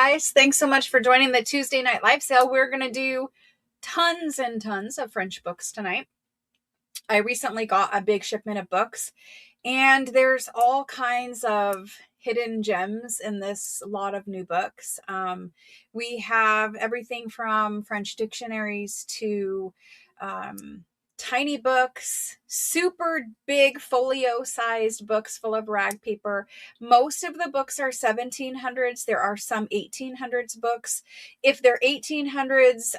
guys. Thanks so much for joining the Tuesday night live sale. We're going to do tons and tons of French books tonight. I recently got a big shipment of books, and there's all kinds of hidden gems in this lot of new books. We have everything from French dictionaries to tiny books, super big folio sized books full of rag paper. Most of the books are 1700s. There are some 1800s books. If they're 1800s,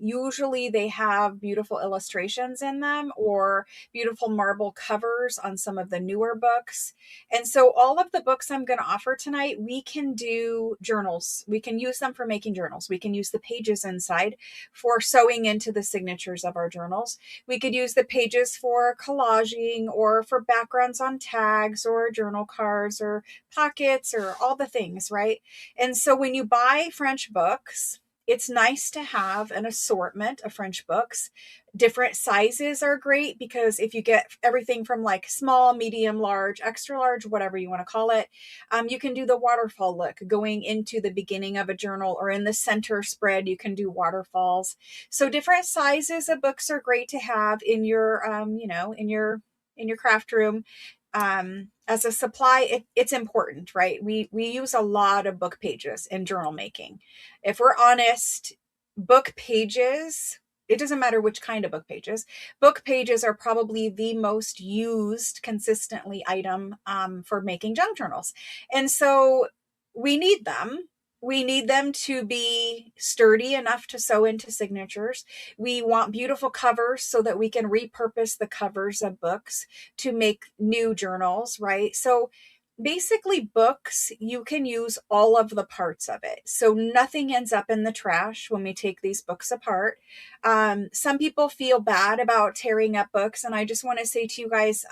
usually they have beautiful illustrations in them or beautiful marble covers on some of the newer books. And so all of the books I'm going to offer tonight, we can do journals. We can use them for making journals. We can use the pages inside for sewing into the signatures of our journals. We could use the pages for collaging or for backgrounds on tags or journal cards or pockets or all the things, right? And so when you buy French books, it's nice to have an assortment of French books. Different sizes are great because if you get everything from like small, medium, large, extra large, whatever you want to call it, you can do the waterfall look going into the beginning of a journal, or in the center spread, you can do waterfalls. So different sizes of books are great to have in your, in your craft room. As a supply, it's important, right? We use a lot of book pages in journal making. If we're honest, book pages, it doesn't matter which kind of book pages are probably the most used consistently item for making junk journals. And so we need them. We need them to be sturdy enough to sew into signatures. We want beautiful covers so that we can repurpose the covers of books to make new journals, right? So basically books, you can use all of the parts of it. So nothing ends up in the trash when we take these books apart. Some people feel bad about tearing up books. And I just want to say to you guys,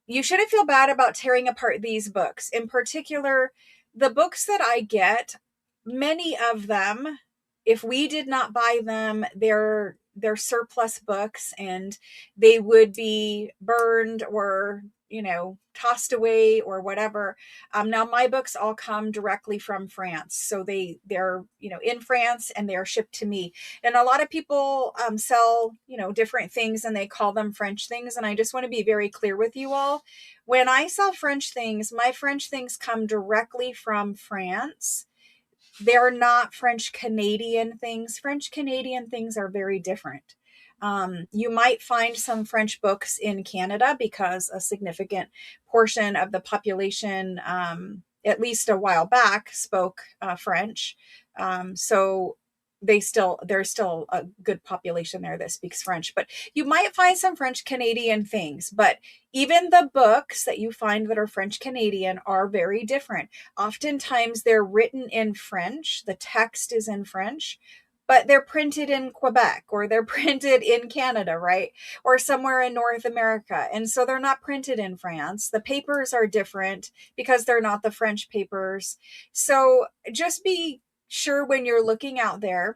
you shouldn't feel bad about tearing apart these books. In particular, the books that I get, many of them, if we did not buy them, they're surplus books and they would be burned or, tossed away or whatever. Now my books all come directly from France. So they're, in France and they're shipped to me. And a lot of people sell, different things and they call them French things. And I just want to be very clear with you all. When I sell French things, my French things come directly from France. They're not French Canadian things. French Canadian things are very different. You might find some French books in Canada because a significant portion of the population, at least a while back, spoke French. So there's still a good population there that speaks French, but you might find some French Canadian things. But even the books that you find that are French Canadian are very different. Oftentimes they're written in French. The text is in French, but they're printed in Quebec or they're printed in Canada, right? Or somewhere in North America. And so they're not printed in France. The papers are different because they're not the French papers. So just be sure when you're looking out there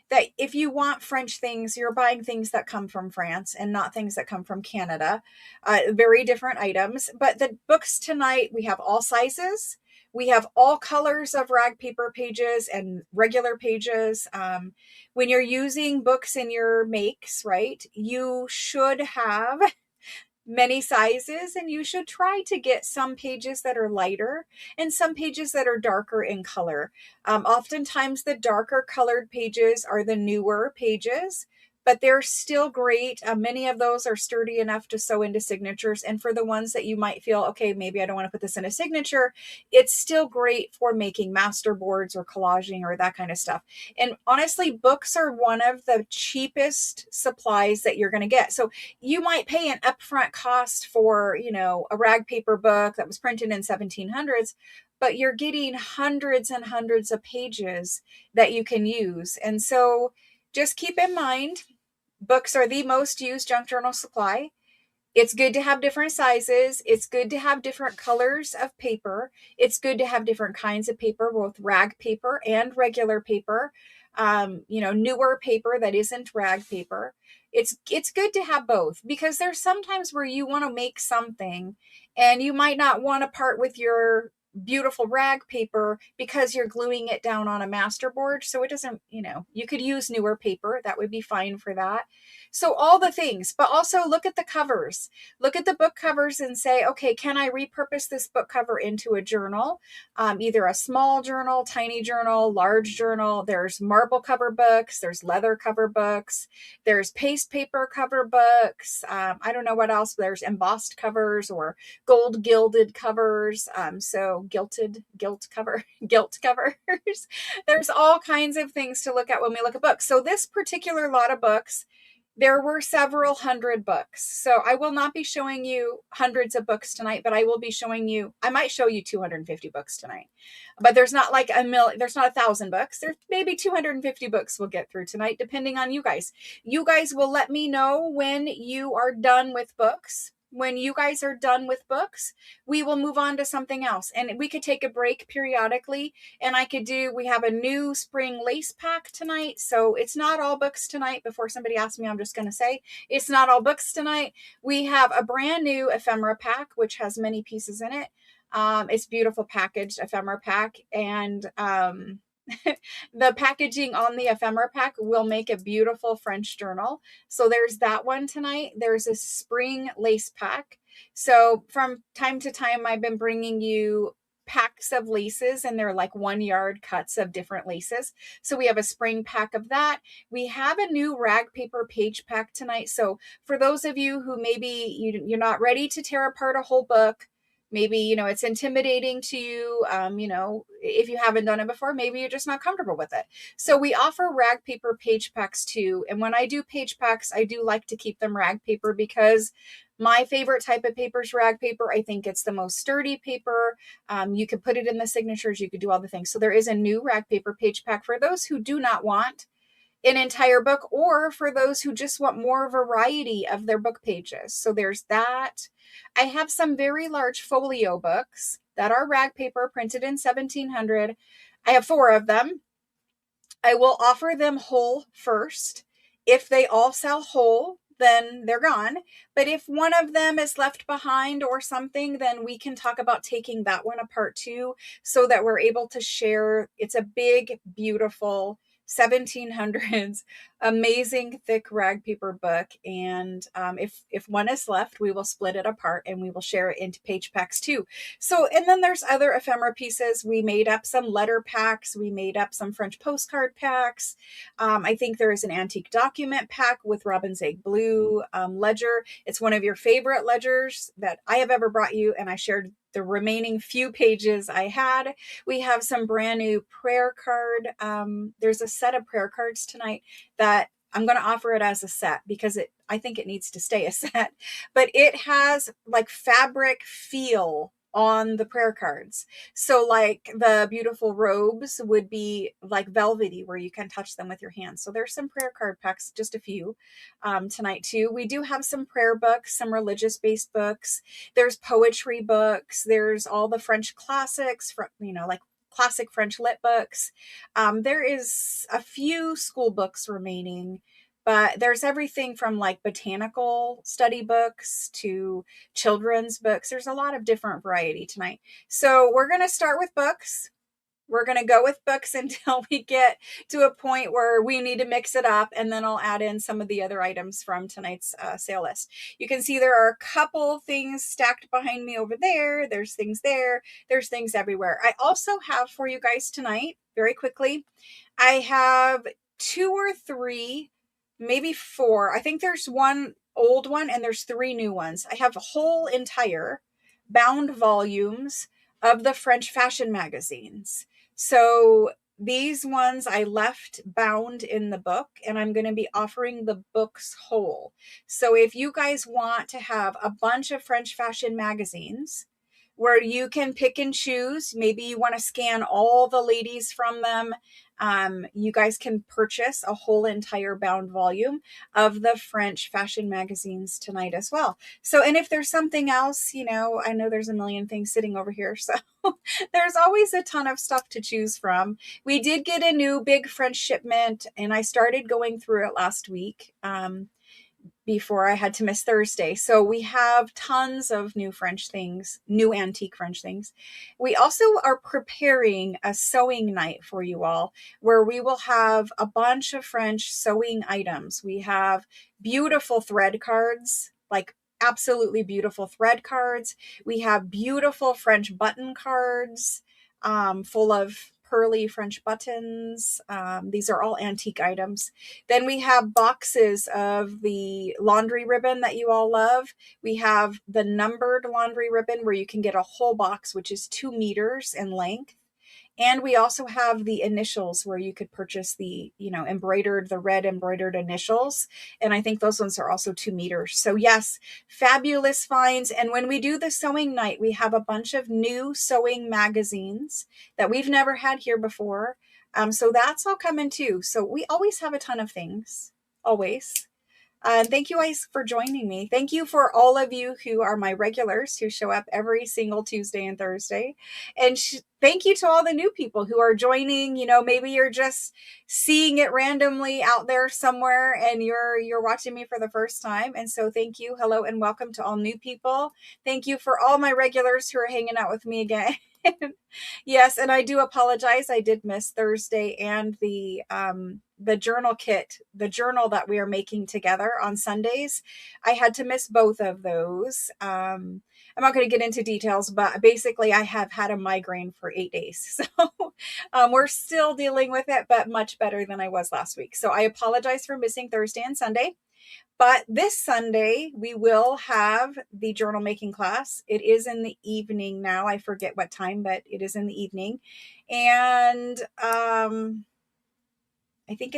that if you want French things, you're buying things that come from France and not things that come from Canada. Very different items. But the books tonight, we have all sizes. We have all colors of rag paper pages and regular pages. When you're using books in your makes, right, you should have many sizes, and you should try to get some pages that are lighter and some pages that are darker in color. Oftentimes the darker colored pages are the newer pages, but they're still great. Many of those are sturdy enough to sew into signatures. And for the ones that you might feel, okay, maybe I don't want to put this in a signature, it's still great for making master boards or collaging or that kind of stuff. And honestly, books are one of the cheapest supplies that you're going to get. So you might pay an upfront cost for, a rag paper book that was printed in 1700s, but you're getting hundreds and hundreds of pages that you can use. And so just keep in mind, books are the most used junk journal supply. It's good to have different sizes. It's good to have different colors of paper. It's good to have different kinds of paper, both rag paper and regular paper. Newer paper that isn't rag paper. It's good to have both, because there's sometimes where you want to make something and you might not want to part with your beautiful rag paper because you're gluing it down on a masterboard. So it doesn't, you could use newer paper. That would be fine for that. So all the things, but also look at the covers. Look at the book covers and say, okay, can I repurpose this book cover into a journal? Either a small journal, tiny journal, large journal. There's marble cover books. There's leather cover books. There's paste paper cover books. I don't know what else. There's embossed covers or gold gilded covers. So gilt covers. There's all kinds of things to look at when we look at books. So this particular lot of books, there were several hundred books. So I will not be showing you hundreds of books tonight, but I will be showing you, I might show you 250 books tonight, but there's not like there's not 1,000 books. There's maybe 250 books we'll get through tonight, depending on you guys. You guys will let me know when you are done with books. When you guys are done with books, we will move on to something else. And we could take a break periodically. And we have a new spring lace pack tonight. So it's not all books tonight. Before somebody asks me, I'm just going to say it's not all books tonight. We have a brand new ephemera pack, which has many pieces in it. It's beautiful packaged ephemera pack. And the packaging on the ephemera pack will make a beautiful French journal. So there's that one tonight. There's a spring lace pack. So from time to time, I've been bringing you packs of laces, and they're like 1 yard cuts of different laces. So we have a spring pack of that. We have a new rag paper page pack tonight. So for those of you who maybe you're not ready to tear apart a whole book, maybe, it's intimidating to you. If you haven't done it before, maybe you're just not comfortable with it. So we offer rag paper page packs too. And when I do page packs, I do like to keep them rag paper because my favorite type of paper is rag paper. I think it's the most sturdy paper. You could put it in the signatures. You could do all the things. So there is a new rag paper page pack for those who do not want an entire book, or for those who just want more variety of their book pages. So there's that. I have some very large folio books that are rag paper printed in 1700. I have 4 of them. I will offer them whole first. If they all sell whole, then they're gone. But if one of them is left behind or something, then we can talk about taking that one apart too, so that we're able to share. It's a big, beautiful 1700s amazing thick rag paper book, and if one is left, we will split it apart and we will share it into page packs too. So, and then there's other ephemera pieces. We made up some letter packs, we made up some French postcard packs. I think there is an antique document pack with robin's egg blue ledger. It's one of your favorite ledgers that I have ever brought you, and I shared the remaining few pages I had. We have some brand new prayer card. There's a set of prayer cards tonight that I'm going to offer it as a set because I think it needs to stay a set, but it has like fabric feel on the prayer cards. So like the beautiful robes would be like velvety where you can touch them with your hands. So there's some prayer card packs, just a few tonight too. We do have some prayer books, some religious based books. There's poetry books. There's all the French classics from, like classic French lit books. There is a few school books remaining, but there's everything from like botanical study books to children's books. There's a lot of different variety tonight. So we're going to start with books. We're going to go with books until we get to a point where we need to mix it up, and then I'll add in some of the other items from tonight's sale list. You can see there are a couple things stacked behind me over there. There's things there. There's things everywhere. I also have for you guys tonight, very quickly, I have 2 or 3, maybe 4. I think there's one old one and there's 3 new ones. I have whole entire bound volumes of the French fashion magazines. So these ones I left bound in the book, and I'm going to be offering the books whole. So if you guys want to have a bunch of French fashion magazines where you can pick and choose, maybe you want to scan all the ladies from them, you guys can purchase a whole entire bound volume of the French fashion magazines tonight as well. So, and if there's something else, I know there's a million things sitting over here. So there's always a ton of stuff to choose from. We did get a new big French shipment, and I started going through it last week. before I had to miss Thursday. So we have tons of new French things, new antique French things. We also are preparing a sewing night for you all, where we will have a bunch of French sewing items. We have beautiful thread cards, like absolutely beautiful thread cards. We have beautiful French button cards, full of pearly French buttons. These are all antique items. Then we have boxes of the laundry ribbon that you all love. We have the numbered laundry ribbon where you can get a whole box, which is 2 meters in length. And we also have the initials where you could purchase the, the red embroidered initials. And I think those ones are also 2 meters. So yes, fabulous finds. And when we do the sewing night, we have a bunch of new sewing magazines that we've never had here before. So that's all coming too. So we always have a ton of things, always. Thank you guys for joining me. Thank you for all of you who are my regulars who show up every single Tuesday and Thursday. And thank you to all the new people who are joining. Maybe you're just seeing it randomly out there somewhere and you're watching me for the first time. And so thank you. Hello and welcome to all new people. Thank you for all my regulars who are hanging out with me again. Yes, and I do apologize. I did miss Thursday and the journal kit, the journal that we are making together on Sundays. I had to miss both of those. I'm not going to get into details, but basically I have had a migraine for 8 days. So we're still dealing with it, but much better than I was last week. So I apologize for missing Thursday and Sunday. But this Sunday, we will have the journal making class. It is in the evening now. I forget what time, but it is in the evening. And I think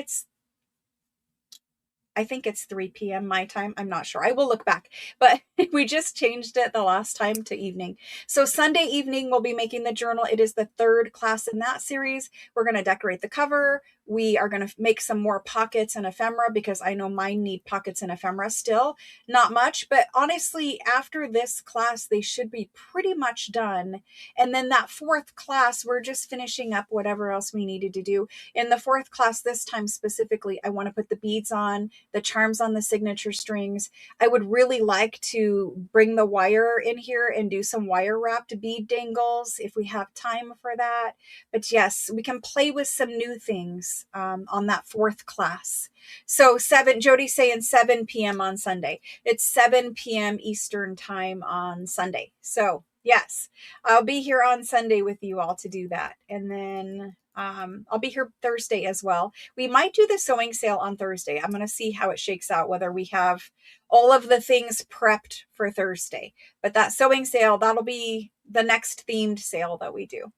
it's 3 p.m. my time. I'm not sure. I will look back, but we just changed it the last time to evening. So Sunday evening, we'll be making the journal. It is the 3rd class in that series. We're going to decorate the cover. We are going to make some more pockets and ephemera because I know mine need pockets and ephemera still. Not much, but honestly, after this class, they should be pretty much done. And then that 4th class, we're just finishing up whatever else we needed to do. In the 4th class this time specifically, I want to put the beads on, the charms on the signature strings. I would really like to bring the wire in here and do some wire wrapped bead dangles if we have time for that. But yes, we can play with some new things on that 4th class. So Jody's saying 7 p.m. on Sunday. It's 7 p.m. Eastern time on Sunday. So yes, I'll be here on Sunday with you all to do that. And then I'll be here Thursday as well. We might do the sewing sale on Thursday. I'm going to see how it shakes out, whether we have all of the things prepped for Thursday. But that sewing sale, that'll be the next themed sale that we do.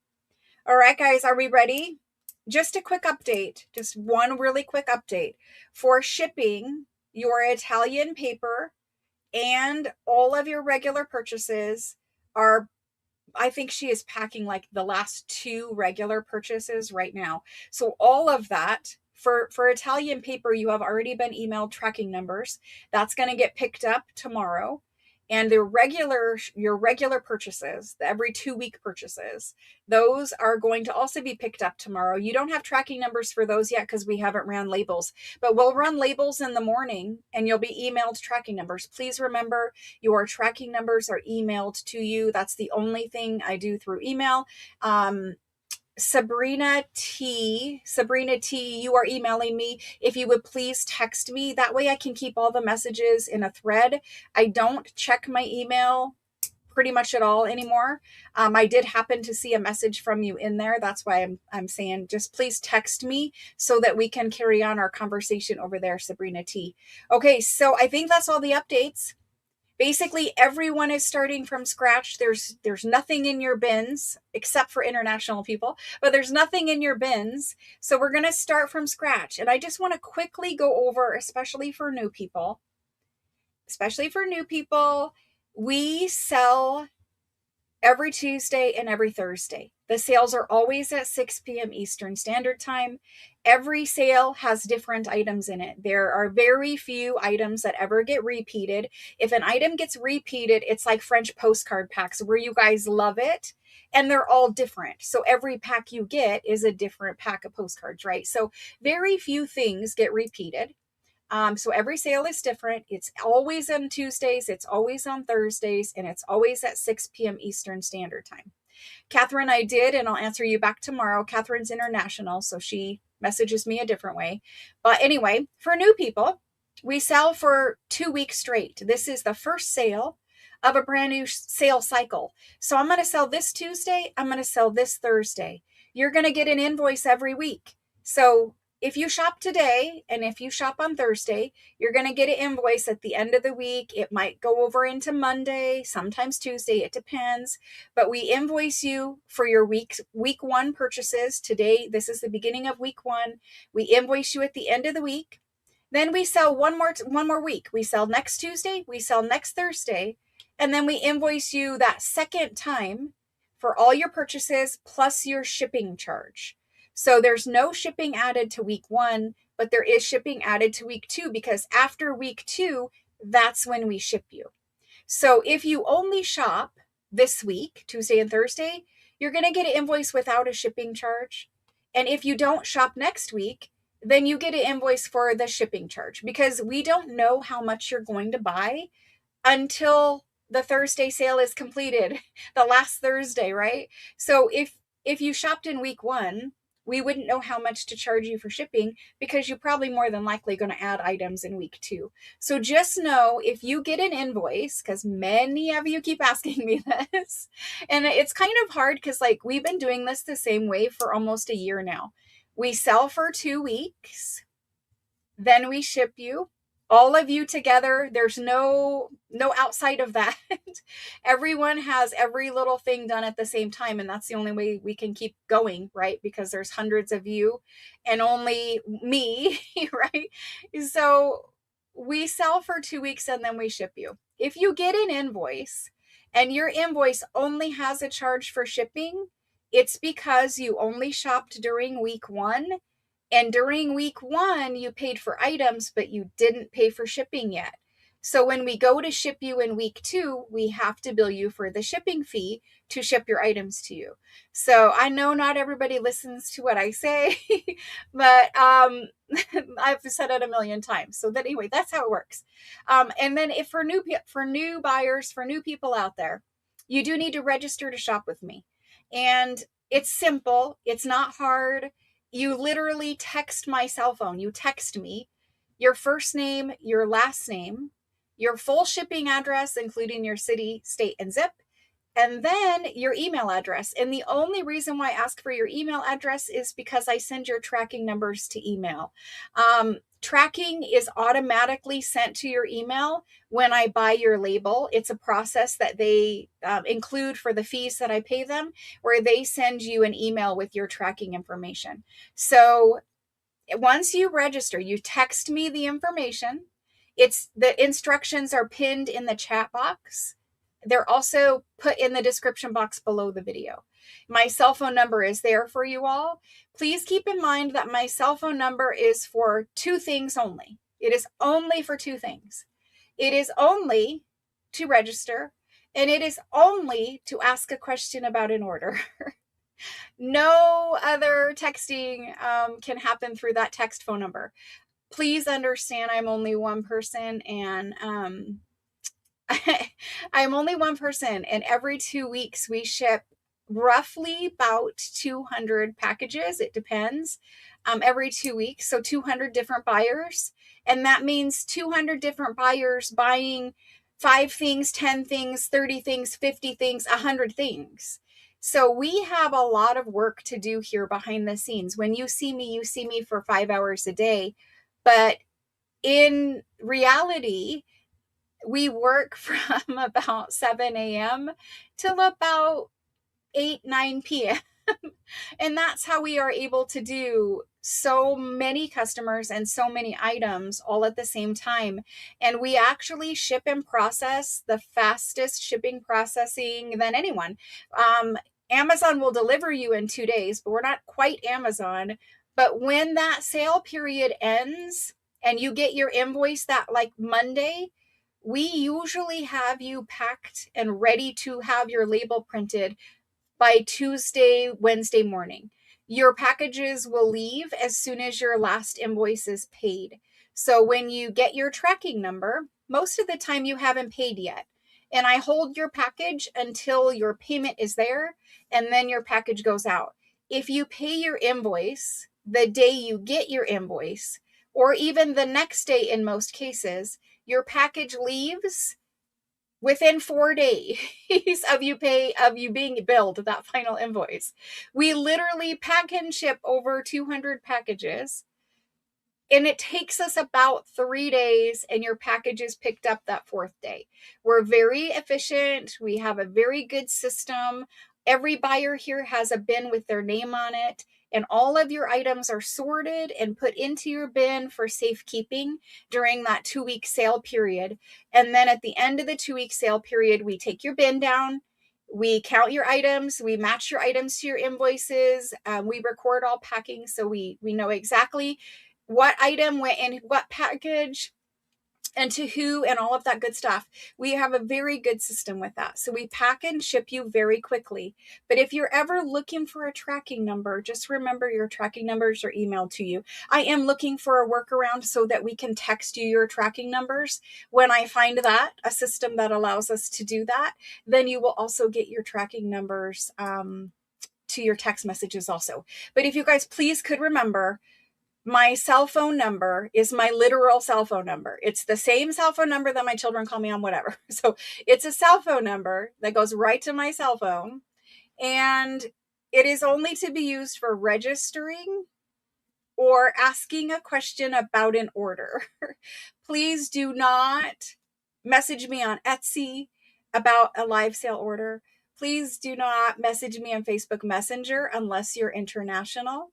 All right, guys, are we ready? Just a quick update, just one really quick update. For shipping your Italian paper and all of your regular purchases are, I think she is packing like the last 2 regular purchases right now. So all of that for Italian paper, you have already been emailed tracking numbers. That's going to get picked up tomorrow. And your regular purchases, the every 2-week purchases, those are going to also be picked up tomorrow. You don't have tracking numbers for those yet because we haven't ran labels, but we'll run labels in the morning and you'll be emailed tracking numbers. Please remember your tracking numbers are emailed to you. That's the only thing I do through email. Sabrina T, you are emailing me. If you would please text me. That way I can keep all the messages in a thread. I don't check my email pretty much at all anymore. I did happen to see a message from you in there. That's why I'm saying just please text me so that we can carry on our conversation over there, Sabrina T. Okay, so I think that's all the updates. Basically, everyone is starting from scratch. There's nothing in your bins except for international people, but there's nothing in your bins. So we're going to start from scratch. And I just want to quickly go over, especially for new people, we sell every Tuesday and every Thursday. The sales are always at 6 p.m. Eastern Standard Time. Every sale has different items in it. There are very few items that ever get repeated. If an item gets repeated, it's like French postcard packs where you guys love it and they're all different. So every pack you get is a different pack of postcards, right? So very few things get repeated. So every sale is different. It's always on Tuesdays, it's always on Thursdays, and it's always at 6 p.m. Eastern Standard Time. Catherine, I did, and I'll answer you back tomorrow. Catherine's international, so she messages me a different way. But anyway, for new people, we sell for 2 weeks straight. This is the first sale of a brand new sale cycle. So I'm going to sell this Tuesday. I'm going to sell this Thursday. You're going to get an invoice every week. So if you shop today and if you shop on Thursday, you're going to get an invoice at the end of the week. It might go over into Monday, sometimes Tuesday, it depends. But we invoice you for your week one purchases. Today, this is the beginning of week one. We invoice you at the end of the week. Then we sell one more week. We sell next Tuesday, we sell next Thursday, and then we invoice you that second time for all your purchases plus your shipping charge. So there's no shipping added to week one, but there is shipping added to week two, because after week two, that's when we ship you. So if you only shop this week, Tuesday and Thursday, you're going to get an invoice without a shipping charge. And if you don't shop next week, then you get an invoice for the shipping charge, because we don't know how much you're going to buy until the Thursday sale is completed, the last Thursday, right? So if you shopped in week one, we wouldn't know how much to charge you for shipping, because you're probably more than likely going to add items in week two. So just know, if you get an invoice, because many of you keep asking me this, and it's kind of hard because like we've been doing this the same way for almost a year now. We sell for 2 weeks, then we ship you. All of you together, there's no outside of that. Everyone has every little thing done at the same time, and that's the only way we can keep going, right? Because there's hundreds of you and only me, right? So we sell for 2 weeks and then we ship you. If you get an invoice and your invoice only has a charge for shipping, it's because you only shopped during week one. And during week one, you paid for items, but you didn't pay for shipping yet. So when we go to ship you in week two, we have to bill you for the shipping fee to ship your items to you. So I know not everybody listens to what I say, but I've said it a million times. So that anyway, that's how it works. And then if for new buyers, for new people out there, you do need to register to shop with me. And it's simple. It's not hard. You literally text my cell phone. You text me your first name, your last name, your full shipping address, including your city, state, and zip, and then your email address. And the only reason why I ask for your email address is because I send your tracking numbers to email. Tracking is automatically sent to your email when I buy your label. It's a process that they include for the fees that I pay them, where they send you an email with your tracking information. So once you register, you text me the information. The instructions are pinned in the chat box. They're also put in the description box below the video. My cell phone number is there for you all. Please keep in mind that my cell phone number is for 2 things only. It is only for 2 things. It is only to register, and it is only to ask a question about an order. No other texting can happen through that text phone number. Please understand, I'm only one person, and I'm only one person, and every 2 weeks we ship roughly about 200 packages. It depends. Every 2 weeks, so 200 different buyers, and that means 200 different buyers buying 5 things, 10 things, 30 things, 50 things, 100 things. So we have a lot of work to do here behind the scenes. When you see me for 5 hours a day, but in reality, we work from about 7 a.m. till about 8, 9 p.m. And that's how we are able to do so many customers and so many items all at the same time. And we actually ship and process the fastest shipping processing than anyone. Amazon will deliver you in 2 days, but we're not quite Amazon. But when that sale period ends and you get your invoice that like Monday, we usually have you packed and ready to have your label printed by Tuesday, Wednesday morning. Your packages will leave as soon as your last invoice is paid. So when you get your tracking number, most of the time you haven't paid yet. And I hold your package until your payment is there, and then your package goes out. If you pay your invoice the day you get your invoice, or even the next day in most cases, your package leaves within 4 days of you being billed that final invoice. We literally pack and ship over 200 packages, and it takes us about 3 days, and your package is picked up that fourth day. We're very efficient. We have a very good system. Every buyer here has a bin with their name on it, and all of your items are sorted and put into your bin for safekeeping during that 2-week sale period. And then at the end of the 2-week sale period, we take your bin down. We count your items. We match your items to your invoices. We record all packing, so we know exactly what item went in what package and to who and all of that good stuff. We have a very good system with that. So we pack and ship you very quickly. But if you're ever looking for a tracking number, just remember your tracking numbers are emailed to you. I am looking for a workaround so that we can text you your tracking numbers. When I find that, a system that allows us to do that, then you will also get your tracking numbers to your text messages also. But if you guys please could remember, my cell phone number is my literal cell phone number. It's the same cell phone number that my children call me on, whatever. So it's a cell phone number that goes right to my cell phone. And it is only to be used for registering or asking a question about an order. Please do not message me on Etsy about a live sale order. Please do not message me on Facebook Messenger unless you're international.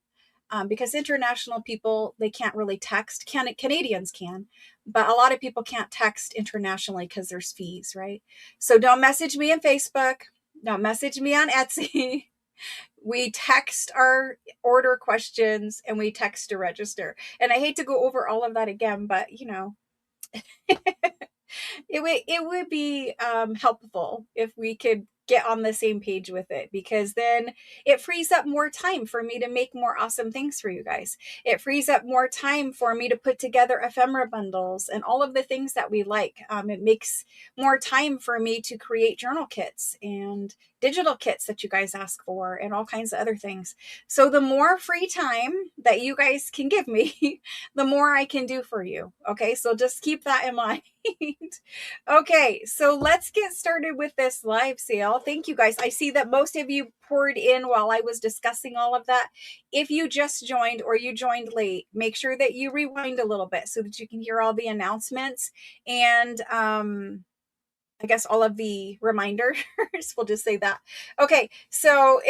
Because international people, they can't really text. Canadians can, but a lot of people can't text internationally because there's fees, right? So don't message me on Facebook. Don't message me on Etsy. We text our order questions and we text to register. And I hate to go over all of that again, but it would be helpful if we could get on the same page with it, because then it frees up more time for me to make more awesome things for you guys. It frees up more time for me to put together ephemera bundles and all of the things that we like. It makes more time for me to create journal kits and digital kits that you guys ask for and all kinds of other things. So the more free time that you guys can give me, the more I can do for you. Okay, so just keep that in mind. Okay, so let's get started with this live sale. Thank you guys. I see that most of you poured in while I was discussing all of that. If you just joined or you joined late, make sure that you rewind a little bit so that you can hear all the announcements and I guess all of the reminders. We'll just say that. Okay, so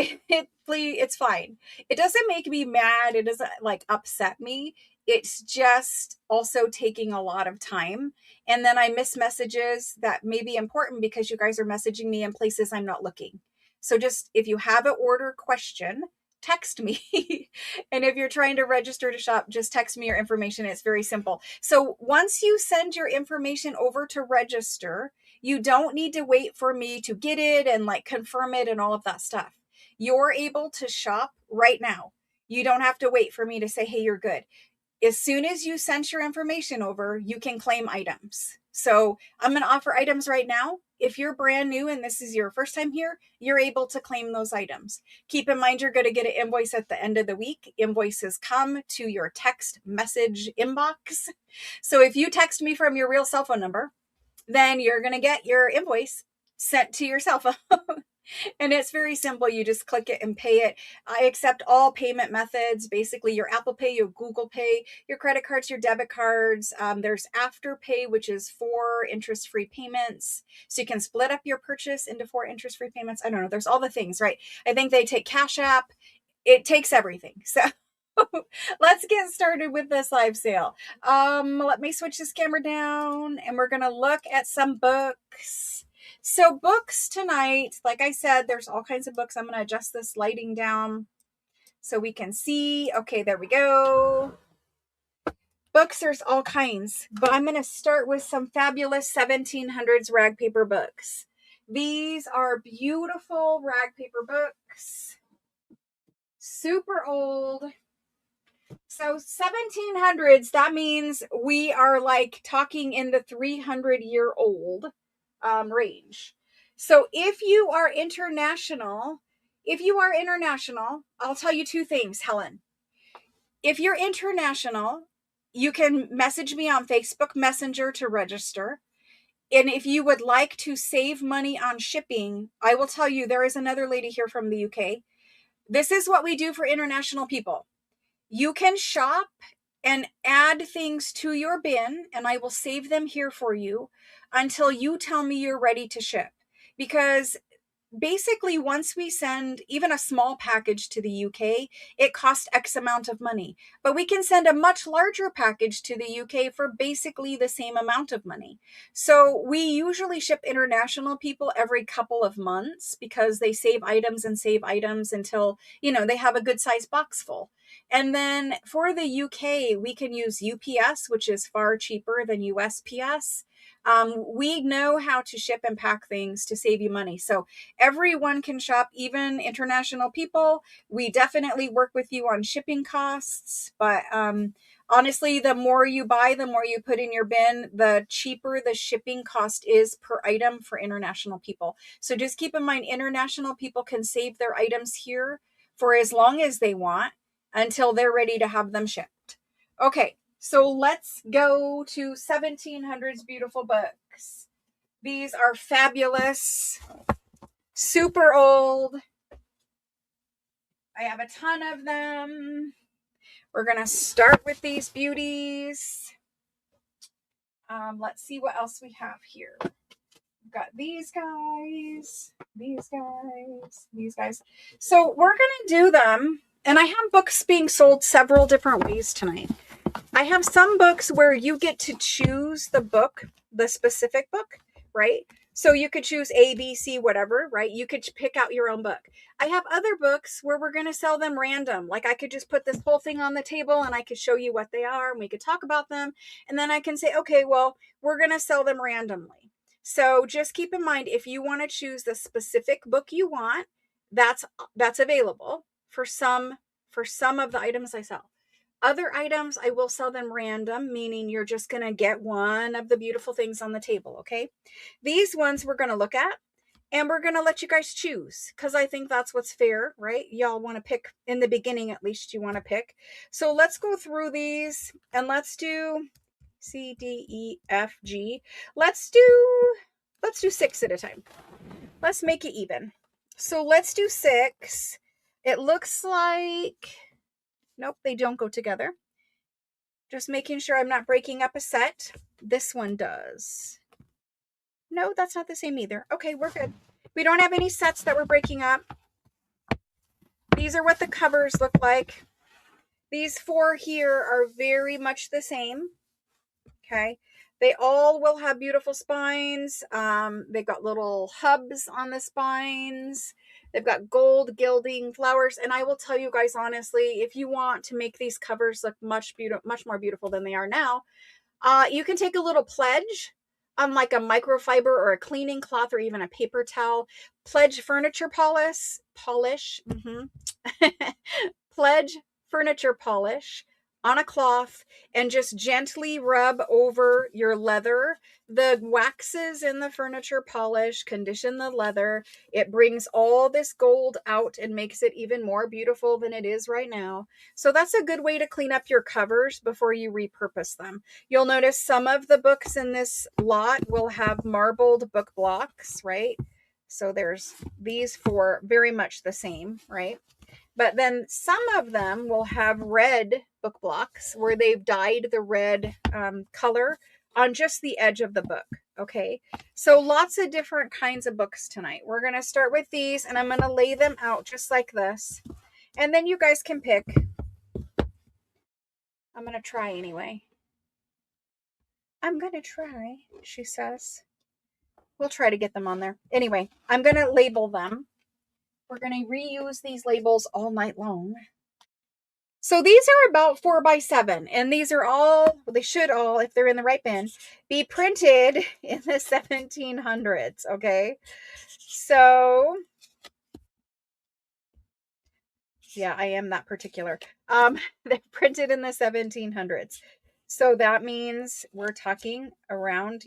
it's fine. It doesn't make me mad. It doesn't like upset me. It's just also taking a lot of time. And then I miss messages that may be important because you guys are messaging me in places I'm not looking. So just if you have an order question, text me. And if you're trying to register to shop, just text me your information. It's very simple. So once you send your information over to register, you don't need to wait for me to get it and like confirm it and all of that stuff. You're able to shop right now. You don't have to wait for me to say, hey, you're good. As soon as you send your information over, you can claim items. So I'm going to offer items right now. If you're brand new and this is your first time here, you're able to claim those items. Keep in mind, you're going to get an invoice at the end of the week. Invoices come to your text message inbox. So if you text me from your real cell phone number, then you're going to get your invoice sent to your cell phone. And it's very simple. You just click it and pay it. I accept all payment methods, basically your Apple Pay, your Google Pay, your credit cards, your debit cards. There's Afterpay, which is 4 interest-free payments. So you can split up your purchase into 4 interest-free payments. I don't know. There's all the things, right? I think they take Cash App. It takes everything. So let's get started with this live sale. Let me switch this camera down and we're going to look at some books. So books tonight, like I said, there's all kinds of books. I'm going to adjust this lighting down so we can see. Okay, there we go. Books, there's all kinds, but I'm going to start with some fabulous 1700s rag paper books. These are beautiful rag paper books. Super old. So 1700s, that means we are like talking in the 300-year-old range. So if you are international, I'll tell you two things, Helen. If you're international, you can message me on Facebook Messenger to register. And if you would like to save money on shipping, I will tell you there is another lady here from the UK. This is what we do for international people. You can shop and add things to your bin, and I will save them here for you until you tell me you're ready to ship. Because basically, once we send even a small package to the UK, it costs X amount of money. But we can send a much larger package to the UK for basically the same amount of money. So we usually ship international people every couple of months because they save items until, they have a good size box full. And then for the UK, we can use UPS, which is far cheaper than USPS. We know how to ship and pack things to save you money. So everyone can shop, even international people. We definitely work with you on shipping costs, but honestly, the more you buy, the more you put in your bin, the cheaper the shipping cost is per item for international people. So just keep in mind, international people can save their items here for as long as they want until they're ready to have them shipped. Okay, so let's go to 1700s beautiful books. These are fabulous. Super old. I have a ton of them. We're going to start with these beauties. Let's see what else we have here. We've got these guys, these guys, these guys. So we're going to do them. And I have books being sold several different ways tonight. I have some books where you get to choose the book, the specific book, right? So you could choose A, B, C, whatever, right? You could pick out your own book. I have other books where we're going to sell them random. Like I could just put this whole thing on the table and I could show you what they are and we could talk about them. And then I can say, okay, well, we're going to sell them randomly. So just keep in mind, if you want to choose the specific book you want, that's available for some of the items I sell. Other items, I will sell them random, meaning you're just going to get one of the beautiful things on the table, okay? These ones we're going to look at, and we're going to let you guys choose, because I think that's what's fair, right? Y'all want to pick, in the beginning at least, you want to pick. So let's go through these, and let's do C, D, E, F, G. Let's do 6 at a time. Let's make it even. So let's do 6. It looks like... Nope, they don't go together. Just making sure I'm not breaking up a set. This one does. No, that's not the same either. Okay, we're good. We don't have any sets that we're breaking up. These are what the covers look like. These 4 here are very much the same. Okay. They all will have beautiful spines. They've got little hubs on the spines. They've got gold gilding flowers. And I will tell you guys honestly, if you want to make these covers look much more beautiful than they are now, you can take a little pledge on like a microfiber or a cleaning cloth or even a paper towel. Pledge furniture polish. Pledge furniture polish on a cloth and just gently rub over your leather. The waxes in the furniture polish condition the leather. It brings all this gold out and makes it even more beautiful than it is right now. So that's a good way to clean up your covers before you repurpose them. You'll notice some of the books in this lot will have marbled book blocks, right? So there's these 4 very much the same, right? But then some of them will have red book blocks where they've dyed the red color on just the edge of the book. Okay, so lots of different kinds of books tonight. We're going to start with these and I'm going to lay them out just like this. And then you guys can pick. I'm going to try anyway. I'm going to try, she says. We'll try to get them on there. Anyway, I'm going to label them. We're going to reuse these labels all night long. So these are about 4x7, and these are all, they should all, if they're in the right bin, be printed in the 1700s, okay? So, yeah, I am that particular. They're printed in the 1700s. So that means we're talking around,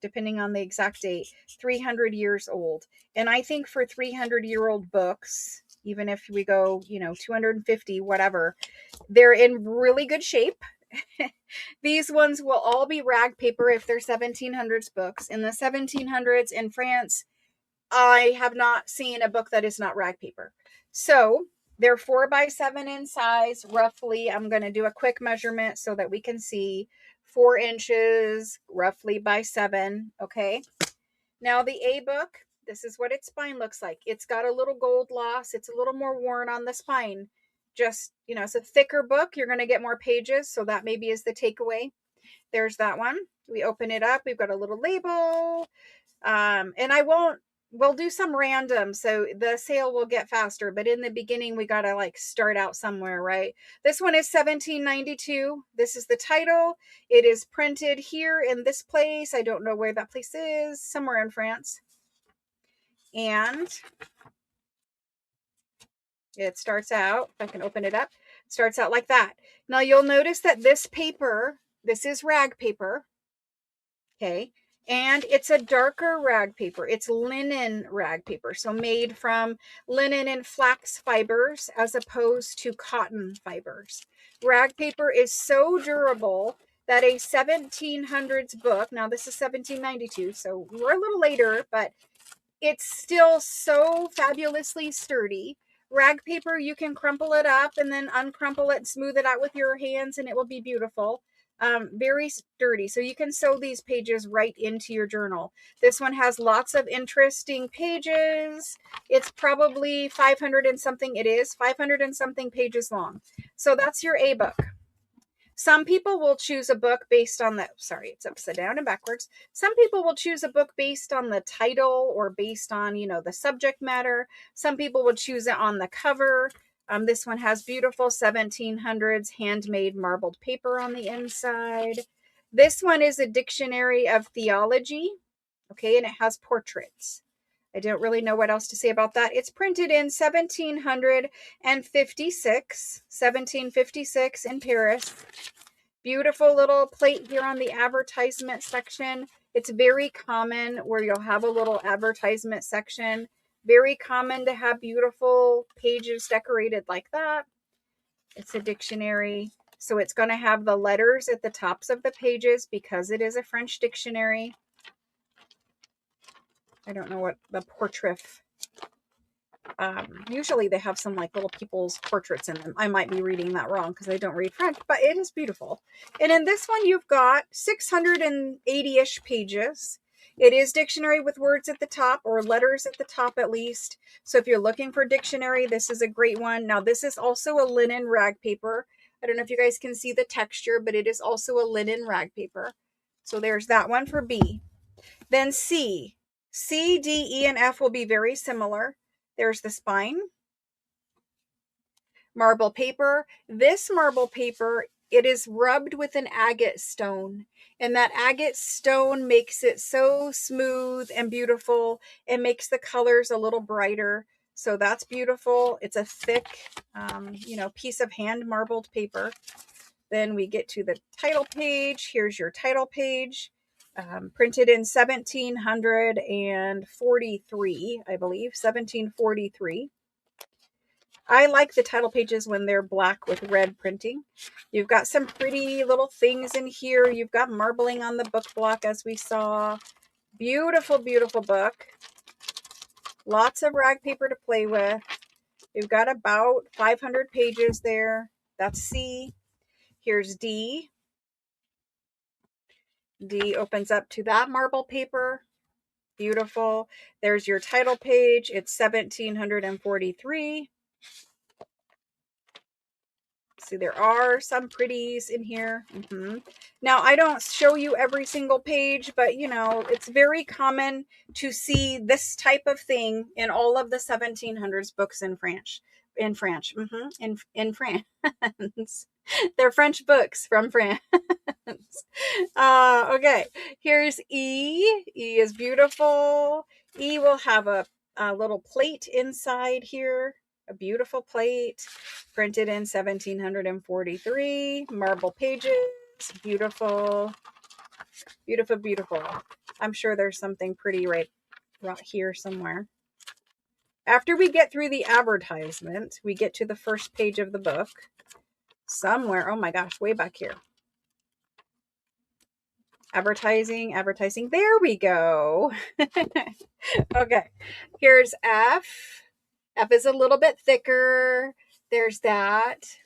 depending on the exact date, 300 years old. And I think for 300-year-old books, even if we go, 250, whatever, they're in really good shape. These ones will all be rag paper if they're 1700s books. In the 1700s in France, I have not seen a book that is not rag paper. So they're 4x7 in size, roughly. I'm going to do a quick measurement so that we can see 4 inches, roughly by 7. Okay. Now the A book, this is what its spine looks like. It's got a little gold loss. It's a little more worn on the spine. Just, it's a thicker book. You're going to get more pages. So that maybe is the takeaway. There's that one. We open it up. We've got a little label. And we'll do some random. So the sale will get faster. But in the beginning, we got to like start out somewhere, right? This one is 1792. This is the title. It is printed here in this place. I don't know where that place is. Somewhere in France. And it starts out, if I can open it up, starts out like that. Now you'll notice that this paper, this is rag paper. Okay. And it's a darker rag paper. It's linen rag paper. So made from linen and flax fibers as opposed to cotton fibers. Rag paper is so durable that a 1700s book, now this is 1792, so we're a little later, but it's still so fabulously sturdy. Rag paper, you can crumple it up and then uncrumple it and smooth it out with your hands and it will be beautiful. Very sturdy. So you can sew these pages right into your journal. This one has lots of interesting pages. It's probably 500 and something. It is 500 and something pages long. So that's your A book. Some people will choose a book based on the, sorry, it's upside down and backwards. Some people will choose a book based on the title or based on, the subject matter. Some people will choose it on the cover. This one has beautiful 1700s handmade marbled paper on the inside. This one is a dictionary of theology. Okay, and it has portraits. I don't really know what else to say about that. It's printed in 1756 in Paris. Beautiful little plate here on the advertisement section. It's very common where you'll have a little advertisement section. Very common to have beautiful pages decorated like that. It's a dictionary. So it's going to have the letters at the tops of the pages because it is a French dictionary. I don't know what the portrait. Usually they have some like little people's portraits in them. I might be reading that wrong because I don't read French, but it is beautiful. And in this one, you've got 680-ish pages. It is dictionary with words at the top or letters at the top at least. So if you're looking for dictionary, this is a great one. Now, this is also a linen rag paper. I don't know if you guys can see the texture, but it is also a linen rag paper. So there's that one for B. Then C. C, D, E, and F will be very similar. There's the spine. Marble paper. This marble paper, it is rubbed with an agate stone. And that agate stone makes it so smooth and beautiful. It makes the colors a little brighter. So that's beautiful. It's a thick, piece of hand marbled paper. Then we get to the title page. Here's your title page. Printed in 1743, I believe, 1743. I like the title pages when they're black with red printing. You've got some pretty little things in here. You've got marbling on the book block, as we saw. Beautiful, beautiful book. Lots of rag paper to play with. You've got about 500 pages there. That's C. Here's D. D opens up to that marble paper. Beautiful. There's your title page. It's 1743. See, there are some pretties in here. Now, I don't show you every single page, but, it's very common to see this type of thing in all of the 1700s books in France. In France. In France. They're French books from France. Okay, here's E. E is beautiful. E will have a little plate inside here. A beautiful plate, printed in 1743, marble pages, beautiful, beautiful, beautiful. I'm sure there's something pretty right here somewhere. After we get through the advertisement, we get to the first page of the book. Somewhere, oh my gosh, way back here. Advertising, advertising. There we go. Okay, here's F. F is a little bit thicker. There's that.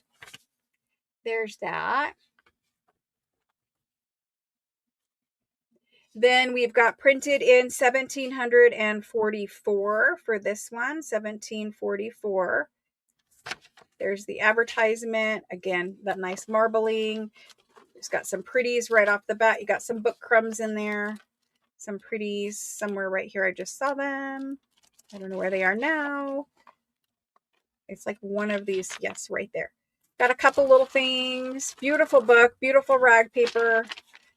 There's that. Then we've got printed in 1744 for this one, 1744. There's the advertisement. Again, that nice marbling. It's got some pretties right off the bat. You got some book crumbs in there. Some pretties somewhere right here. I just saw them. I don't know where they are now. It's like one of these. Yes, right there. Got a couple little things. Beautiful book. Beautiful rag paper.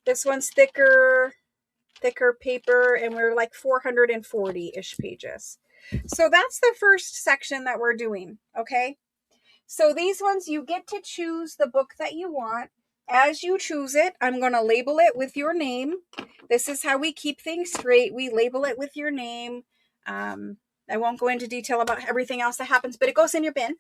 This one's thicker paper, and we're like 440-ish pages. So that's the first section that we're doing. Okay. So these ones, you get to choose the book that you want. As you choose it, I'm going to label it with your name. This is how we keep things straight. We label it with your name. I won't go into detail about everything else that happens, but it goes in your bin.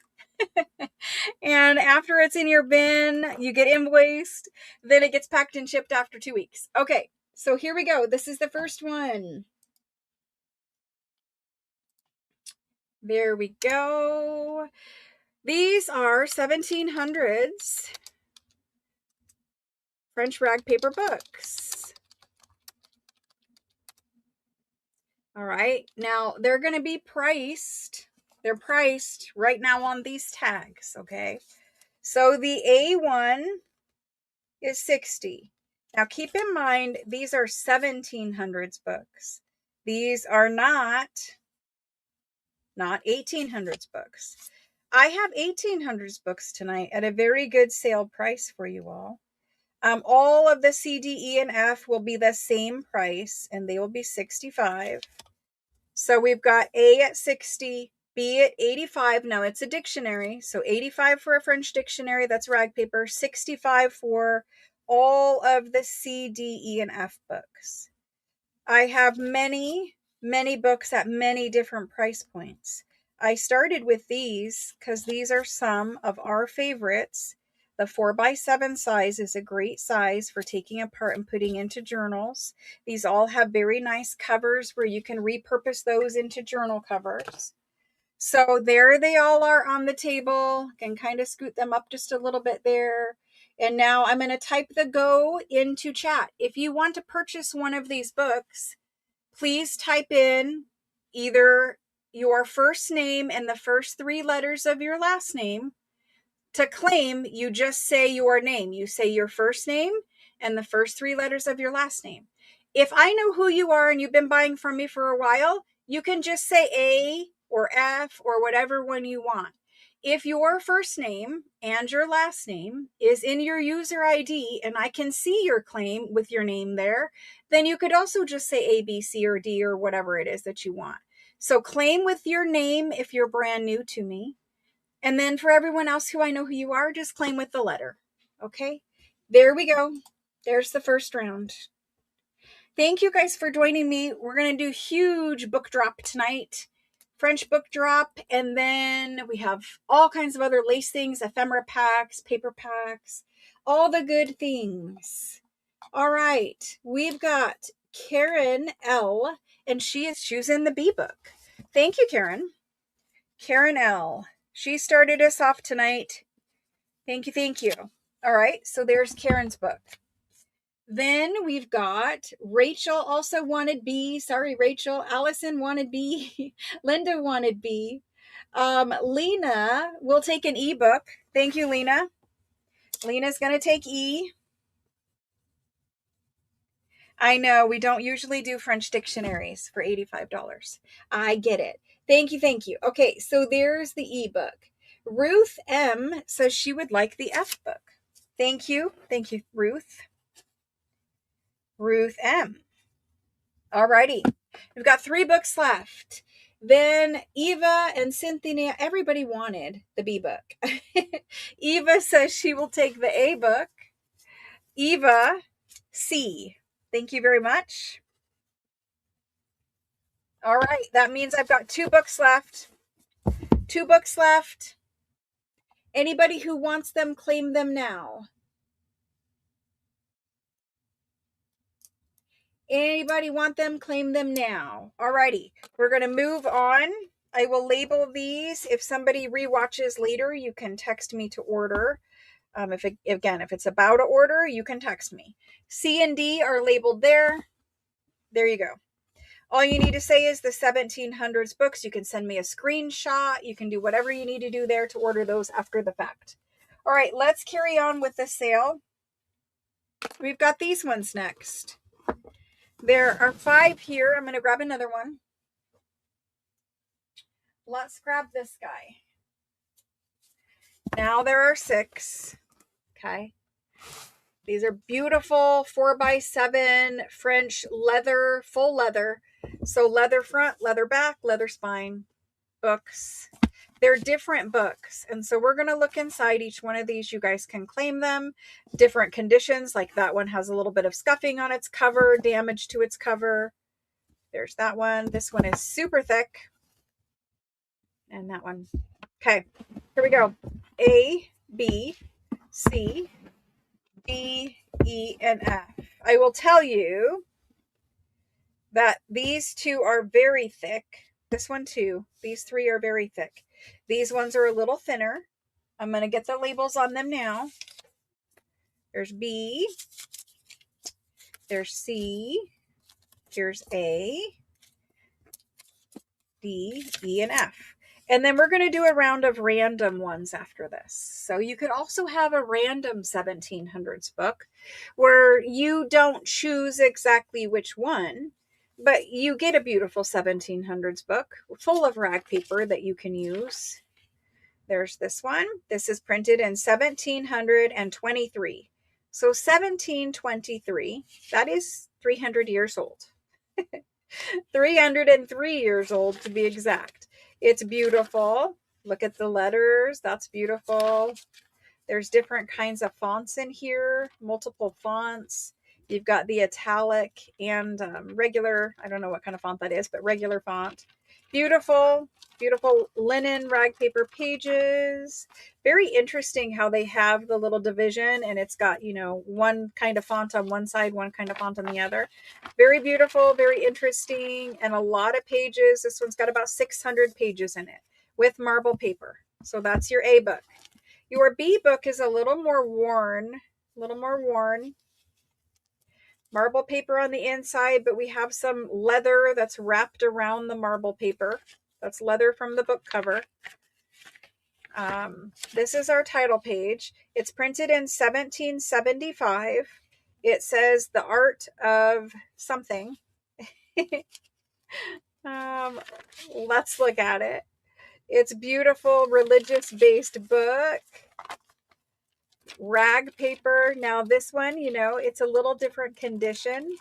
And after it's in your bin, you get invoiced. Then it gets packed and shipped after 2 weeks. Okay, so here we go. This is the first one. There we go. These are 1700s French rag paper books. All right. Now they're going to be priced. They're priced right now on these tags. Okay. So the A1 is 60. Now keep in mind, these are 1700s books. These are not 1800s books. I have 1800s books tonight at a very good sale price for you all. All of the C, D, E, and F will be the same price, and they will be 65. So we've got A at 60, B at 85. Now it's a dictionary. So 85 for a French dictionary, that's rag paper. 65 for all of the C, D, E, and F books. I have many books at many different price points. I started with these because these are some of our favorites. The 4x7 size is a great size for taking apart and putting into journals. These all have very nice covers where you can repurpose those into journal covers. So there they all are on the table. Can kind of scoot them up just a little bit there. And now I'm going to type the go into chat. If you want to purchase one of these books, please type in either your first name and the first 3 letters of your last name. To claim, you just say your name. You say your first name and the first 3 letters of your last name. If I know who you are and you've been buying from me for a while, you can just say A or F or whatever one you want. If your first name and your last name is in your user ID and I can see your claim with your name there, then you could also just say A, B, C, or D or whatever it is that you want. So claim with your name if you're brand new to me. And then for everyone else who I know who you are, just claim with the letter. Okay, there we go. There's the first round. Thank you guys for joining me. We're going to do huge book drop tonight. French book drop. And then we have all kinds of other lace things, ephemera packs, paper packs, all the good things. All right. We've got Karen L. And she's in the B book. Thank you, Karen. Karen L. She started us off tonight. Thank you, thank you. All right, so there's Karen's book. Then we've got Rachel also wanted B. Sorry, Rachel. Allison wanted B. Linda wanted B. Lena will take an ebook. Thank you, Lena. Lena's going to take E. I know we don't usually do French dictionaries for $85. I get it. Thank you, thank you. Okay, so there's the ebook. Ruth M says she would like the F book. Thank you, Ruth. Ruth M. Alrighty, we've got 3 books left. Then Eva and Cynthia, everybody wanted the B book. Eva says she will take the A book. Eva, C. Thank you very much. All right, that means I've got 2 books left. 2 books left. Anybody who wants them, claim them now. Anybody want them, claim them now. Alrighty, we're going to move on. I will label these. If somebody rewatches later, you can text me to order. If it's about to order, you can text me. C and D are labeled there. There you go. All you need to say is the 1700s books. You can send me a screenshot. You can do whatever you need to do there to order those after the fact. All right, let's carry on with the sale. We've got these ones next. There are 5 here. I'm going to grab another one. Let's grab this guy. Now there are 6. Okay. These are beautiful 4x7 French leather, full leather. So leather front, leather back, leather spine books. They're different books. And so we're going to look inside each one of these. You guys can claim them. Different conditions, like that one has a little bit of scuffing on its cover, damage to its cover. There's that one. This one is super thick. And that one. Okay, here we go. A, B, C, D, E, and F. I will tell you that these 2 are very thick. This one too. These 3 are very thick. These ones are a little thinner. I'm going to get the labels on them now. There's B. There's C. Here's A, D, E, and F. And then we're going to do a round of random ones after this. So you could also have a random 1700s book where you don't choose exactly which one, but you get a beautiful 1700s book full of rag paper that you can use. There's this one. This is printed in 1723. So 1723, that is 300 years old. 303 years old to be exact. It's beautiful. Look at the letters. That's beautiful. There's different kinds of fonts in here, multiple fonts. You've got the italic and regular, I don't know what kind of font that is, but regular font. Beautiful, beautiful linen rag paper pages. Very interesting how they have the little division and it's got, one kind of font on one side, one kind of font on the other. Very beautiful, very interesting, and a lot of pages. This one's got about 600 pages in it with marble paper. So that's your A book. Your B book is a little more worn, marble paper on the inside, but we have some leather that's wrapped around the marble paper. That's leather from the book cover. This is our title page. It's printed in 1775. It says the art of something. Let's look at it. It's beautiful, religious-based book. Rag paper. Now this one, it's a little different condition.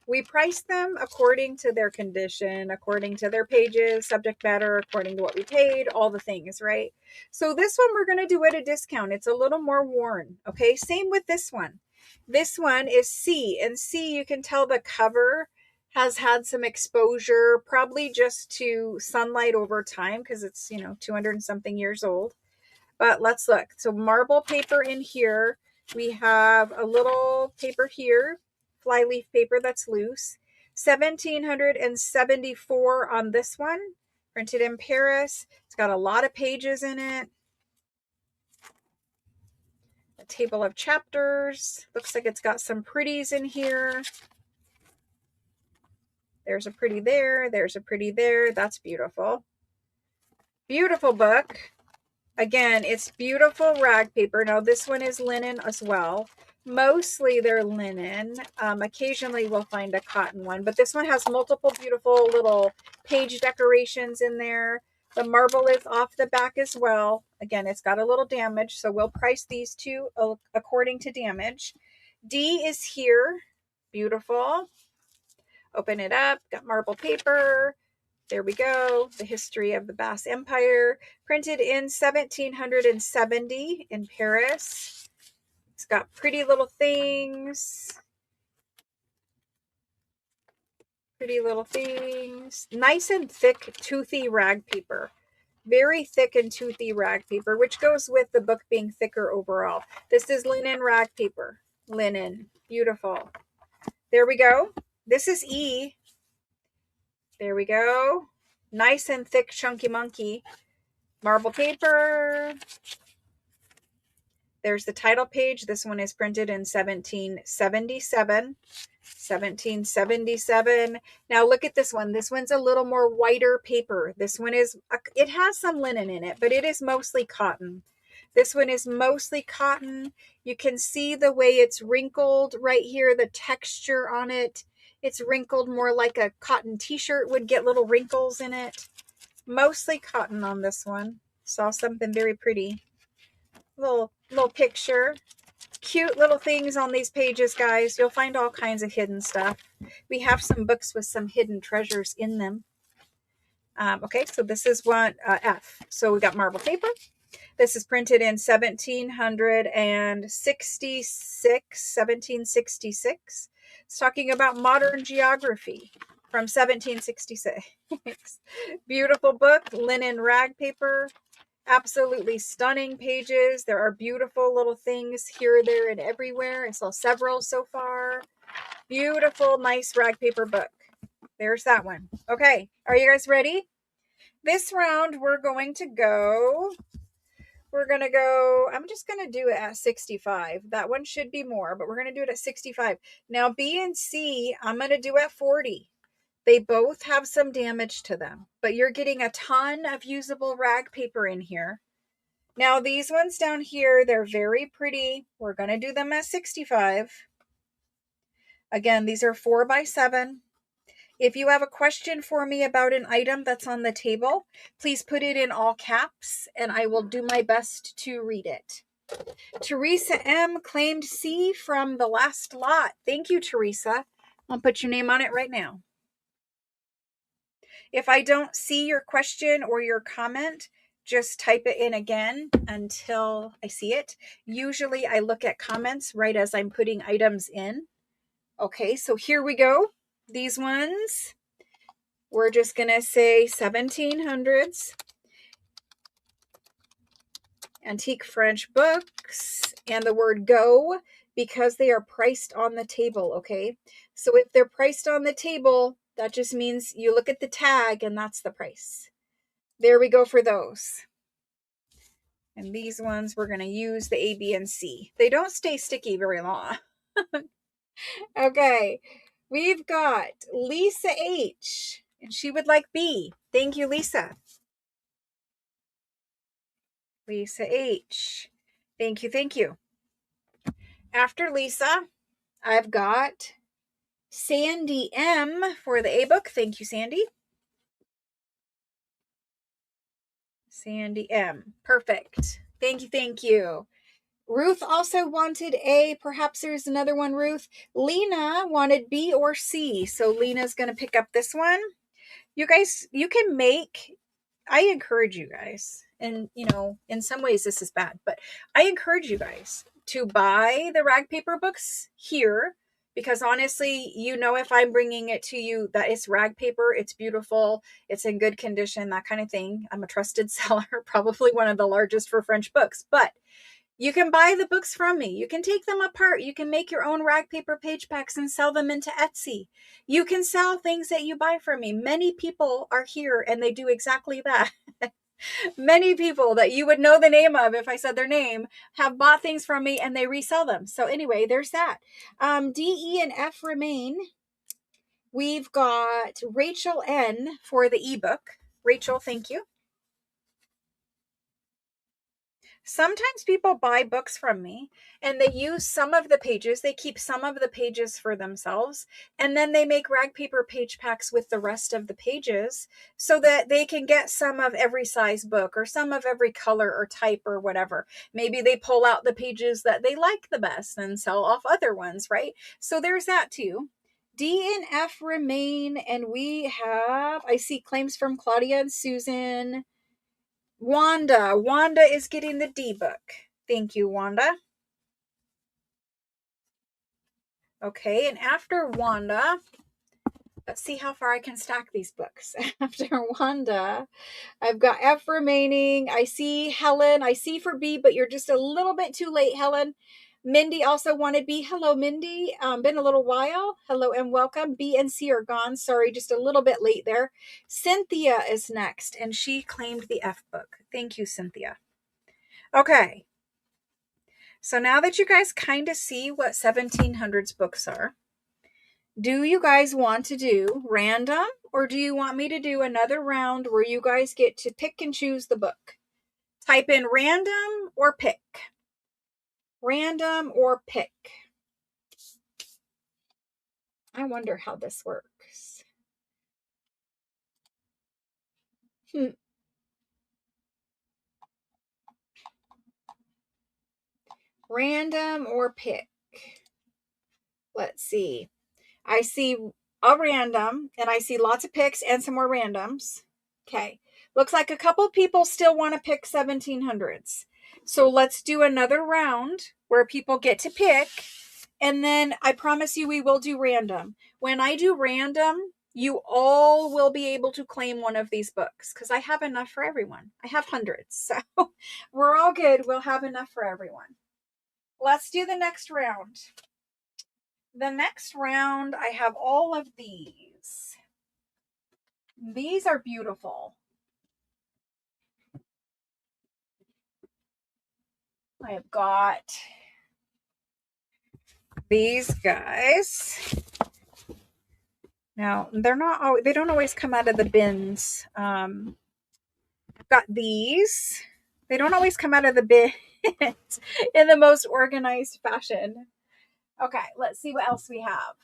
We price them according to their condition, according to their pages, subject matter, according to what we paid, all the things, right? So this one we're going to do at a discount. It's a little more worn. Okay, same with this one. This one is C, and C, you can tell the cover has had some exposure, probably just to sunlight over time because it's, 200 and something years old. But let's look. So marble paper in here. We have a little paper here, flyleaf paper that's loose. 1774 on this one, printed in Paris. It's got a lot of pages in it. A table of chapters. Looks like it's got some pretties in here. There's a pretty there. There's a pretty there. That's beautiful. Beautiful book. Again, it's beautiful rag paper. Now, this one is linen as well. Mostly they're linen. Occasionally we'll find a cotton one, but this one has multiple beautiful little page decorations in there. The marble is off the back as well. Again, it's got a little damage, so we'll price these 2 according to damage. D is here. Beautiful. Open it up. Got marble paper. There we go. The History of the Basque Empire, printed in 1770 in Paris. It's got pretty little things. Pretty little things. Nice and thick, toothy rag paper. Very thick and toothy rag paper, which goes with the book being thicker overall. This is linen rag paper. Linen. Beautiful. There we go. This is E. There we go. Nice and thick, chunky monkey. Marble paper. There's the title page. This one is printed in 1777. 1777. Now look at this one. This one's a little more whiter paper. This one is, it has some linen in it, but it is mostly cotton. This one is mostly cotton. You can see the way it's wrinkled right here, the texture on it. It's wrinkled more like a cotton t-shirt would get little wrinkles in it. Mostly cotton on this one. Saw something very pretty. Little picture. Cute little things on these pages, guys. You'll find all kinds of hidden stuff. We have some books with some hidden treasures in them. Okay, so this is one F. So we got marble paper. This is printed in 1766. It's talking about modern geography from 1766. Beautiful book, linen rag paper. Absolutely stunning pages. There are beautiful little things here, there, and everywhere. I saw several so far. Beautiful, nice rag paper book. There's that one. Okay, are you guys ready? This round we're going to go, I'm just going to do it at 65. That one should be more, but we're going to do it at 65. Now B and C, I'm going to do at 40. They both have some damage to them, but you're getting a ton of usable rag paper in here. Now these ones down here, they're very pretty. We're going to do them at 65. Again, these are 4x7. If you have a question for me about an item that's on the table, please put it in all caps and I will do my best to read it. Teresa M. claimed C from the last lot. Thank you, Teresa. I'll put your name on it right now. If I don't see your question or your comment, just type it in again until I see it. Usually I look at comments right as I'm putting items in. Okay, so here we go. These ones, we're just going to say 1700s. Antique French books and the word go because they are priced on the table, okay? So if they're priced on the table, that just means you look at the tag and that's the price. There we go for those. And these ones, we're going to use the A, B, and C. They don't stay sticky very long. Okay, we've got Lisa H. And she would like B. Thank you, Lisa. Lisa H. Thank you, thank you. After Lisa, I've got Sandy M for the A book. Thank you, Sandy. Sandy M. Perfect. Thank you, thank you. Ruth also wanted A. Perhaps there's another one, Ruth. Lena wanted B or C. So Lena's going to pick up this one. You guys, you can make, I encourage you guys, and you know, in some ways this is bad, but I encourage you guys to buy the rag paper books here because honestly, you know, if I'm bringing it to you that it's rag paper, it's beautiful, it's in good condition, that kind of thing. I'm a trusted seller, probably one of the largest for French books, but you can buy the books from me. You can take them apart. You can make your own rag paper page packs and sell them into Etsy. You can sell things that you buy from me. Many people are here and they do exactly that. Many people that you would know the name of if I said their name have bought things from me and they resell them. So anyway, there's that. D, E, and F remain. We've got Rachel N for the ebook. Rachel, thank you. Sometimes people buy books from me and they use some of the pages. They keep some of the pages for themselves. And then they make rag paper page packs with the rest of the pages so that they can get some of every size book or some of every color or type or whatever. Maybe they pull out the pages that they like the best and sell off other ones, right? So there's that too. D and F remain, and we have, I see claims from Claudia and Susan. Wanda. Wanda is getting the D book. Thank you, Wanda. Okay, and after Wanda, let's see how far I can stack these books. After Wanda, I've got F remaining. I see Helen. I see for B, but you're just a little bit too late, Helen. Mindy also wanted B. Hello, Mindy. Been a little while. Hello and welcome. B and C are gone. Sorry, just a little bit late there. Cynthia is next, and she claimed the F book. Thank you, Cynthia. Okay. So now that you guys kind of see what 1700s books are, do you guys want to do random, or do you want me to do another round where you guys get to pick and choose the book? Type in random or pick. Random or pick. I wonder how this works. Random or pick. Let's see. I see a random, and I see lots of picks and some more randoms. Okay. Looks like a couple people still want to pick 1700s. So let's do another round where people get to pick. And then I promise you we will do random. When I do random, you all will be able to claim one of these books because I have enough for everyone. I have hundreds. So we're all good. We'll have enough for everyone. Let's do the next round. The next round, I have all of these. These are beautiful. I have got these guys. Now, they don't always come out of the bins. I've got these. They don't always come out of the bins in the most organized fashion. Okay, let's see what else we have.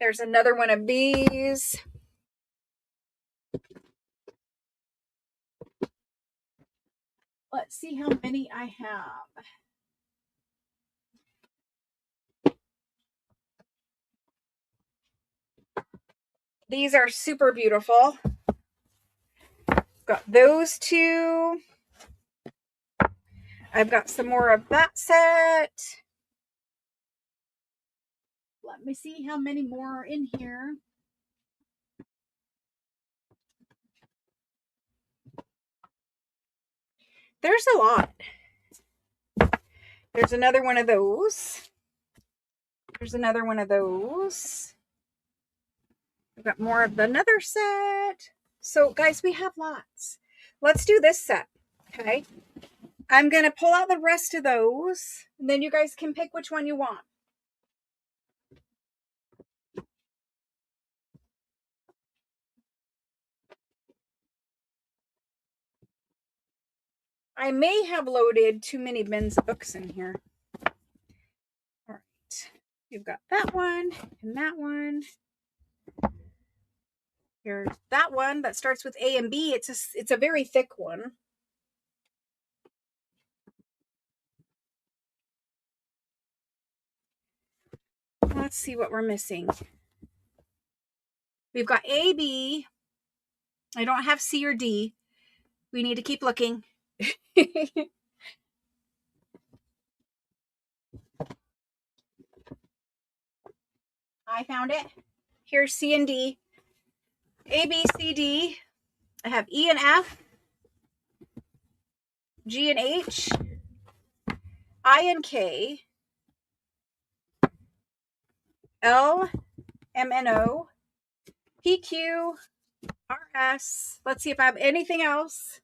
There's another one of these. Let's see how many I have. These are super beautiful. Got those two. I've got some more of that set. Let me see how many more are in here. There's a lot. There's another one of those. There's another one of those. I've got more of another set. So, guys, we have lots. Let's do this set, okay? I'm going to pull out the rest of those, and then you guys can pick which one you want. I may have loaded too many bins of books in here. All right. You've got that one and that one. Here's that one that starts with A and B. It's a very thick one. Let's see what we're missing. We've got A, B. I don't have C or D. We need to keep looking. I found it. Here's C and D. A, B, C, D. I have E and F. G and H. I and K. L, M, N, O. P, Q, R, S. Let's see if I have anything else.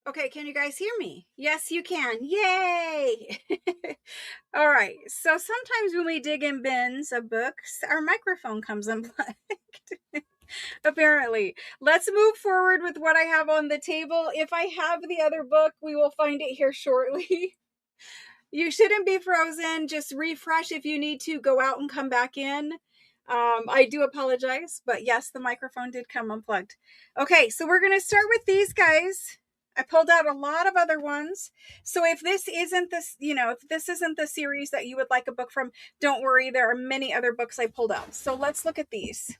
Okay, can you guys hear me? Yes, you can. Yay! All right, so sometimes when we dig in bins of books, our microphone comes unplugged. Apparently. Let's move forward with what I have on the table. If I have the other book, we will find it here shortly. You shouldn't be frozen. Just refresh if you need to. Go out and come back in. I do apologize, but yes, the microphone did come unplugged. Okay, so we're going to start with these guys. I pulled out a lot of other ones. So if this isn't this, if this isn't the series that you would like a book from, don't worry. There are many other books I pulled out. So let's look at these.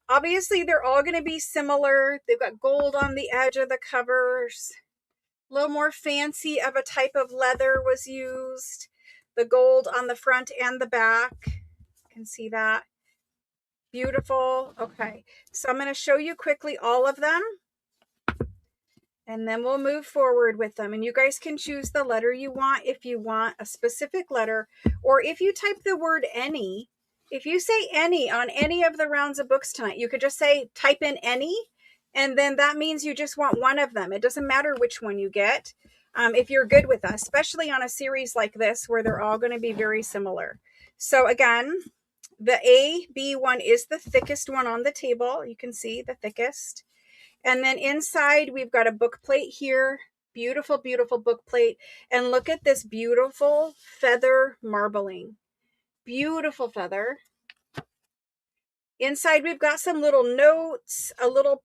Obviously, they're all going to be similar. They've got gold on the edge of the covers. A little more fancy of a type of leather was used. The gold on the front and the back. You can see that. Beautiful. Okay, so I'm going to show you quickly all of them. And then we'll move forward with them. And you guys can choose the letter you want if you want a specific letter. Or if you type the word any, if you say any on any of the rounds of books tonight, you could just say type in any. And then that means you just want one of them. It doesn't matter which one you get. If you're good with us, especially on a series like this where they're all going to be very similar. So again, the A, B one is the thickest one on the table. You can see the thickest. And then inside, we've got a book plate here. Beautiful, beautiful book plate. And look at this beautiful feather marbling. Beautiful feather. Inside, we've got some little notes, a little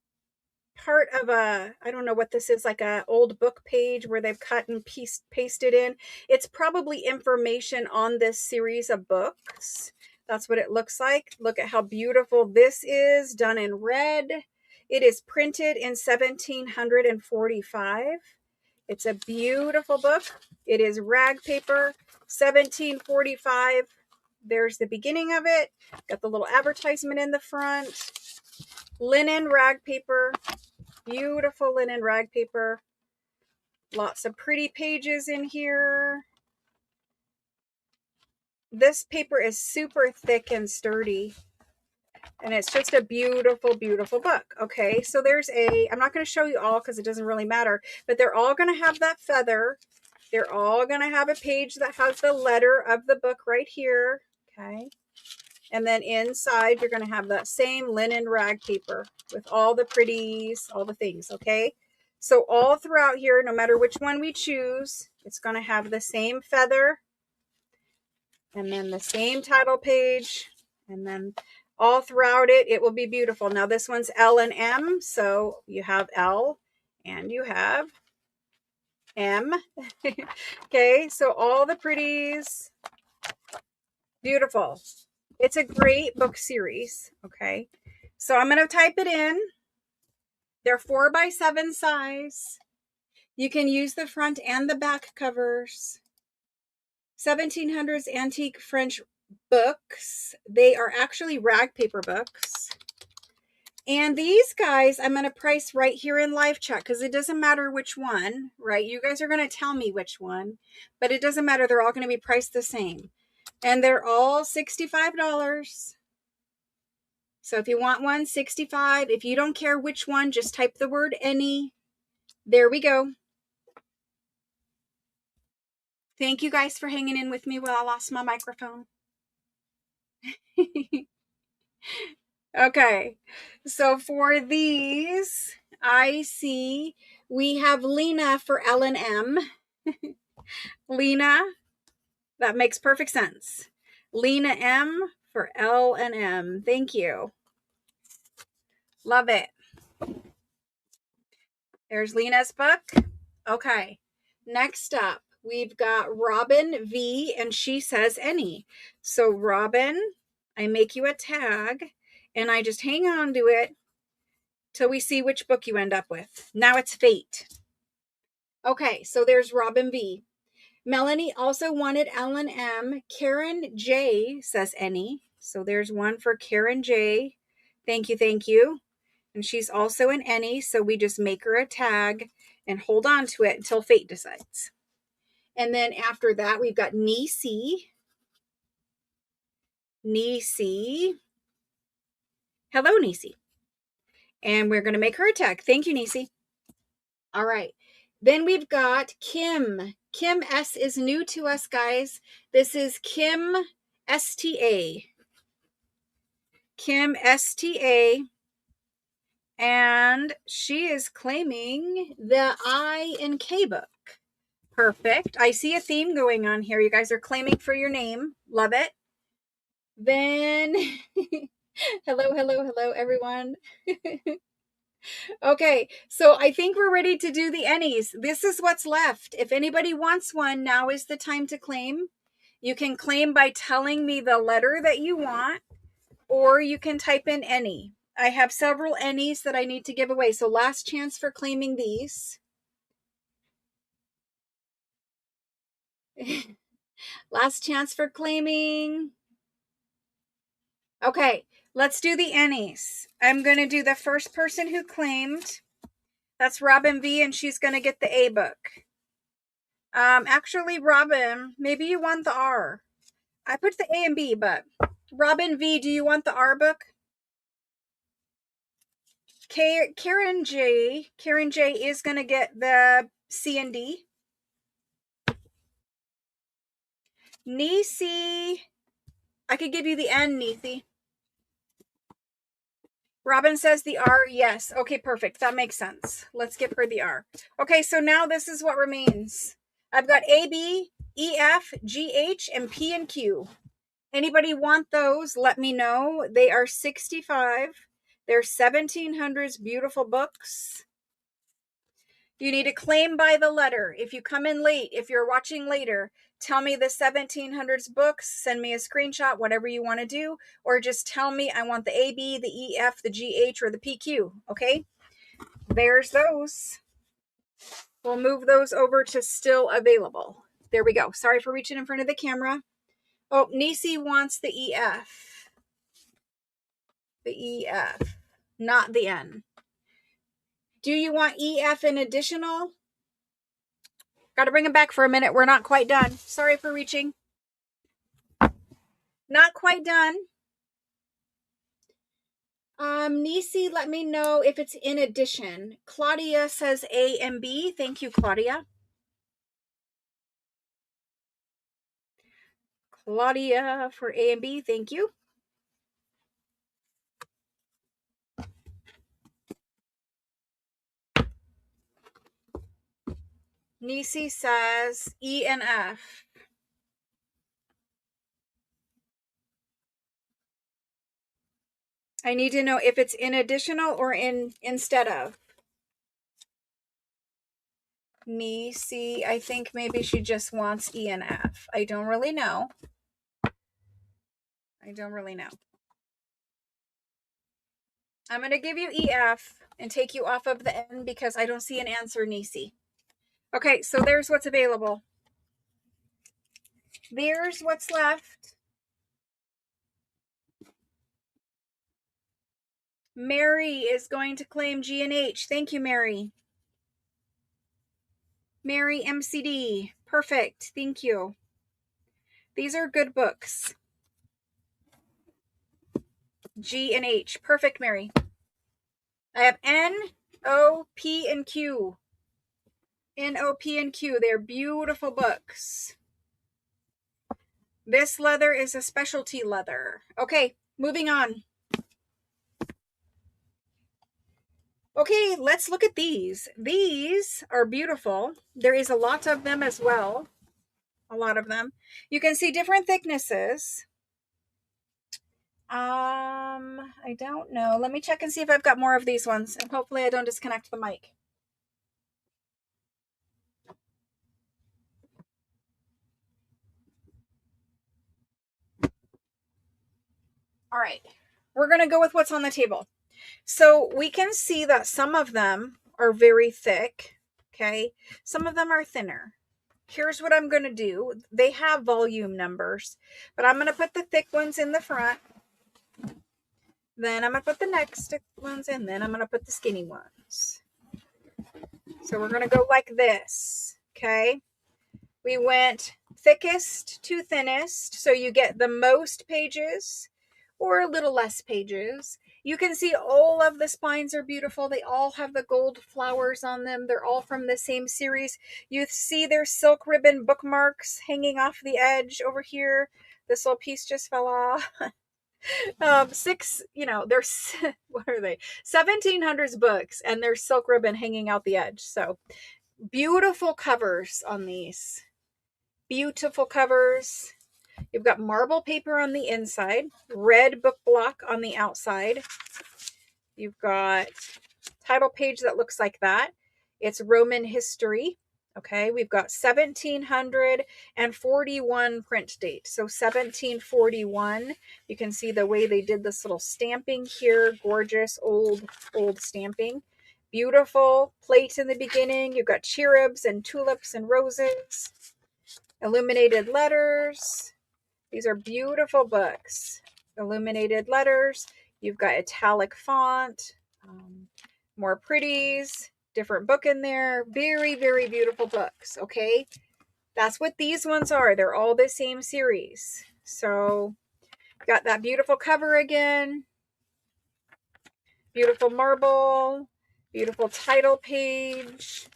part of I don't know what this is, like a old book page where they've cut and pasted in. It's probably information on this series of books. That's what it looks like. Look at how beautiful this is, done in red. It is printed in 1745. It's a beautiful book. It is rag paper, 1745. There's the beginning of it. Got the little advertisement in the front. Linen rag paper. Beautiful linen rag paper. Lots of pretty pages in here. This paper is super thick and sturdy. And it's just a beautiful, beautiful book. Okay, so there's I'm not going to show you all because it doesn't really matter, but they're all going to have that feather. They're all going to have a page that has the letter of the book right here. Okay. And then inside, you're going to have that same linen rag paper with all the pretties, all the things. Okay. So all throughout here, no matter which one we choose, it's going to have the same feather and then the same title page, and then all throughout it, it will be beautiful. Now this one's L and M, so you have L and you have M. Okay, so all the pretties. Beautiful. It's a great book series. Okay, so I'm going to type it in. They're 4x7 size. You can use the front and the back covers. 1700s antique French books. They are actually rag paper books. And these guys, I'm going to price right here in live chat because it doesn't matter which one, right? You guys are going to tell me which one, but it doesn't matter. They're all going to be priced the same. And they're all $65. So if you want one, $65. If you don't care which one, just type the word any. There we go. Thank you guys for hanging in with me while I lost my microphone. Okay, so for these, I see we have Lena for L and M. Lena, that makes perfect sense. Lena M for L and M. Thank you. Love it. There's Lena's book. Okay, next up, we've got Robin V, and she says any. So Robin, I make you a tag, and I just hang on to it till we see which book you end up with. Now it's fate. Okay, so there's Robin V. Melanie also wanted L and M. Karen J says any. So there's one for Karen J. Thank you, thank you. And she's also an any, so we just make her a tag and hold on to it until fate decides. And then after that, we've got Nisi. Nisi. Hello, Nisi. And we're going to make her a tag. Thank you, Nisi. All right. Then we've got Kim. Kim S is new to us, guys. This is Kim STA. Kim STA. And she is claiming the I in K book. Perfect. I see a theme going on here. You guys are claiming for your name. Love it. Then, hello, everyone. Okay, so I think we're ready to do the Ennies. This is what's left. If anybody wants one, now is the time to claim. You can claim by telling me the letter that you want, or you can type in Ennie. I have several Ennies that I need to give away, so last chance for claiming these. Last chance for claiming. Okay, let's do the Ennies. I'm going to do the first person who claimed. That's Robin V, and she's going to get the A book. Actually, Robin, maybe you want the R. I put the A and B, but Robin V, do you want the R book? Karen J is going to get the C and D. Nisi, I could give you the N, Nisi. Robin says the R, yes. Okay, perfect. That makes sense. Let's give her the R. Okay, so now this is what remains. I've got A, B, E, F, G, H, and P and Q. Anybody want those? Let me know. They are $65. They're 1700s beautiful books. You need to claim by the letter. If you come in late, if you're watching later, tell me the 1700s books, send me a screenshot, whatever you want to do, or just tell me I want the A, B, the E, F, the G, H, or the PQ, okay? There's those. We'll move those over to still available. There we go. Sorry for reaching in front of the camera. Oh, Nisi wants the EF. The EF, not the N. Do you want EF in additional? Got to bring them back for a minute. We're not quite done. Sorry for reaching. Not quite done. Nisi, let me know if it's in addition. Claudia says A and B. Thank you, Claudia. Claudia for A and B. Thank you. Nisi says E and F. I need to know if it's in additional or in instead of. Nisi, I think maybe she just wants E and F. I don't really know. I'm going to give you EF and take you off of the N because I don't see an answer, Nisi. Okay, so there's what's available. There's what's left. Mary is going to claim G and H. Thank you, Mary. Mary MCD. Perfect. Thank you. These are good books. G and H. Perfect, Mary. I have N, O, P, and Q. N, O, P, and Q. They're beautiful books. This leather is a specialty leather. Okay, moving on. Okay, let's look at these. These are beautiful. There is a lot of them as well. A lot of them. You can see different thicknesses. I don't know. Let me check and see if I've got more of these ones. And hopefully I don't disconnect the mic. All right. We're going to go with what's on the table. So we can see that some of them are very thick. Okay. Some of them are thinner. Here's what I'm going to do. They have volume numbers, but I'm going to put the thick ones in the front. Then I'm going to put the next thick ones in. Then I'm going to put the skinny ones. So we're going to go like this. Okay. We went thickest to thinnest. So you get the most pages or a little less pages. You can see all of the spines are beautiful. They all have the gold flowers on them. They're all from the same series. You see there's silk ribbon bookmarks hanging off the edge over here. This little piece just fell off. There's, what are they? 1700s books, and there's silk ribbon hanging out the edge. So beautiful covers on these. Beautiful covers. You've got marble paper on the inside, red book block on the outside. You've got title page that looks like that. It's Roman history. Okay, we've got 1741 print date. So 1741. You can see the way they did this little stamping here. Gorgeous old stamping. Beautiful plate in the beginning. You've got cherubs and tulips and roses. Illuminated letters. These are beautiful books. Illuminated letters. You've got italic font. More pretties. Different book in there. Very, very beautiful books. Okay. That's what these ones are. They're all the same series. So got that beautiful cover again. Beautiful marble. Beautiful title page.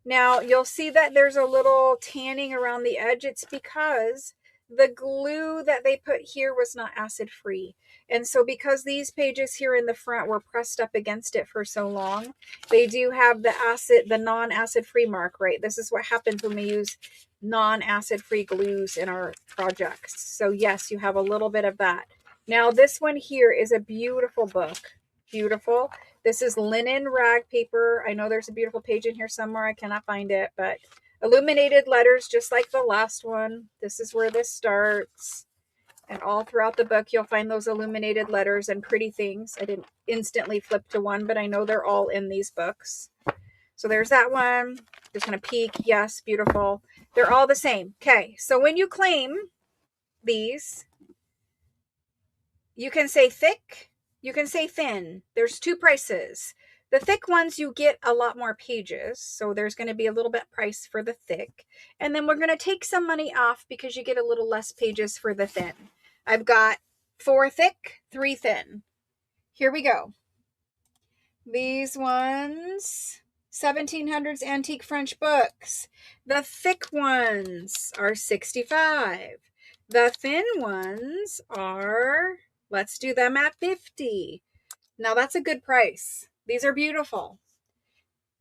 Now you'll see that there's a little tanning around the edge. It's because the glue that they put here was not acid free. And so because these pages here in the front were pressed up against it for so long, they do have the non-acid free mark, right? This is what happens when we use non-acid free glues in our projects. So yes, you have a little bit of that. Now this one here is a beautiful book. Beautiful. This is linen rag paper. I know there's a beautiful page in here somewhere. I cannot find it, but illuminated letters, just like the last one. This is where this starts. And all throughout the book, you'll find those illuminated letters and pretty things. I didn't instantly flip to one, but I know they're all in these books. So there's that one. Just going to peek. Yes, beautiful. They're all the same. Okay, so when you claim these, you can say thick. You can say thin. There's two prices. The thick ones, you get a lot more pages. So there's going to be a little bit price for the thick. And then we're going to take some money off because you get a little less pages for the thin. I've got 4 thick, 3 thin. Here we go. These ones, 1700s antique French books. The thick ones are 65. The thin ones are, let's do them at 50. Now that's a good price. These are beautiful.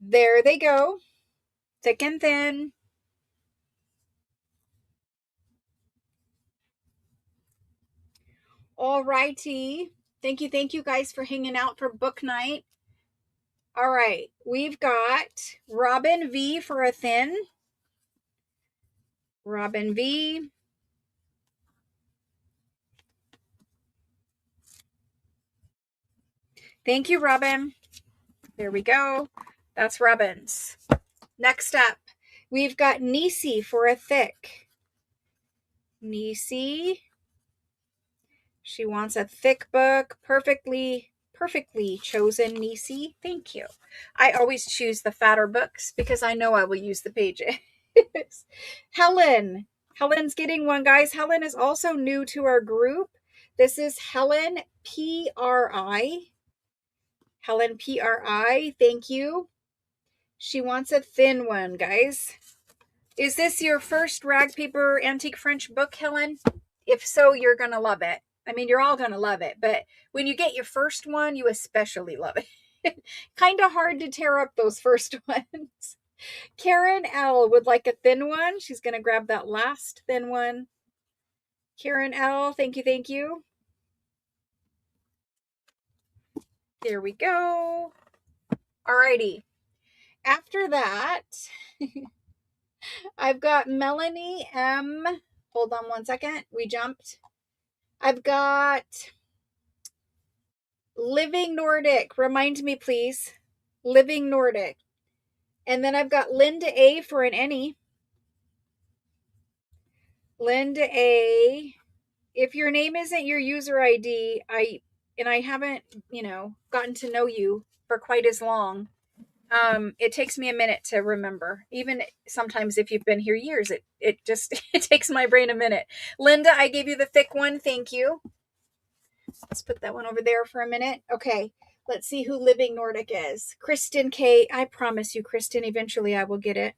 There they go. Thick and thin. All righty. Thank you guys for hanging out for book night. All right. We've got Robin V for a thin. Robin V. Thank you, Robin. There we go. That's Robin's. Next up, we've got Nisi for a thick. Nisi. She wants a thick book. Perfectly chosen, Nisi. Thank you. I always choose the fatter books because I know I will use the pages. Helen. Helen's getting one, guys. Helen is also new to our group. This is Helen P.R.I. Helen P.R.I. Thank you. She wants a thin one, guys. Is this your first rag paper antique French book, Helen? If so, you're going to love it. I mean, you're all going to love it, but when you get your first one, you especially love it. Kind of hard to tear up those first ones. Karen L. would like a thin one. She's going to grab that last thin one. Karen L., thank you. There we go. Alrighty. After that, I've got Melanie M. Hold on one second. We jumped. I've got Living Nordic. Remind me, please. Living Nordic. And then I've got Linda A. for an any. Linda A. If your name isn't your user ID, I haven't, gotten to know you for quite as long. It takes me a minute to remember. Even sometimes if you've been here years, it just it takes my brain a minute. Linda, I gave you the thick one. Thank you. Let's put that one over there for a minute. Okay, let's see who Living Nordic is. Kristen K. I promise you, Kristen, eventually I will get it.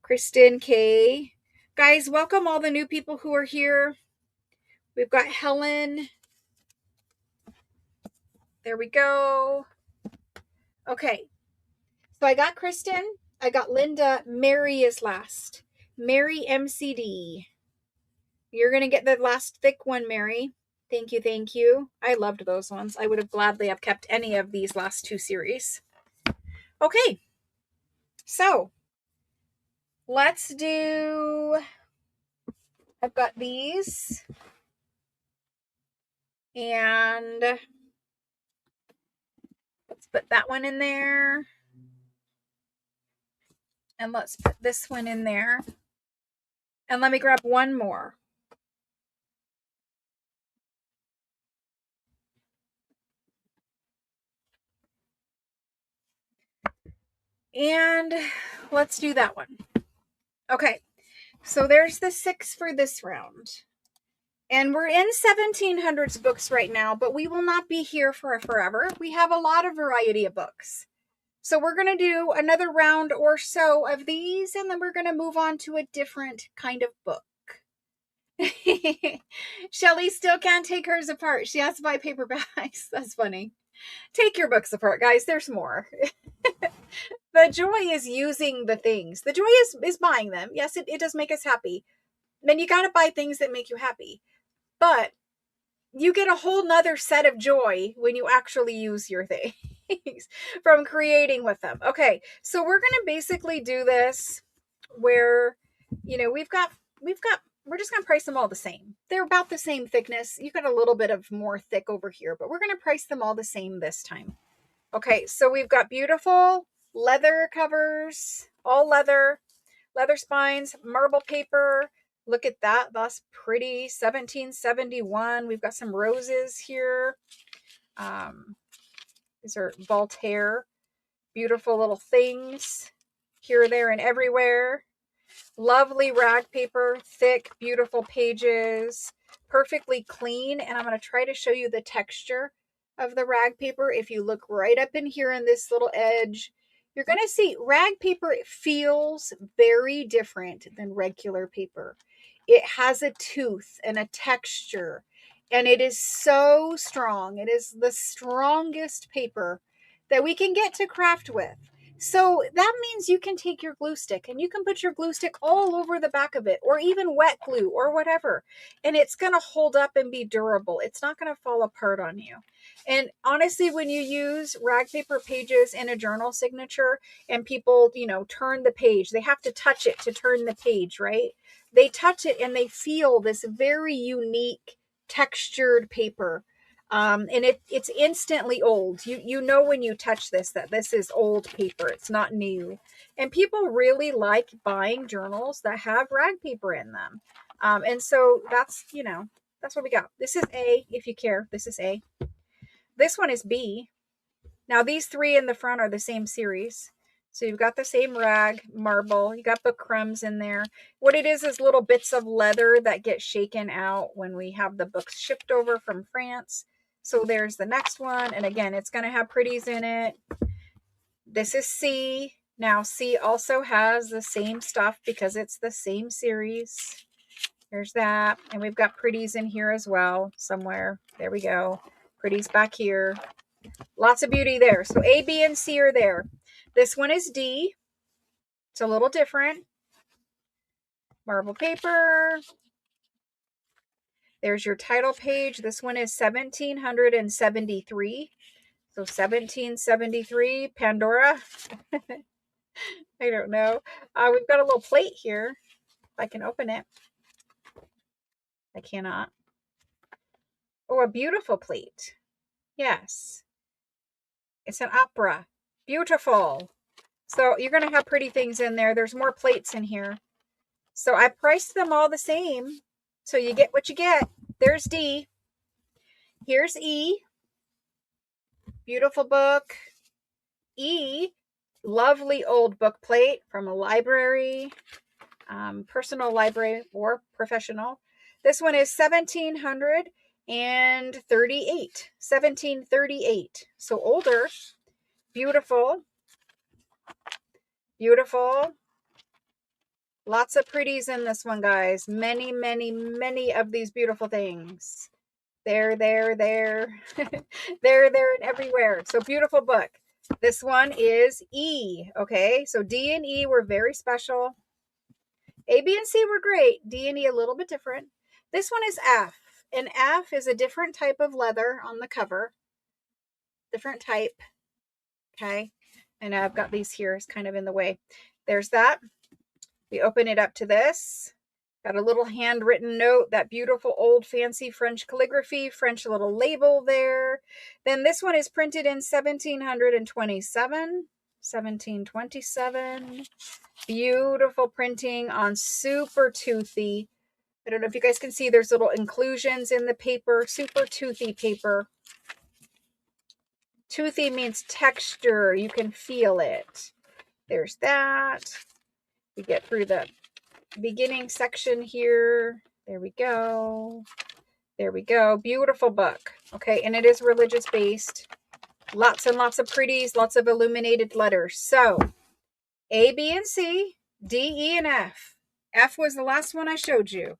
Kristen K. Guys, welcome all the new people who are here. We've got Helen. There we go. Okay, so I got Kristen. I got Linda. Mary is last. Mary MCD. You're going to get the last thick one, Mary. Thank you, thank you. I loved those ones. I would have gladly have kept any of these last two series. Okay, so let's do, I've got these, and let's put that one in there, and let's put this one in there, and let me grab one more. And let's do that one. Okay, so there's the 6 for this round. And we're in 1700s books right now, but we will not be here for forever. We have a lot of variety of books. So we're going to do another round or so of these, and then we're going to move on to a different kind of book. Shelly still can't take hers apart. She has to buy paperbacks. That's funny. Take your books apart, guys. There's more. The joy is using the things. The joy is buying them. Yes, it does make us happy. Then you got to buy things that make you happy. But you get a whole nother set of joy when you actually use your things from creating with them. Okay, so we're going to basically do this where, you know, we're just going to price them all the same. They're about the same thickness. You got a little bit of more thick over here, but we're going to price them all the same this time. Okay, so we've got beautiful leather covers, all leather spines, marble paper. Look at that. That's pretty. 1771. We've got some roses here. These are Voltaire. Beautiful little things here, there, and everywhere. Lovely rag paper. Thick, beautiful pages. Perfectly clean. And I'm going to try to show you the texture of the rag paper. If you look right up in here in this little edge, you're going to see rag paper feels very different than regular paper. It has a tooth and a texture, and it is so strong. It is the strongest paper that we can get to craft with. So that means you can take your glue stick and you can put your glue stick all over the back of it, or even wet glue or whatever, and it's going to hold up and be durable. It's not going to fall apart on you. And honestly, when you use rag paper pages in a journal signature and people, you know, turn the page, they have to touch it to turn the page, right? They touch it and they feel this very unique textured paper. And it's instantly old. You know when you touch this that this is old paper. It's not new. And people really like buying journals that have rag paper in them. And so that's, you know, that's what we got. This is A, if you care. This is A. This one is B. Now these 3 in the front are the same series. So you've got the same rag, marble. You got book crumbs in there. What it is little bits of leather that get shaken out when we have the books shipped over from France. So there's the next one. And again, it's going to have pretties in it. This is C. Now C also has the same stuff because it's the same series. There's that. And we've got pretties in here as well somewhere. There we go. Pretties back here. Lots of beauty there. So A, B, and C are there. This one is D. It's a little different. Marble paper. There's your title page. This one is 1773. So 1773, Pandora. I don't know. We've got a little plate here. If I can open it. I cannot. Oh, a beautiful plate. Yes. It's an opera. Beautiful. So you're going to have pretty things in there. There's more plates in here. So I priced them all the same. So you get what you get. There's D. Here's E. Beautiful book. E. Lovely old book plate from a library. Personal library or professional. This one is 1700. and 38, 1738. So older, beautiful, beautiful. Lots of pretties in this one, guys. Many, many, many of these beautiful things. There, there, there, there, and everywhere. So beautiful book. This one is E. Okay, so D and E were very special. A, B, and C were great. D and E a little bit different. This one is F. And F is a different type of leather on the cover. Different type. Okay. And I've got these here. It's kind of in the way. There's that. We open it up to this. Got a little handwritten note, that beautiful old fancy French calligraphy, French little label there. Then this one is printed in 1727. 1727. Beautiful printing on super toothy. I don't know if you guys can see, there's little inclusions in the paper. Super toothy paper. Toothy means texture. You can feel it. There's that. We get through the beginning section here. There we go. There we go. Beautiful book. Okay, and it is religious based. Lots and lots of pretties, lots of illuminated letters. So, A, B, and C, D, E, and F. F was the last one I showed you.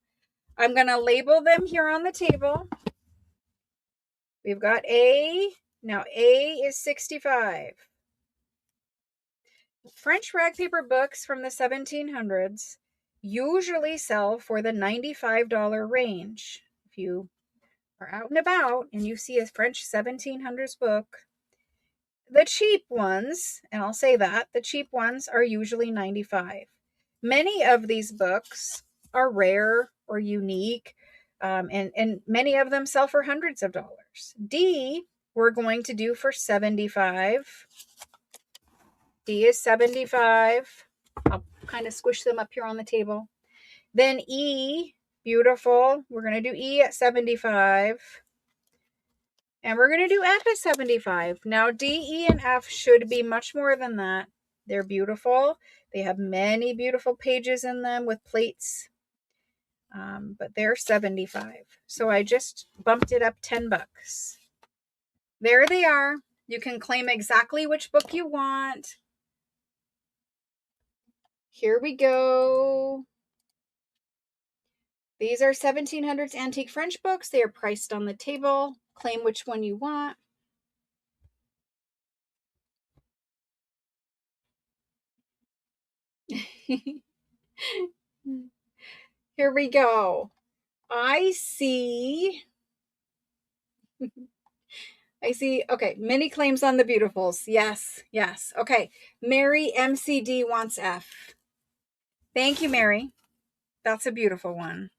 I'm going to label them here on the table. We've got A. Now, A is 65. French rag paper books from the 1700s usually sell for the $95 range. If you are out and about and you see a French 1700s book, the cheap ones, and I'll say that, the cheap ones are usually $95. Many of these books are rare or unique, and many of them sell for hundreds of dollars. D, we're going to do for $75. D is 75. I'll kind of squish them up here on the table. Then E, beautiful. We're going to do E at 75. And we're going to do F at 75. Now, D, E, and F should be much more than that. They're beautiful. They have many beautiful pages in them with plates. But they're 75. So I just bumped it up $10. There they are. You can claim exactly which book you want. Here we go. These are 1700s antique French books. They are priced on the table. Claim which one you want. Here we go. I see. Okay, many claims on the beautifuls. Yes, yes. Okay, Mary MCD wants F. Thank you, Mary. That's a beautiful one.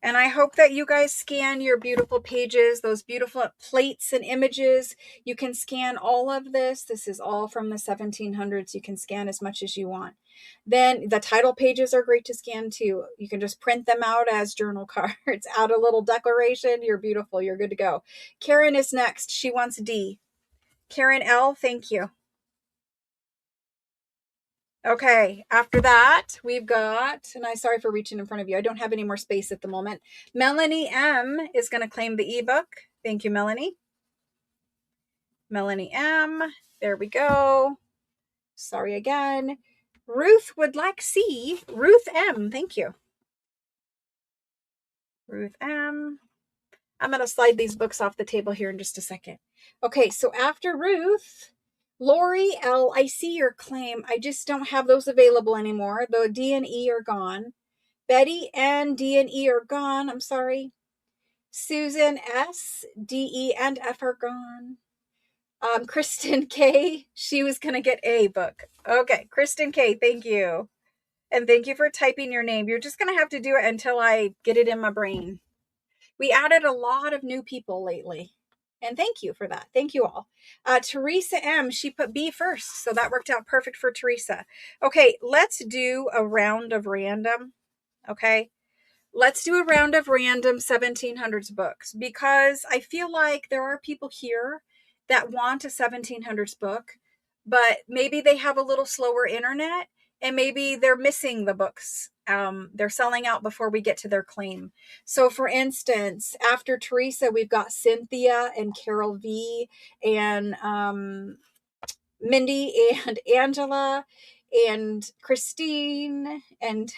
And I hope that you guys scan your beautiful pages, those beautiful plates and images. You can scan all of this. This is all from the 1700s. You can scan as much as you want. Then the title pages are great to scan too. You can just print them out as journal cards, add a little declaration. You're beautiful. You're good to go. Karen is next. She wants D. Karen L, thank you. Okay, after that, we've got, and I'm sorry for reaching in front of you. I don't have any more space at the moment. Melanie M is going to claim the ebook. Thank you, Melanie. Melanie M. There we go. Sorry again. Ruth would like C. Ruth M. Thank you. Ruth M. I'm going to slide these books off the table here in just a second. Okay, so after Ruth, Lori L, I see your claim. I just don't have those available anymore. The D and E are gone. Betty N, D and E are gone. I'm sorry. Susan S, D, E, and F are gone. Kristen K, she was going to get a book. Okay, Kristen K, thank you. And thank you for typing your name. You're just going to have to do it until I get it in my brain. We added a lot of new people lately. And thank you for that. Thank you all. Teresa M, she put B first. So that worked out perfect for Teresa. Okay, let's do a round of random. Okay, let's do a round of random 1700s books, because I feel like there are people here that want a 1700s book, but maybe they have a little slower internet and maybe they're missing the books they're selling out before we get to their claim. So for instance, after Teresa, we've got Cynthia and Carol V and Mindy and Angela and Christine. And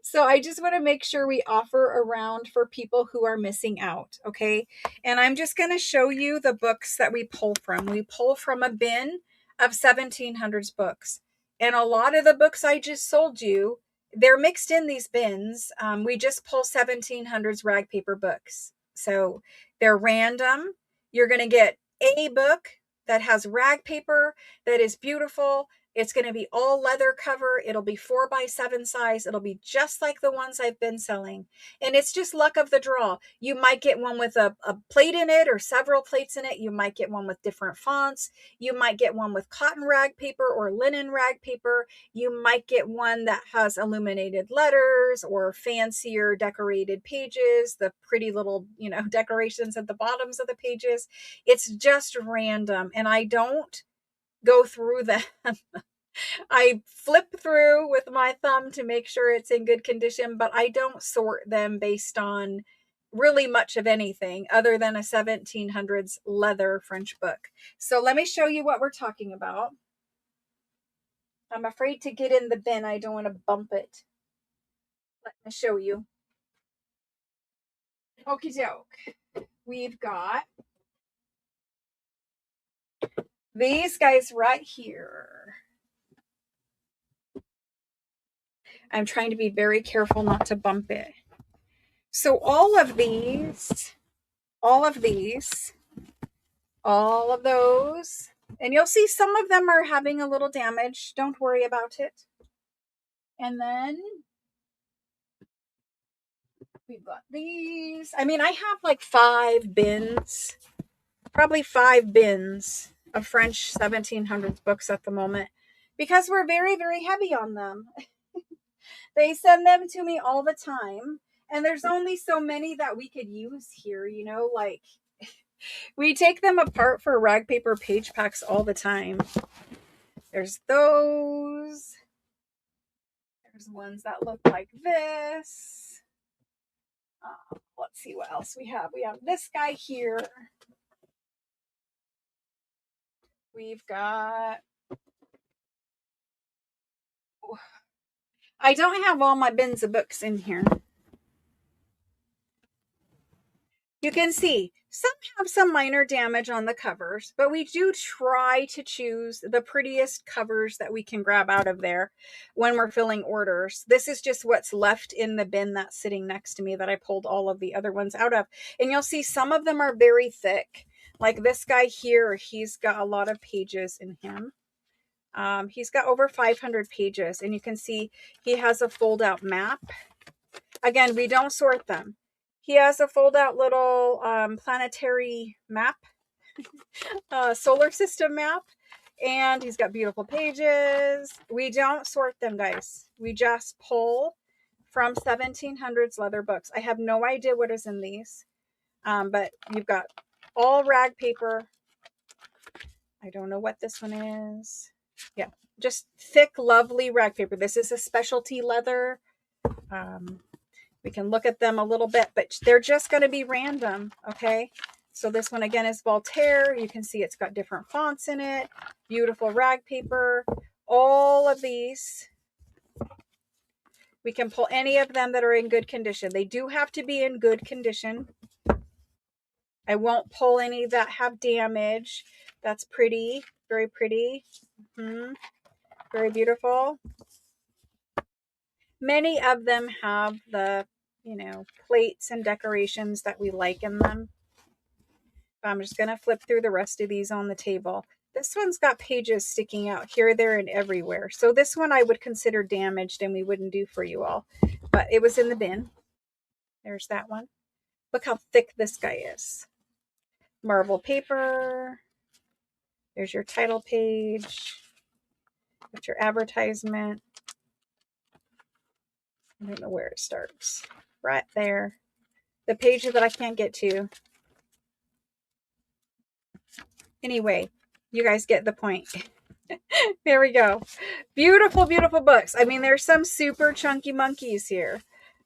so I just want to make sure we offer around for people who are missing out. Okay. And I'm just going to show you the books that we pull from. We pull from a bin of 1700s books. And a lot of the books I just sold you, they're mixed in these bins. We just pull 1700s rag paper books. So they're random. You're going to get a book that has rag paper that is beautiful. It's going to be all leather cover. It'll be 4x7 size. It'll be just like the ones I've been selling. And it's just luck of the draw. You might get one with a plate in it or several plates in it. You might get one with different fonts. You might get one with cotton rag paper or linen rag paper. You might get one that has illuminated letters or fancier decorated pages, the pretty little, decorations at the bottoms of the pages. It's just random. And I don't go through them. I flip through with my thumb to make sure it's in good condition, but I don't sort them based on really much of anything other than a 1700s leather French book. So let me show you what we're talking about. I'm afraid to get in the bin. I don't want to bump it. Let me show you. Okie doke. We've got these guys right here. I'm trying to be very careful not to bump it. So all of these, all of those, and you'll see some of them are having a little damage. Don't worry about it. And then we've got these. I mean, I have like 5 bins, probably 5 bins of French 1700s books at the moment because we're very, very heavy on them. They send them to me all the time. And there's only so many that we could use here, like we take them apart for rag paper page packs all the time. There's those. There's ones that look like this. Let's see what else we have. We have this guy here. We've got... I don't have all my bins of books in here. You can see some have some minor damage on the covers, but we do try to choose the prettiest covers that we can grab out of there when we're filling orders. This is just what's left in the bin that's sitting next to me that I pulled all of the other ones out of. And you'll see some of them are very thick. Like this guy here, he's got a lot of pages in him. He's got over 500 pages, and you can see he has a fold-out map. Again, we don't sort them. He has a fold-out little planetary map, solar system map, and he's got beautiful pages. We don't sort them, guys. We just pull from 1700s leather books. I have no idea what is in these, but you've got all rag paper. I don't know what this one is. Yeah, just thick, lovely rag paper. This is a specialty leather. We can look at them a little bit, but they're just going to be random, okay? So this one, again, is Voltaire. You can see it's got different fonts in it. Beautiful rag paper. All of these. We can pull any of them that are in good condition. They do have to be in good condition. I won't pull any that have damage. That's pretty. Very pretty. Very beautiful. Many of them have the, plates and decorations that we like in them. I'm just going to flip through the rest of these on the table. This one's got pages sticking out here, there, and everywhere. So this one I would consider damaged and we wouldn't do for you all. But it was in the bin. There's that one. Look how thick this guy is. Marble paper. There's your title page. That's your advertisement. I don't know where it starts. Right there. The page that I can't get to. Anyway, you guys get the point. There we go. Beautiful, beautiful books. I mean, there's some super chunky monkeys here.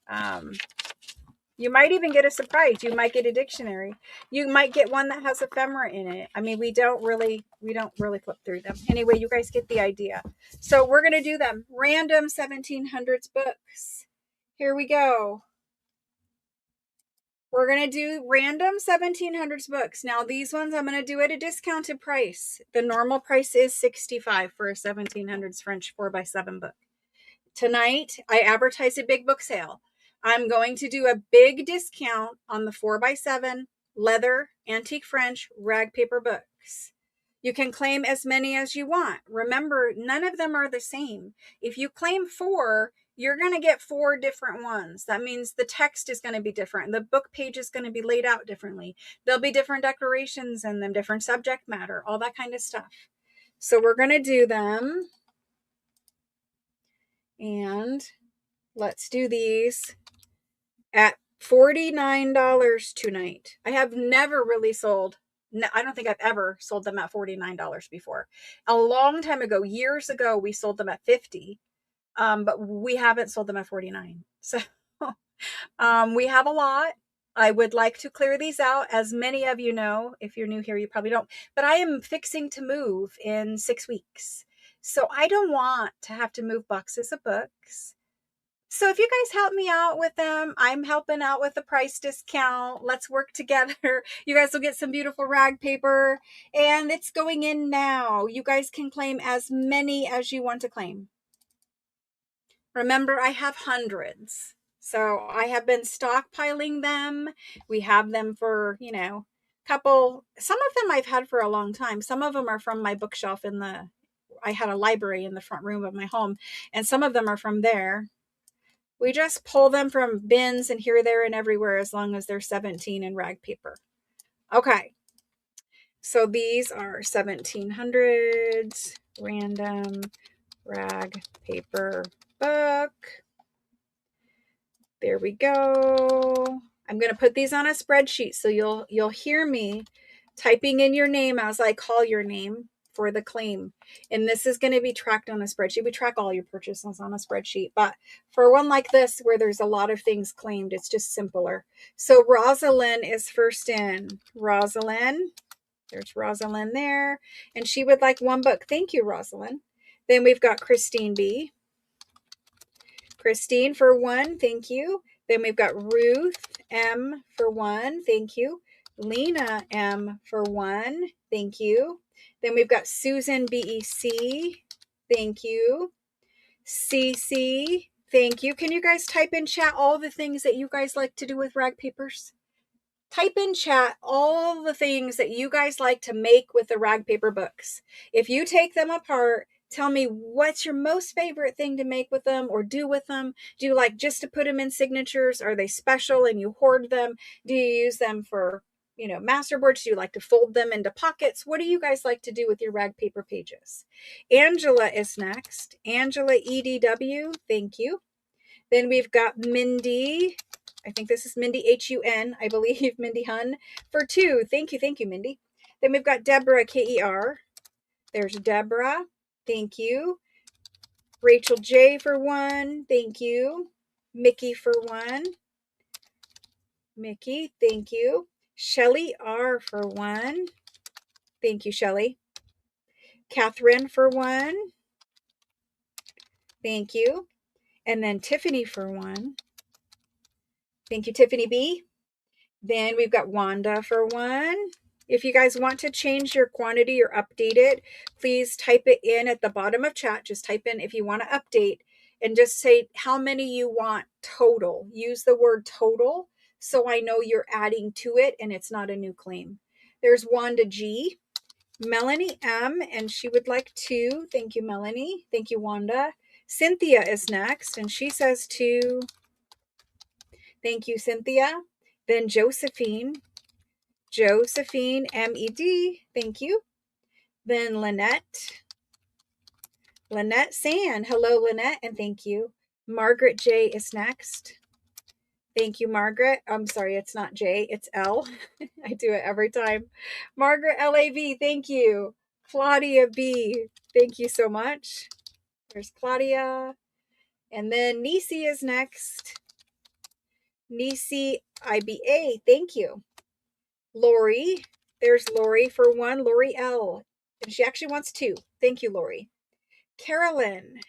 Um, you might even get a surprise. You might get a dictionary. You might get one that has ephemera in it. I mean, we don't really flip through them. Anyway, you guys get the idea. So we're going to do them. Random 1700s books. Here we go. We're going to do random 1700s books. Now, these ones I'm going to do at a discounted price. The normal price is $65 for a 1700s French 4x7 book. Tonight, I advertise a big book sale. I'm going to do a big discount on the 4x7 leather antique French rag paper books. You can claim as many as you want. Remember, none of them are the same. If you claim 4, you're going to get 4 different ones. That means the text is going to be different. The book page is going to be laid out differently. There'll be different decorations in them, different subject matter, all that kind of stuff. So we're going to do them. And let's do these at $49 tonight. I have never really sold. I don't think I've ever sold them at $49 before. A long time ago, years ago, we sold them at $50. But we haven't sold them at $49. So we have a lot. I would like to clear these out. As many of you know, if you're new here, you probably don't. But I am fixing to move in 6 weeks. So I don't want to have to move boxes of books. So if you guys help me out with them, I'm helping out with the price discount. Let's work together. You guys will get some beautiful rag paper, and it's going in now. You guys can claim as many as you want to claim. Remember, I have hundreds. So I have been stockpiling them. We have them for, couple. Some of them I've had for a long time. Some of them are from my bookshelf I had a library in the front room of my home, and some of them are from there. We just pull them from bins and here, there, and everywhere as long as they're 17 and rag paper. Okay. So these are 1700s random rag paper book. There we go. I'm going to put these on a spreadsheet so you'll hear me typing in your name as I call your name for the claim. And this is going to be tracked on a spreadsheet. We track all your purchases on a spreadsheet, but for one like this where there's a lot of things claimed, it's just simpler. So Rosalind is first in. Rosalind, there's Rosalind there, and she would like 1 book. Thank you, Rosalind. Then we've got Christine B. Christine for 1, thank you. Then we've got Ruth M for 1, thank you. Lena M for 1, thank you. Then we've got Susan BEC, thank you. CC, thank you. Can you guys type in chat all the things that you guys like to do with rag papers? Type in chat all the things that you guys like to make with the rag paper books. If you take them apart, tell me what's your most favorite thing to make with them or do with them. Do you like just to put them in signatures? Are they special and you hoard them? Do you use them for, masterboards? Do you like to fold them into pockets? What do you guys like to do with your rag paper pages? Angela is next. Angela EDW, thank you. Then we've got Mindy. I think this is Mindy HUN, I believe, Mindy Hun for 2. Thank you, Mindy. Then we've got Deborah KER. There's Deborah. Thank you. Rachel J for 1. Thank you. Mickey for 1. Mickey, thank you. Shelly R for 1. Thank you, Shelly. Catherine for 1. Thank you. And then Tiffany for 1. Thank you, Tiffany B. Then we've got Wanda for 1. If you guys want to change your quantity or update it, please type it in at the bottom of chat. Just type in if you want to update and just say how many you want total. Use the word total so I know you're adding to it and it's not a new claim. There's Wanda G. Melanie M. and she would like 2. Thank you, Melanie. Thank you, Wanda. Cynthia is next and she says 2. Thank you, Cynthia. Then Josephine MED, thank you. Then Lynette San, hello Lynette, and thank you. Margaret J is next. Thank you, Margaret. I'm sorry, it's not J, it's L. I do it every time. Margaret LAV, thank you. Claudia B. Thank you so much. There's Claudia. And then Nisi is next. Nisi IBA. Thank you. Lori. There's Lori for one. Lori L. And she actually wants two. Thank you, Lori. Carolyn.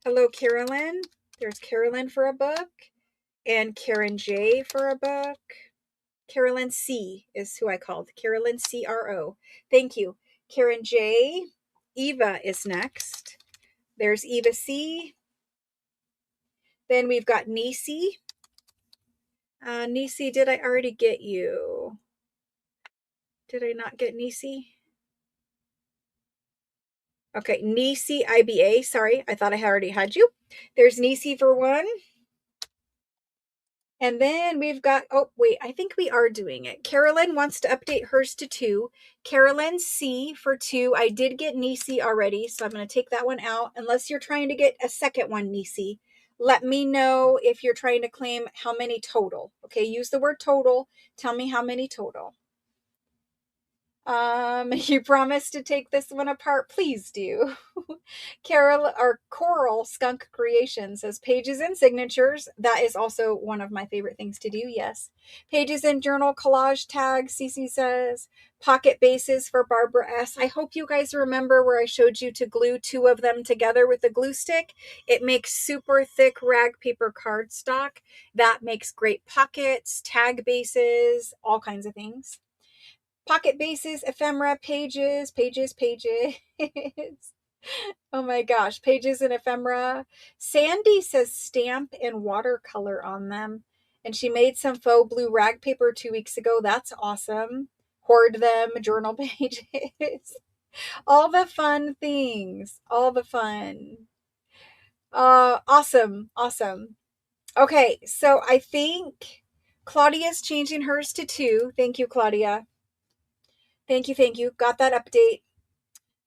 Hello, Carolyn. There's Carolyn for a book. And Karen J for a book. Carolyn C is who I called. Carolyn CRO. Thank you. Karen J. Eva is next. There's Eva C. Then we've got Nisi. Nisi, did I already get you? Did I not get Nisi? Okay, Nisi IBA. Sorry, I thought I already had you. There's Nisi for one. And then we've got, oh, wait, I think we are doing it. Carolyn wants to update hers to two. Carolyn C for two. I did get Nisi already, so I'm going to take that one out. Unless you're trying to get a second one, Nisi. Let me know if you're trying to claim how many total. Okay, use the word total. Tell me how many total. You promised to take this one apart. Please do. Coral Skunk Creation says pages and signatures. That is also one of my favorite things to do. Yes. Pages and journal collage tags. Cece says pocket bases for Barbara S. I hope you guys remember where I showed you to glue two of them together with a glue stick. It makes super thick rag paper cardstock. That makes great pockets, tag bases, all kinds of things. Pocket bases, ephemera, pages. Oh my gosh, pages and ephemera. Sandy says stamp and watercolor on them. And she made some faux blue rag paper 2 weeks ago. That's awesome. Hoard them, journal pages. All the fun things. All the fun. Awesome. Okay, so I think Claudia's changing hers to two. Thank you, Claudia. Thank you. Got that update.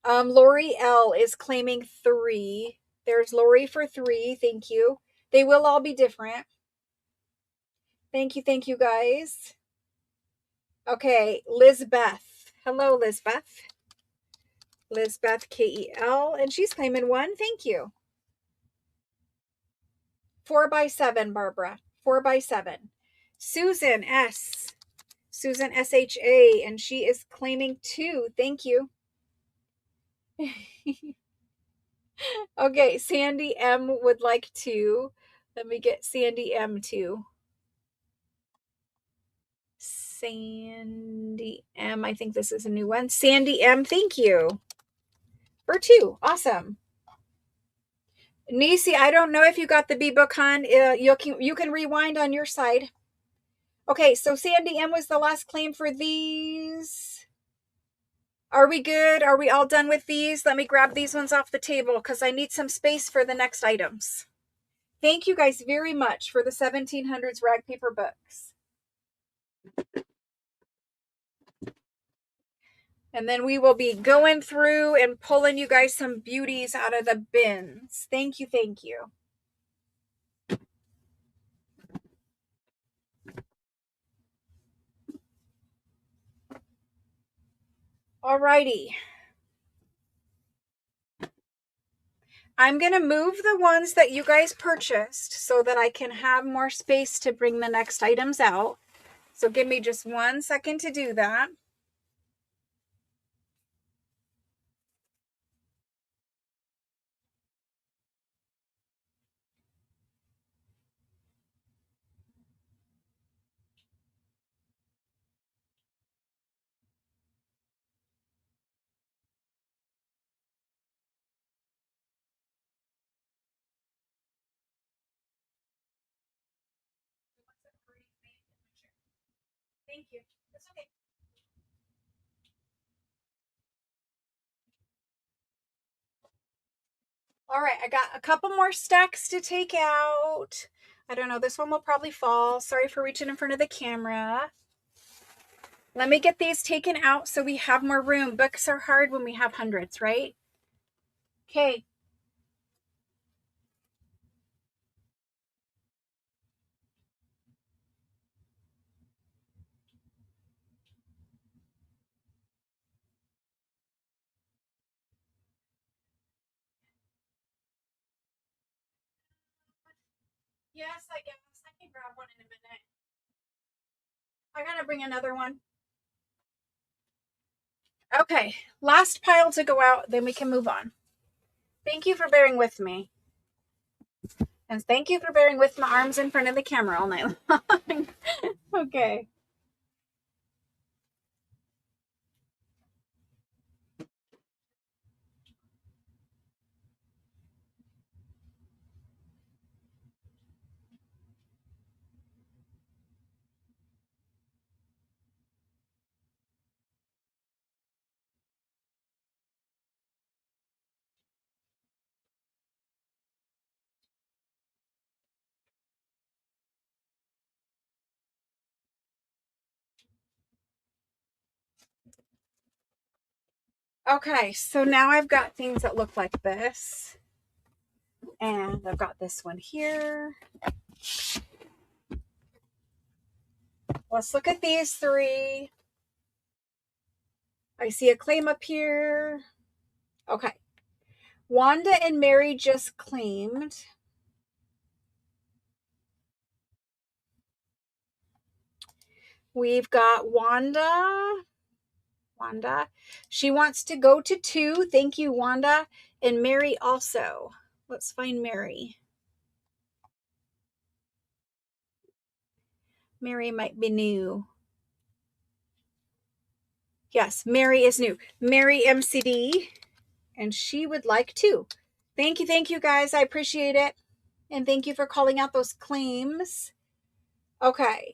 Lori L is claiming three. There's Lori for three. Thank you. They will all be different. Thank you, guys. Okay, Lizbeth. Hello, Lizbeth. Lizbeth KEL, and she's claiming one. Thank you. 4x7, Barbara. 4x7. Susan S. Susan SHA, and she is claiming two. Thank you. Okay, Sandy M would like two. Let me get Sandy M too. Sandy M, I think this is a new one. Sandy M, thank you. For two, awesome. Nisi, I don't know if you got the B-Book, hon. You can rewind on your side. Okay, so Sandy M was the last claim for these. Are we good? Are we all done with these? Let me grab these ones off the table because I need some space for the next items. Thank you guys very much for the 1700s rag paper books. And then we will be going through and pulling you guys some beauties out of the bins. Thank you. Alrighty. I'm going to move the ones that you guys purchased so that I can have more space to bring the next items out. So give me just 1 second to do that. Thank you. That's okay. All right, I got a couple more stacks to take out. I don't know, this one will probably fall. Sorry for reaching in front of the camera. Let me get these taken out so we have more room. Books are hard when we have hundreds, right? Okay. Yes, I guess. I can grab one in a minute. I gotta bring another one. Okay, last pile to go out, then we can move on. Thank you for bearing with me. And thank you for bearing with my arms in front of the camera all night long. Okay. Okay, so now I've got things that look like this. And I've got this one here. Let's look at these three. I see a claim up here. Okay. Wanda and Mary just claimed. We've got Wanda. She wants to go to 2. Thank you, Wanda. And Mary also. Let's find Mary. Mary might be new. Yes, Mary is new. Mary MCD. And she would like 2. Thank you, guys. I appreciate it. And thank you for calling out those claims. Okay.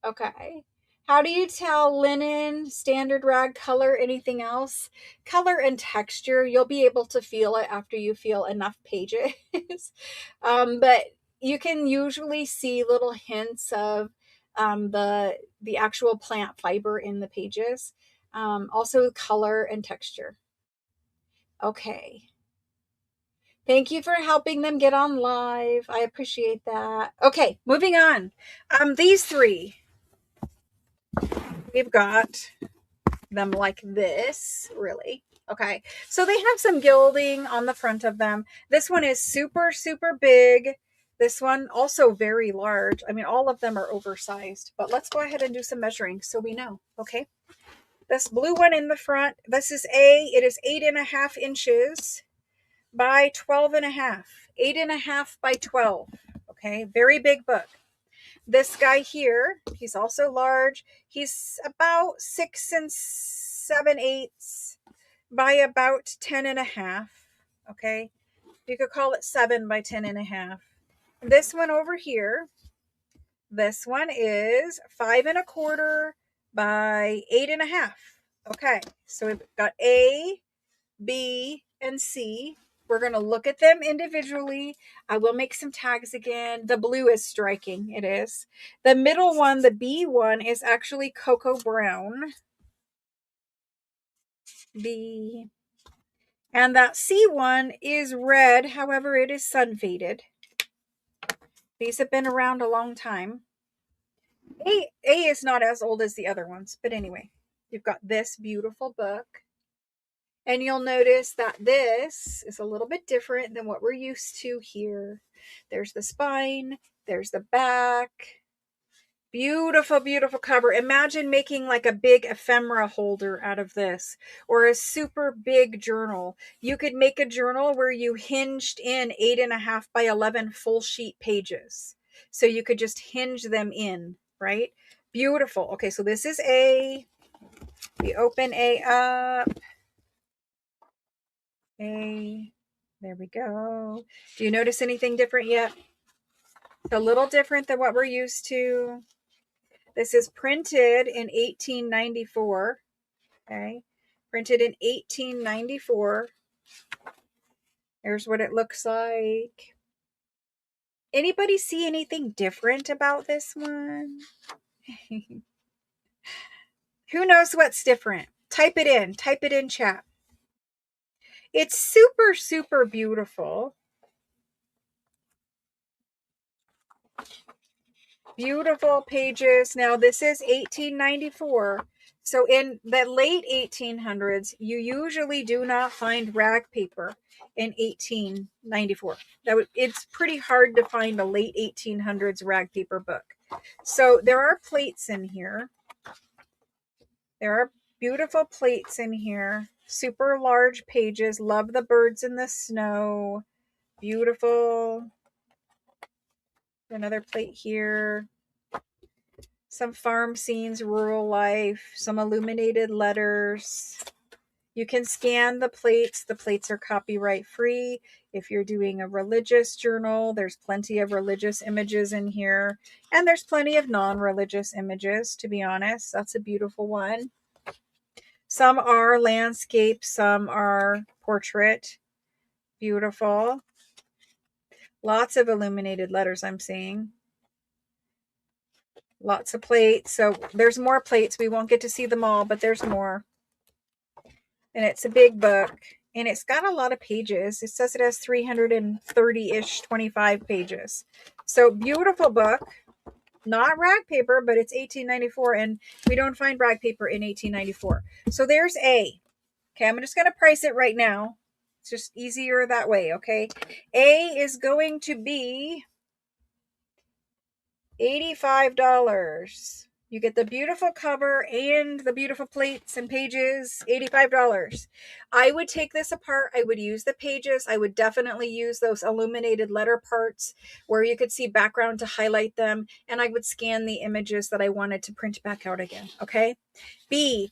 Okay. How do you tell linen, standard rag, color, anything else? Color and texture, you'll be able to feel it after you feel enough pages. But you can usually see little hints of the actual plant fiber in the pages. Also color and texture. Okay. Thank you for helping them get on live. I appreciate that. Okay, moving on. These three, we've got them like this, really. Okay, so they have some gilding on the front of them. This one is super, super big. This one also very large. I mean, all of them are oversized, but let's go ahead and do some measuring so we know. Okay, this blue one in the front, this is it is 8.5 inches by 12.5. 8.5 by 12. Okay, very big book. This guy here, he's also large. He's about 6 7/8 by about 10.5. Okay, you could call it 7 by 10.5. This one over here, this one is 5.25 by 8.5. Okay, so we've got A, B, and C. We're going to look at them individually. I will make some tags again. The blue is striking. It is. The middle one, the B one, is actually cocoa brown. B. And that C one is red. However, it is sun faded. These have been around a long time. A is not as old as the other ones. But anyway, you've got this beautiful book. And you'll notice that this is a little bit different than what we're used to here. There's the spine, there's the back. Beautiful, beautiful cover. Imagine making like a big ephemera holder out of this, or a super big journal. You could make a journal where you hinged in 8.5 by 11 full sheet pages. So you could just hinge them in, right? Beautiful. Okay, so this is A. We open A up. A. There we go. Do you notice anything different yet? It's a little different than what we're used to. This is printed in 1894. Okay. Printed in 1894. There's what it looks like. Anybody see anything different about this one? Who knows what's different? Type it in. Type it in chat. It's super, super beautiful. Beautiful pages. Now, this is 1894. So in the late 1800s, you usually do not find rag paper in 1894. It's pretty hard to find a late 1800s rag paper book. So there are plates in here. There are beautiful plates in here. Super large pages. Love the birds in the snow. Beautiful. Another plate here. Some farm scenes, rural life, some illuminated letters. You can scan the plates. The plates are copyright free. If you're doing a religious journal, there's plenty of religious images in here. And there's plenty of non-religious images, to be honest. That's a beautiful one. Some are landscape, some are portrait. Beautiful. Lots of illuminated letters I'm seeing. Lots of plates. So there's more plates. We won't get to see them all, but there's more. And it's a big book. And it's got a lot of pages. It says it has 330-ish, 25 pages. So beautiful book. Not rag paper, but it's 1894. And we don't find rag paper in 1894. So there's A. Okay, I'm just going to price it right now. It's just easier that way, okay? A is going to be $85. You get the beautiful cover and the beautiful plates and pages, $85. I would take this apart. I would use the pages. I would definitely use those illuminated letter parts where you could see background to highlight them. And I would scan the images that I wanted to print back out again, okay? B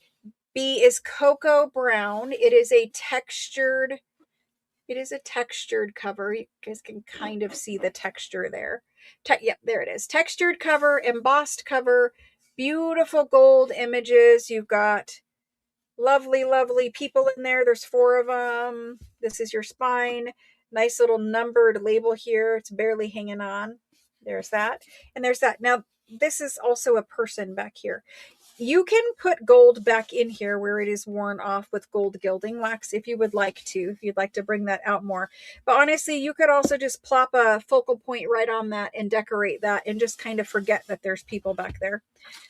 is cocoa brown. It is a textured cover. You guys can kind of see the texture there. Yep, there it is. Textured cover, embossed cover, beautiful gold images. You've got lovely, lovely people in there. There's 4 of them. This is your spine. Nice little numbered label here. It's barely hanging on. There's that. And there's that. Now, this is also a person back here. You can put gold back in here where it is worn off with gold gilding wax if you would like to, if you'd like to bring that out more. But honestly, you could also just plop a focal point right on that and decorate that and just kind of forget that there's people back there.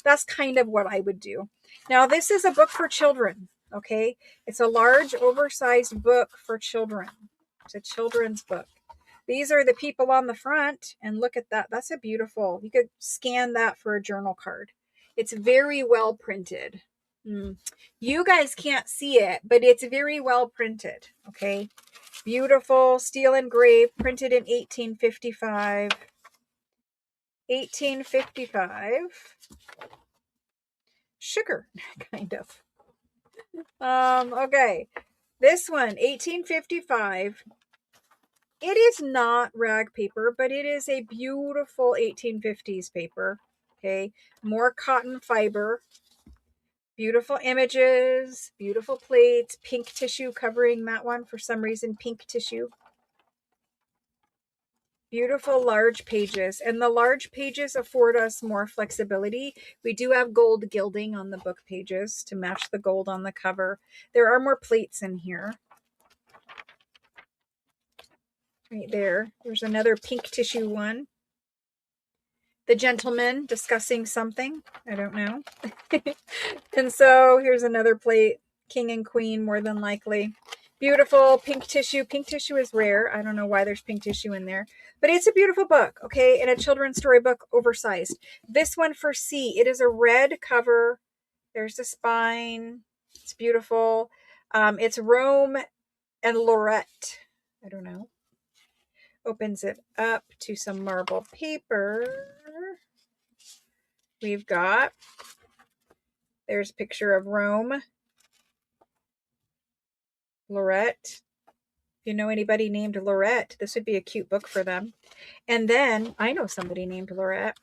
That's kind of what I would do. Now, this is a book for children, okay? It's a large, oversized book for children. It's a children's book. These are the people on the front, and look at that. That's a beautiful, you could scan that for a journal card. It's very well printed. You guys can't see it, but it's very well printed. Okay. Beautiful steel engraved, printed in 1855. 1855. Sugar, kind of. Okay. This one, 1855. It is not rag paper, but it is a beautiful 1850s paper. Okay, more cotton fiber, beautiful images, beautiful plates, pink tissue covering that one for some reason, pink tissue. Beautiful large pages, and the large pages afford us more flexibility. We do have gold gilding on the book pages to match the gold on the cover. There are more plates in here. Right there. There's another pink tissue one. The gentleman discussing something. I don't know. And so here's another plate. King and queen, more than likely. Beautiful pink tissue. Pink tissue is rare. I don't know why there's pink tissue in there. But it's a beautiful book, okay? And a children's storybook, oversized. This one for C. It is a red cover. There's the spine. It's beautiful. It's Rome and Lorette. I don't know. Opens it up to some marble paper. We've got, there's a picture of Rome. Lorette. If you know anybody named Lorette, this would be a cute book for them. And then, I know somebody named Lorette.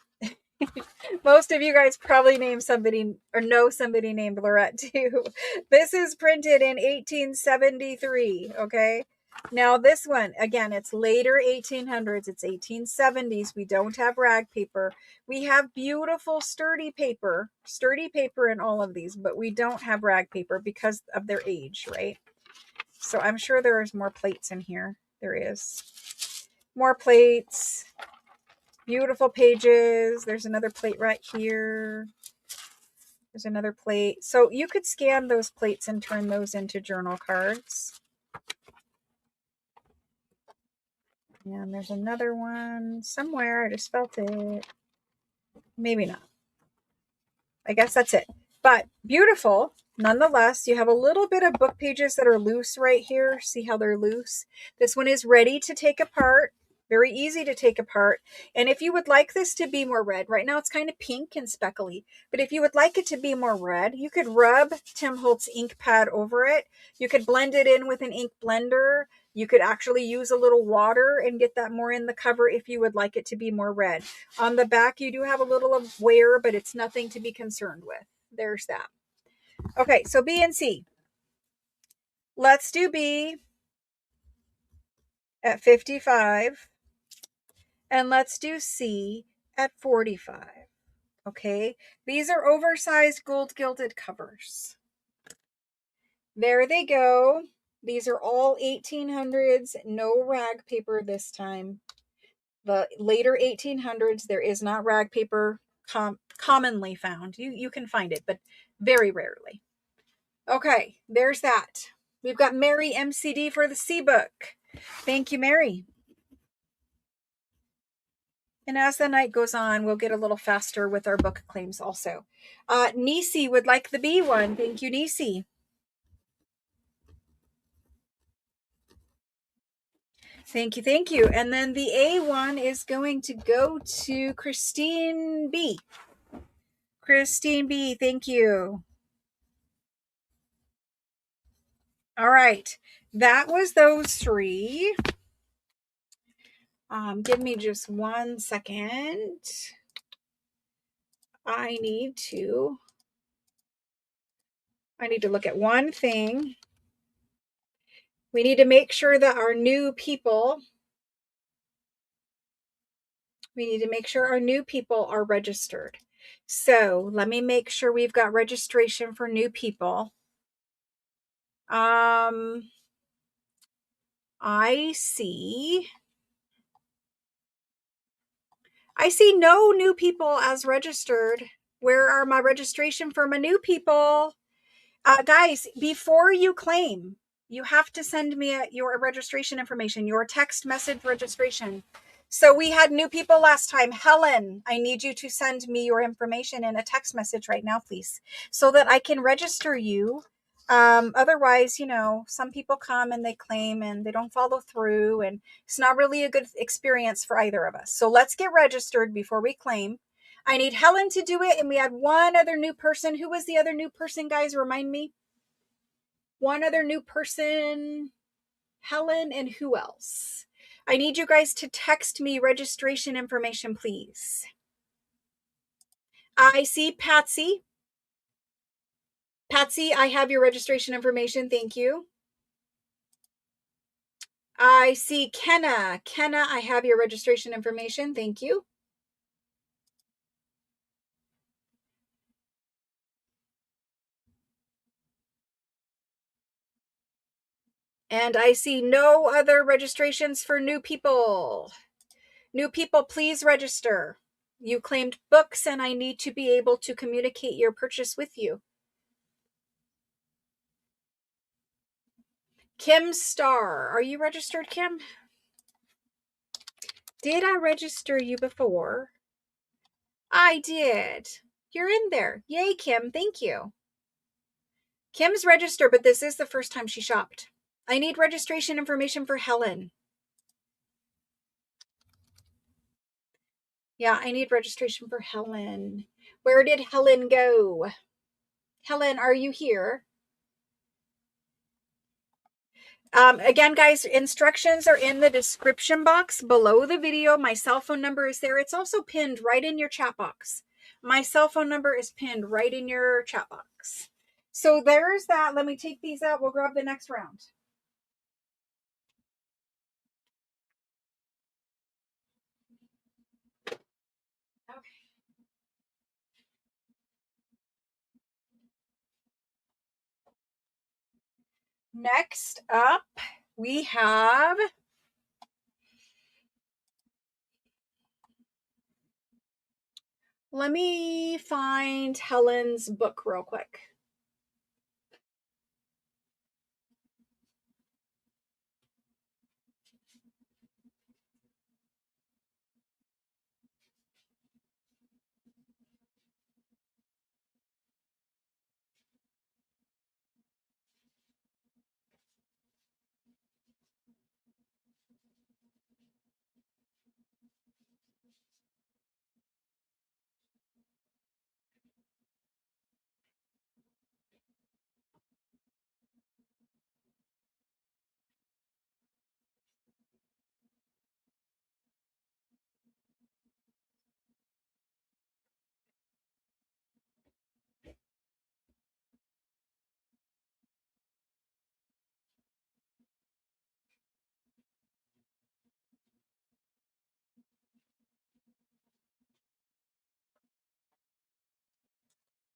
Most of you guys probably name somebody or know somebody named Lorette too. This is printed in 1873, okay? Now this one, again, it's later 1800s, it's 1870s. We don't have rag paper. We have beautiful sturdy paper in all of these, but we don't have rag paper because of their age, right? So I'm sure there is more plates in here. There is. More plates. Beautiful pages. There's another plate right here. There's another plate. So you could scan those plates and turn those into journal cards. And there's another one somewhere. I just felt it. Maybe not. I guess that's it. But beautiful. Nonetheless, you have a little bit of book pages that are loose right here. See how they're loose? This one is ready to take apart. Very easy to take apart. And if you would like this to be more red, right now it's kind of pink and speckly, but if you would like it to be more red, you could rub Tim Holtz ink pad over it. You could blend it in with an ink blender. You could actually use a little water and get that more in the cover if you would like it to be more red. On the back, you do have a little of wear, but it's nothing to be concerned with. There's that. Okay, so B and C. Let's do B at 55. And let's do C at 45. Okay, these are oversized gold gilded covers. There they go. These are all 1800s, no rag paper this time. The later 1800s, there is not rag paper commonly found. You can find it, but very rarely. Okay, there's that. We've got Mary MCD for the C book. Thank you, Mary. And as the night goes on, we'll get a little faster with our book claims also. Nisi would like the B one. Thank you, Nisi. Thank you, thank you. And then the A one is going to go to Christine B. Christine B, thank you. All right, that was those three. Give me just 1 second. I need to look at one thing. We need to make sure that our new people are registered. So let me make sure we've got registration for new people. I see no new people as registered. Where are my registration for my new people? Guys, before you claim, you have to send me your registration information, your text message registration. So we had new people last time. Helen, I need you to send me your information in a text message right now, please, so that I can register you. Otherwise, some people come and they claim and they don't follow through, and it's not really a good experience for either of us. So let's get registered before we claim. I need Helen to do it, and we had one other new person. Who was the other new person, guys? Remind me. One other new person, Helen, and who else? I need you guys to text me registration information, please. I see Patsy. Patsy, I have your registration information. Thank you. I see Kenna. Kenna, I have your registration information. Thank you. And I see no other registrations for new people. New people, please register. You claimed books, and I need to be able to communicate your purchase with you. Kim Starr, are you registered, Kim? Did I register you before? I did. You're in there. Yay, Kim. Thank you. Kim's registered, but this is the first time she shopped. I need registration information for Helen. Yeah, I need registration for Helen. Where did Helen go? Helen, are you here? Again, guys, instructions are in the description box below the video. My cell phone number is there. It's also pinned right in your chat box. My cell phone number is pinned right in your chat box. So there's that. Let me take these out. We'll grab the next round. Okay. Next up, we have Let me find Helen's book real quick.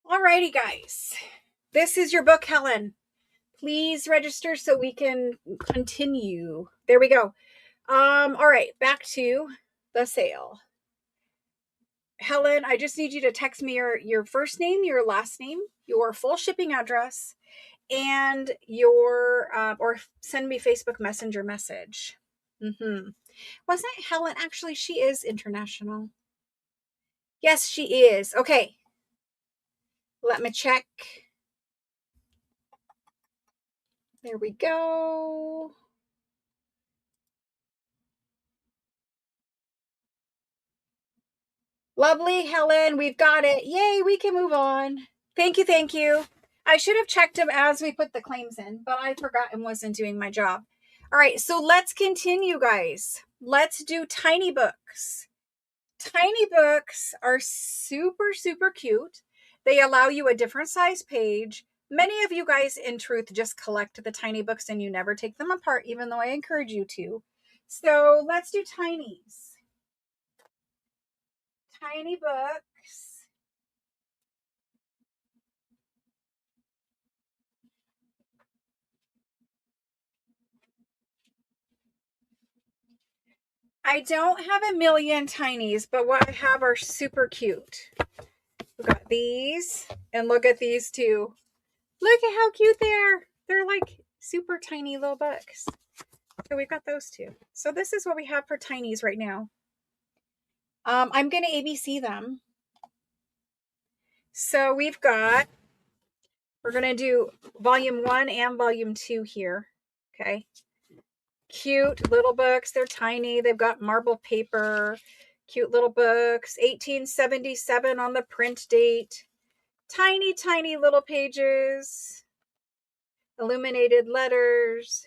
Alrighty, guys. This is your book, Helen. Please register so we can continue. There we go. All right, back to the sale. Helen, I just need you to text me your first name, your last name, your full shipping address, and your or send me Facebook Messenger message. Wasn't it Helen? Actually, she is international. Yes, she is. Okay. Let me check. There we go. Lovely, Helen. We've got it. Yay, we can move on. Thank you, thank you. I should have checked them as we put the claims in, but I forgot and wasn't doing my job. All right, so let's continue, guys. Let's do tiny books. Tiny books are super, super cute. They allow you a different size page. Many of you guys, in truth, just collect the tiny books and you never take them apart, even though I encourage you to. So let's do tinies. Tiny books. I don't have a million tinies, but what I have are super cute. We've got these, and look at these two. Look at how cute they are. They're like super tiny little books. So we've got those two. So this is what we have for tinies right now. I'm going to ABC them. So we're going to do volume 1 and volume 2 here. Okay. Cute little books. They're tiny. They've got marble paper. Cute little books. 1877 on the print date. Tiny, tiny little pages. Illuminated letters.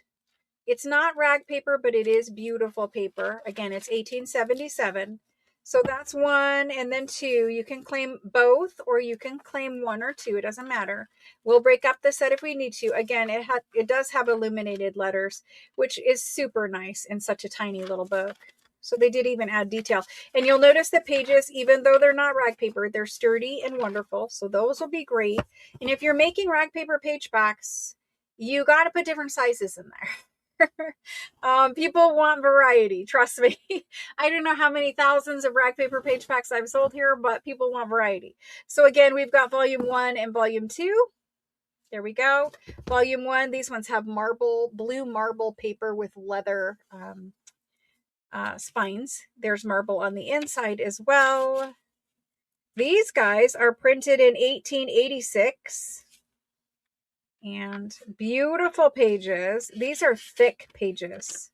It's not rag paper, but it is beautiful paper. Again, it's 1877. So that's 1, and then 2. You can claim both, or you can claim 1 or 2. It doesn't matter. We'll break up the set if we need to. Again, it does have illuminated letters, which is super nice in such a tiny little book. So they did even add detail. And you'll notice the pages, even though they're not rag paper, they're sturdy and wonderful. So those will be great. And if you're making rag paper page backs, you got to put different sizes in there. People want variety, trust me. I don't know how many thousands of rag paper page packs I've sold here, but people want variety. So again, we've got volume 1 and volume 2. There we go. Volume 1, these ones have blue marble paper with leather spines. There's marble on the inside as well. These guys are printed in 1886. And beautiful pages. These are thick pages.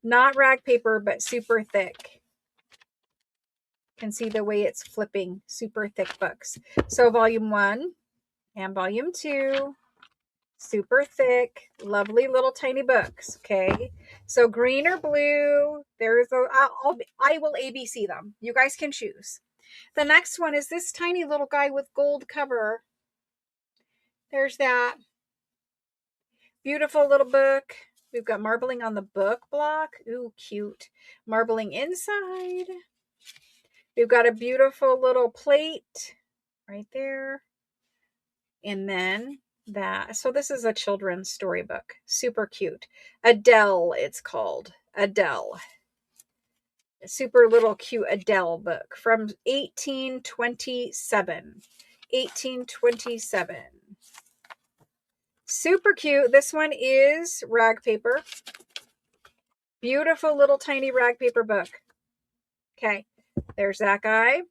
Not rag paper, but super thick. You can see the way it's flipping. Super thick books. So volume 1 and volume 2. Super thick, lovely little tiny books. Okay. So green or blue. I will ABC them. You guys can choose. The next one is this tiny little guy with gold cover. There's that. Beautiful little book. We've got marbling on the book block. Ooh, cute. Marbling inside. We've got a beautiful little plate right there. And then that. So this is a children's storybook. Super cute. Adele, it's called. Adele. super little cute Adele book from 1827. 1827. Super cute. This one is rag paper. Beautiful little tiny rag paper book. Okay, there's that guy.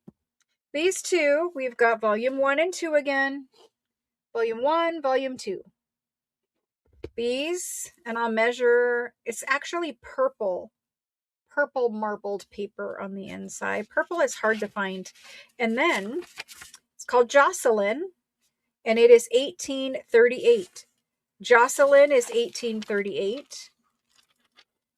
These two, we've got volume 1 and 2 again. Volume 1, volume 2. These, and I'll measure, it's actually purple marbled paper on the inside. Purple is hard to find. And then it's called Jocelyn, and it is 1838. Jocelyn is 1838.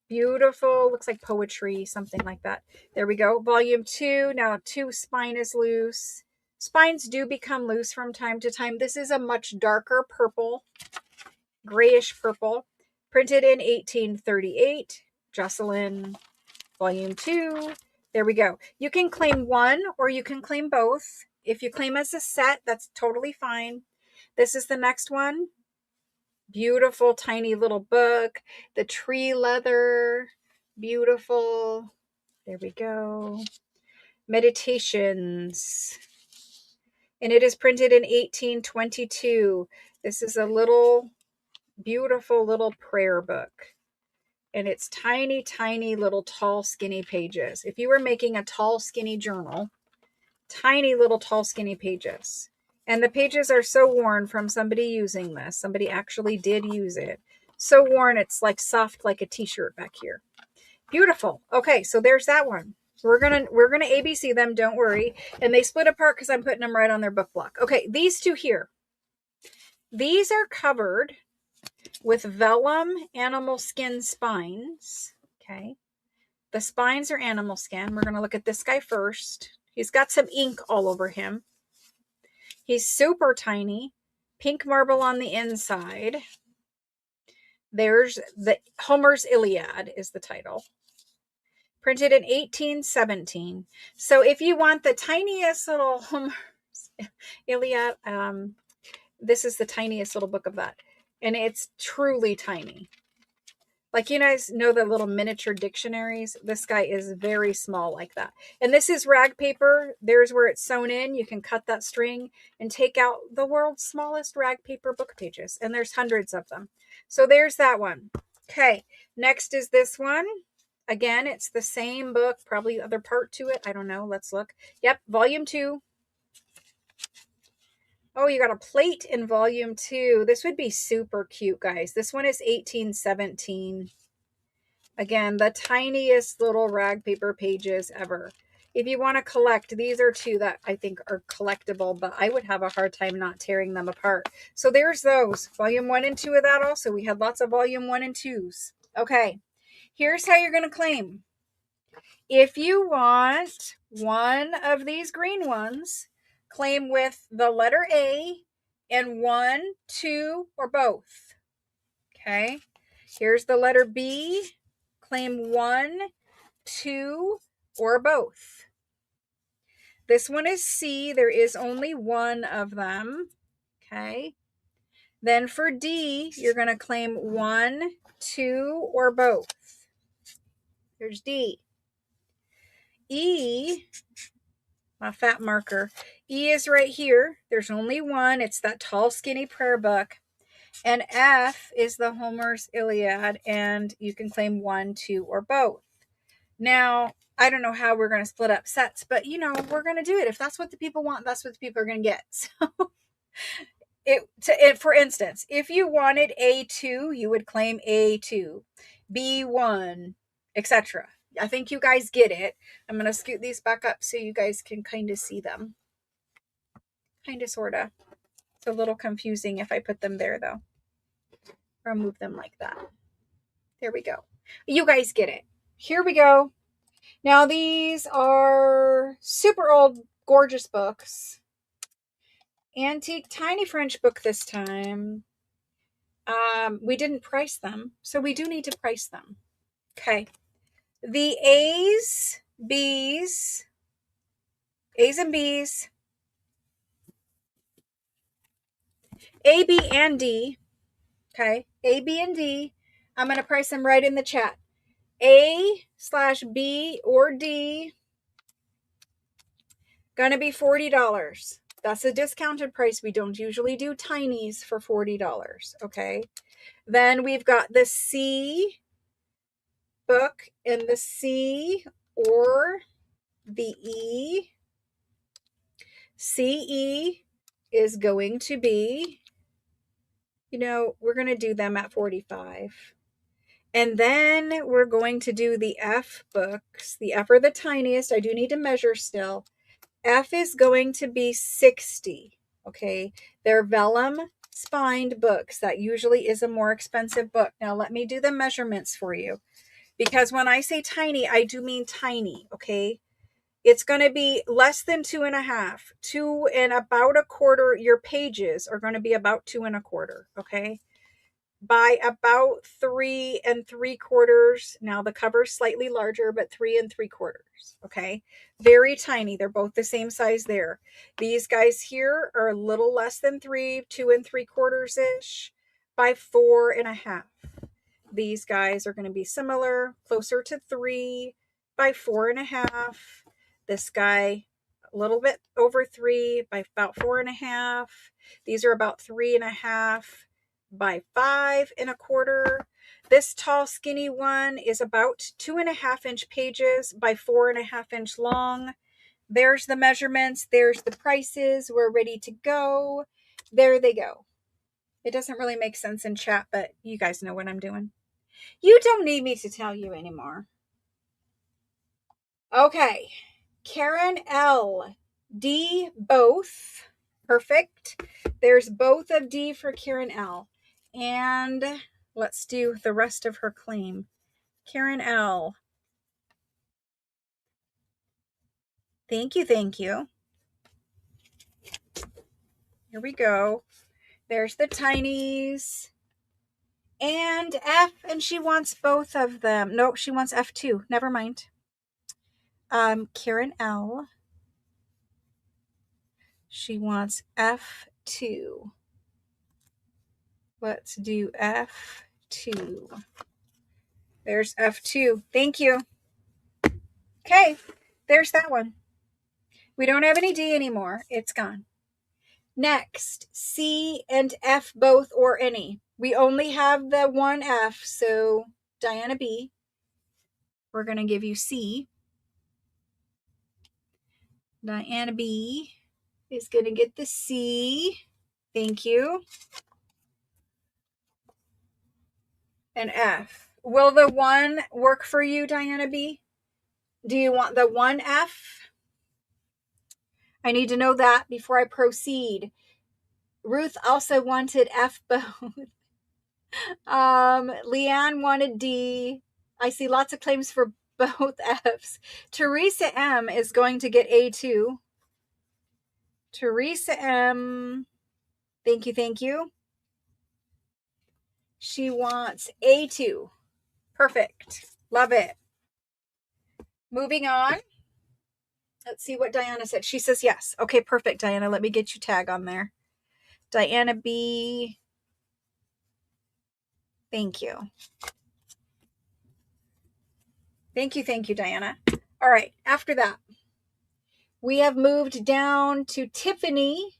Beautiful. Looks like poetry, something like that. There we go. Volume 2. Now 2 spine is loose. Spines do become loose from time to time. This is a much darker purple, grayish purple. Printed in 1838. Jocelyn, volume 2. There we go. You can claim one or you can claim both. If you claim as a set, that's totally fine. This is the next one. Beautiful tiny little book. The tree leather. Beautiful. There we go. Meditations. And it is printed in 1822. This is a little beautiful little prayer book. And it's tiny, tiny little tall, skinny pages. If you were making a tall, skinny journal, tiny little tall, skinny pages. And the pages are so worn from somebody using this. Somebody actually did use it. So worn, it's like soft like a t-shirt back here. Beautiful. Okay, so there's that one. We're gonna ABC them, don't worry. And they split apart because I'm putting them right on their book block. Okay, these two here. These are covered with vellum animal skin spines. Okay. The spines are animal skin. We're going to look at this guy first. He's got some ink all over him. He's super tiny. Pink marble on the inside. There's the Homer's Iliad is the title. Printed in 1817. So if you want the tiniest little Homer's Iliad, this is the tiniest little book of that. And it's truly tiny. Like, you guys know the little miniature dictionaries? This guy is very small like that. And this is rag paper. There's where it's sewn in. You can cut that string and take out the world's smallest rag paper book pages. And there's hundreds of them. So there's that one. Okay, next is this one. Again, it's the same book, probably other part to it. I don't know. Let's look. Yep, volume 2. Oh, you got a plate in volume 2. This would be super cute, guys. This one is 1817. Again, the tiniest little rag paper pages ever. If you want to collect, these are two that I think are collectible, but I would have a hard time not tearing them apart. So there's those. Volume 1 and 2 of that also. We had lots of volume 1 and 2s. Okay, here's how you're going to claim. If you want one of these green ones, claim with the letter A and 1, 2, or both. Okay. Here's the letter B. Claim 1, 2, or both. This one is C. There is only one of them. Okay. Then for D, you're going to claim 1, 2, or both. There's D. E, my fat marker. E is right here. There's only one. It's that tall, skinny prayer book. And F is the Homer's Iliad, and you can claim 1, 2, or both. Now, I don't know how we're going to split up sets, but you know, we're going to do it. If that's what the people want, that's what the people are going to get. So, for instance, if you wanted A2, you would claim A2, B1, etc. I think you guys get it. I'm going to scoot these back up so you guys can kind of see them. Kind of, sort of. It's a little confusing if I put them there, though. Or move them like that. There we go. You guys get it. Here we go. Now, these are super old, gorgeous books. Antique, tiny French book this time. We didn't price them, so we do need to price them. Okay. The A's and B's, A, B, and D. Okay. A, B, and D. I'm going to price them right in the chat. A/B A/B or D. Gonna be $40. That's a discounted price. We don't usually do tinies for $40, okay? Then we've got the C book and the C or the E. CE is going to be, we're going to do them at 45. And then we're going to do the F books. The F are the tiniest. I do need to measure still. F is going to be 60. Okay. They're vellum spined books. That usually is a more expensive book. Now let me do the measurements for you. Because when I say tiny, I do mean tiny. Okay. It's going to be less than 2.5. 2 and about a quarter. Your pages are going to be about 2 1/4. Okay. By about 3 3/4. Now the cover's slightly larger, but 3 3/4. Okay. Very tiny. They're both the same size there. These guys here are a little less than 3, 2 3/4 ish by 4 1/2. These guys are going to be similar, closer to 3 by 4 1/2. This guy, a little bit over 3 by about 4 1/2. These are about 3 1/2 by 5 1/4. This tall, skinny one is about 2.5-inch pages by 4.5-inch long. There's the measurements. There's the prices. We're ready to go. There they go. It doesn't really make sense in chat, but you guys know what I'm doing. You don't need me to tell you anymore. Okay. Karen L. D both. Perfect. There's both of D for Karen L. And let's do the rest of her claim. Karen L. Thank you. Thank you. Here we go. There's the tinies. And F, and she wants both of them. No, she wants F2. Never mind. Karen L. She wants F2. Let's do F2. There's F2. Thank you. Okay, there's that one. We don't have any D anymore. It's gone. Next, C and F both or any. We only have the one F, so Diana B. We're going to give you C. Diana B is going to get the C. Thank you. And F. Will the 1 work for you, Diana B? Do you want the 1F? I need to know that before I proceed. Ruth also wanted F both. Leanne wanted D. I see lots of claims for both Fs. Teresa M is going to get A2. Teresa M. Thank you, thank you. She wants A2. Perfect. Love it. Moving on. Let's see what Diana said. She says yes. Okay, perfect, Diana. Let me get you tag on there. Diana B. Thank you. Thank you, Diana. All right, after that, we have moved down to Tiffany,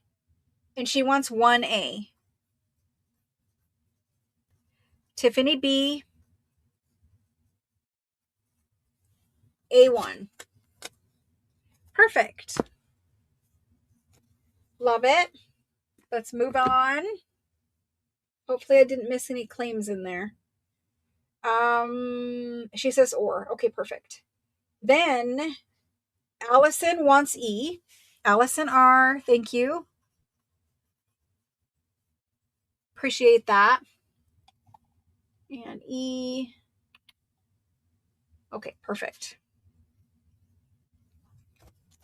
and she wants 1A. Tiffany B. A1. Perfect. Love it. Let's move on. Hopefully I didn't miss any claims in there. She says or. Okay, perfect. Then Allison wants E. Allison R. Thank you. Appreciate that. And E. Okay, perfect.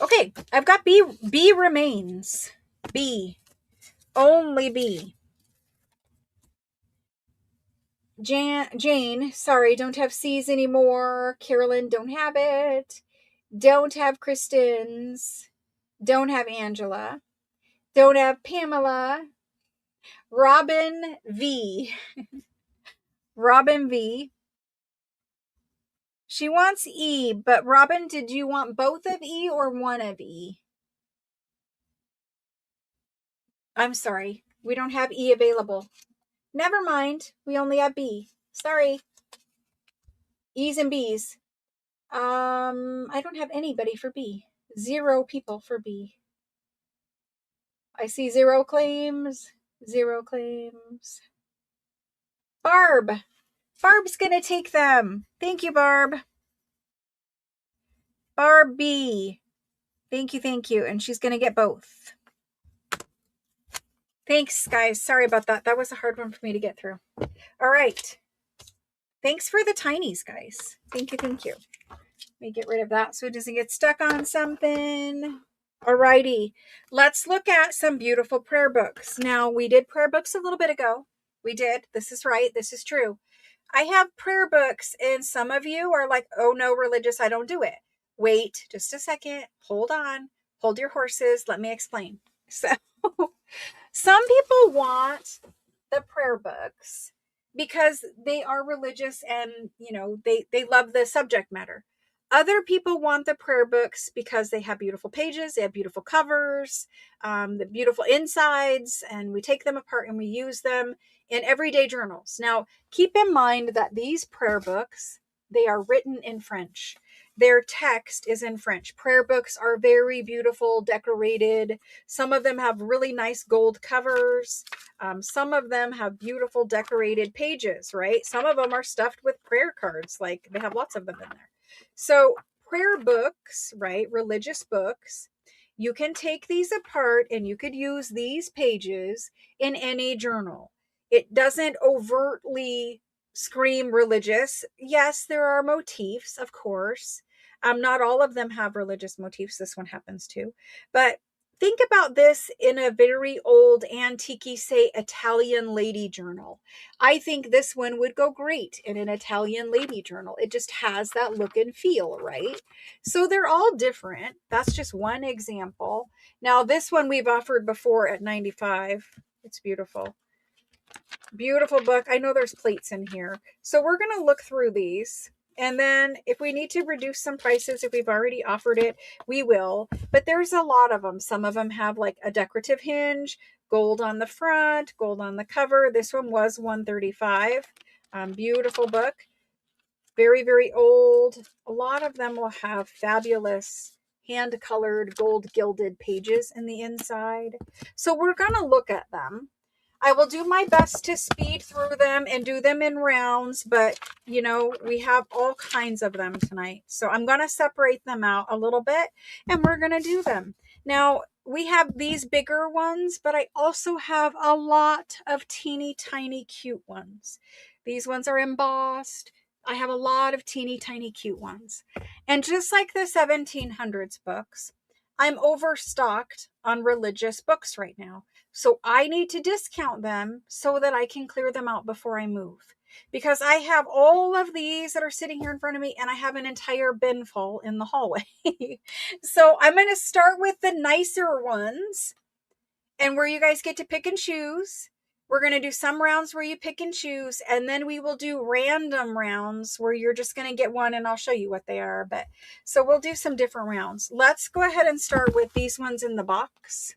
Okay, I've got B. B remains. B. Only B. Jane, sorry, don't have C's anymore. Carolyn, don't have it. Don't have Kristen's. Don't have Angela. Don't have Pamela. Robin V. Robin V. She wants E, but Robin, did you want both of E or one of E? I'm sorry. We don't have E available. Never mind. We only have B. Sorry. E's and B's. I don't have anybody for B. 0 people for B. I see 0 claims. 0 claims. Barb. Barb's gonna take them. Thank you, Barb. Barbie. Thank you, thank you. And she's gonna get both. Thanks, guys. Sorry about that. That was a hard one for me to get through. All right. Thanks for the tinies, guys. Thank you, thank you. Let me get rid of that so it doesn't get stuck on something. Alrighty, let's look at some beautiful prayer books. Now, we did prayer books a little bit ago. We did. This is right. This is true. I have prayer books, and some of you are like, oh no, religious, I don't do it. Wait just a second. Hold on. Hold your horses. Let me explain. So, some people want the prayer books because they are religious and, you know, they love the subject matter. Other people want the prayer books because they have beautiful pages, they have beautiful covers, the beautiful insides, and we take them apart and we use them in everyday journals. Now, keep in mind that these prayer books, they are written in French. Their text is in French. Prayer books are very beautiful, decorated. Some of them have really nice gold covers. Some of them have beautiful decorated pages, right? Some of them are stuffed with prayer cards. Like they have lots of them in there. So prayer books, right? Religious books. You can take these apart and you could use these pages in any journal. It doesn't overtly scream religious. Yes, there are motifs, of course. Not all of them have religious motifs. This one happens to. But think about this in a very old, antique, say, Italian lady journal. I think this one would go great in an Italian lady journal. It just has that look and feel, right? So they're all different. That's just one example. Now, this one we've offered before at 95. It's beautiful. Beautiful book. I know there's plates in here. So we're going to look through these. And then if we need to reduce some prices, if we've already offered it, we will. But there's a lot of them. Some of them have like a decorative hinge, gold on the front, gold on the cover. This one was $135. Beautiful book. Very, very old. A lot of them will have fabulous hand-colored, gold-gilded pages in the inside. So we're going to look at them. I will do my best to speed through them and do them in rounds, but you know, we have all kinds of them tonight. So I'm going to separate them out a little bit and we're going to do them. Now, we have these bigger ones, but I also have a lot of teeny tiny cute ones. These ones are embossed. I have a lot of teeny tiny cute ones. And just like the 1700s books, I'm overstocked on religious books right now. So I need to discount them so that I can clear them out before I move. Because I have all of these that are sitting here in front of me and I have an entire bin full in the hallway. So I'm going to start with the nicer ones and where you guys get to pick and choose. We're going to do some rounds where you pick and choose, and then we will do random rounds where you're just going to get one and I'll show you what they are. But so we'll do some different rounds. Let's go ahead and start with these ones in the box.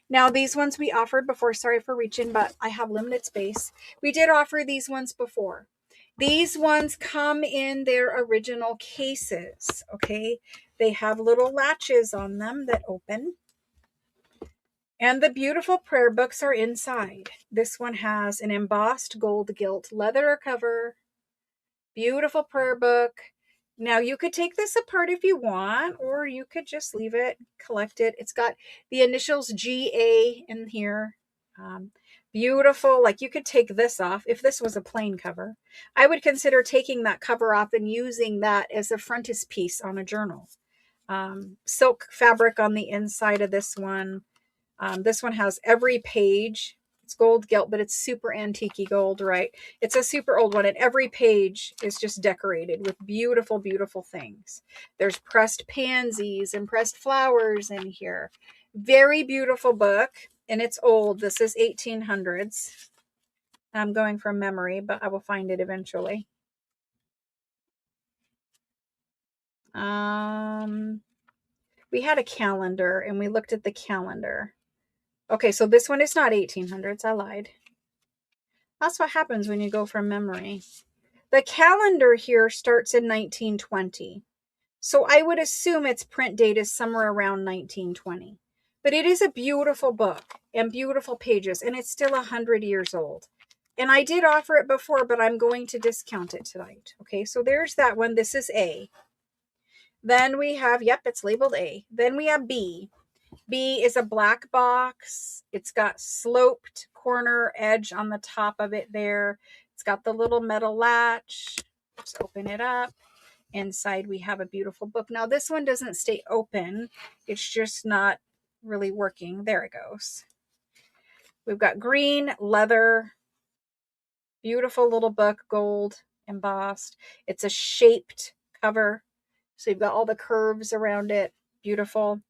Now, these ones we offered before. Sorry for reaching, but I have limited space. We did offer these ones before. These ones come in their original cases, okay? They have little latches on them that open. And the beautiful prayer books are inside. This one has an embossed gold gilt leather cover. Beautiful prayer book. Now, you could take this apart if you want, or you could just leave it, collect it. It's got the initials GA in here. Beautiful. Like you could take this off if this was a plain cover. I would consider taking that cover off and using that as a frontispiece on a journal. Silk fabric on the inside of this one. This one has every page. It's gold gilt, but it's super antique gold, right? It's a super old one, and every page is just decorated with beautiful, beautiful things. There's pressed pansies and pressed flowers in here. Very beautiful book, and it's old. This is 1800s. I'm going from memory, but I will find it eventually. We had a calendar and we looked at the calendar. Okay, so this one is not 1800s. I lied. That's what happens when you go from memory. The calendar here starts in 1920. So I would assume its print date is somewhere around 1920. But it is a beautiful book and beautiful pages, and it's still 100 years old. And I did offer it before, but I'm going to discount it tonight. Okay, so there's that one. This is A. Then we have, yep, it's labeled A. Then we have B. B is a black box. It's got sloped corner edge on the top of it there. It's got the little metal latch. Just open it up. Inside we have a beautiful book. Now this one doesn't stay open. It's just not really working. There it goes. We've got green leather. Beautiful little book, gold embossed. It's a shaped cover. So you've got all the curves around it. Beautiful.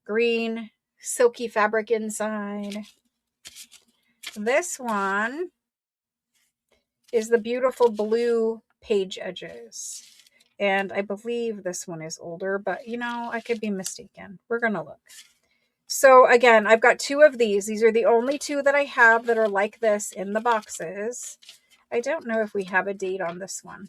Green, silky fabric inside. This one is the beautiful blue page edges. And I believe this one is older, but you know, I could be mistaken. We're going to look. So again, I've got two of these. These are the only two that I have that are like this in the boxes. I don't know if we have a date on this one.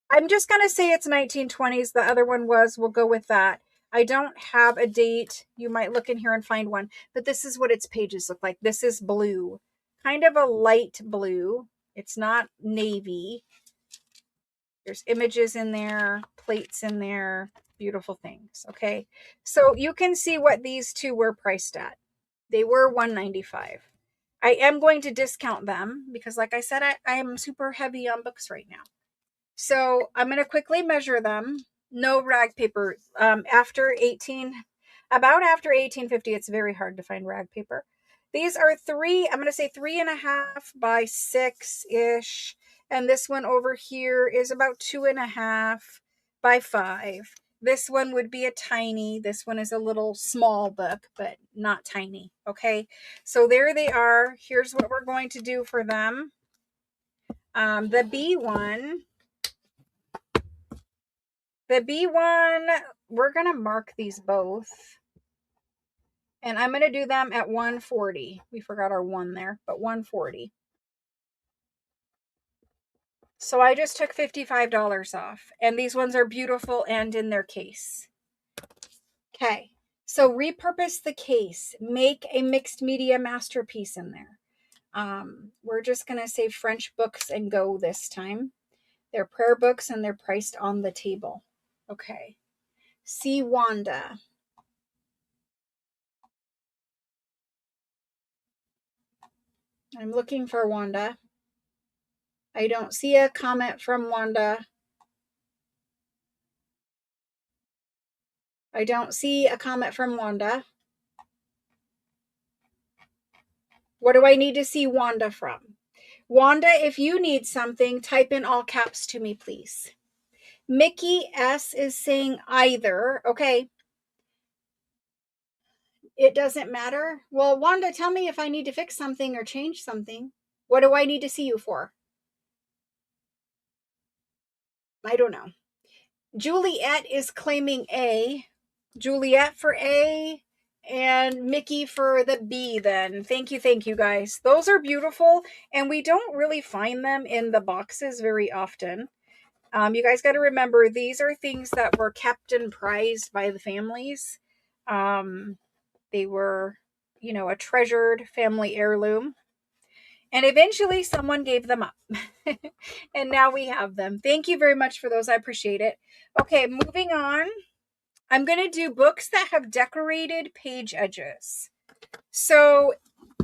I'm just going to say it's 1920s. The other one was, we'll go with that. I don't have a date. You might look in here and find one, but this is what its pages look like. This is blue, kind of a light blue. It's not navy. There's images in there, plates in there, beautiful things. Okay. So you can see what these two were priced at. They were $195. I am going to discount them because like I said, I am super heavy on books right now. So I'm going to quickly measure them. No rag paper. After 1850, it's very hard to find rag paper. These are I'm going to say 3.5 by 6-ish. And this one over here is about 2.5 by 5. This one would be a tiny. This one is a little small book, but not tiny. Okay. So there they are. Here's what we're going to do for them. The B one, we're going to mark these both. And I'm going to do them at 140. We forgot our 1 there, but 140. So I just took $55 off. And these ones are beautiful and in their case. Okay. So repurpose the case. Make a mixed media masterpiece in there. We're just going to say French books and go this time. They're prayer books and they're priced on the table. Okay. See Wanda. I'm looking for Wanda. I don't see a comment from Wanda. I don't see a comment from Wanda. What do I need to see Wanda from? Wanda, if you need something, type in all caps to me, please. Mickey S is saying either. Okay. It doesn't matter. Well, Wanda, tell me if I need to fix something or change something. What do I need to see you for? I don't know. Juliet is claiming A. Juliet for A and Mickey for the B then. Thank you guys. Those are beautiful and we don't really find them in the boxes very often. You guys got to remember these are things that were kept and prized by the families. They were, you know, a treasured family heirloom. And eventually someone gave them up. And now we have them. Thank you very much for those. I appreciate it. Okay, moving on. I'm going to do books that have decorated page edges. So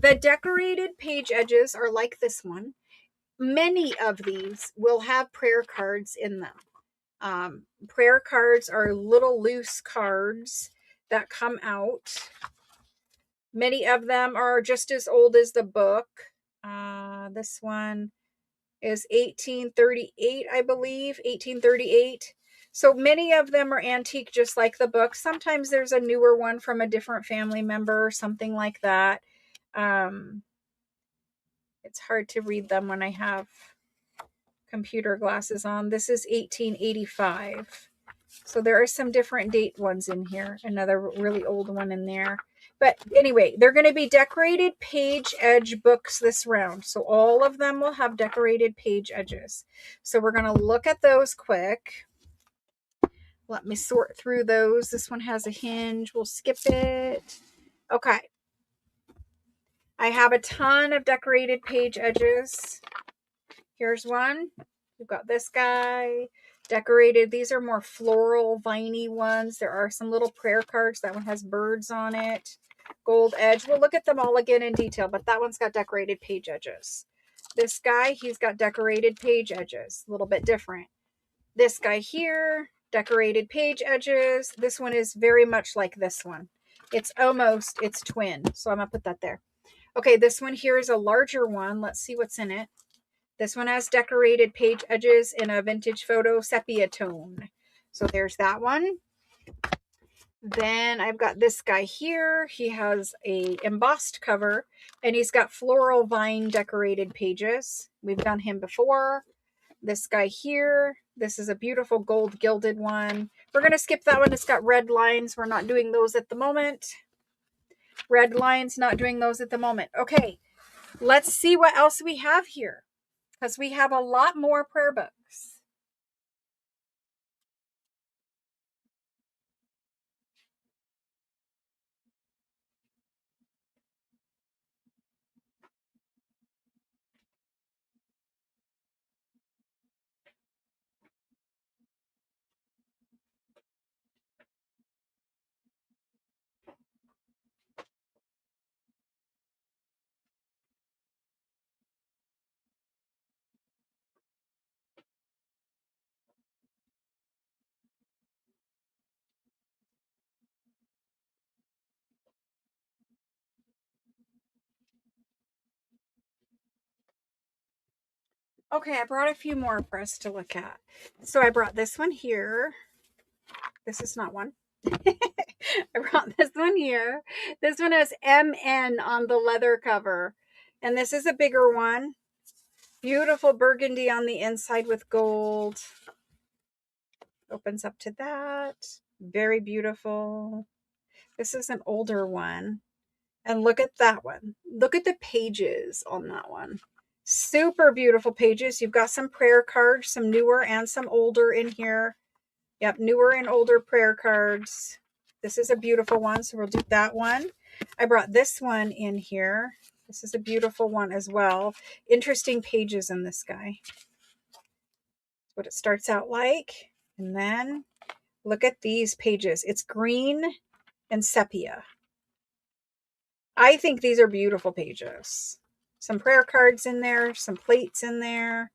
the decorated page edges are like this one. Many of these will have prayer cards in them. Prayer cards are little loose cards that come out. Many of them are just as old as the book. This one is 1838, I believe, 1838. So many of them are antique, just like the book. Sometimes there's a newer one from a different family member or something like that. It's hard to read them when I have computer glasses on. This is 1885. So there are some different date ones in here. Another really old one in there. But anyway, they're going to be decorated page edge books this round. So all of them will have decorated page edges. So we're going to look at those quick. Let me sort through those. This one has a hinge. We'll skip it. Okay. I have a ton of decorated page edges. Here's one. We've got this guy. Decorated. These are more floral, viney ones. There are some little prayer cards. That one has birds on it. Gold edge. We'll look at them all again in detail, but that one's got decorated page edges. This guy, he's got decorated page edges. A little bit different. This guy here, decorated page edges. This one is very much like this one. It's almost its twin. So I'm going to put that there. Okay, this one here is a larger one. Let's see what's in it. This one has decorated page edges in a vintage photo sepia tone. So there's that one. Then I've got this guy here. He has a embossed cover and he's got floral vine decorated pages. We've done him before. This guy here. This is a beautiful gold gilded one. We're going to skip that one. It's got red lines. We're not doing those at the moment. Red lines, not doing those at the moment. Okay, let's see what else we have here. Because we have a lot more prayer books. Okay, I brought a few more for us to look at. So I brought this one here. This is not one. I brought this one here. This one has MN on the leather cover. And this is a bigger one. Beautiful burgundy on the inside with gold. Opens up to that. Very beautiful. This is an older one. And look at that one. Look at the pages on that one. Super beautiful pages. You've got some prayer cards, some newer and some older in here. Yep, newer and older prayer cards. This is a beautiful one, so we'll do that one. I brought this one in here. This is a beautiful one as well. Interesting pages in this guy. That's what it starts out like. And then look at these pages. It's green and sepia. I think these are beautiful pages. Some prayer cards in there, some plates in there.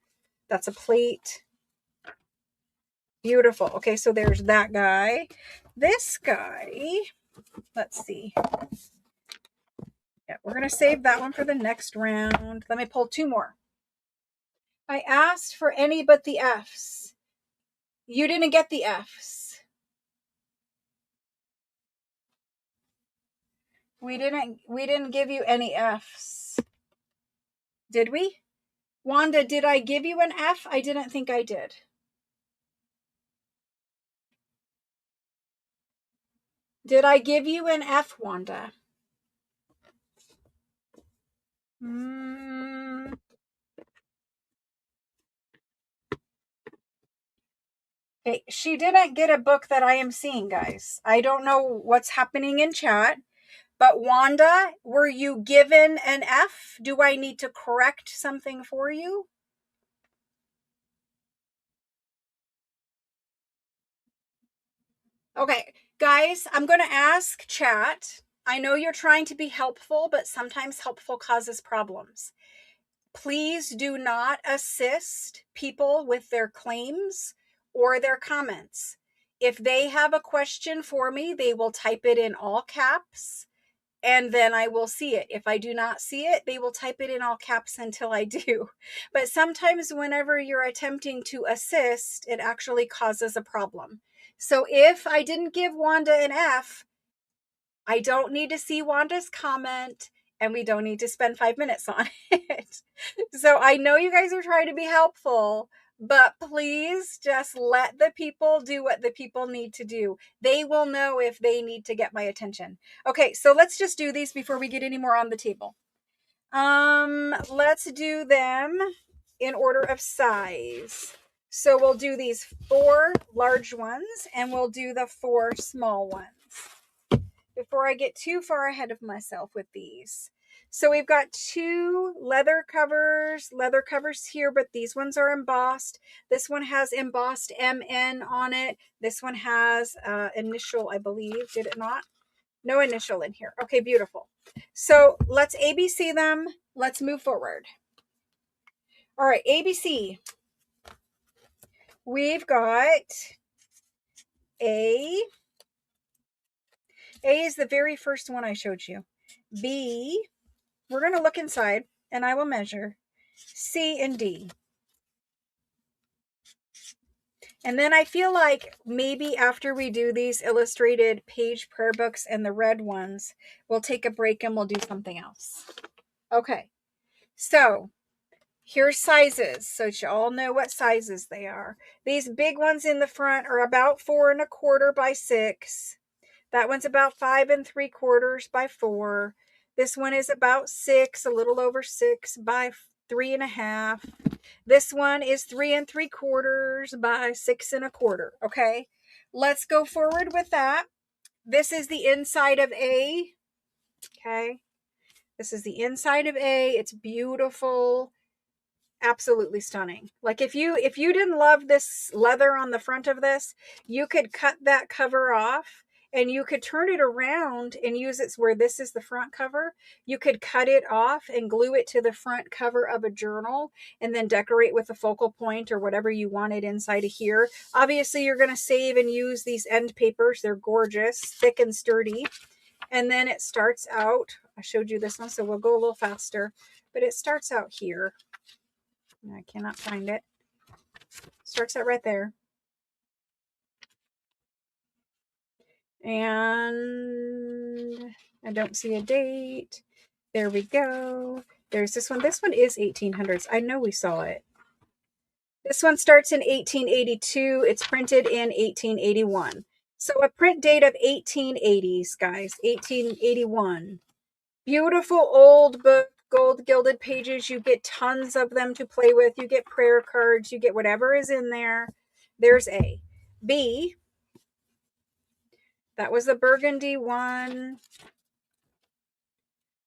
That's a plate. Beautiful. Okay, so there's that guy. This guy, let's see. Yeah, we're going to save that one for the next round. Let me pull two more. I asked for any but the Fs. You didn't get the Fs. We didn't give you any Fs. Did we? Wanda, did I give you an F? I didn't think I did. Did I give you an F, Wanda? Okay, she didn't get a book that I am seeing, guys. I don't know what's happening in chat, but Wanda, were you given an F? Do I need to correct something for you? Okay, guys, I'm going to ask chat. I know you're trying to be helpful, but sometimes helpful causes problems. Please do not assist people with their claims or their comments. If they have a question for me, they will type it in all caps and then I will see it. If I do not see it, they will type it in all caps until I do. But sometimes whenever you're attempting to assist, it actually causes a problem. So if I didn't give Wanda an F, I don't need to see Wanda's comment and we don't need to spend 5 minutes on it. So I know you guys are trying to be helpful, But please just let the people do what the people need to do. They will know if they need to get my attention. Okay, so let's just do these before we get any more on the table. Let's do them in order of size. So we'll do these 4 large ones and we'll do the 4 small ones before I get too far ahead of myself with these. So we've got 2 leather covers here, but these ones are embossed. This one has embossed MN on it. This one has initial, I believe. Did it not? No initial in here. Okay, beautiful. So let's ABC them. Let's move forward. All right, ABC. We've got A. A is the very first one I showed you. B. We're going to look inside and I will measure. C and D. And then I feel like maybe after we do these illustrated page prayer books and the red ones, we'll take a break and we'll do something else. Okay. So here's sizes. So you all know what sizes they are. These big ones in the front are about 4 1/4 by 6. That one's about 5 3/4 by 4. This one is about 6, a little over 6 by 3 1/2. This one is 3 3/4 by 6 1/4. Okay, let's go forward with that. This is the inside of A. Okay, this is the inside of A. It's beautiful. Absolutely stunning. Like if you didn't love this leather on the front of this, you could cut that cover off and you could turn it around and use it where this is the front cover. You could cut it off and glue it to the front cover of a journal and then decorate with a focal point or whatever you wanted inside of here. Obviously, you're going to save and use these end papers. They're gorgeous, thick and sturdy. And then it starts out, I showed you this one, so we'll go a little faster, but it starts out here. I cannot find it. Starts out right there. And I don't see a date. There we go. There's this one. This one is 1800s. I know we saw it. This one starts in 1882. It's printed in 1881. So a print date of 1880s, guys. 1881. Beautiful old book. Gold gilded pages. You get tons of them to play with. You get prayer cards. You get whatever is in there. There's A. B. That was the burgundy one.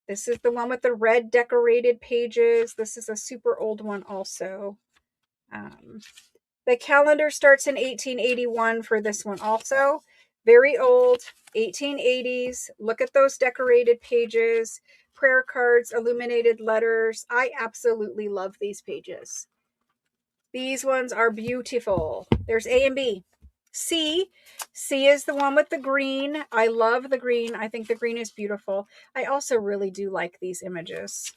This is the one with the red decorated pages. This is a super old one also. The calendar starts in 1881 for this one also. Very old, 1880s. Look at those decorated pages. Prayer cards, illuminated letters. I absolutely love these pages. These ones are beautiful. There's A and B. C. C is the one with the green. I love the green. I think the green is beautiful. I also really do like these images.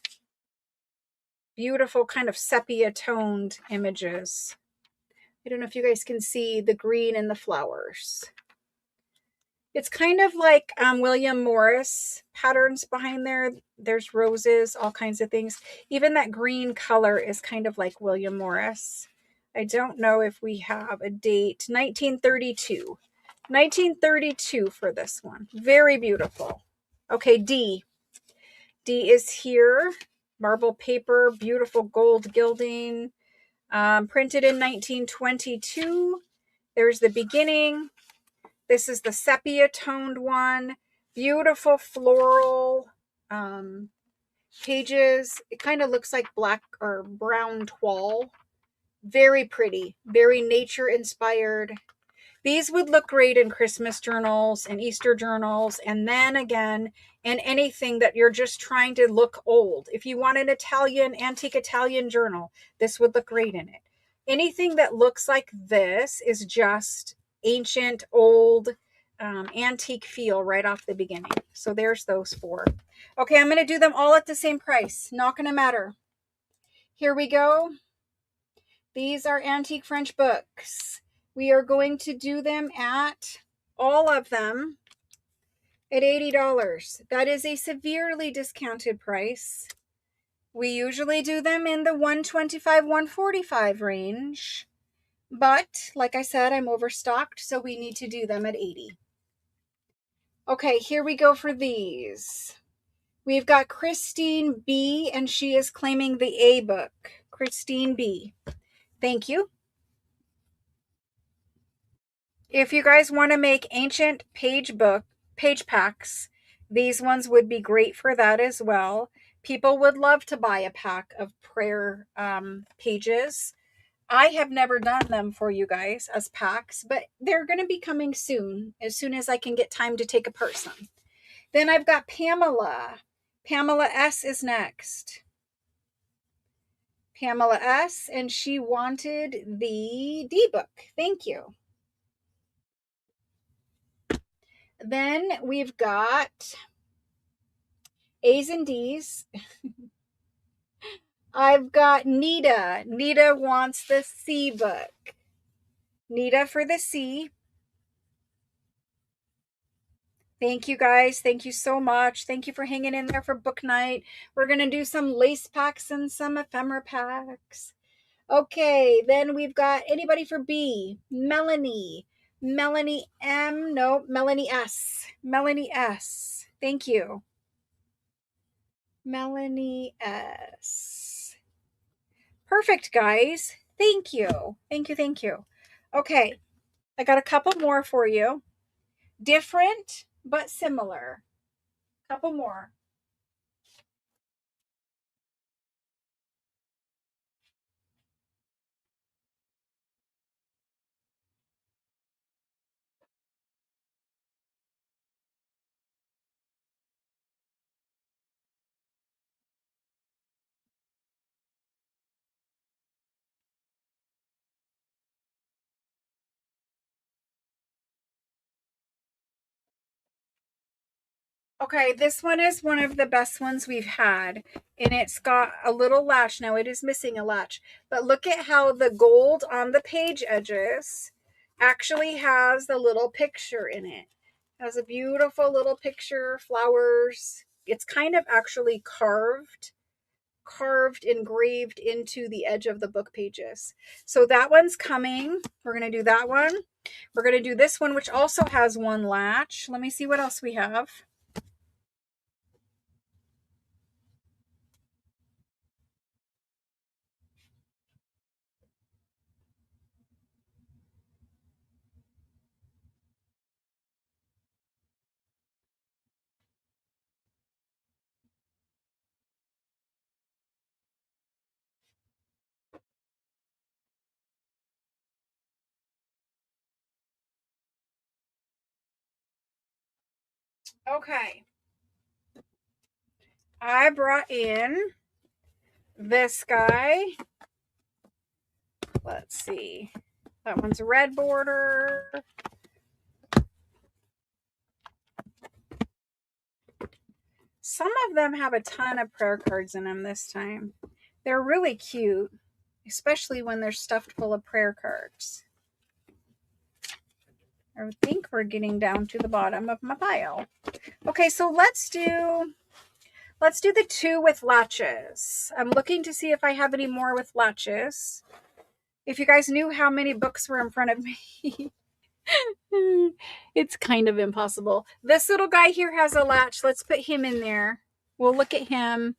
Beautiful kind of sepia toned images. I don't know if you guys can see the green and the flowers. It's kind of like William Morris patterns behind there. There's roses, all kinds of things. Even that green color is kind of like William Morris. I don't know if we have a date. 1932. 1932 for this one. Very beautiful. Okay, D. D is here. Marble paper, beautiful gold gilding. Printed in 1922. There's the beginning. This is the sepia toned one. Beautiful floral pages. It kind of looks like black or brown toile. Very pretty. Very nature inspired. These would look great in Christmas journals and Easter journals. And then again, in anything that you're just trying to look old. If you want an antique Italian journal, this would look great in it. Anything that looks like this is just ancient, old, antique feel right off the beginning. So there's those 4. Okay, I'm going to do them all at the same price. Not going to matter. Here we go. These are antique French books. We are going to do them at, all of them, at $80. That is a severely discounted price. We usually do them in the 125, 145 range. But like I said, I'm overstocked, so we need to do them at 80. Okay, here we go for these. We've got Christine B, and she is claiming the A book. Christine B. Thank you. If you guys want to make ancient page packs, these ones would be great for that as well. People would love to buy a pack of prayer pages. I have never done them for you guys as packs, but they're going to be coming soon as I can get time to take apart some. Then I've got Pamela. Pamela S is next. Pamela S, and she wanted the D book. Thank you. Then we've got A's and D's. I've got Nita. Nita wants the C book. Nita for the C. Thank you guys. Thank you so much. Thank you for hanging in there for book night. We're going to do some lace packs and some ephemera packs. Okay, then we've got anybody for B. Melanie. Melanie M. No, Melanie S. Melanie S. Thank you. Melanie S. Perfect, guys. Thank you. Thank you. Thank you. Okay, I got a couple more for you. Different, but similar. Couple more. Okay, this one is one of the best ones we've had, and it's got a little latch. Now it is missing a latch, but look at how the gold on the page edges actually has the little picture in it. It has a beautiful little picture, flowers. It's kind of actually engraved into the edge of the book pages. So that one's coming. We're going to do that one. We're going to do this one, which also has one latch. Let me see what else we have. Okay. I brought in this guy. Let's see. That one's a red border. Some of them have a ton of prayer cards in them this time. They're really cute, especially when they're stuffed full of prayer cards. I think we're getting down to the bottom of my pile. Okay, so let's do the two with latches. I'm looking to see if I have any more with latches. If you guys knew how many books were in front of me, it's kind of impossible. This little guy here has a latch. Let's put him in there. We'll look at him.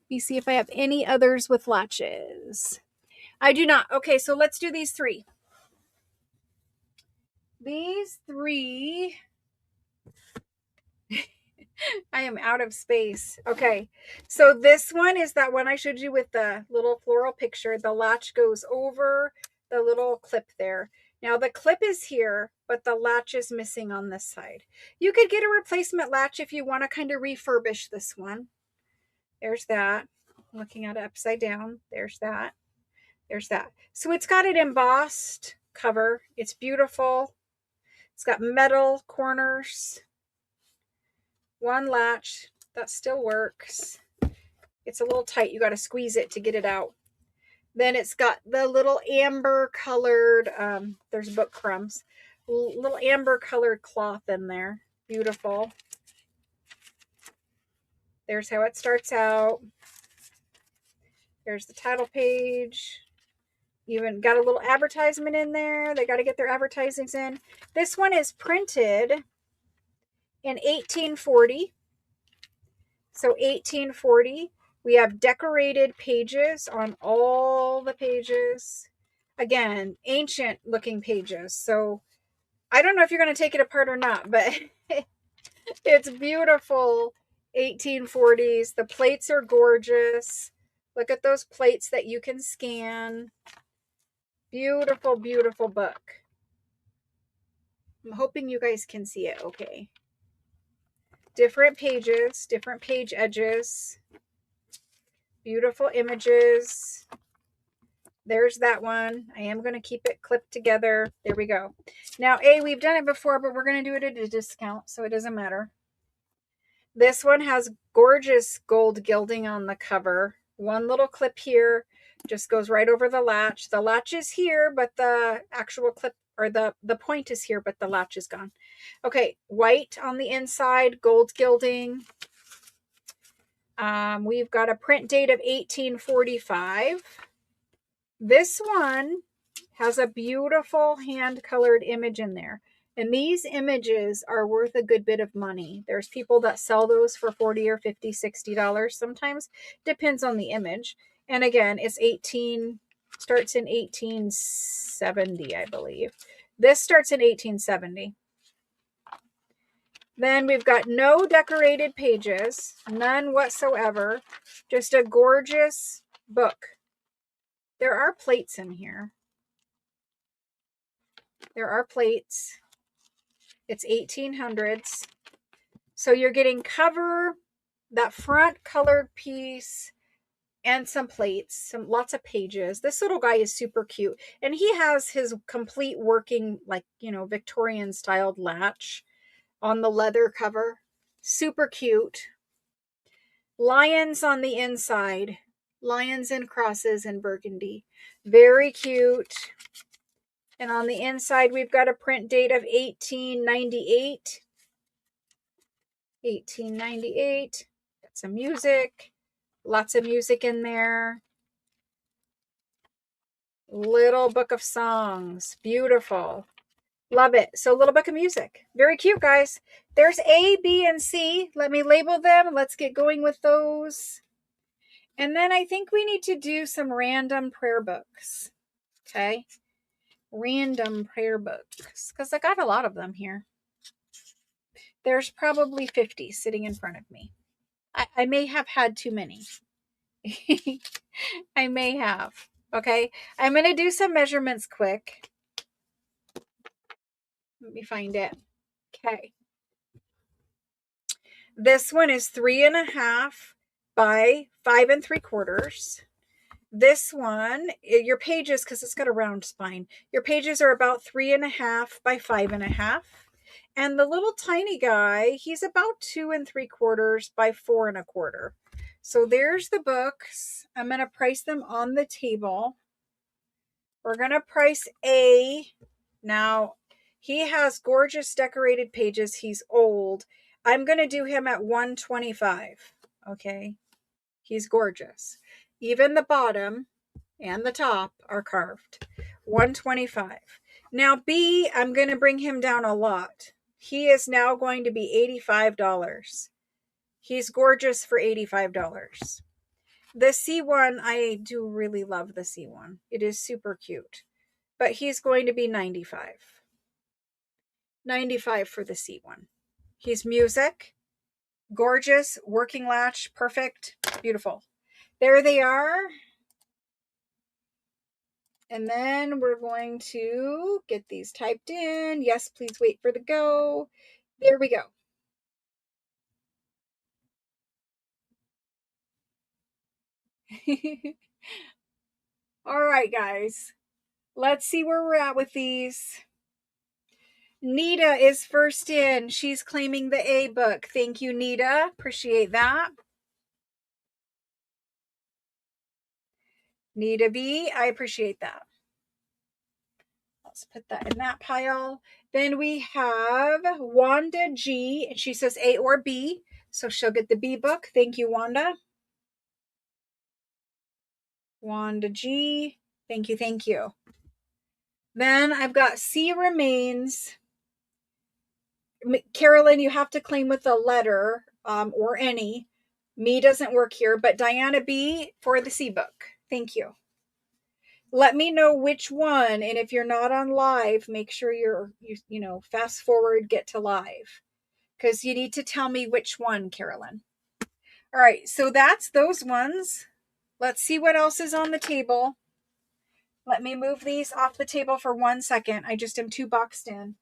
Let me see if I have any others with latches. I do not. Okay, so let's do these three. These three. I am out of space. Okay, so this one is that one I showed you with the little floral picture. The latch goes over the little clip there. Now the clip is here, but the latch is missing on this side. You could get a replacement latch if you want to kind of refurbish this one. There's that. I'm looking at it upside down. There's that. There's that. So it's got an embossed cover. It's beautiful. It's got metal corners. One latch. That still works. It's a little tight. You got to squeeze it to get it out. Then it's got the little amber colored, there's book crumbs, little amber colored cloth in there. Beautiful. There's how it starts out. There's the title page. Even got a little advertisement in there. They got to get their advertisings in. This one is printed in 1840. So 1840. We have decorated pages on all the pages. Again, ancient looking pages. So I don't know if you're going to take it apart or not, but it's beautiful. 1840s. The plates are gorgeous. Look at those plates that you can scan. Beautiful, beautiful book. I'm hoping you guys can see it okay. Different pages, different page edges. Beautiful images. There's that one. I am going to keep it clipped together. There we go. Now, we've done it before, but we're going to do it at a discount, so it doesn't matter. This one has gorgeous gold gilding on the cover. One little clip here just goes right over the latch. The latch is here, but the actual clip or the point is here, but the latch is gone. Okay, white on the inside, gold gilding. We've got a print date of 1845. This one has a beautiful hand-colored image in there. And these images are worth a good bit of money. There's people that sell those for $40 or $50, $60 sometimes. Depends on the image. And again, it's starts in 1870, I believe. This starts in 1870. Then we've got no decorated pages, none whatsoever. Just a gorgeous book. There are plates in here. There are plates. It's 1800s. So you're getting cover, that front colored piece, and some plates, lots of pages. This little guy is super cute. And he has his complete working, like, Victorian styled latch on the leather cover. Super cute. Lions on the inside. Lions and crosses in burgundy. Very cute. And on the inside, we've got a print date of 1898. 1898. Got some music. Lots of music in there. Little book of songs. Beautiful. Love it. So little book of music. Very cute, guys. There's A, B, and C. Let me label them. Let's get going with those. And then I think we need to do some random prayer books. Okay. Random prayer books. Because I got a lot of them here. There's probably 50 sitting in front of me. I may have had too many. I may have. Okay. I'm going to do some measurements quick. Let me find it. Okay. This one is 3.5 by 5 3/4. This one, your pages, because it's got a round spine, your pages are about 3.5 by 5.5. And the little tiny guy, he's about 2 3/4 by 4 1/4. So there's the books. I'm going to price them on the table. We're going to price A. Now, he has gorgeous decorated pages. He's old. I'm going to do him at $125. Okay. He's gorgeous. Even the bottom and the top are carved. $125. Now, B, I'm going to bring him down a lot. He is now going to be $85. He's gorgeous for $85. The C1, I do really love the C1. It is super cute. But he's going to be $95. $95 for the C1. He's music. Gorgeous. Working latch. Perfect. Beautiful. There they are. And then we're going to get these typed in. Yes, please wait for the go. There we go. All right, guys. Let's see where we're at with these. Nita is first in. She's claiming the A book. Thank you, Nita. Appreciate that. Nita B, I appreciate that. Let's put that in that pile. Then we have Wanda G, and she says A or B. So she'll get the B book. Thank you, Wanda. Wanda G. Thank you, thank you. Then I've got C remains. Carolyn, you have to claim with a letter or any. Me doesn't work here, but Diana B for the C book. Thank you. Let me know which one, and if you're not on live, make sure you know, fast forward, get to live, because you need to tell me which one, Carolyn. All right, so that's those ones. Let's see what else is on the table. Let me move these off the table for 1 second. I just am too boxed in.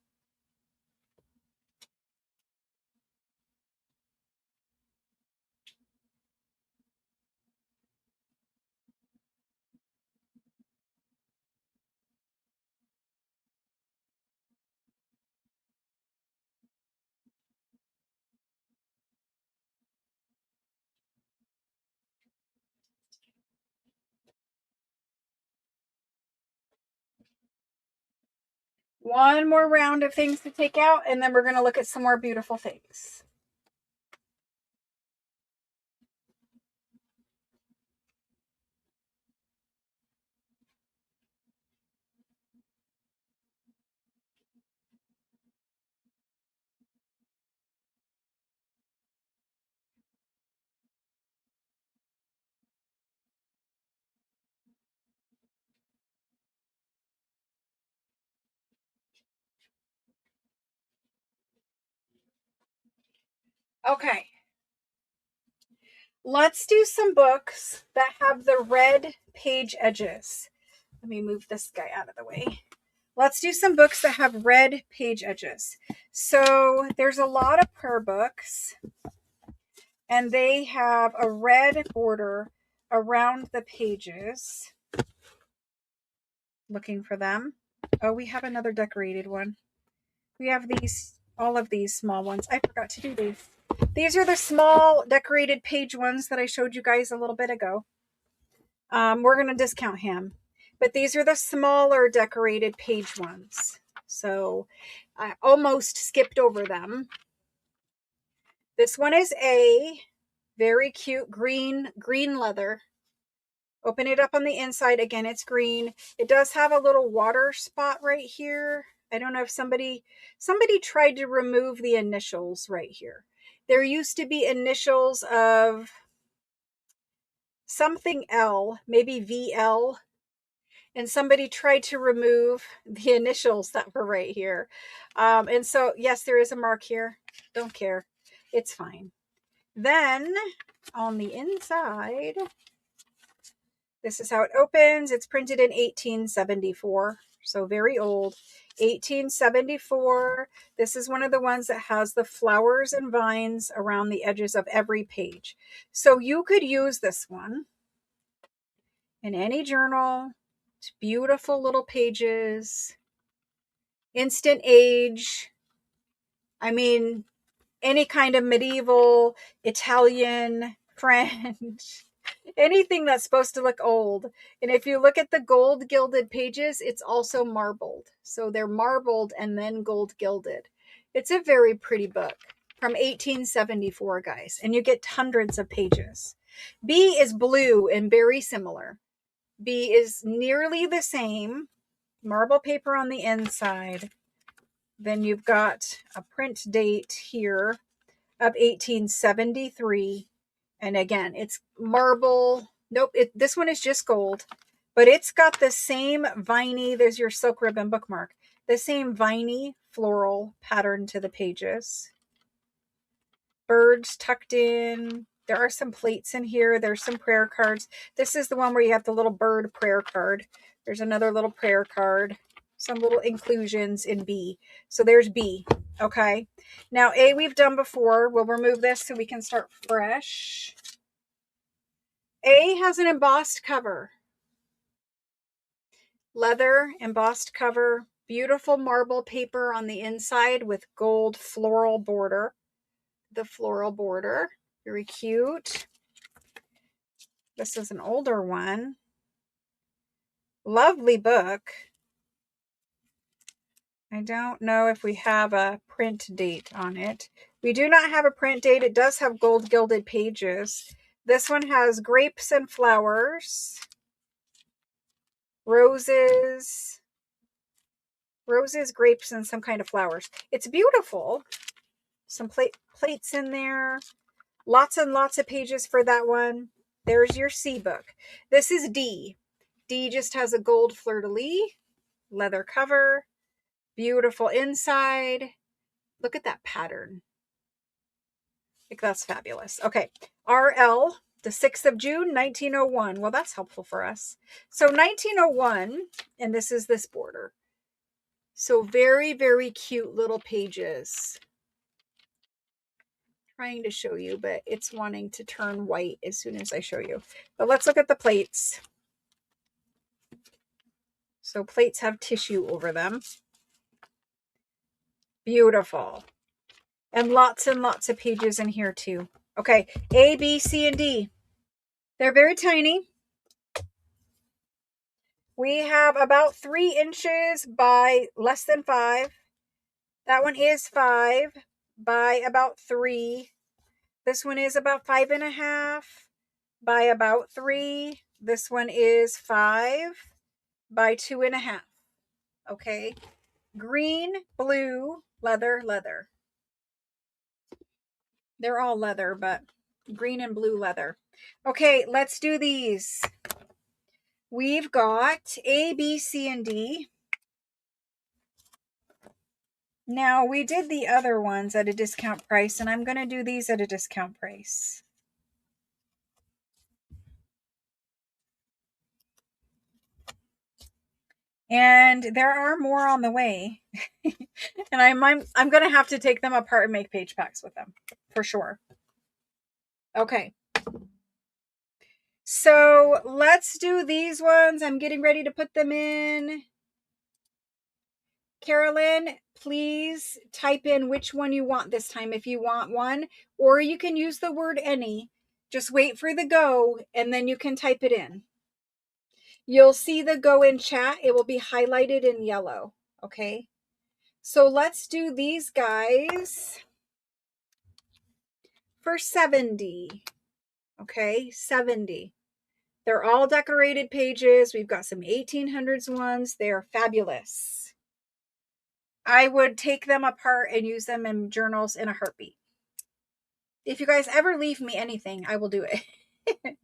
One more round of things to take out, and then we're going to look at some more beautiful things. Okay. Let's do some books that have the red page edges. Let me move this guy out of the way. Let's do some books that have red page edges. So there's a lot of prayer books, and they have a red border around the pages. Looking for them. Oh, we have another decorated one. We have these, all of these small ones. I forgot to do these. These are the small decorated page ones that I showed you guys a little bit ago. We're going to discount him. But these are the smaller decorated page ones. So I almost skipped over them. This one is A. Very cute green leather. Open it up on the inside. Again, it's green. It does have a little water spot right here. I don't know if somebody tried to remove the initials right here. There used to be initials of something L, maybe VL, and somebody tried to remove the initials that were right here. And so, yes, there is a mark here. Don't care. It's fine. Then on the inside, this is how it opens. It's printed in 1874, so very old. 1874. This is one of the ones that has the flowers and vines around the edges of every page. So you could use this one in any journal. It's beautiful little pages. Instant age. I mean, any kind of medieval, Italian, French. Anything that's supposed to look old. And if you look at the gold gilded pages, it's also marbled. So they're marbled and then gold gilded. It's a very pretty book from 1874, guys. And you get hundreds of pages. B is blue and very similar. B is nearly the same. Marble paper on the inside. Then you've got a print date here of 1873. And again, it's marble. Nope, this one is just gold. But it's got the same viney, there's your silk ribbon bookmark, the same viney floral pattern to the pages. Birds tucked in. There are some plates in here. There's some prayer cards. This is the one where you have the little bird prayer card. There's another little prayer card. Some little inclusions in B. So there's B. Okay. Now A we've done before. We'll remove this so we can start fresh. A has an embossed cover. Leather embossed cover. Beautiful marble paper on the inside with gold floral border. The floral border. Very cute. This is an older one. Lovely book. I don't know if we have a print date on it. We do not have a print date. It does have gold gilded pages. This one has grapes and flowers. roses, grapes, and some kind of flowers. It's beautiful. Some plates in there. Lots and lots of pages for that one. There's your C book. This is D. D just has a gold fleur-de-lis, leather cover, beautiful inside. Look at that pattern. Like, that's fabulous. Okay, RL, the 6th of June, 1901. Well, that's helpful for us. So 1901, and this is this border. So very, very cute little pages. Trying to show you, but it's wanting to turn white as soon as I show you. But let's look at the plates. So plates have tissue over them. Beautiful. And lots of pages in here too. Okay, A, B, C, and D. They're very tiny. We have about 3 inches by less than 5. That one is 5 by about 3. This one is about 5.5 by about 3. This one is 5 by 2.5. Okay. Green, blue, leather, leather. They're all leather, but green and blue leather. Okay, let's do these. We've got A, B, C, and D. Now, we did the other ones at a discount price, and I'm going to do these at a discount price. And there are more on the way. And I'm going to have to take them apart and make page packs with them, for sure. Okay. So let's do these ones. I'm getting ready to put them in. Carolyn, please type in which one you want this time if you want one, or you can use the word any. Just wait for the go and then you can type it in. You'll see the go in chat. It will be highlighted in yellow. Okay. So let's do these guys for 70. Okay. 70. They're all decorated pages. We've got some 1800s ones. They're fabulous. I would take them apart and use them in journals in a heartbeat. If you guys ever leave me anything, I will do it.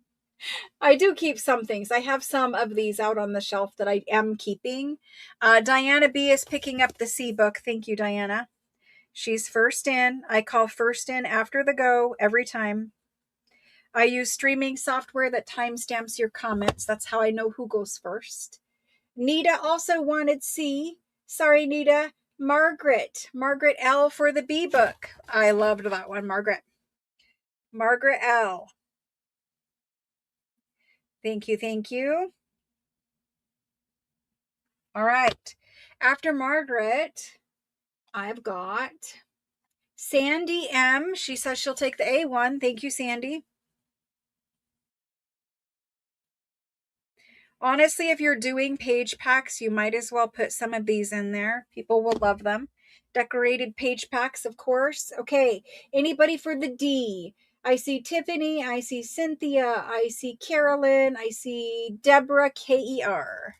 I do keep some things. I have some of these out on the shelf that I am keeping. Diana B is picking up the C book. Thank you, Diana. She's first in. I call first in after the go every time. I use streaming software that timestamps your comments. That's how I know who goes first. Nita also wanted C. Sorry, Nita. Margaret L for the B book. I loved that one, Margaret L. Thank you. All right. After Margaret, I've got Sandy M. She says she'll take the A1. Thank you, Sandy. Honestly, if you're doing page packs, you might as well put some of these in there. People will love them. Decorated page packs, of course. Okay, anybody for the D? I see Tiffany, I see Cynthia, I see Carolyn, I see Deborah K-E-R.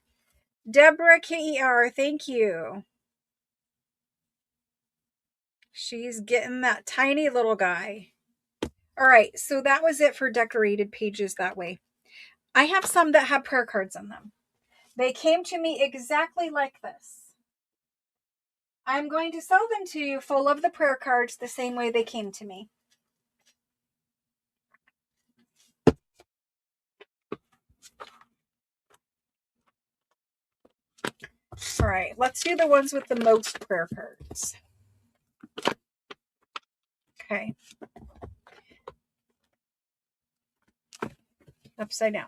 Deborah K-E-R, thank you. She's getting that tiny little guy. All right, so that was it for decorated pages that way. I have some that have prayer cards in them. They came to me exactly like this. I'm going to sell them to you full of the prayer cards the same way they came to me. All right, let's do the ones with the most prayer cards. Okay. Upside down.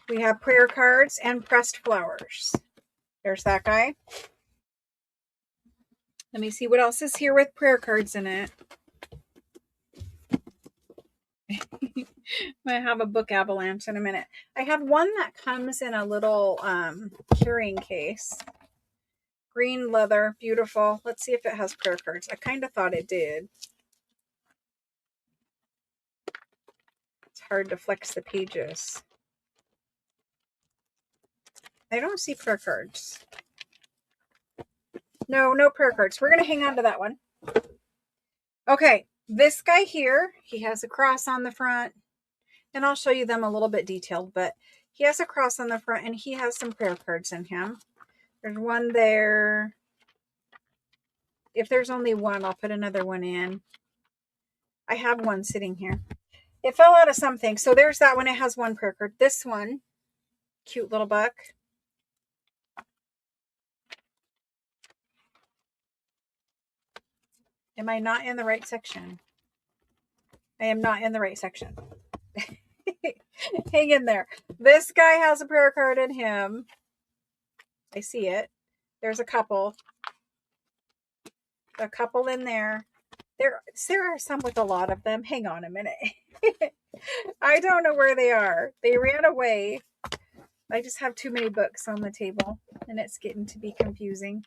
We have prayer cards and pressed flowers. There's that guy. Let me see what else is here with prayer cards in it. I have a book avalanche in a minute. I have one that comes in a little carrying case. Green leather, beautiful. Let's see if it has prayer cards. I kind of thought it did. It's hard to flex the pages. I don't see prayer cards. No, no prayer cards. We're going to hang on to that one. Okay, this guy here, he has a cross on the front, and I'll show you them a little bit detailed, but he has a cross on the front, and he has some prayer cards in him. There's one there. If there's only one, I'll put another one in. I have one sitting here. It fell out of something. So there's that one. It has one prayer card. This one, cute little buck. Am I not in the right section? I am not in the right section. Hang in there. This guy has a prayer card in him. I see it. There's a couple. A couple in there. There are some with a lot of them. Hang on a minute. I don't know where they are. They ran away. I just have too many books on the table, and it's getting to be confusing.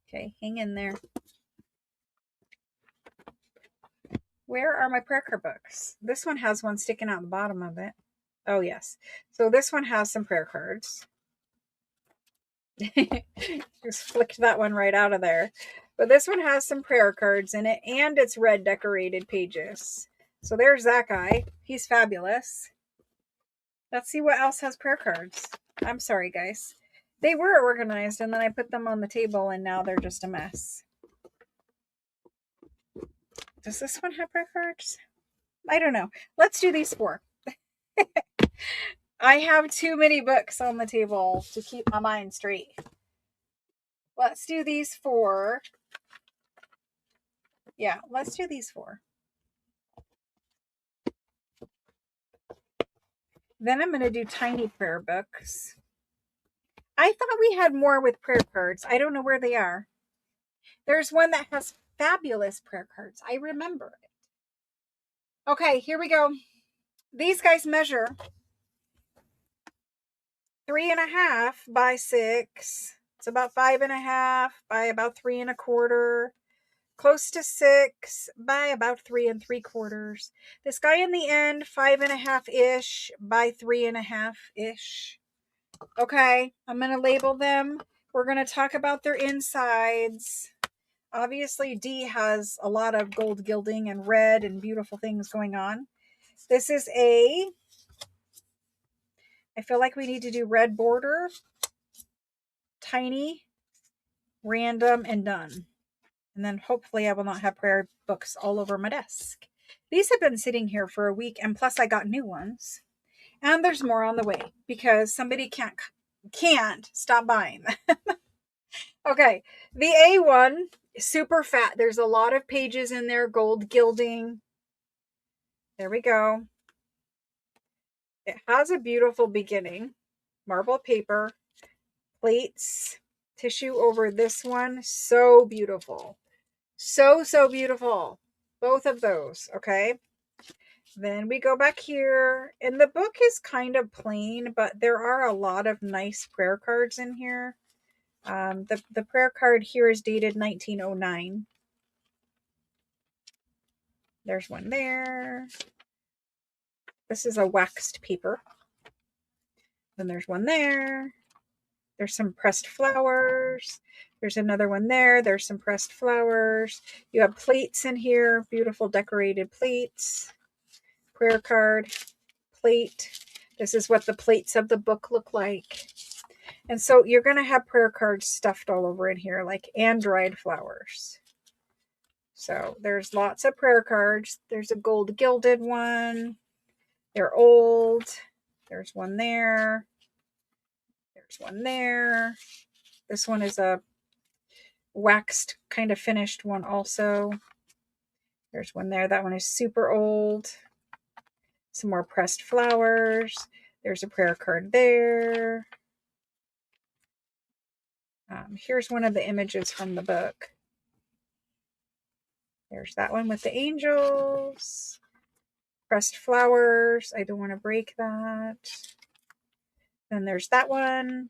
Okay, hang in there. Where are my prayer card books? This one has one sticking out the bottom of it. Oh, yes. So this one has some prayer cards. Just flicked that one right out of there. But this one has some prayer cards in it, and it's red decorated pages. So there's that guy. He's fabulous. Let's see what else has prayer cards. I'm sorry, guys. They were organized, and then I put them on the table, and now they're just a mess. Does this one have prayer cards? I don't know. Let's do these 4. I have too many books on the table to keep my mind straight. Let's do these 4. Yeah, let's do these 4. Then I'm going to do tiny prayer books. I thought we had more with prayer cards. I don't know where they are. There's one that has fabulous prayer cards. I remember it. Okay, here we go. These guys measure 3.5 by 6. It's about 5.5 by about 3 1/4. Close to 6 by about 3 3/4. This guy in the end, 5.5-ish by 3.5-ish. Okay, I'm going to label them. We're going to talk about their insides. Obviously, D has a lot of gold gilding and red and beautiful things going on. This is A. I feel like we need to do red border, tiny, random, and done. And then hopefully I will not have prayer books all over my desk. These have been sitting here for a week, and plus I got new ones. And there's more on the way because somebody can't stop buying. Okay, the A one, super fat. There's a lot of pages in there, gold gilding. There we go. It has a beautiful beginning. Marble paper, plates, tissue over this one. So beautiful. So beautiful. Both of those, okay? Then we go back here, and the book is kind of plain, but there are a lot of nice prayer cards in here. The prayer card here is dated 1909. There's one there. This is a waxed paper. Then there's one there. There's some pressed flowers. There's another one there. There's some pressed flowers. You have plates in here, beautiful decorated plates. Prayer card, plate. This is what the plates of the book look like. And so you're going to have prayer cards stuffed all over in here, like and dried flowers. So there's lots of prayer cards. There's a gold gilded one. They're old. There's one there. There's one there. This one is a waxed kind of finished one also. There's one there. That one is super old. Some more pressed flowers. There's a prayer card there. Here's one of the images from the book. There's that one with the angels. Pressed flowers. I don't want to break that. Then there's that one.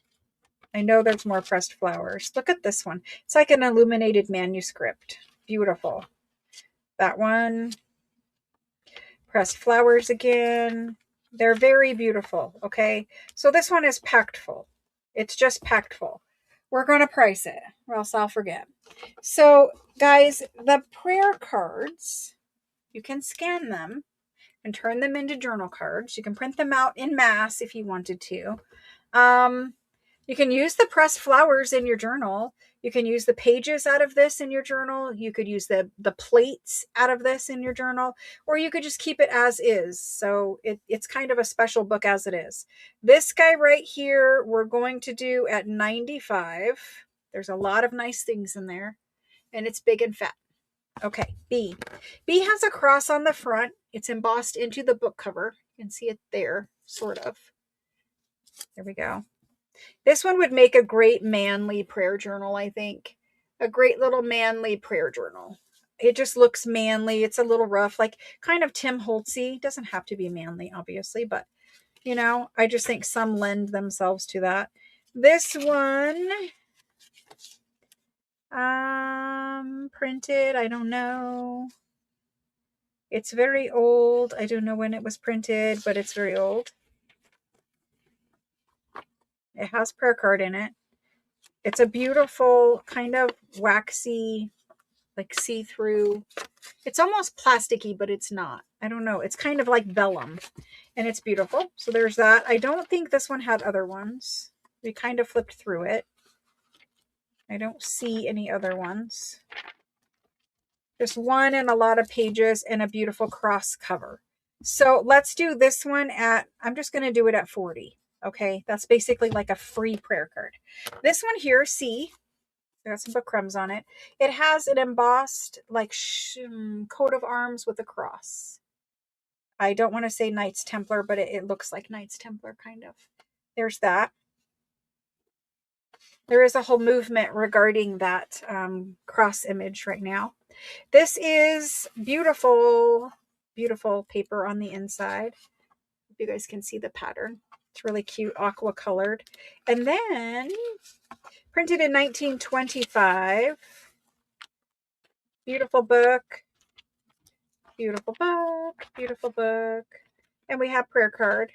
I know there's more pressed flowers. Look at this one. It's like an illuminated manuscript. Beautiful. That one. Pressed flowers again. They're very beautiful. Okay. So this one is packed full. It's just packed full. We're going to price it or else I'll forget. So guys, the prayer cards, you can scan them and turn them into journal cards. You can print them out in mass if you wanted to. You can use the pressed flowers in your journal. You can use the pages out of this in your journal. You could use the plates out of this in your journal, or you could just keep it as is. So it's kind of a special book as it is. This guy right here, we're going to do at 95. There's a lot of nice things in there, and it's big and fat. Okay, B. B has a cross on the front. It's embossed into the book cover. You can see it there, sort of. There we go. This one would make a great manly prayer journal, I think. A great little manly prayer journal. It just looks manly. It's a little rough, like kind of Tim Holtzy. Doesn't have to be manly, obviously, but you know, I just think some lend themselves to that. This one, printed, I don't know. It's very old. I don't know when it was printed, but it's very old. It has prayer card in it. It's a beautiful kind of waxy, like see-through. It's almost plasticky, but it's not. I don't know. It's kind of like vellum, and it's beautiful. So there's that. I don't think this one had other ones. We kind of flipped through it. I don't see any other ones. Just one and a lot of pages and a beautiful cross cover. So let's do this one at, I'm just going to do it at 40. Okay. That's basically like a free prayer card. This one here, C, got some book crumbs on it. It has an embossed like coat of arms with a cross. I don't want to say Knights Templar, but it looks like Knights Templar kind of. There's that. There is a whole movement regarding that cross image right now. This is beautiful, beautiful paper on the inside. Hope you guys can see the pattern. It's really cute, aqua colored. And then printed in 1925. Beautiful book. Beautiful book. Beautiful book. And we have prayer card.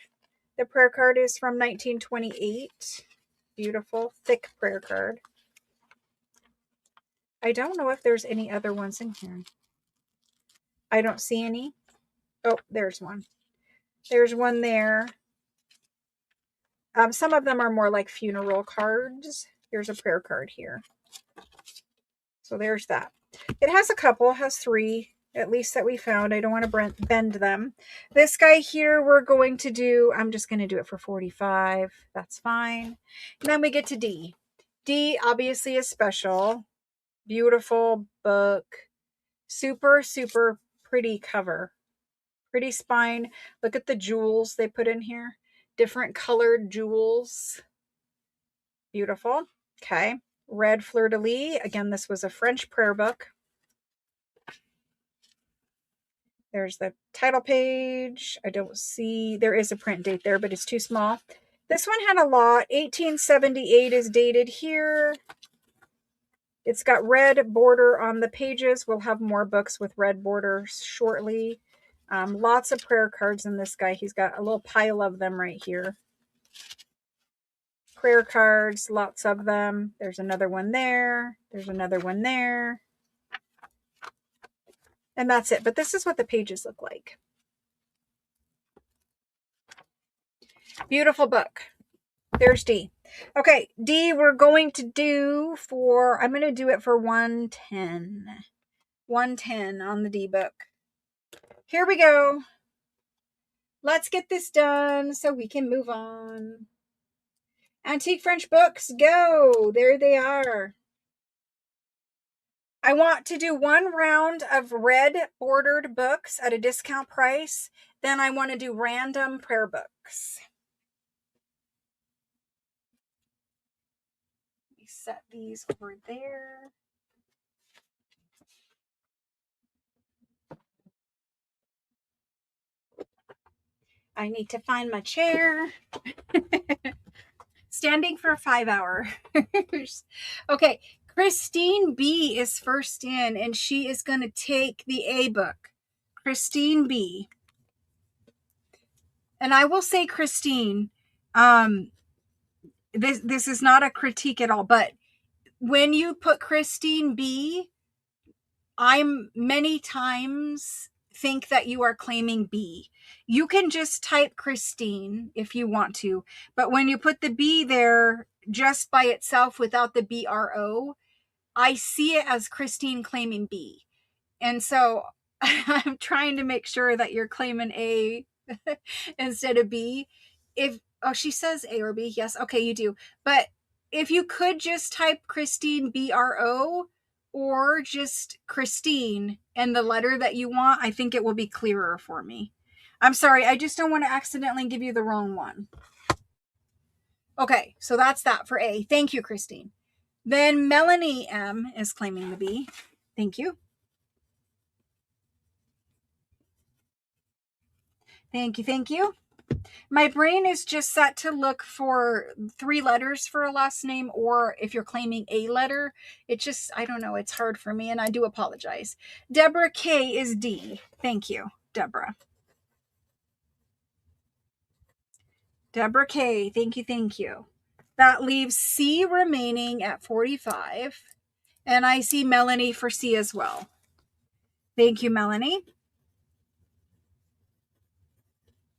The prayer card is from 1928. Beautiful, thick prayer card. I don't know if there's any other ones in here. I don't see any. Oh, there's one. There's one there. Some of them are more like funeral cards. Here's a prayer card here. So there's that. It has a couple, it has 3, at least that we found. I don't want to bend them. This guy here, we're going to do, I'm just going to do it for 45. That's fine. And then we get to D. D obviously is special. Beautiful book. Super, super pretty cover. Pretty spine. Look at the jewels they put in here. Different colored jewels. Beautiful. Okay. Red fleur-de-lis. Again, this was a French prayer book. There's the title page. I don't see, there is a print date there, but it's too small. This one had a lot. 1878 is dated here. It's got red border on the pages. We'll have more books with red borders shortly. Lots of prayer cards in this guy. He's got a little pile of them right here. Prayer cards, lots of them. There's another one there. There's another one there. And that's it. But this is what the pages look like. Beautiful book. There's D. Okay, D we're going to do for, I'm going to do it for 110. 110 on the D book. Here we go. Let's get this done so we can move on. Antique French books, go. There they are. I want to do one round of red bordered books at a discount price. Then I want to do random prayer books. Let me set these over there. I need to find my chair. Standing for 5 hours. Okay, Christine B is first in, and she is going to take the A book. Christine B. And I will say, Christine, this is not a critique at all, but when you put Christine B, I'm many times think that you are claiming B. You can just type Christine if you want to, but when you put the B there just by itself without the BRO, I see it as Christine claiming B. And so I'm trying to make sure that you're claiming A instead of B. If she says A or B, yes, okay, you do. But if you could just type Christine BRO or just Christine and the letter that you want, I think it will be clearer for me. I'm sorry, I just don't want to accidentally give you the wrong one. Okay, so that's that for A. Thank you, Christine. Then Melanie M is claiming the B. Thank you. Thank you, thank you. My brain is just set to look for 3 letters for a last name, or if you're claiming a letter, it just, I don't know, it's hard for me, and I do apologize. Deborah K is D. Thank you, Deborah. Deborah K, thank you, thank you. That leaves C remaining at 45, and I see Melanie for C as well. Thank you, Melanie.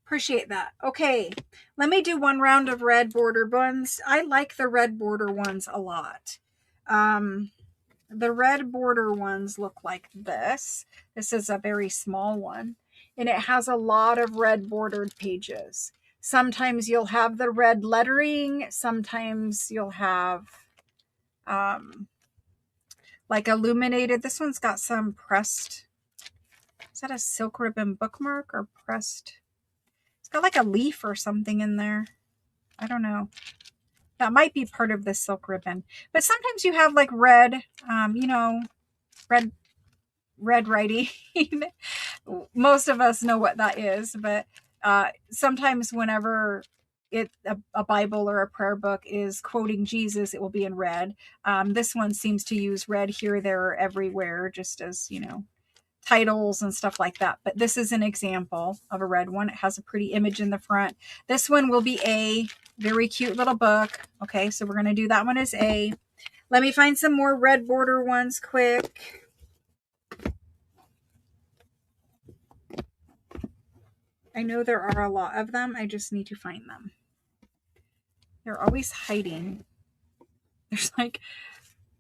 Appreciate that. Okay, let me do one round of red border ones. I like the red border ones a lot. The red border ones look like this. This is a very small one, and it has a lot of red bordered pages. Sometimes you'll have the red lettering. Sometimes you'll have like illuminated. This one's got some pressed. Is that a silk ribbon bookmark or pressed? It's got like a leaf or something in there. I don't know. That might be part of the silk ribbon. But sometimes you have like red, red writing. Most of us know what that is, but sometimes whenever a Bible or a prayer book is quoting Jesus, it will be in red. This one seems to use red here, there, or everywhere, just as, titles and stuff like that. But this is an example of a red one. It has a pretty image in the front. This one will be A. Very cute little book. Okay, so we're going to do that one as A. Let me find some more red border ones quick. I know there are a lot of them. I just need to find them. They're always hiding. There's like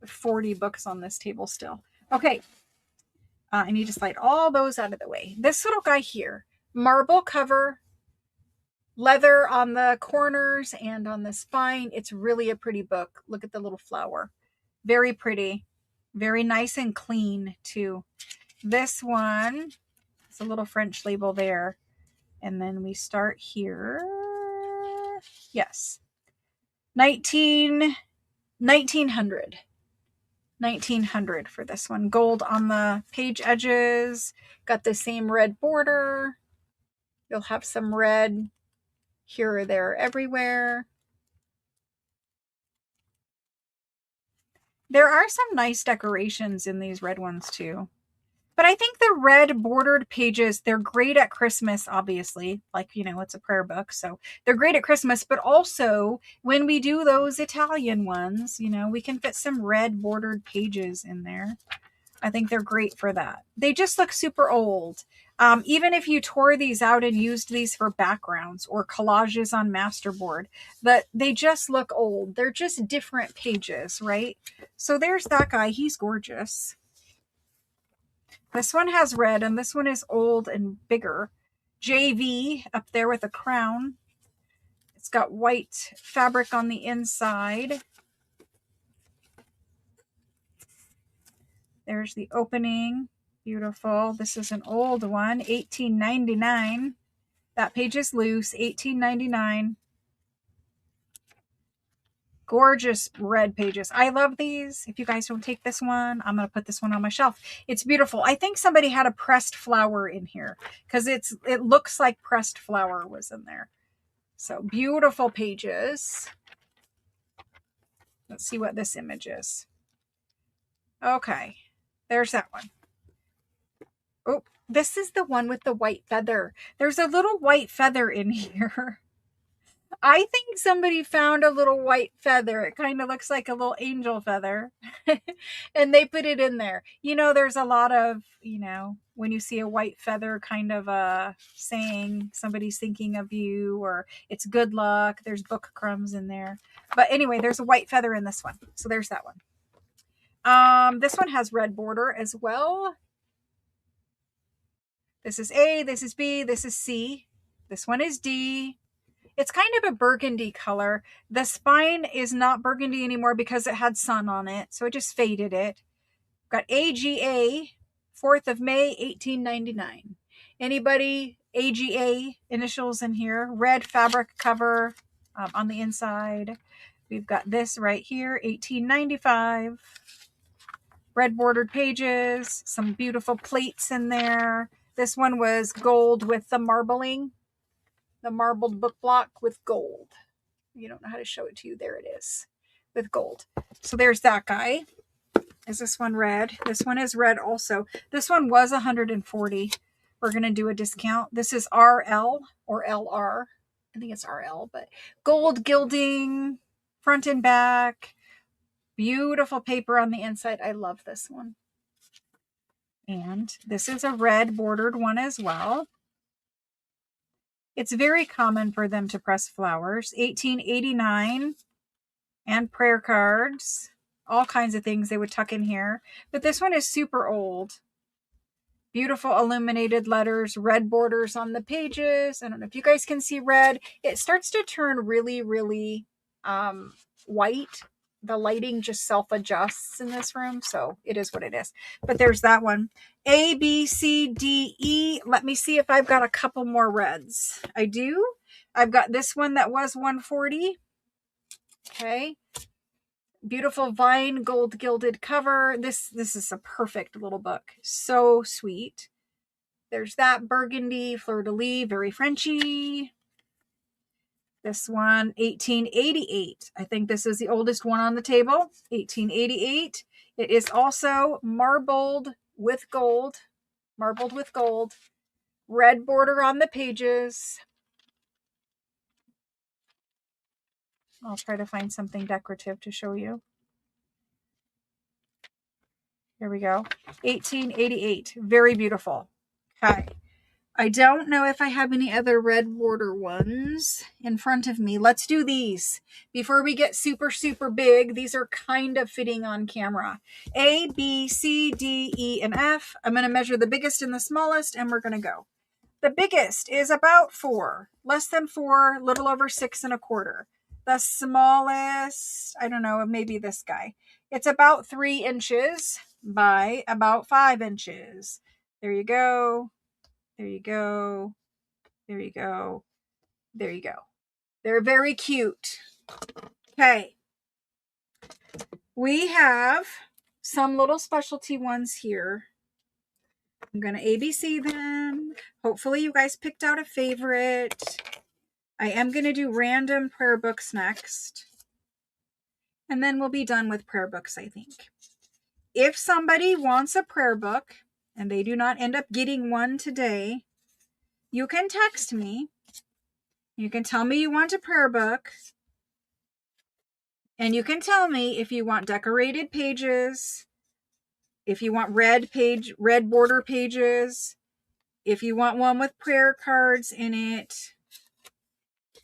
40 books on this table still. Okay. I need to slide all those out of the way. This little guy here, marble cover, leather on the corners and on the spine. It's really a pretty book. Look at the little flower. Very pretty. Very nice and clean too. This one, it's a little French label there. And then we start here. Yes. 1900. 1900 for this one. Gold on the page edges. Got the same red border. You'll have some red here or there everywhere. There are some nice decorations in these red ones too. But I think the red bordered pages, they're great at Christmas, obviously. Like, it's a prayer book, so they're great at Christmas. But also, when we do those Italian ones, we can fit some red bordered pages in there. I think they're great for that. They just look super old. Even if you tore these out and used these for backgrounds or collages on masterboard, but they just look old. They're just different pages, right? So there's that guy. He's gorgeous. This one has red, and this one is old and bigger. JV up there with a crown. It's got white fabric on the inside. There's the opening. Beautiful. This is an old one, $18.99. That page is loose, $18.99. Gorgeous red pages. I love these. If you guys don't take this one, I'm going to put this one on my shelf. It's beautiful. I think somebody had a pressed flower in here because it looks like pressed flower was in there. So beautiful pages. Let's see what this image is. Okay. There's that one. Oh, This is the one with the white feather. There's a little white feather in here. I think somebody found a little white feather. It kind of looks like a little angel feather. And they put it in there. You know, there's a lot of, you know, when you see a white feather, kind of saying somebody's thinking of you or it's good luck. There's book crumbs in there. But anyway, there's a white feather in this one. So there's that one. This one has red border as well. This is A, this is B, this is C. This one is D. It's kind of a burgundy color. The spine is not burgundy anymore because it had sun on it, so it just faded it. Got AGA, 4th of May, 1899. Anybody AGA initials in here? Red fabric cover on the inside. We've got this right here, 1895. Red bordered pages, some beautiful plates in there. This one was gold with the marbling. The marbled book block with gold. You don't know how to show it to you. There it is with gold. So there's that guy. Is this one red? This one is red also. This one was 140. We're going to do a discount. This is RL or LR. I think it's RL, but gold gilding, front and back. Beautiful paper on the inside. I love this one. And this is a red bordered one as well. It's very common for them to press flowers. 1889 and prayer cards. All kinds of things they would tuck in here. But this one is super old. Beautiful illuminated letters, red borders on the pages. I don't know if you guys can see red. It starts to turn really, really white. The lighting just self-adjusts in this room, so it is what it is. But there's that one. A, B, C, D, E. Let me see if I've got a couple more reds. I do. I've got this one that was 140. Okay. Beautiful vine gold gilded cover. This is a perfect little book. So sweet. There's that burgundy fleur-de-lis, very Frenchy. This one, 1888. I think this is the oldest one on the table. 1888. It is also marbled with gold. Marbled with gold. Red border on the pages. I'll try to find something decorative to show you. Here we go. 1888. Very beautiful. Okay. I don't know if I have any other red border ones in front of me. Let's do these. Before we get super, super big, these are kind of fitting on camera. A, B, C, D, E, and F. I'm going to measure the biggest and the smallest, and we're going to go. The biggest is about 4, less than 4, little over 6.25. The smallest, I don't know, maybe this guy. It's about 3 inches by about 5 inches. There you go. There you go. There you go. There you go. They're very cute. Okay. We have some little specialty ones here. I'm going to ABC them. Hopefully you guys picked out a favorite. I am going to do random prayer books next. And then we'll be done with prayer books, I think. If somebody wants a prayer book and they do not end up getting one today, you can text me. You can tell me you want a prayer book. And you can tell me if you want decorated pages, if you want red border pages, if you want one with prayer cards in it.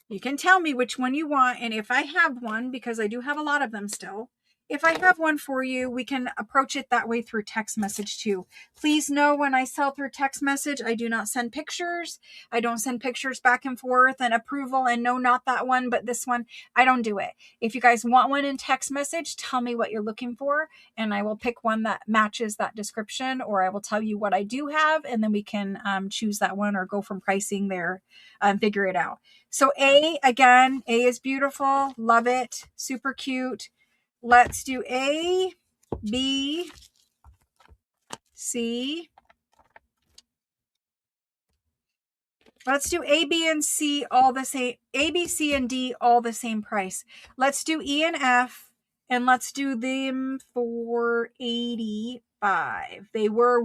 You can tell me which one you want. And if I have one, because I do have a lot of them still, if I have one for you, we can approach it that way through text message too. Please know when I sell through text message, I do not send pictures. I don't send pictures back and forth and approval and no, not that one, but this one. I don't do it. If you guys want one in text message, tell me what you're looking for and I will pick one that matches that description, or I will tell you what I do have and then we can choose that one or go from pricing there and figure it out. So A, again, A is beautiful. Love it. Super cute. Let's do A, B, C. Let's do A, B, and C all the same. A, B, C, and D all the same price. Let's do E and F, and let's do them for $85. They were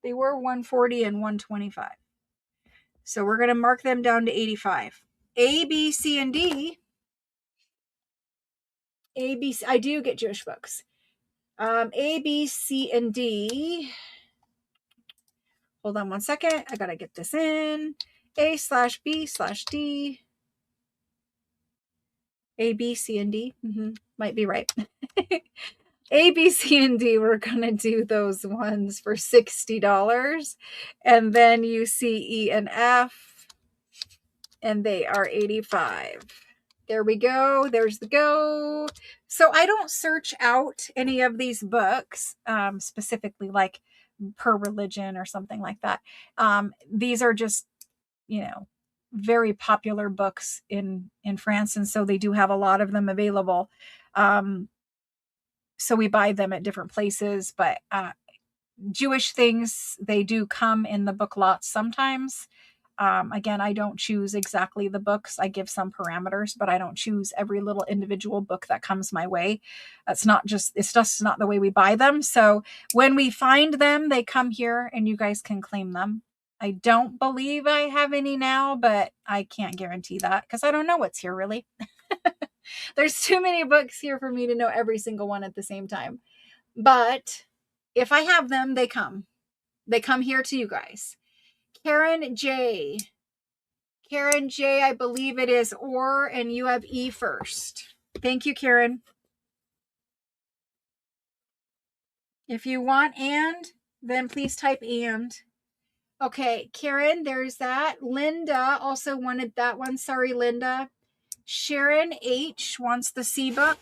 They were 140 and 125. So we're going to mark them down to 85. A, B, C, and D. A, B, C. I do get Jewish books. A, B, C, and D. Hold on one second. I got to get this in. A/B/D. A, B, C, and D. Might be right. A, B, C, and D, we're going to do those ones for $60. And then you see E and F, and they are 85. There we go. There's the go. So I don't search out any of these books, specifically like per religion or something like that. These are just, very popular books in France. And so they do have a lot of them available. So we buy them at different places, but Jewish things, they do come in the book lots sometimes. Again, I don't choose exactly the books. I give some parameters, but I don't choose every little individual book that comes my way. It's just not the way we buy them. So when we find them, they come here and you guys can claim them. I don't believe I have any now, but I can't guarantee that because I don't know what's here really. There's too many books here for me to know every single one at the same time. But if I have them, they come. They come here to you guys. Karen J, I believe it is or, and you have E first. Thank you, Karen. If you want and, then please type and. Okay, Karen, there's that. Linda also wanted that one. Sorry, Linda. Sharon H wants the C book.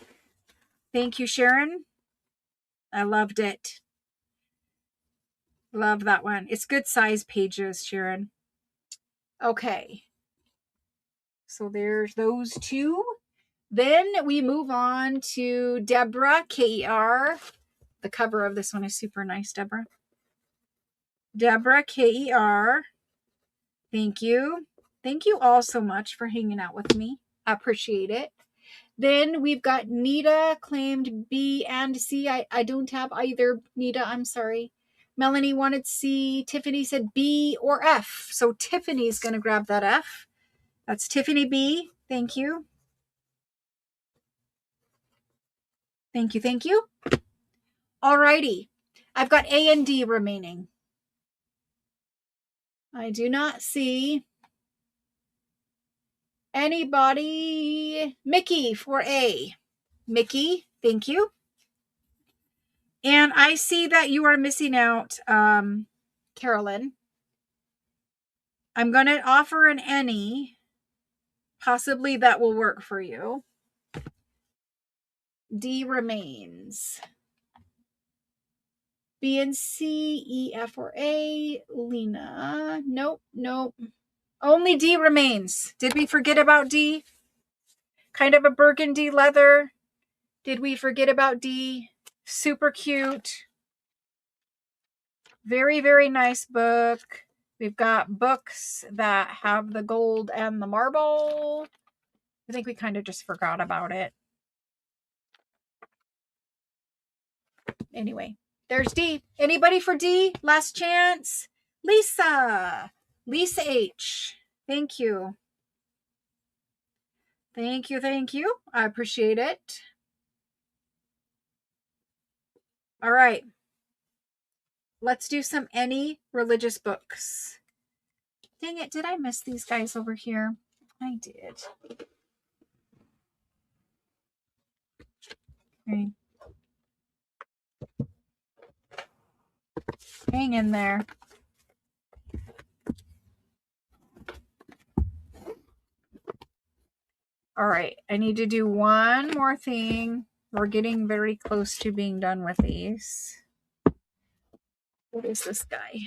Thank you, Sharon. I loved it. Love that one. It's good size pages, Sharon. Okay. So there's those two. Then we move on to Deborah, K-E-R. The cover of this one is super nice, Deborah. Deborah, K-E-R. Thank you. Thank you all so much for hanging out with me. I appreciate it. Then we've got Nita claimed B and C. I don't have either, Nita. I'm sorry. Melanie wanted C. Tiffany said B or F. So Tiffany's going to grab that F. That's Tiffany B. Thank you. Thank you. Thank you. Alrighty. I've got A and D remaining. I do not see anybody. Mickey for A. Mickey, thank you. And I see that you are missing out, Carolyn. I'm going to offer an any. Possibly that will work for you. D remains. B and C, E, F, or A. Lena. Nope. Only D remains. Did we forget about D? Kind of a burgundy leather. Did we forget about D? Super cute. Very, very nice book. We've got books that have the gold and the marble. I think we kind of just forgot about it. Anyway, there's D. Anybody for D? Last chance. Lisa H. Thank you. Thank you. I appreciate it. All right. Let's do some any religious books. Dang it, did I miss these guys over here? I did. Okay. Hang in there. All right, I need to do one more thing. We're getting very close to being done with these. What is this guy?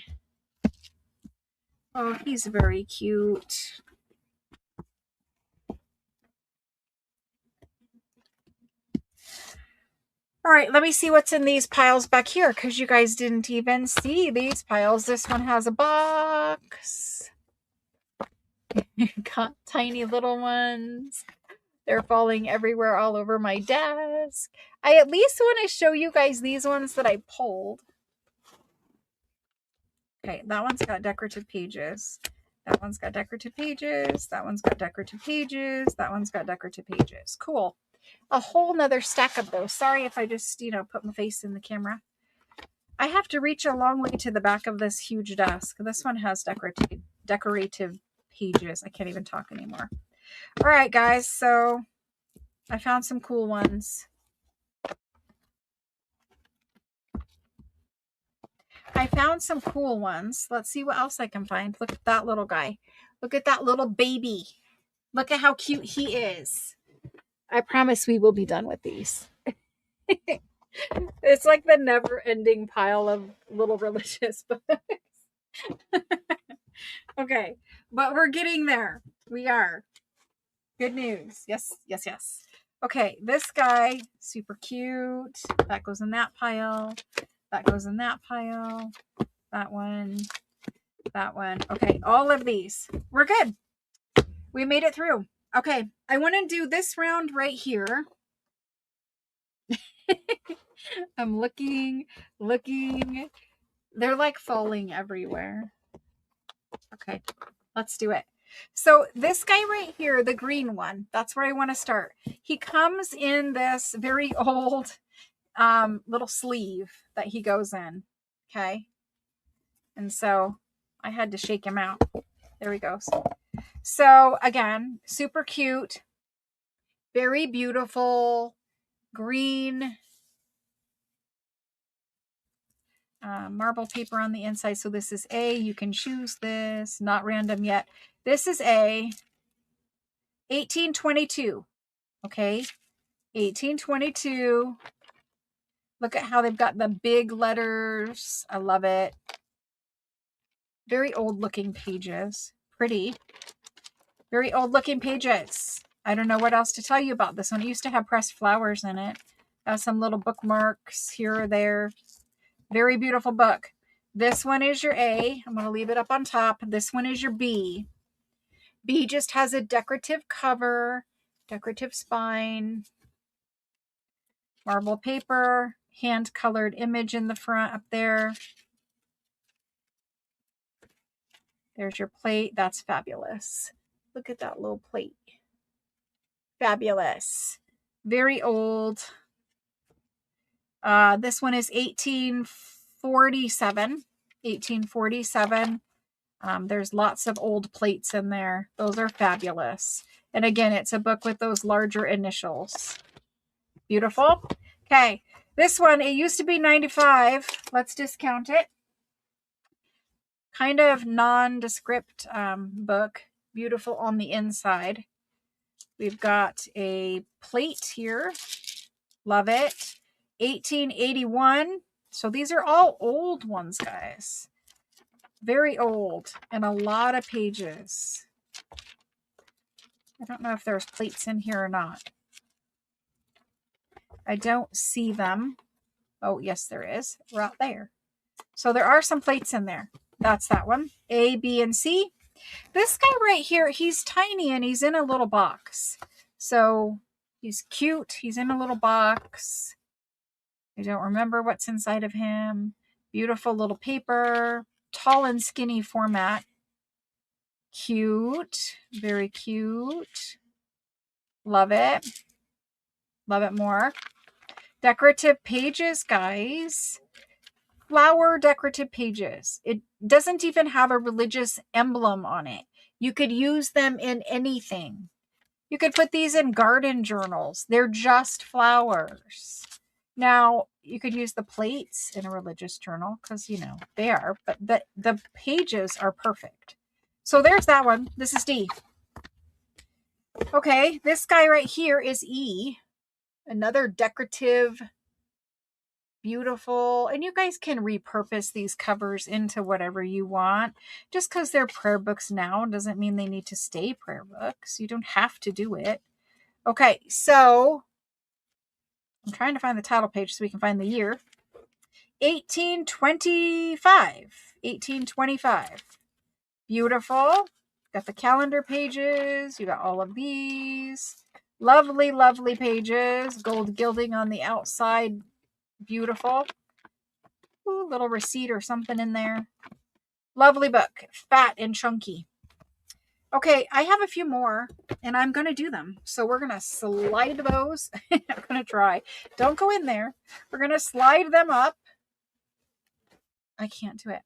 Oh, he's very cute. All right, let me see what's in these piles back here because you guys didn't even see these piles. This one has a box. Got tiny little ones. They're falling everywhere all over my desk. I at least want to show you guys these ones that I pulled. Okay, that one's got decorative pages. That one's got decorative pages. That one's got decorative pages. That one's got decorative pages. Cool. A whole nother stack of those. Sorry if I just, put my face in the camera. I have to reach a long way to the back of this huge desk. This one has decorative pages. I can't even talk anymore. All right, guys. So I found some cool ones. Let's see what else I can find. Look at that little guy. Look at that little baby. Look at how cute he is. I promise we will be done with these. It's like the never-ending pile of little religious books. Okay, but we're getting there. We are. Good news. Yes, yes, yes. Okay, this guy, super cute. That goes in that pile. That goes in that pile. That one. That one. Okay, all of these. We're good. We made it through. Okay, I want to do this round right here. I'm looking. They're like falling everywhere. Okay, let's do it. So this guy right here, the green one, that's where I want to start. He comes in this very old little sleeve that he goes in. Okay. And so I had to shake him out. There he goes. So again, super cute, very beautiful green marble paper on the inside. So this is A. You can choose this, not random yet. This is A, 1822. Okay, 1822. Look at how they've got the big letters. I love it. Very old looking pages. Pretty. Very old looking pages. I don't know what else to tell you about this one. It used to have pressed flowers in it. Has some little bookmarks here or there. Very beautiful book. This one is your A. I'm going to leave it up on top. This one is your B. B just has a decorative cover, decorative spine, marble paper, hand-colored image in the front up there. There's your plate. That's fabulous. Look at that little plate. Fabulous. Very old. This one is 1847. 1847. There's lots of old plates in there. Those are fabulous. And again, it's a book with those larger initials. Beautiful. Okay. This one, it used to be 95. Let's discount it. Kind of nondescript book. Beautiful on the inside. We've got a plate here. Love it. 1881. So these are all old ones, guys. Very old and a lot of pages. I don't know if there's plates in here or not. I don't see them. Oh, yes, there is. Right there. So there are some plates in there. That's that one. A, B, and C. This guy right here, he's tiny and he's in a little box. So he's cute. He's in a little box. I don't remember what's inside of him. Beautiful little paper. Tall and skinny format. Cute. Very cute. Love it. Love it more. Decorative pages, guys. Flower decorative pages. It doesn't even have a religious emblem on it. You could use them in anything. You could put these in garden journals. They're just flowers. Now, you could use the plates in a religious journal because, they are. But the pages are perfect. So there's that one. This is D. Okay, this guy right here is E. Another decorative, beautiful. And you guys can repurpose these covers into whatever you want. Just because they're prayer books now doesn't mean they need to stay prayer books. You don't have to do it. Okay, so I'm trying to find the title page so we can find the year. 1825. 1825. Beautiful. Got the calendar pages. You got all of these. Lovely, lovely pages. Gold gilding on the outside. Beautiful. Ooh, little receipt or something in there. Lovely book. Fat and chunky. Okay, I have a few more and I'm going to do them. So we're going to slide those. I'm going to try. Don't go in there. We're going to slide them up. I can't do it.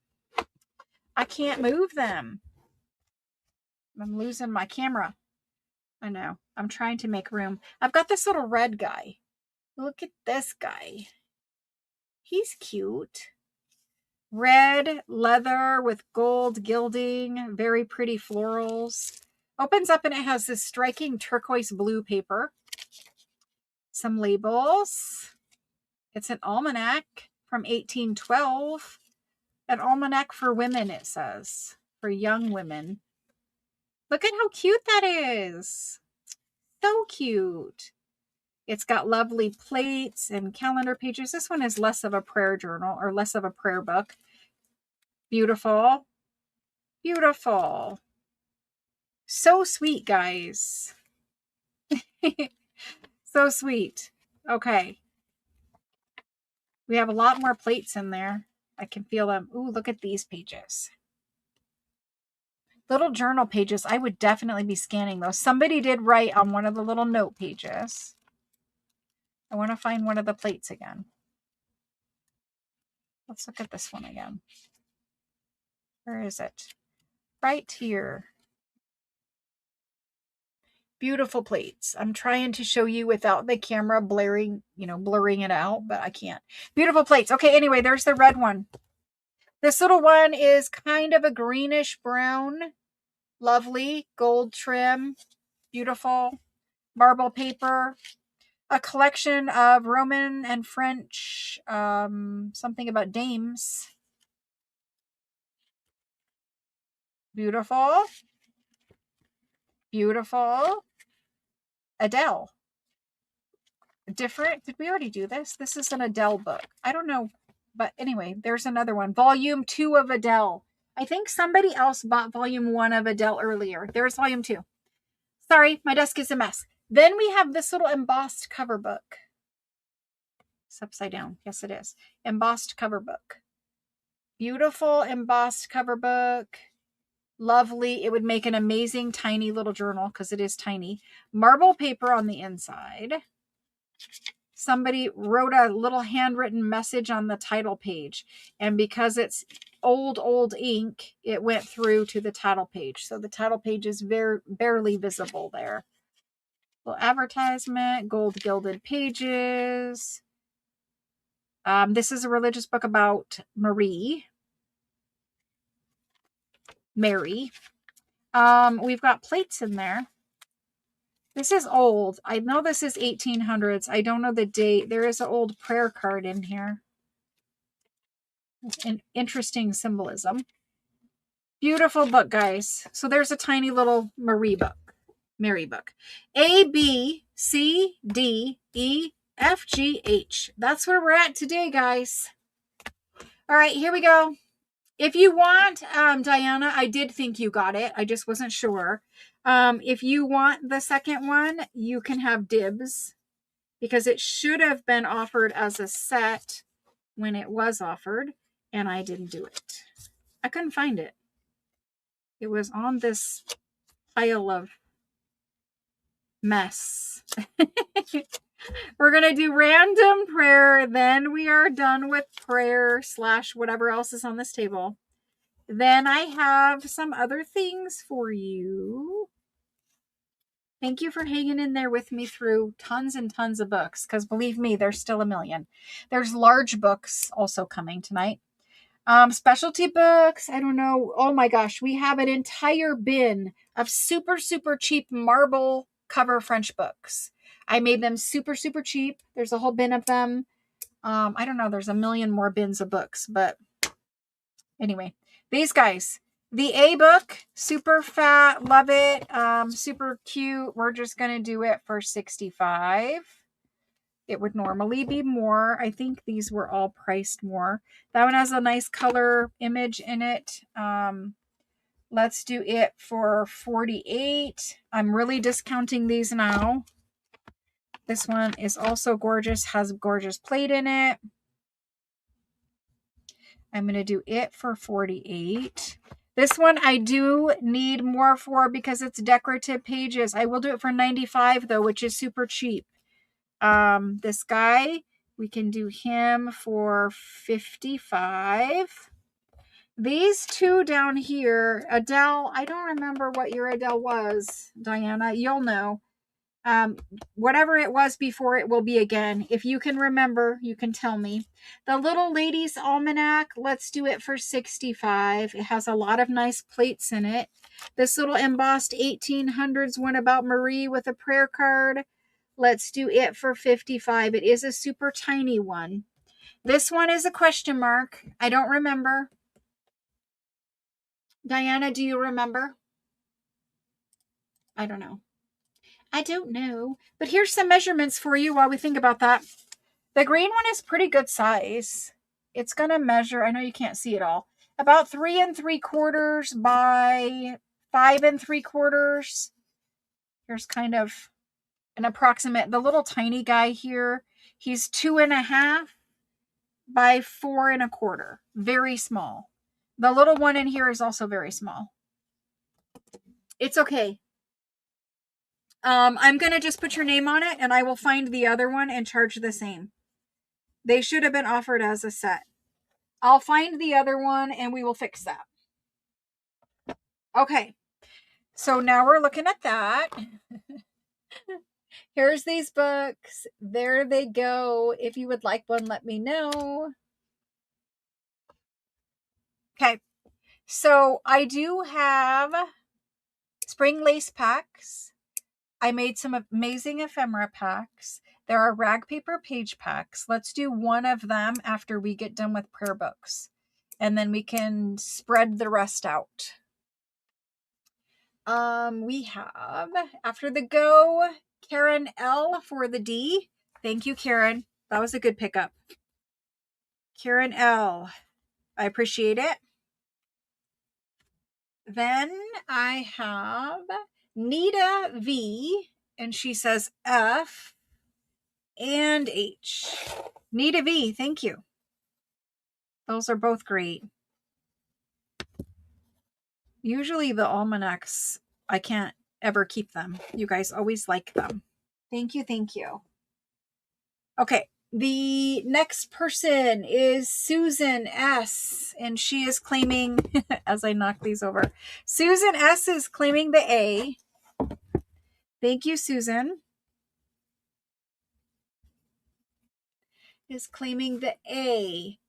I can't move them. I'm losing my camera. I know. I'm trying to make room. I've got this little red guy. Look at this guy. He's cute. Red leather with gold gilding. Very pretty florals. Opens up and it has this striking turquoise blue paper. Some labels. It's an almanac from 1812. An almanac for women, it says. For young women. Look at how cute that is. So cute. It's got lovely plates and calendar pages. This one is less of a prayer journal or less of a prayer book. Beautiful. Beautiful. So sweet, guys. So sweet. Okay. We have a lot more plates in there. I can feel them. Ooh, look at these pages. Little journal pages. I would definitely be scanning those. Somebody did write on one of the little note pages. I want to find one of the plates again. Let's look at this one again. Where is it? Right here. Beautiful plates. I'm trying to show you without the camera blurring it out, but I can't. Beautiful plates. Okay, anyway, there's the red one. This little one is kind of a greenish brown. Lovely. Gold trim. Beautiful. Marble paper. A collection of Roman and French, something about dames. Beautiful. Beautiful. Adele. Different. Did we already do this? This is an Adele book. I don't know. But anyway, there's another one. Volume 2 of Adele. I think somebody else bought volume 1 of Adele earlier. There's volume 2. Sorry, my desk is a mess. Then we have this little embossed cover book. It's upside down. Yes, it is. Embossed cover book. Beautiful embossed cover book. Lovely. It would make an amazing tiny little journal because it is tiny. Marble paper on the inside. Somebody wrote a little handwritten message on the title page. And because it's old ink, it went through to the title page. So the title page is barely visible there. Little advertisement, gold gilded pages. This is a religious book about Mary. We've got plates in there. This is old. I know this is 1800s. I don't know the date. There is an old prayer card in here. An interesting symbolism. Beautiful book, guys. So there's a tiny little Mary book. A, B, C, D, E, F, G, H. That's where we're at today, guys. All right, here we go. If you want, Diana, I did think you got it. I just wasn't sure. If you want the second one, you can have dibs because it should have been offered as a set when it was offered, and I didn't do it. I couldn't find it. It was on this pile of mess. We're going to do random prayer. Then we are done with prayer / whatever else is on this table. Then I have some other things for you. Thank you for hanging in there with me through tons and tons of books, because believe me, there's still a million. There's large books also coming tonight. Specialty books, I don't know. Oh my gosh, we have an entire bin of super, super cheap marble cover French books. I made them super, super cheap. There's a whole bin of them. I don't know. There's a million more bins of books, but anyway, these guys, the A book, super fat, love it. Super cute. We're just going to do it for $65. It would normally be more. I think these were all priced more. That one has a nice color image in it. Let's do it for $48. I'm really discounting these now. This one is also gorgeous, has gorgeous plate in it. I'm going to do it for $48. This one I do need more for because it's decorative pages. I will do it for $95 though, which is super cheap. This guy, we can do him for $55. These two down here, Adele, I don't remember what your Adele was, Diana. You'll know. Whatever it was before, it will be again. If you can remember, you can tell me. The Little Lady's Almanac, let's do it for $65. It has a lot of nice plates in it. This little embossed 1800s one about Marie with a prayer card, let's do it for $55. It is a super tiny one. This one is a question mark. I don't remember. Diana, do you remember? I don't know. I don't know. But here's some measurements for you while we think about that. The green one is pretty good size. It's going to measure, I know you can't see it all, about 3 3/4 by 5 3/4. Here's kind of an approximate. The little tiny guy here, he's 2.5 by 4 1/4. Very small. The little one in here is also very small. It's okay. I'm going to just put your name on it and I will find the other one and charge the same. They should have been offered as a set. I'll find the other one and we will fix that. Okay. So now we're looking at that. Here's these books. There they go. If you would like one, let me know. Okay. So I do have spring lace packs. I made some amazing ephemera packs. There are rag paper page packs. Let's do one of them after we get done with prayer books. And then we can spread the rest out. We have, after the go, Karen L for the D. Thank you, Karen. That was a good pickup. Karen L. I appreciate it. Then I have Nita V, and she says F and H. Nita V, thank you. Those are both great. Usually the almanacs, I can't ever keep them. You guys always like them. Thank you, thank you. Okay, the next person is Susan S. And she is claiming, as I knock these over, Susan S. is claiming the A. Thank you, Susan. Is claiming the A.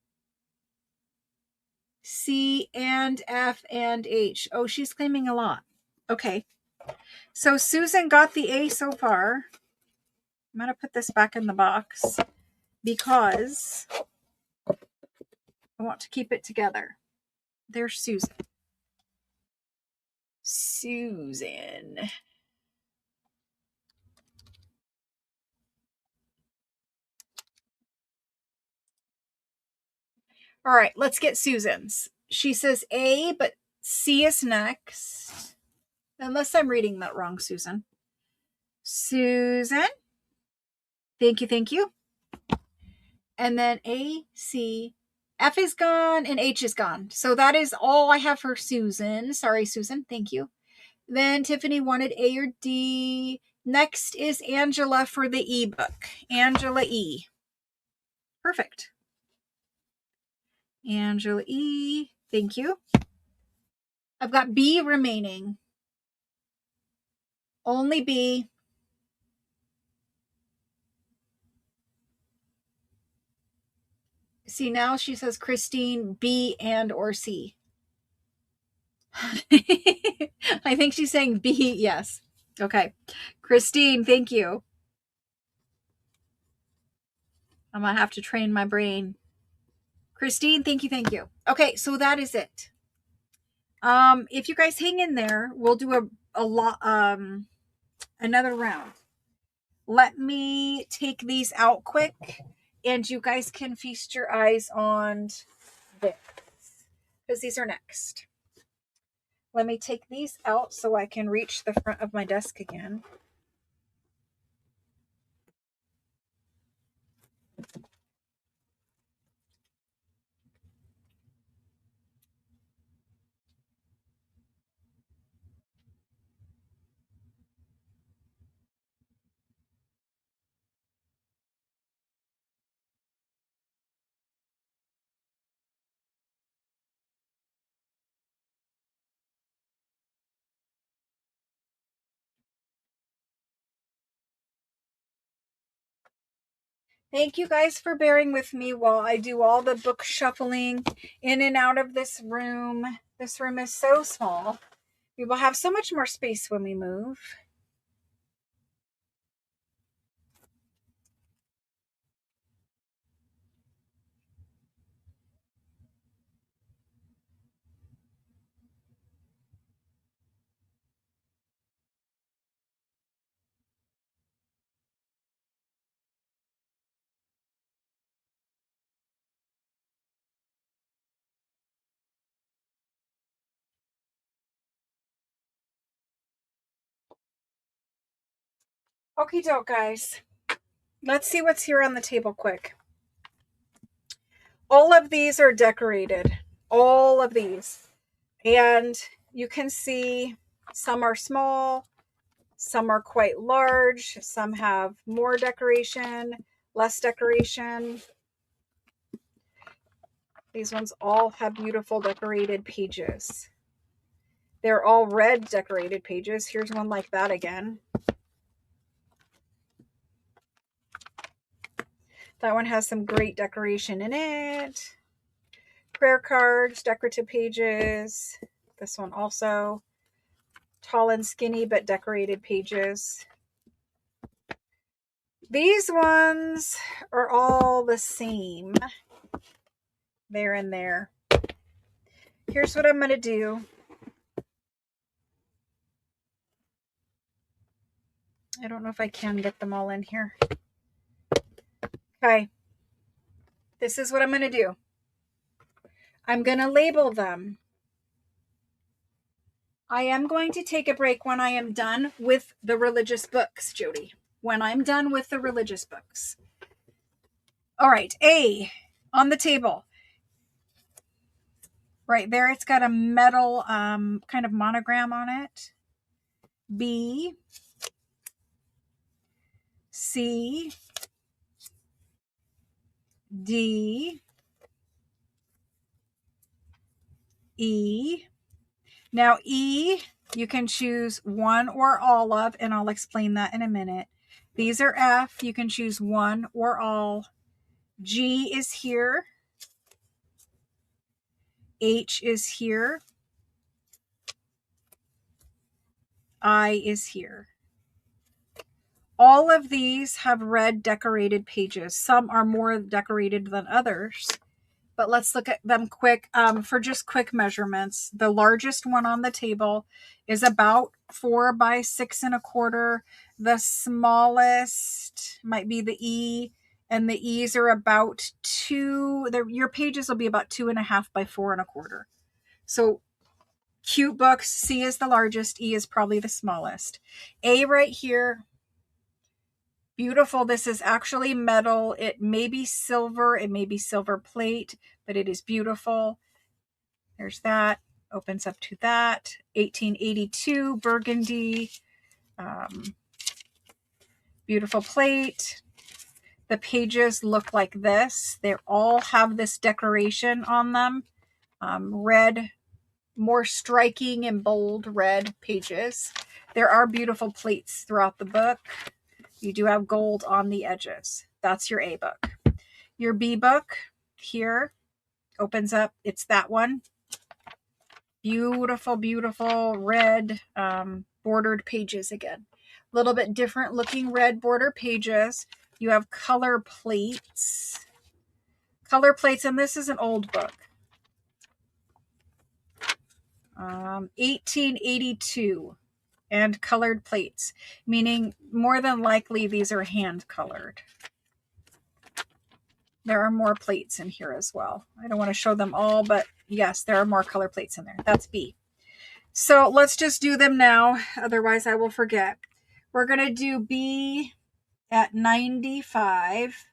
C and F and H. Oh, she's claiming a lot. Okay. So Susan got the A so far. I'm going to put this back in the box because I want to keep it together. There's Susan. Susan. All right, let's get Susan's. She says A, but C is next. Unless I'm reading that wrong, Susan. Susan. Thank you, thank you. And then A, C, F is gone, and H is gone. So that is all I have for Susan. Sorry, Susan. Thank you. Then Tiffany wanted A or D. Next is Angela for the E book. Angela E. Perfect. Angela E. Thank you. I've got B remaining. Only B. See, now she says Christine B and or C. I think she's saying B, yes. Okay. Christine, thank you. I'm going to have to train my brain. Christine, thank you, thank you. Okay, so that is it. If you guys hang in there, we'll do another round. Let me take these out quick, and you guys can feast your eyes on this, because these are next. Let me take these out so I can reach the front of my desk again. Thank you guys for bearing with me while I do all the book shuffling in and out of this room. This room is so small. We will have so much more space when we move. Okie doke, guys. Let's see what's here on the table quick. All of these are decorated. All of these. And you can see some are small, some are quite large, some have more decoration, less decoration. These ones all have beautiful decorated pages. They're all red decorated pages. Here's one like that again. That one has some great decoration in it. Prayer cards, decorative pages. This one also. Tall and skinny but decorated pages. These ones are all the same. There and there. Here's what I'm going to do. I don't know if I can get them all in here. Okay. This is what I'm going to do. I'm going to label them. I am going to take a break when I am done with the religious books, Jody. When I'm done with the religious books. All right. A on the table. Right there, it's got a metal kind of monogram on it. B, C, D, E. Now E, you can choose one or all of, and I'll explain that in a minute. These are F, you can choose one or all. G is here. H is here. I is here. All of these have red decorated pages. Some are more decorated than others. But let's look at them quick for just quick measurements. The largest one on the table is about 4 by 6 1/4. The smallest might be the E, and the E's are about 2. Your pages will be about 2.5 by 4 1/4. So cute books. C is the largest. E is probably the smallest. A right here. Beautiful. This is actually metal. It may be silver. It may be silver plate, but it is beautiful. There's that. Opens up to that. 1882 burgundy. Beautiful plate. The pages look like this. They all have this decoration on them. Red, more striking and bold red pages. There are beautiful plates throughout the book. You do have gold on the edges. That's your A book. Your B book here opens up. It's that one. Beautiful, beautiful red bordered pages again. A little bit different looking red border pages. You have color plates. Color plates, and this is an old book. 1882. And colored plates, meaning more than likely these are hand colored. There are more plates in here as well. I don't want to show them all, but yes, there are more color plates in there. That's B. So let's just do them now. Otherwise I will forget. We're going to do B at 95.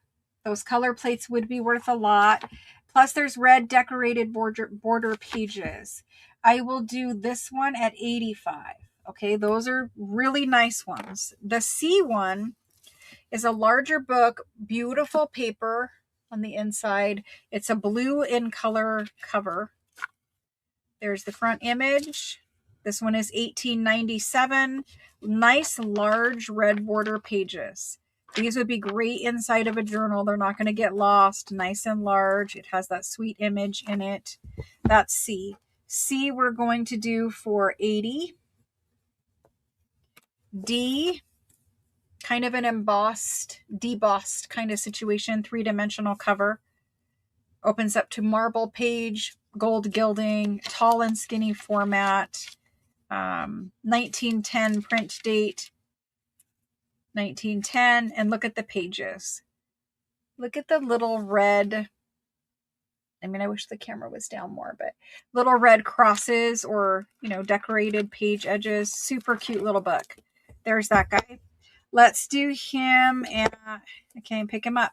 Those color plates would be worth a lot. Plus there's red decorated border pages. I will do this one at 85. Okay, those are really nice ones. The C one is a larger book, beautiful paper on the inside. It's a blue in color cover. There's the front image. This one is 1897. Nice large red border pages. These would be great inside of a journal. They're not going to get lost. Nice and large. It has that sweet image in it. That's C. C we're going to do for 80. D, kind of an embossed, debossed kind of situation. 3-dimensional cover. Opens up to marble page, gold gilding, tall and skinny format. 1910 print date. 1910. And look at the pages. Look at the little red, I mean, I wish the camera was down more, but little red crosses or, you know, decorated page edges. Super cute little book. There's that guy. Let's do him at, I can't pick him up.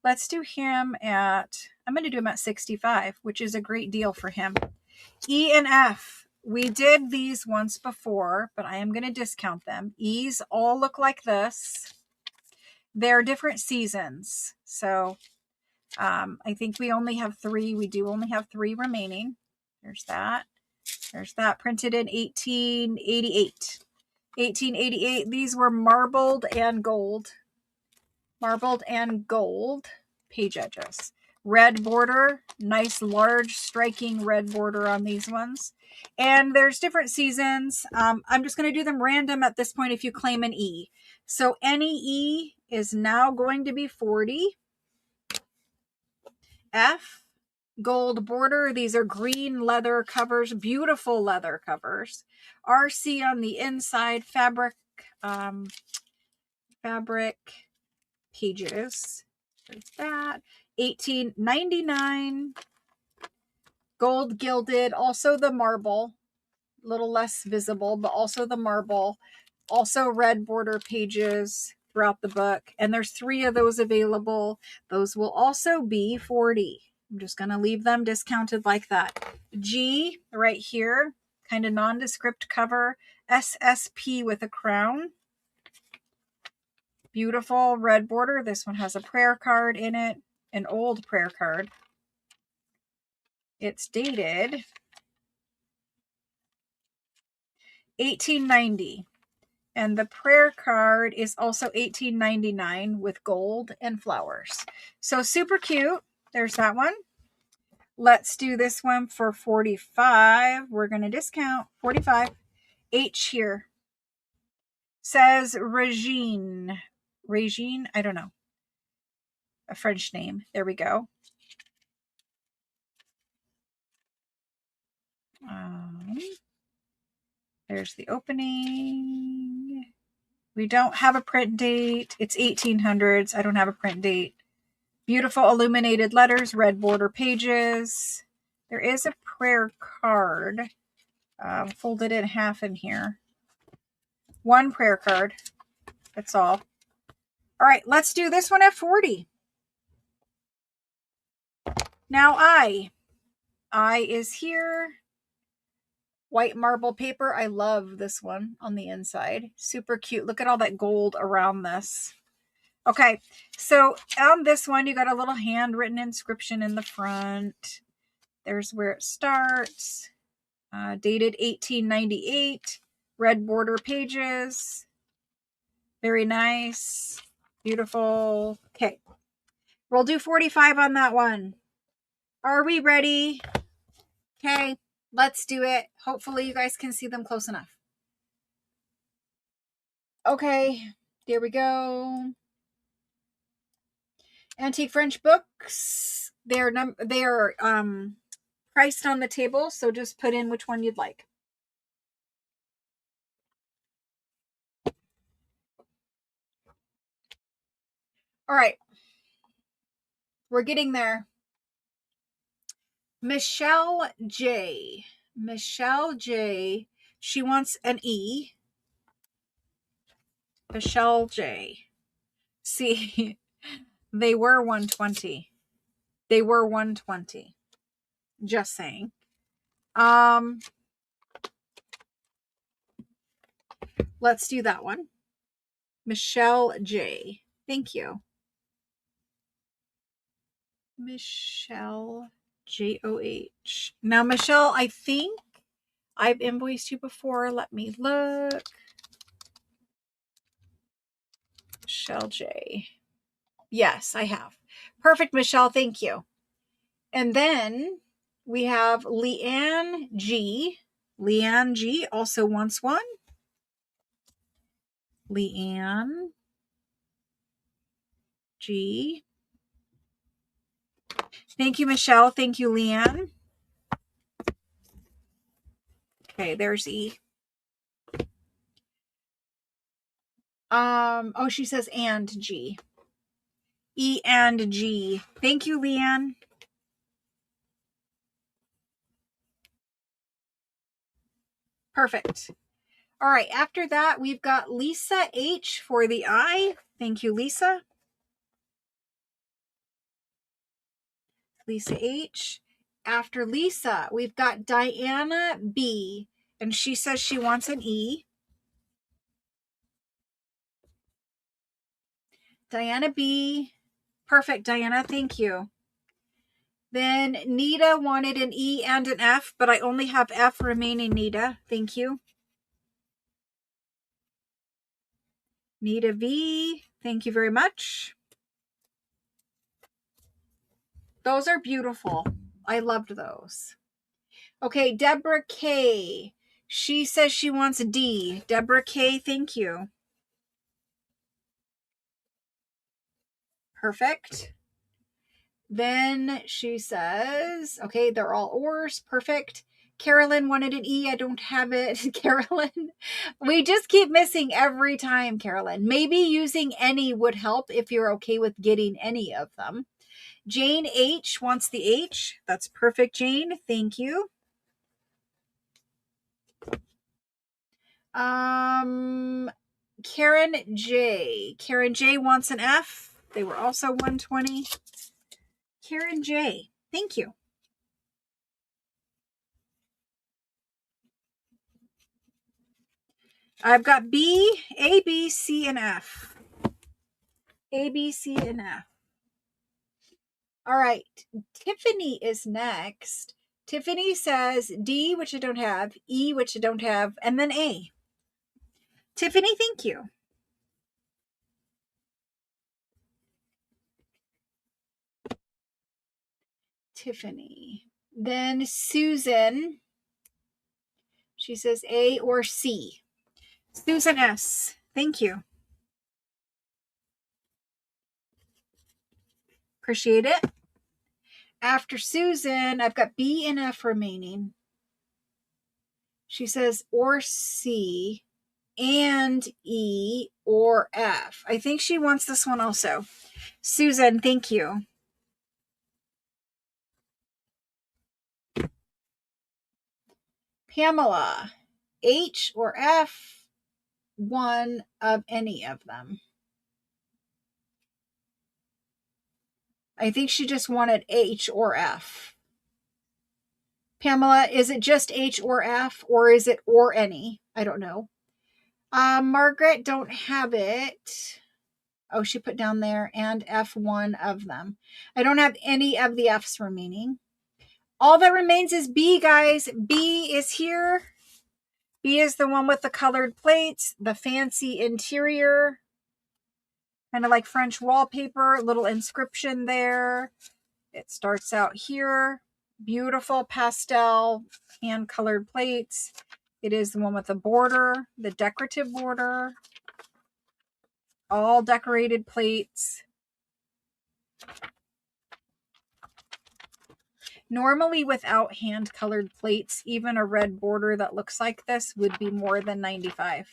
Let's do him at, I'm going to do him at 65, which is a great deal for him. E and F. We did these once before, but I am going to discount them. E's all look like this. They're different seasons. So I think we only have 3. We do only have 3 remaining. There's that. There's that. Printed in 1888. 1888. These were marbled and gold. Marbled and gold page edges. Red border. Nice, large, striking red border on these ones. And there's different seasons. I'm just going to do them random at this point if you claim an E. So any E is now going to be 40. F, gold border. These are green leather covers, beautiful leather covers. RC on the inside, fabric pages. There's that. 1899. Gold gilded, also the marble, a little less visible, but also the marble. Also red border pages throughout the book. And there's 3 of those available. Those will also be 40. I'm just going to leave them discounted like that. G right here, kind of nondescript cover. SSP with a crown. Beautiful red border. This one has a prayer card in it, an old prayer card. It's dated 1890. And the prayer card is also 1899 with gold and flowers. So super cute. There's that one. Let's do this one for 45. We're going to discount 45. H here. Says Regine. Regine? I don't know. A French name. There we go. There's the opening. We don't have a print date. It's 1800s. I don't have a print date. Beautiful illuminated letters, red border pages. There is a prayer card folded in half in here. One prayer card. That's all. All right, let's do this one at 40. Now I is here. White marble paper. I love this one on the inside. Super cute. Look at all that gold around this. Okay, so on this one, you got a little handwritten inscription in the front. There's where it starts. Dated 1898. Red border pages. Very nice. Beautiful. Okay, we'll do 45 on that one. Are we ready? Okay, let's do it. Hopefully you guys can see them close enough. Okay, here we go. Antique French books. They're priced on the table, so just put in which one you'd like. All right. We're getting there. Michelle J. Michelle J. She wants an E. Michelle J. See, they were 120. They were 120. Just saying. Let's do that one. Michelle J. Thank you. Michelle J-O-H. Now, Michelle, I think I've invoiced you before. Let me look. Michelle J. Yes, I have. Perfect, Michelle. Thank you. And then we have Leanne G. Leanne G also wants one. Leanne G. Thank you, Michelle. Thank you, Leanne. Okay, there's E. Oh, she says and G. E and G. Thank you, Leanne. Perfect. All right, after that, we've got Lisa H for the I. Thank you, Lisa. Lisa H. After Lisa, we've got Diana B. And she says she wants an E. Diana B. Perfect, Diana. Thank you. Then Nita wanted an E and an F, but I only have F remaining, Nita. Thank you. Nita V. Thank you very much. Those are beautiful. I loved those. Okay, Deborah K. She says she wants a D. Deborah K, thank you. Perfect. Then she says, okay, they're all oars. Perfect. Carolyn wanted an E. I don't have it. Carolyn, we just keep missing every time, Carolyn. Maybe using any would help if you're okay with getting any of them. Jane H wants the H. That's perfect, Jane. Thank you. Karen J. Karen J wants an F. They were also 120. Karen J. Thank you. I've got B, A, B, C, and F. A, B, C, and F. All right. Tiffany is next. Tiffany says D, which I don't have, E, which I don't have, and then A. Tiffany, thank you. Tiffany. Then Susan. She says A or C. Susan S. Thank you. Appreciate it. After Susan, I've got B and F remaining. She says or C and E or F. I think she wants this one also. Susan, thank you. Pamela, H or F, one of any of them. I think she just wanted H or F. Pamela, is it just H or F, or is it or any? I don't know. Margaret, don't have it. Oh, she put down there and F, one of them. I don't have any of the Fs remaining. All that remains is B, guys. B is here. B is the one with the colored plates, the fancy interior, kind of like French wallpaper, little inscription there. It starts out here. Beautiful pastel hand colored plates. It is the one with the border, the decorative border. All decorated plates. Normally without hand colored plates, even a red border that looks like this would be more than $95.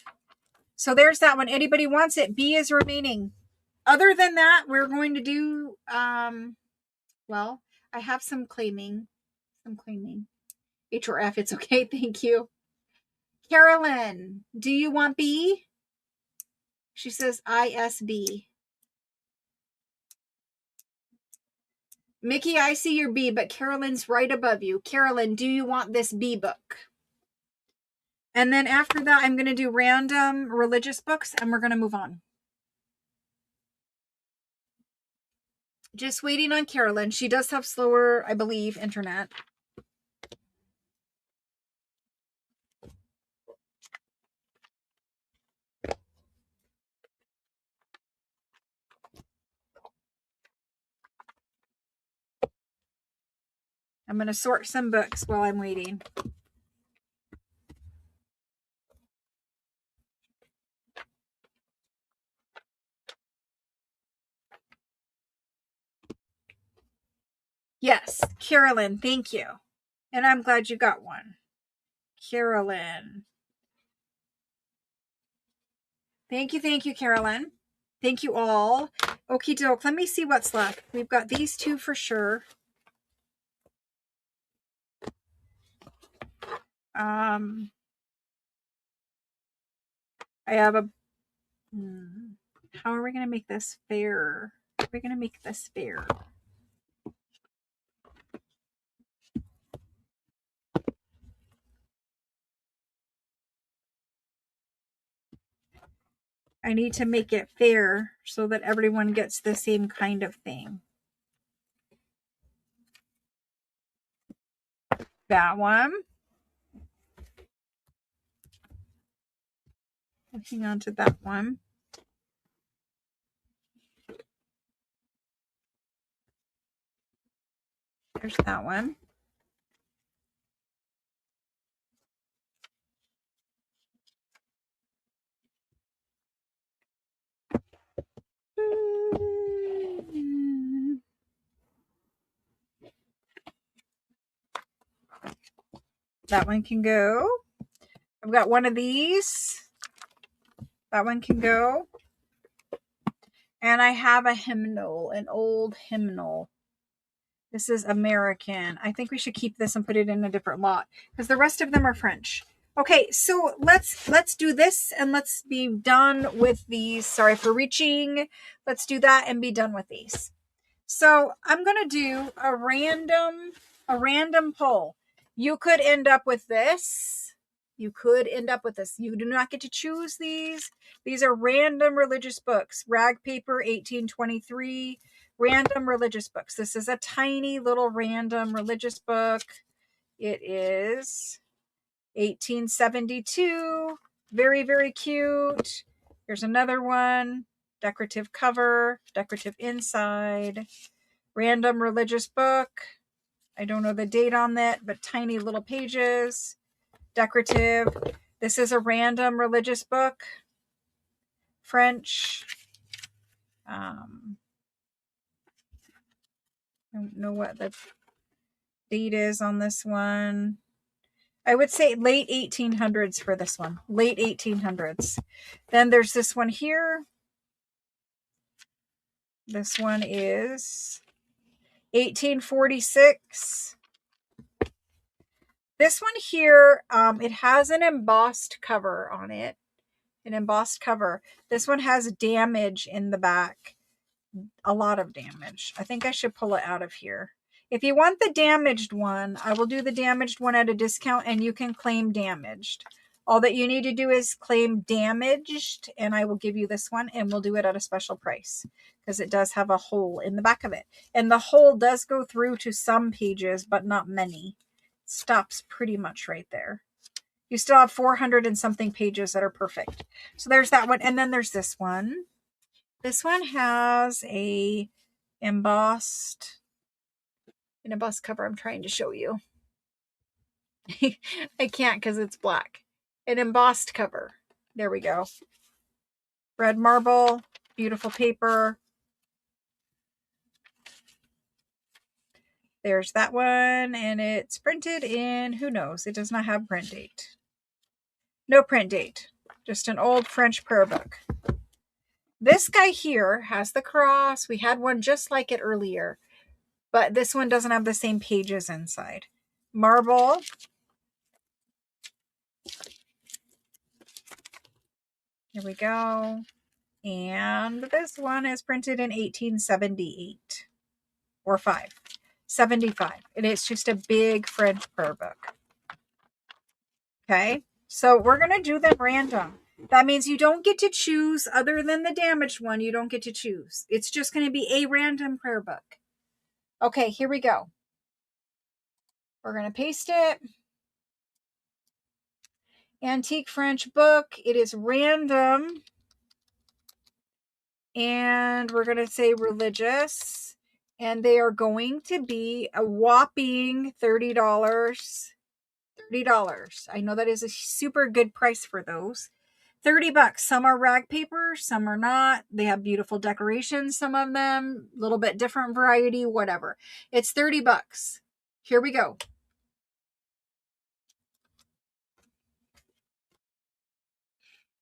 So there's that one. Anybody wants it? B is remaining. Other than that, we're going to do, well, I have some claiming. H or F, it's okay. Thank you. Carolyn, do you want B? She says ISB. Mickey, I see your B, but Carolyn's right above you. Carolyn, do you want this B book? And then after that, I'm going to do random religious books, and we're going to move on. Just waiting on Carolyn. She does have slower, I believe, internet. I'm going to sort some books while I'm waiting. Yes, Carolyn, thank you. And I'm glad you got one. Carolyn. Thank you, Carolyn. Thank you all. Okie doke. Let me see what's left. We've got these two for sure. I have a... how are we going to make this fair? How are we going to make this fair? I need to make it fair so that everyone gets the same kind of thing. That one. Hang on to that one. There's that one. That one can go. I've got one of these. That one can go. And I have a hymnal, an old hymnal. This is American. I think we should keep this and put it in a different lot because the rest of them are French. Okay, so let's do this and let's be done with these. Sorry for reaching. Let's do that and be done with these. So I'm going to do a random poll. You could end up with this. You could end up with this. You do not get to choose these. These are random religious books. Rag Paper 1823. Random religious books. This is a tiny little random religious book. It is 1872. Very, very cute. Here's another one. Decorative cover. Decorative inside. Random religious book. I don't know the date on that, but tiny little pages. Decorative. This is a random religious book. French. I don't know what the date is on this one. I would say late 1800s for this one. Late 1800s. Then there's this one here. This one is 1846. This one here, it has an embossed cover on it. An embossed cover. This one has damage in the back. A lot of damage. I think I should pull it out of here. If you want the damaged one, I will do the damaged one at a discount and you can claim damaged. All that you need to do is claim damaged and I will give you this one and we'll do it at a special price because it does have a hole in the back of it. And the hole does go through to some pages, but not many. It stops pretty much right there. You still have 400 and something pages that are perfect. So there's that one. And then there's this one. This one has an embossed cover. I'm trying to show you. I can't because it's black. An embossed cover. There we go. Red marble, beautiful paper. There's that one, and it's printed in, who knows, it does not have print date. No print date, just an old French prayer book. This guy here has the cross. We had one just like it earlier, but this one doesn't have the same pages inside. Marble. Here we go. And this one is printed in 1878 or 75. And it's just a big French prayer book. Okay. So we're going to do them random. That means you don't get to choose other than the damaged one. You don't get to choose. It's just going to be a random prayer book. Okay, here we go. We're going to paste it. Antique French book. It is random. And we're going to say religious. And they are going to be a whopping $30. $30. I know that is a super good price for those. 30 bucks. Some are rag paper, some are not. They have beautiful decorations, some of them, a little bit different variety, whatever. It's 30 bucks. Here we go.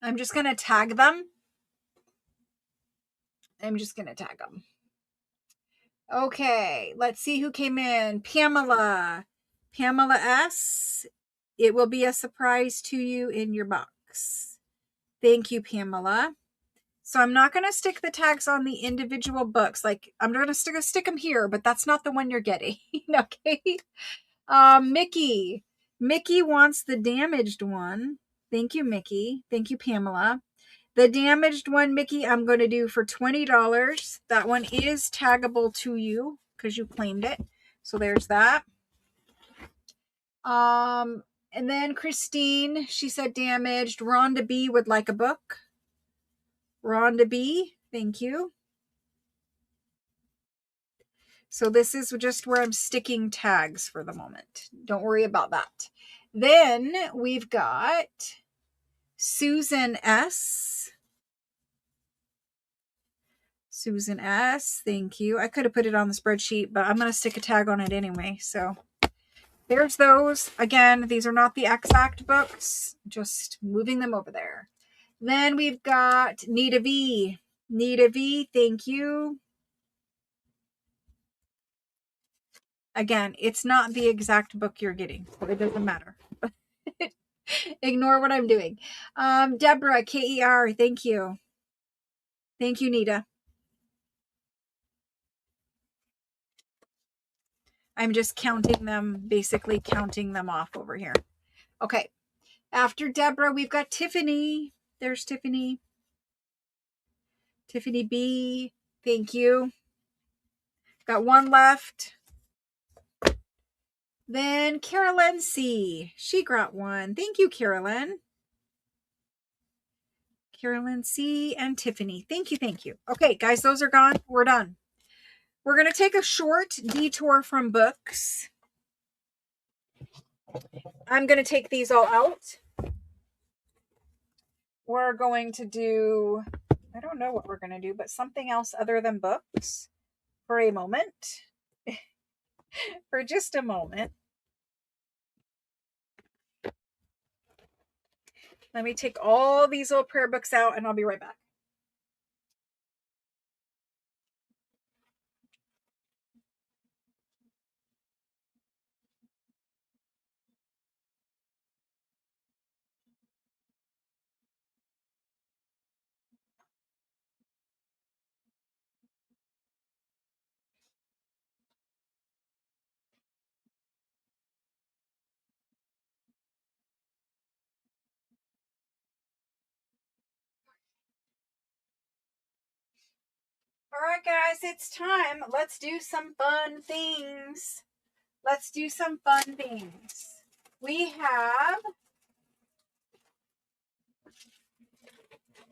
I'm just going to tag them. Okay, let's see who came in. Pamela. Pamela S. It will be a surprise to you in your box. Thank you, Pamela. So I'm not going to stick the tags on the individual books. Like, I'm going to stick them here, but that's not the one you're getting. Okay. Mickey. Mickey wants the damaged one. Thank you, Mickey. Thank you, Pamela. The damaged one, Mickey, I'm going to do for $20. That one is taggable to you because you claimed it. So there's that. And then Christine, she said damaged. Rhonda B would like a book. Rhonda B, thank you. So this is just where I'm sticking tags for the moment. Don't worry about that. Then we've got Susan S. Susan S. Thank you. I could have put it on the spreadsheet, but I'm going to stick a tag on it anyway. So there's those. Again, these are not the exact books, just moving them over there. Then we've got Nita V. Nita V, thank you. Again, it's not the exact book you're getting, so it doesn't matter. Ignore what I'm doing. Deborah, K-E-R, thank you. Thank you, Nita. I'm just counting them, basically counting them off over here. Okay. After Deborah, we've got Tiffany. There's Tiffany. Tiffany B. Thank you. Got one left. Then Carolyn C. She got one. Thank you, Carolyn. Carolyn C. and Tiffany. Thank you. Thank you. Okay, guys, those are gone. We're done. We're going to take a short detour from books. I'm going to take these all out. We're going to do, I don't know what we're going to do, but something else other than books for a moment. For just a moment. Let me take all these old prayer books out and I'll be right back. All right, guys, it's time. Let's do some fun things. Let's do some fun things. We have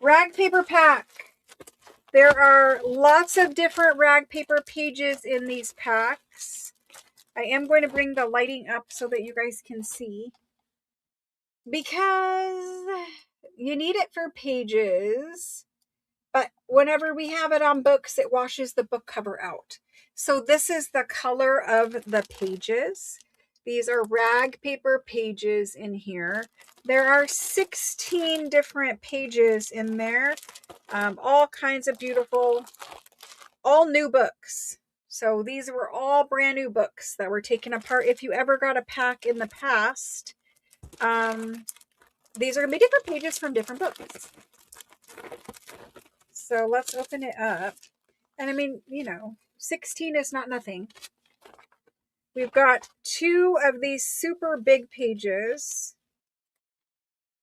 rag paper pack. There are lots of different rag paper pages in these packs. I am going to bring the lighting up so that you guys can see, because you need it for pages, but whenever we have it on books, it washes the book cover out. So this is the color of the pages. These are rag paper pages in here. There are 16 different pages in there. All kinds of beautiful, all new books. So these were all brand new books that were taken apart. If you ever got a pack in the past, these are going to be different pages from different books. So let's open it up. And I mean, 16 is not nothing. We've got 2 of these super big pages.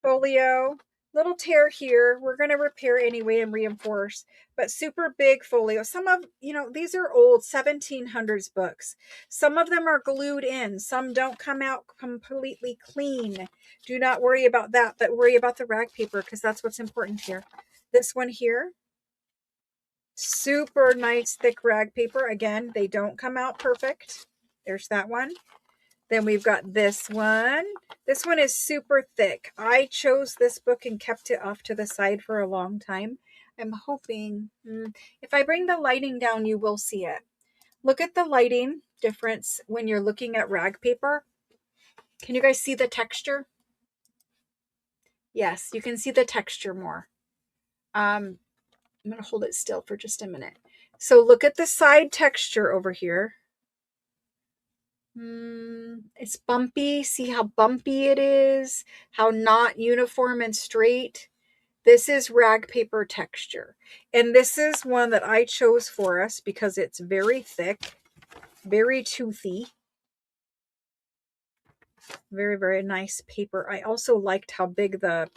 Folio. Little tear here. We're going to repair anyway and reinforce. But super big folio. Some of, these are old 1700s books. Some of them are glued in. Some don't come out completely clean. Do not worry about that, but worry about the rag paper because that's what's important here. This one here. Super nice thick rag paper. Again, they don't come out perfect. There's that one. Then we've got this one. This one is super thick. I chose this book and kept it off to the side for a long time. I'm hoping, if I bring the lighting down, you will see it. Look at the lighting difference when you're looking at rag paper. Can you guys see the texture? Yes, you can see the texture more. I'm going to hold it still for just a minute. So look at the side texture over here. It's bumpy. See how bumpy it is? How not uniform and straight? This is rag paper texture. And this is one that I chose for us because it's very thick, very toothy. Very, very nice paper. I also liked how big the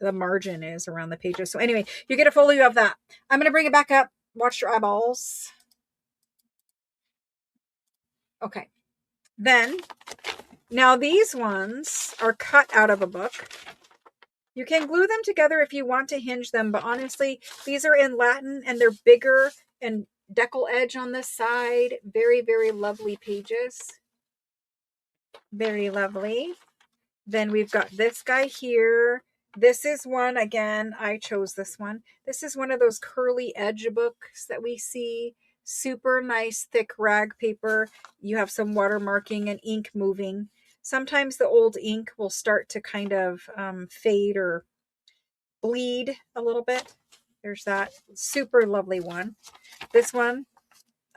margin is around the pages. So anyway, you get a folio of that. I'm going to bring it back up. Watch your eyeballs. Okay. Then, now these ones are cut out of a book. You can glue them together if you want to hinge them, but honestly, these are in Latin and they're bigger and decal edge on this side. Very, very lovely pages. Very lovely. Then we've got this guy here. This is one, again, I chose this one. This is one of those curly edge books that we see. Super nice, thick rag paper. You have some watermarking and ink moving. Sometimes the old ink will start to kind of fade or bleed a little bit. There's that super lovely one. This one,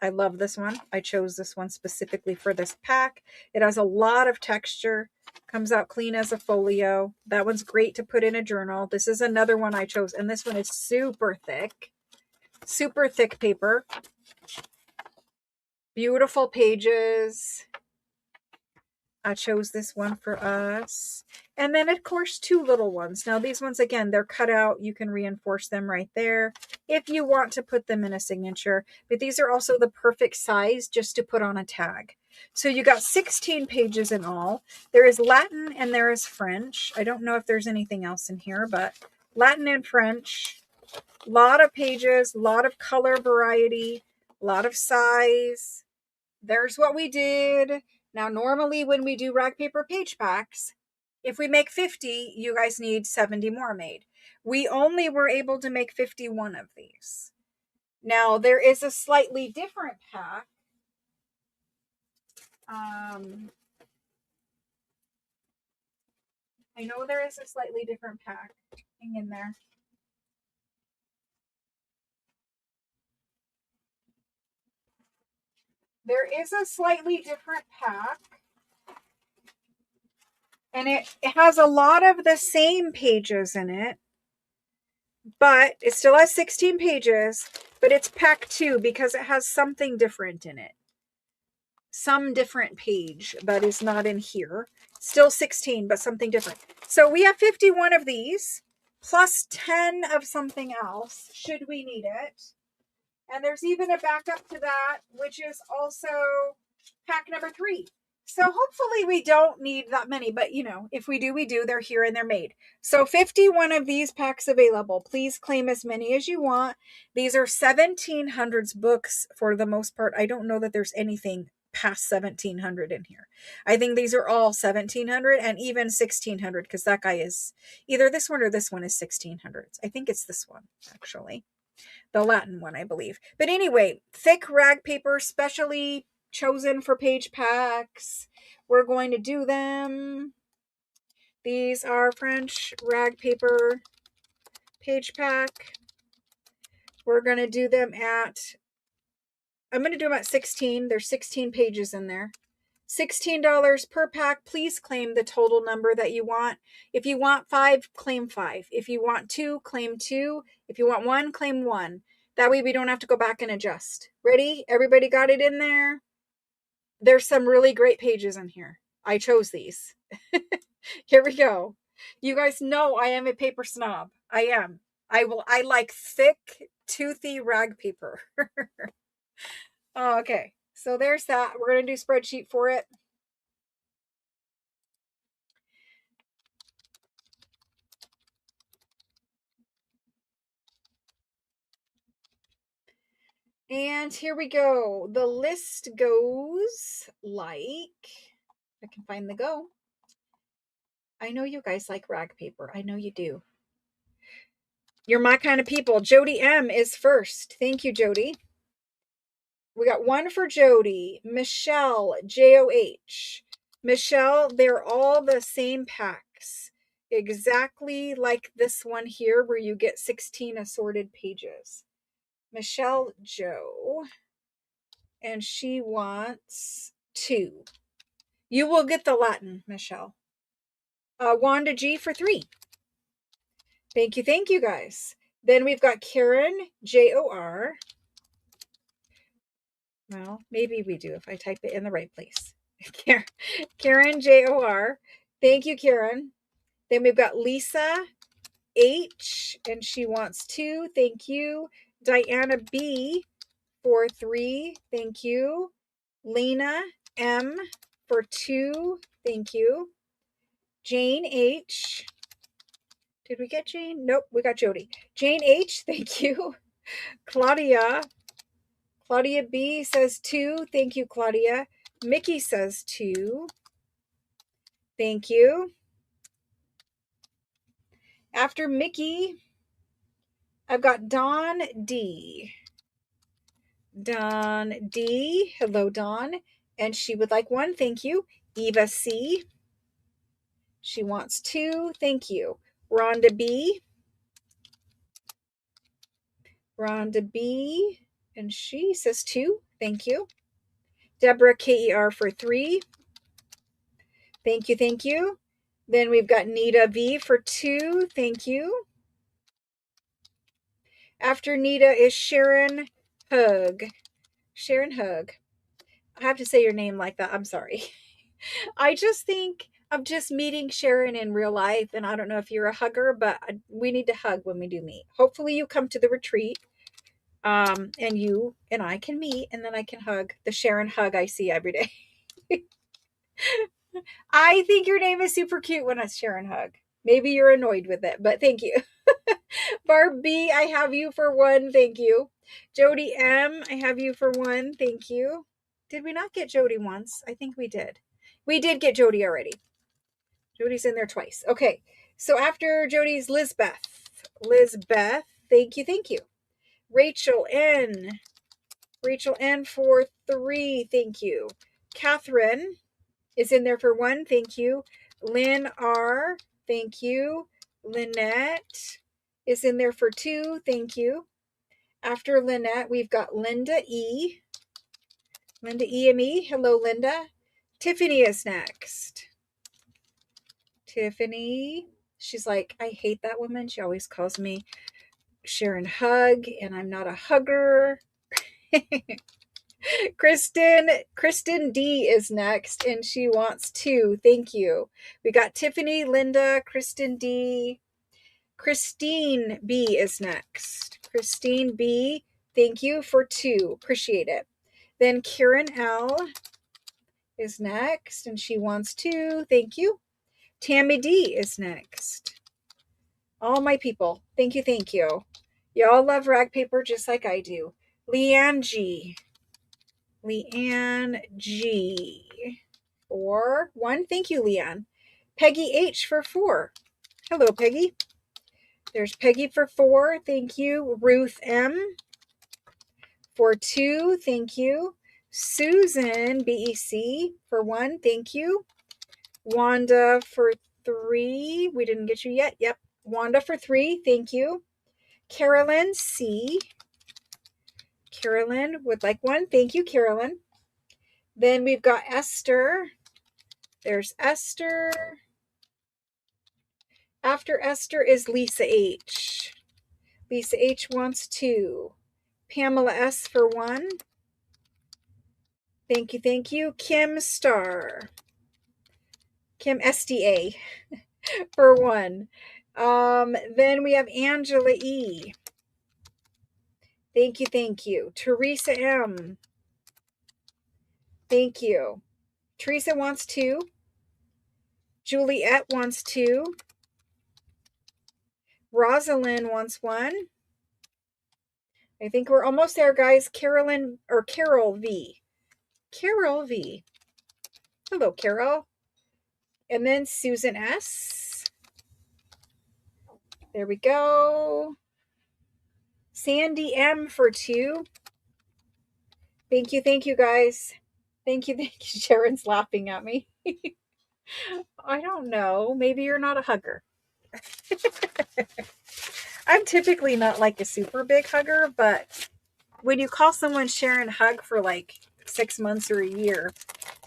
I love this one. I chose this one specifically for this pack. It has a lot of texture. Comes out clean as a folio. That one's great to put in a journal. This is another one I chose, and this one is super thick paper. Beautiful pages. I chose this one for us. And then, of course, two little ones. Now, these ones, again, they're cut out. You can reinforce them right there if you want to put them in a signature. But these are also the perfect size just to put on a tag. So you got 16 pages in all. There is Latin and there is French. I don't know if there's anything else in here, but Latin and French. A lot of pages, a lot of color variety, a lot of size. There's what we did. Now, normally when we do rag paper page packs, if we make 50, you guys need 70 more made. We only were able to make 51 of these. Now, there is a slightly different pack. I know there is a slightly different pack. Hang in there. There is a slightly different pack. And it has a lot of the same pages in it. But it still has 16 pages. But it's pack 2 because it has something different in it. Some different page that is not in here. Still 16, but something different. So we have 51 of these. Plus 10 of something else, should we need it. And there's even a backup to that, which is also pack number 3. So hopefully we don't need that many, but you know, if we do, we do. They're here and they're made. So 51 of these packs available. Please claim as many as you want. These are 1700s books for the most part. I don't know that there's anything past 1700 in here. I think these are all 1700 and even 1600 because that guy is either this one or this one is 1600s. I think it's this one, actually. The Latin one, I believe. But anyway, thick rag paper, specially chosen for page packs. We're going to do them. These are French rag paper page pack. We're going to do them I'm going to do them at 16. There's 16 pages in there. $16 per pack. Please claim the total number that you want. If you want 5, claim 5. If you want 2, claim 2. If you want 1, claim 1. That way we don't have to go back and adjust. Ready? Everybody got it in there? There's some really great pages in here. I chose these. Here we go. You guys know I am a paper snob. I am. I like thick, toothy rag paper. Oh, okay. So there's that. We're going to do spreadsheet for it. And here we go. The list goes like, I can find the go. I know you guys like rag paper. I know you do. You're my kind of people. Jody M is first. Thank you, Jody. We got one for Jody. Michelle, JOH. Michelle, they're all the same packs. Exactly like this one here where you get 16 assorted pages. Michelle Joe. And she wants 2. You will get the Latin, Michelle. Wanda G for 3. Thank you, guys. Then we've got Karen, JOR. Well, maybe we do if I type it in the right place. Karen, JOR. Thank you, Karen. Then we've got Lisa H, and she wants 2. Thank you. Diana B for 3. Thank you. Lena M for 2. Thank you. Jane H. Did we get Jane? Nope, we got Jody. Jane H, thank you. Claudia B says 2. Thank you, Claudia. Mickey says 2. Thank you. After Mickey, I've got Dawn D. Dawn D. Hello, Dawn. And she would like 1. Thank you. Eva C. She wants 2. Thank you. Rhonda B. And she says 2. Thank you. Deborah KER for 3. Thank you. Then we've got Nita V for 2. Thank you. After Nita is Sharon Hug. Sharon Hug. I have to say your name like that. I'm sorry. I just think of just meeting Sharon in real life, and I don't know if you're a hugger, but we need to hug when we do meet. Hopefully you come to the retreat, and you and I can meet, and then I can hug the Sharon Hug I see every day. I think your name is super cute when it's Sharon Hug. Maybe you're annoyed with it, but thank you. Barb B, I have you for 1. Thank you. Jody M, I have you for 1. Thank you. Did we not get Jody once? I think we did. We did get Jody already. Jody's in there twice. Okay. So after Jody's Lizbeth, thank you. Rachel N for 3. Thank you. Catherine is in there for 1. Thank you. Lynn R. Thank you. Lynette is in there for 2. Thank you. After Lynette, we've got Linda E. Linda EME. Hello, Linda. Tiffany is next. Tiffany. She's like, I hate that woman. She always calls me Sharon Hug, and I'm not a hugger. Kristen D is next, and she wants 2. Thank you. We got Tiffany, Linda, Kristen D. Christine B is next. Christine B, thank you for 2. Appreciate it. Then Karen L is next, and she wants 2. Thank you. Tammy D is next. All my people, thank you. Y'all love rag paper just like I do. Leanne G for 1. Thank you, Leanne. Peggy H for 4. Hello, Peggy. There's Peggy for 4. Thank you. Ruth M for 2. Thank you. Susan BEC for 1. Thank you. Wanda for 3. We didn't get you yet. Yep. Wanda for 3. Thank you. Carolyn C. Carolyn would like 1. Thank you, Carolyn. Then we've got Esther. There's Esther. After Esther is Lisa H. Lisa H wants 2. Pamela S for 1. Thank you. Kim Star. Kim SDA for 1. Then we have Angela E. Thank you. Teresa M. Thank you. Teresa wants 2. Juliet wants 2. Rosalind wants 1. I think we're almost there, guys. Carolyn or Carol V. Carol V. Hello, Carol. And then Susan S. There we go. Sandy M for 2. Thank you, guys. Thank you. Sharon's laughing at me. I don't know. Maybe you're not a hugger. I'm typically not like a super big hugger, but when you call someone Sharon Hug for like 6 months or a year,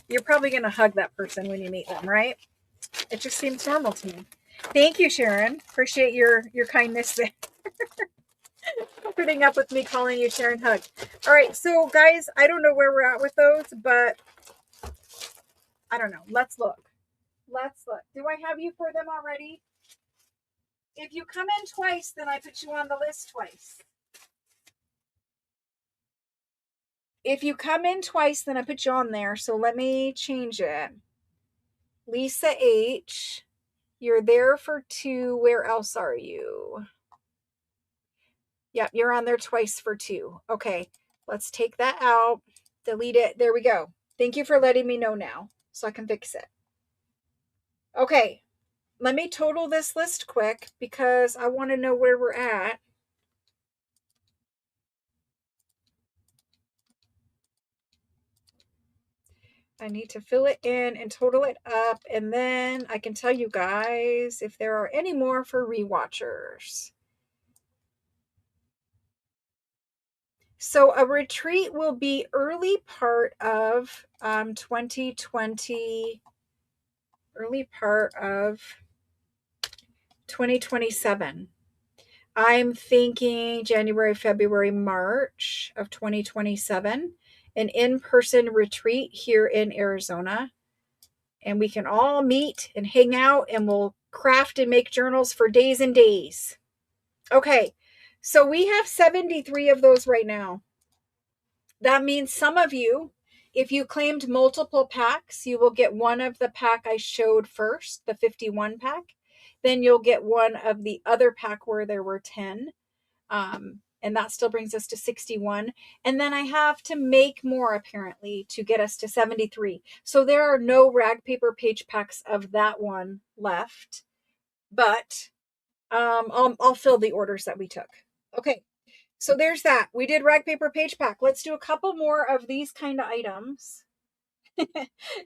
you're probably going to hug that person when you meet them, right? It just seems normal to me. Thank you, Sharon. Appreciate your kindness there. Putting up with me calling you Sharon Hug. All right, so guys, I don't know where we're at with those, but I don't know. Let's look. Let's look. Do I have you for them already? If you come in twice, then I put you on the list twice. If you come in twice, then I put you on there. So let me change it. Lisa H. You're there for 2. Where else are you? Yep, you're on there twice for 2. Okay, let's take that out. Delete it. There we go. Thank you for letting me know now so I can fix it. Okay, let me total this list quick because I want to know where we're at. I need to fill it in and total it up, and then I can tell you guys if there are any more for rewatchers. So a retreat will be early part of 2020, early part of 2027. I'm thinking January, February, March of 2027, an in-person retreat here in Arizona. And we can all meet and hang out and we'll craft and make journals for days and days. Okay, so we have 73 of those right now. That means some of you, if you claimed multiple packs, you will get one of the pack I showed first, the 51 pack. Then you'll get one of the other pack where there were 10. And that still brings us to 61. And then I have to make more apparently to get us to 73. So there are no rag paper page packs of that one left, but I'll fill the orders that we took. Okay, so there's that. We did rag paper page pack. Let's do a couple more of these kind of items.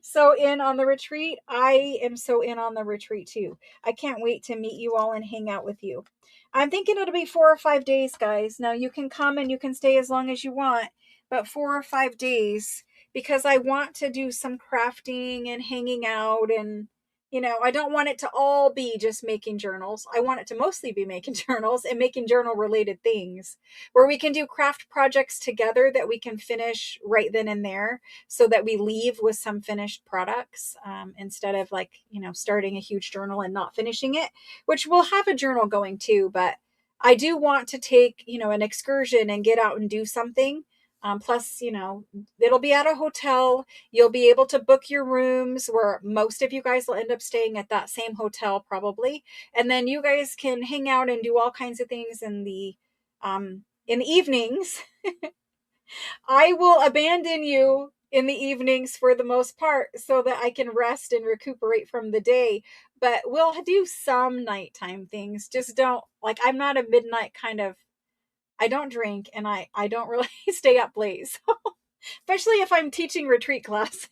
So in on the retreat. I am so in on the retreat too. I can't wait to meet you all and hang out with you. I'm thinking it'll be 4 or 5 days, guys. Now you can come and you can stay as long as you want, but 4 or 5 days because I want to do some crafting and hanging out and I don't want it to all be just making journals. I want it to mostly be making journals and making journal related things where we can do craft projects together that we can finish right then and there so that we leave with some finished products instead of starting a huge journal and not finishing it, which we'll have a journal going too. But I do want to take, an excursion and get out and do something. Plus, it'll be at a hotel. You'll be able to book your rooms where most of you guys will end up staying at that same hotel probably. And then you guys can hang out and do all kinds of things in the evenings. I will abandon you in the evenings for the most part so that I can rest and recuperate from the day. But we'll do some nighttime things. Just don't, I'm not a midnight kind of, I don't drink and I don't really stay up late. So, especially if I'm teaching retreat classes.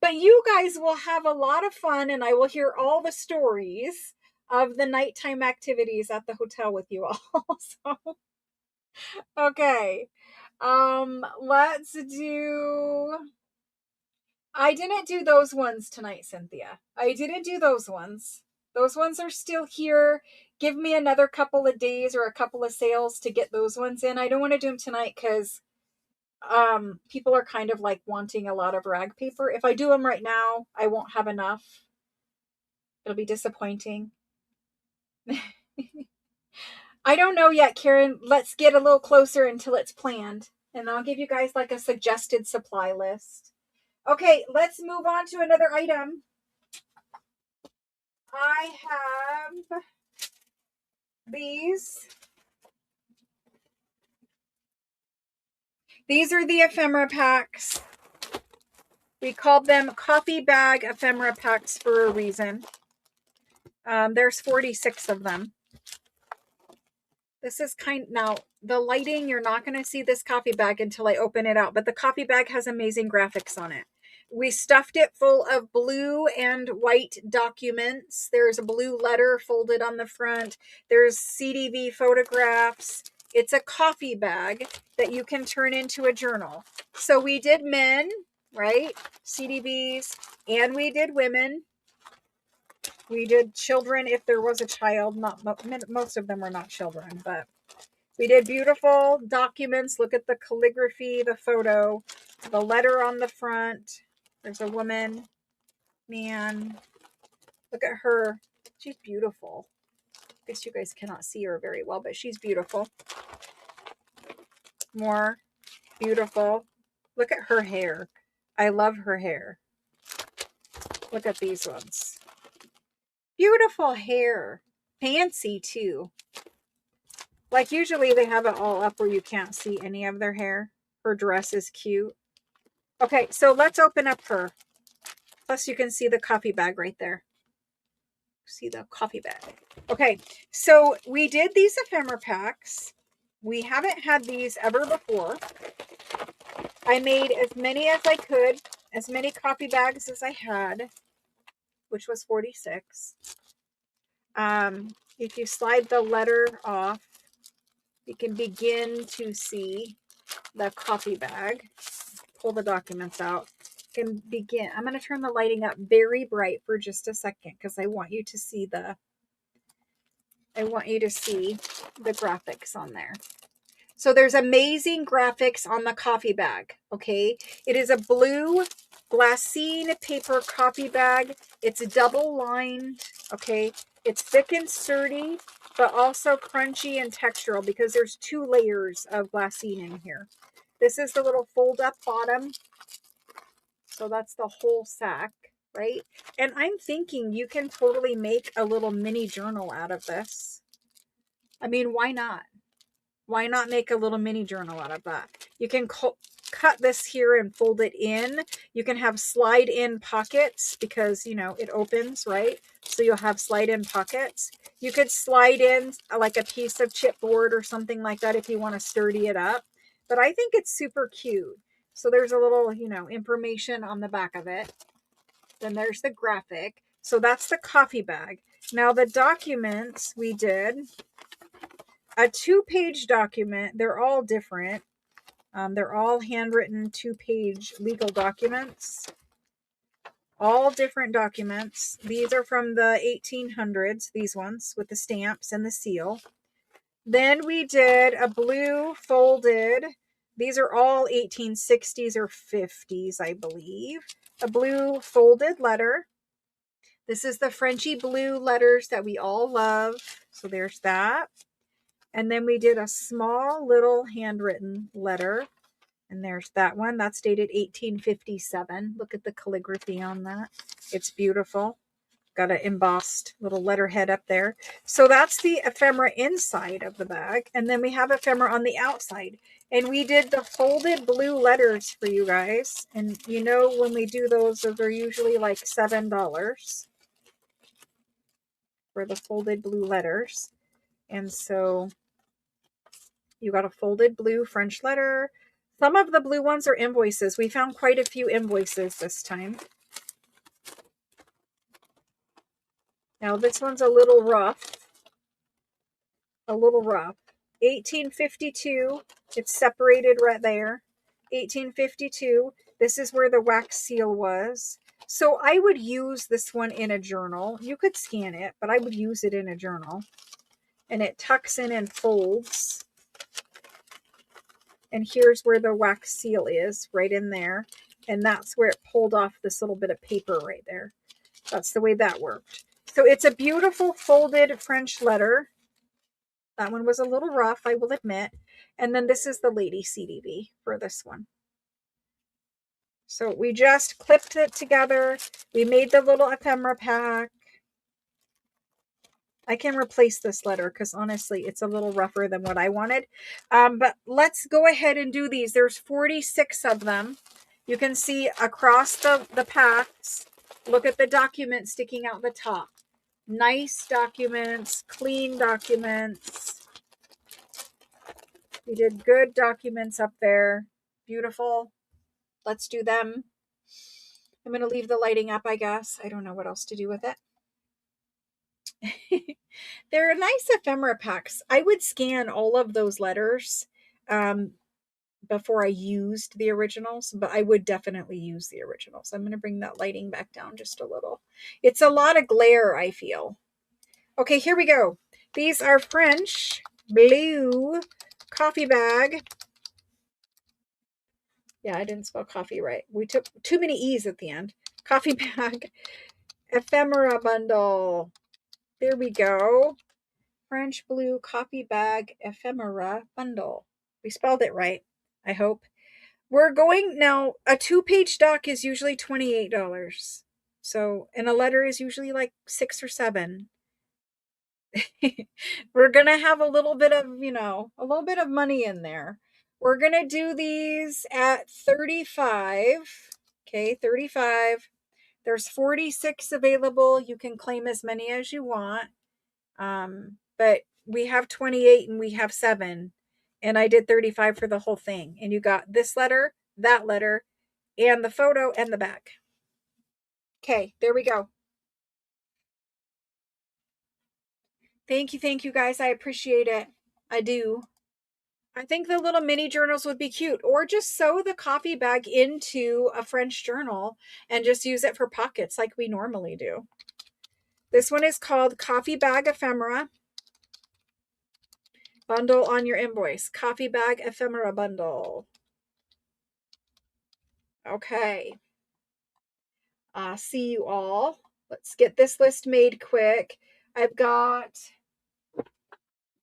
But you guys will have a lot of fun and I will hear all the stories of the nighttime activities at the hotel with you all. So, okay. Let's do. I didn't do those ones tonight, Cynthia. I didn't do those ones. Those ones are still here. Give me another couple of days or a couple of sales to get those ones in. I don't want to do them tonight because people are kind of wanting a lot of rag paper. If I do them right now, I won't have enough. It'll be disappointing. I don't know yet, Karen. Let's get a little closer until it's planned. And I'll give you guys a suggested supply list. Okay, let's move on to another item. I have these These are the ephemera packs. We called them coffee bag ephemera packs for a reason. There's 46 of them. This is now the lighting, you're not going to see this coffee bag until I open it out, but the coffee bag has amazing graphics on it. We stuffed it full of blue and white documents. There's a blue letter folded on the front. There's CDV photographs. It's a coffee bag that you can turn into a journal. So we did men, right? CDVs, and we did women. We did children if there was a child. Not most of them were not children, but we did beautiful documents. Look at the calligraphy, the photo, the letter on the front. There's a woman, man. Look at her. She's beautiful. I guess you guys cannot see her very well, but she's beautiful. More beautiful. Look at her hair. I love her hair. Look at these ones. Beautiful hair. Fancy too. Like usually they have it all up where you can't see any of their hair. Her dress is cute. Okay, so let's open up her. Plus you can see the coffee bag right there. See the coffee bag. Okay, so we did these ephemera packs. We haven't had these ever before. I made as many as I could, as many coffee bags as I had, which was 46. If you slide the letter off, you can begin to see the coffee bag. Pull the documents out. Can begin. I'm going to turn the lighting up very bright for just a second because I want you to see the graphics on there. So there's amazing graphics on the coffee bag. Okay, it is a blue glassine paper coffee bag. It's double lined. Okay, it's thick and sturdy, but also crunchy and textural because there's 2 layers of glassine in here. This is the little fold up bottom. So that's the whole sack, right? And I'm thinking you can totally make a little mini journal out of this. I mean, why not? Why not make a little mini journal out of that? You can cut this here and fold it in. You can have slide in pockets because, you know, it opens, right? So you'll have slide in pockets. You could slide in like a piece of chipboard or something like that if you want to sturdy it up. But I think it's super cute. So there's a little, you know, information on the back of it. Then there's the graphic. So that's the coffee bag. Now the documents we did, a 2-page document. They're all different. They're all handwritten 2-page legal documents. All different documents. These are from the 1800s, these ones with the stamps and the seal. Then we did a blue folded. These are all 1860s or 50s, I believe. A blue folded letter. This is the Frenchy blue letters that we all love. So there's that. And then we did a small little handwritten letter. And there's that one. That's dated 1857. Look at the calligraphy on that. It's beautiful. Got an embossed little letterhead up there. So that's the ephemera inside of the bag. And then we have ephemera on the outside. And we did the folded blue letters for you guys. And you know when we do those are usually like $7 for the folded blue letters. And so you got a folded blue French letter. Some of the blue ones are invoices. We found quite a few invoices this time. Now this one's a little rough. A little rough. 1852. It's separated right there. 1852. This is where the wax seal was. So I would use this one in a journal. You could scan it, but I would use it in a journal. And it tucks in and folds. And here's where the wax seal is, right in there. And that's where it pulled off this little bit of paper right there. That's the way that worked. So it's a beautiful folded French letter. That one was a little rough, I will admit. And then this is the lady CDV for this one. So we just clipped it together. We made the little ephemera pack. I can replace this letter because honestly, it's a little rougher than what I wanted. But let's go ahead and do these. There's 46 of them. You can see across the paths. Look at the documents sticking out the top. Nice documents, clean documents. We did good documents up there. Beautiful. Let's do them. I'm going to leave the lighting up, I guess. I don't know what else to do with it. They're nice ephemera packs. I would scan all of those letters before I used the originals, but I would definitely use the originals. I'm going to bring that lighting back down just a little. It's a lot of glare, I feel. Okay, here we go. These are French blue coffee bag. Yeah, I didn't spell coffee right. We took too many E's at the end. Coffee bag ephemera bundle. There we go. French blue coffee bag ephemera bundle. We spelled it right, I hope. We're going now. A 2-page doc is usually $28. So, and a letter is usually like 6 or 7. We're going to have a little bit of, a little bit of money in there. We're going to do these at 35. Okay, 35. There's 46 available. You can claim as many as you want. But we have 28 and we have 7. And I did 35 for the whole thing. And you got this letter, that letter, and the photo and the back. Okay, there we go. Thank you guys. I appreciate it. I do. I think the little mini journals would be cute, or just sew the coffee bag into a French journal and just use it for pockets like we normally do. This one is called Coffee Bag Ephemera. Bundle on your invoice. Coffee Bag Ephemera Bundle. Okay. See you all. Let's get this list made quick. I've got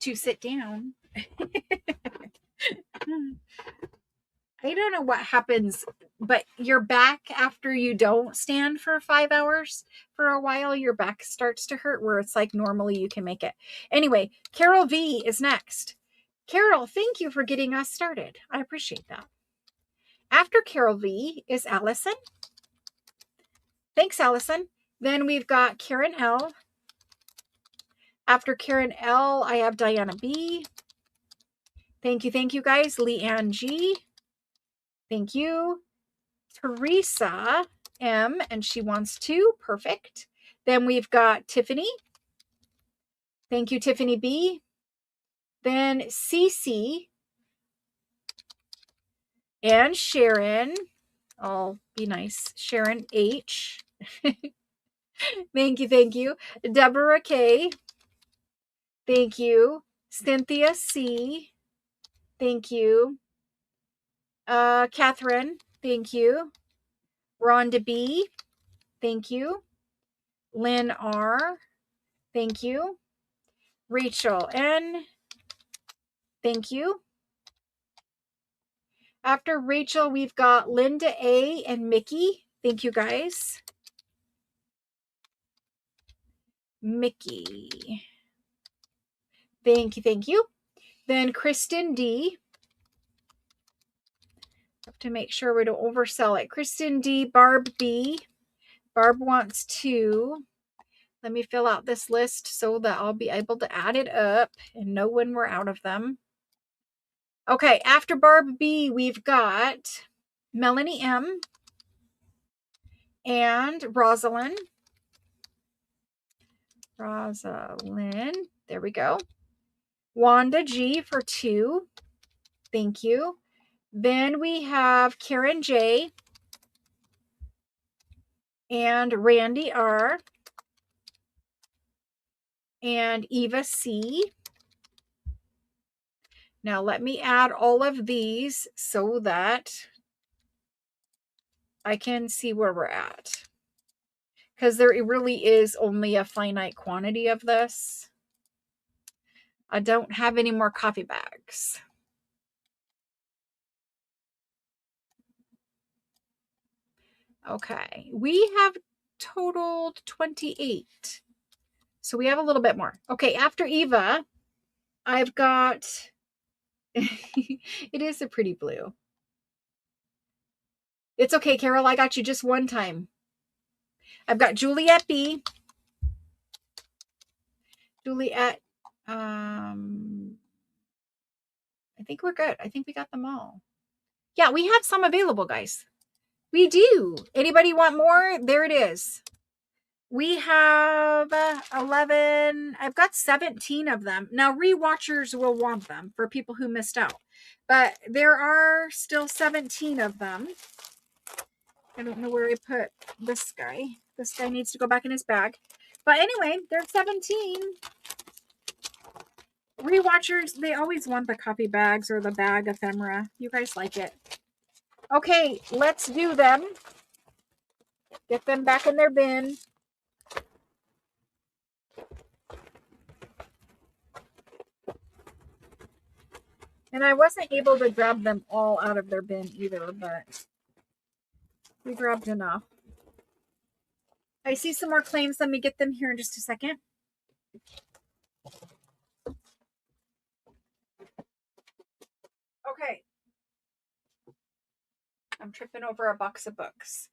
to sit down. I don't know what happens, but your back, after you don't stand for 5 hours for a while, your back starts to hurt where it's like normally you can make it. Anyway, Carol V is next. Carol, thank you for getting us started. I appreciate that. After Carol V is Allison. Thanks, Allison. Then we've got Karen L. After Karen L, I have Diana B. Thank you guys. Leanne G. Thank you. Teresa M, and she wants 2. Perfect. Then we've got Tiffany. Thank you, Tiffany B. Then Cece and Sharon. I'll be nice. Sharon H. Thank you. Deborah K. Thank you. Cynthia C. Thank you. Catherine. Thank you. Rhonda B. Thank you. Lynn R. Thank you. Rachel N. Thank you. After Rachel, we've got Linda A. and Mickey. Thank you, guys. Mickey. Thank you. Then Kristen D. Have to make sure we don't oversell it. Kristen D. Barb B. Barb wants 2. Let me fill out this list so that I'll be able to add it up and know when we're out of them. Okay, after Barb B, we've got Melanie M. and Rosalind. There we go. Wanda G for 2. Thank you. Then we have Karen J. and Randy R. and Eva C. Now let me add all of these so that I can see where we're at. Because there really is only a finite quantity of this. I don't have any more coffee bags. Okay, we have totaled 28. So we have a little bit more. Okay, after Eva, I've got, it is a pretty blue. It's okay, Carol, I got you just one time. I've got Juliet B. Juliet, I think we're good. I think we got them all. Yeah, we have some available, guys. We do. Anybody want more? There it is. We have 11. I've got 17 of them. Now, rewatchers will want them for people who missed out. But there are still 17 of them. I don't know where I put this guy. This guy needs to go back in his bag. But anyway, there's 17. Rewatchers, they always want the coffee bags or the bag ephemera. You guys like it. Okay, let's do them. Get them back in their bin. And I wasn't able to grab them all out of their bin either, but we grabbed enough. I see some more claims. Let me get them here in just a second. Okay. I'm tripping over a box of books.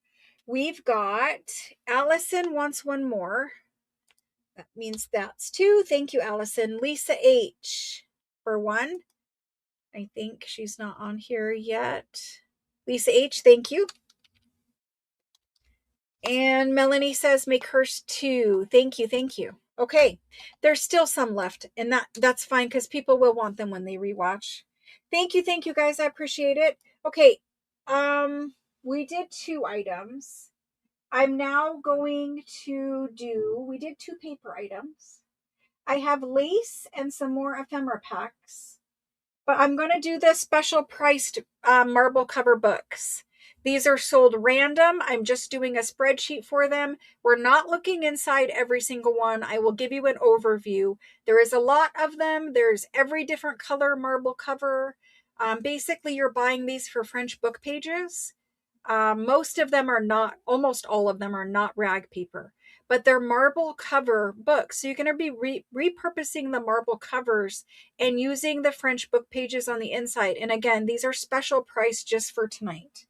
We've got Allison wants one more. That means that's 2. Thank you, Allison. Lisa H for 1. I think she's not on here yet. Lisa H, thank you. And Melanie says make hers 2. Thank you, thank you. Okay, there's still some left, and that's fine because people will want them when they rewatch. Thank you guys. I appreciate it. Okay, we did 2 items. I'm now going to do, we did 2 paper items. I have lace and some more ephemera packs, but I'm going to do the special priced marble cover books. These are sold random. I'm just doing a spreadsheet for them. We're not looking inside every single one. I will give you an overview. There is a lot of them. There's every different color marble cover. Basically, you're buying these for French book pages. Most of them are not, almost all of them are not rag paper, but they're marble cover books. So you're going to be repurposing the marble covers and using the French book pages on the inside. And again, these are special price just for tonight.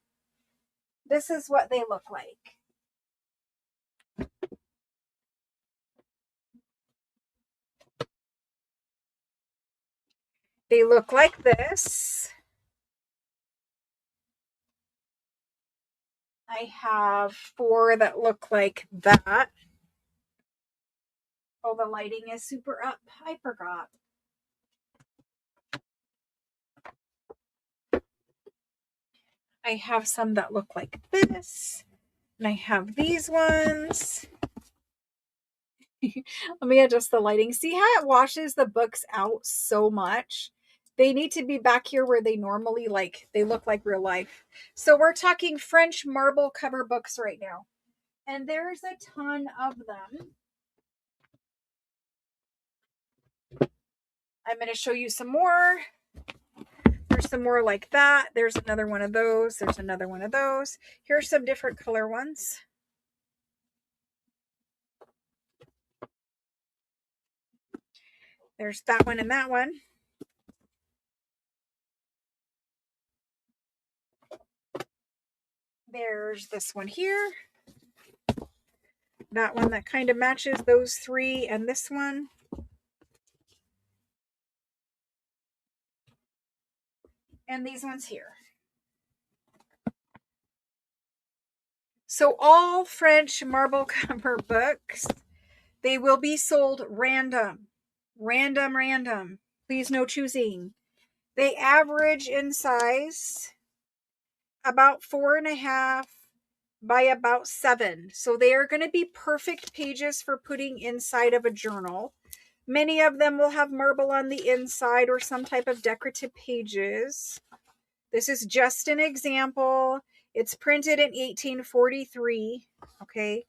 This is what they look like. They look like this. I have 4 that look like that. Oh, the lighting is super up. I forgot. I have some that look like this. And I have these ones. Let me adjust the lighting. See how it washes the books out so much? They need to be back here where they normally they look like real life. So we're talking French marble cover books right now. And there's a ton of them. I'm going to show you some more. There's some more like that. There's another one of those. There's another one of those. Here's some different color ones. There's that one and that one. There's this one here. That one that kind of matches those 3 and this one. And these ones here. So all French marble cover books, they will be sold random. Random. Please no choosing. They average in size about 4.5 by about 7. So they are going to be perfect pages for putting inside of a journal. Many of them will have marble on the inside or some type of decorative pages. This is just an example. It's printed in 1843, okay?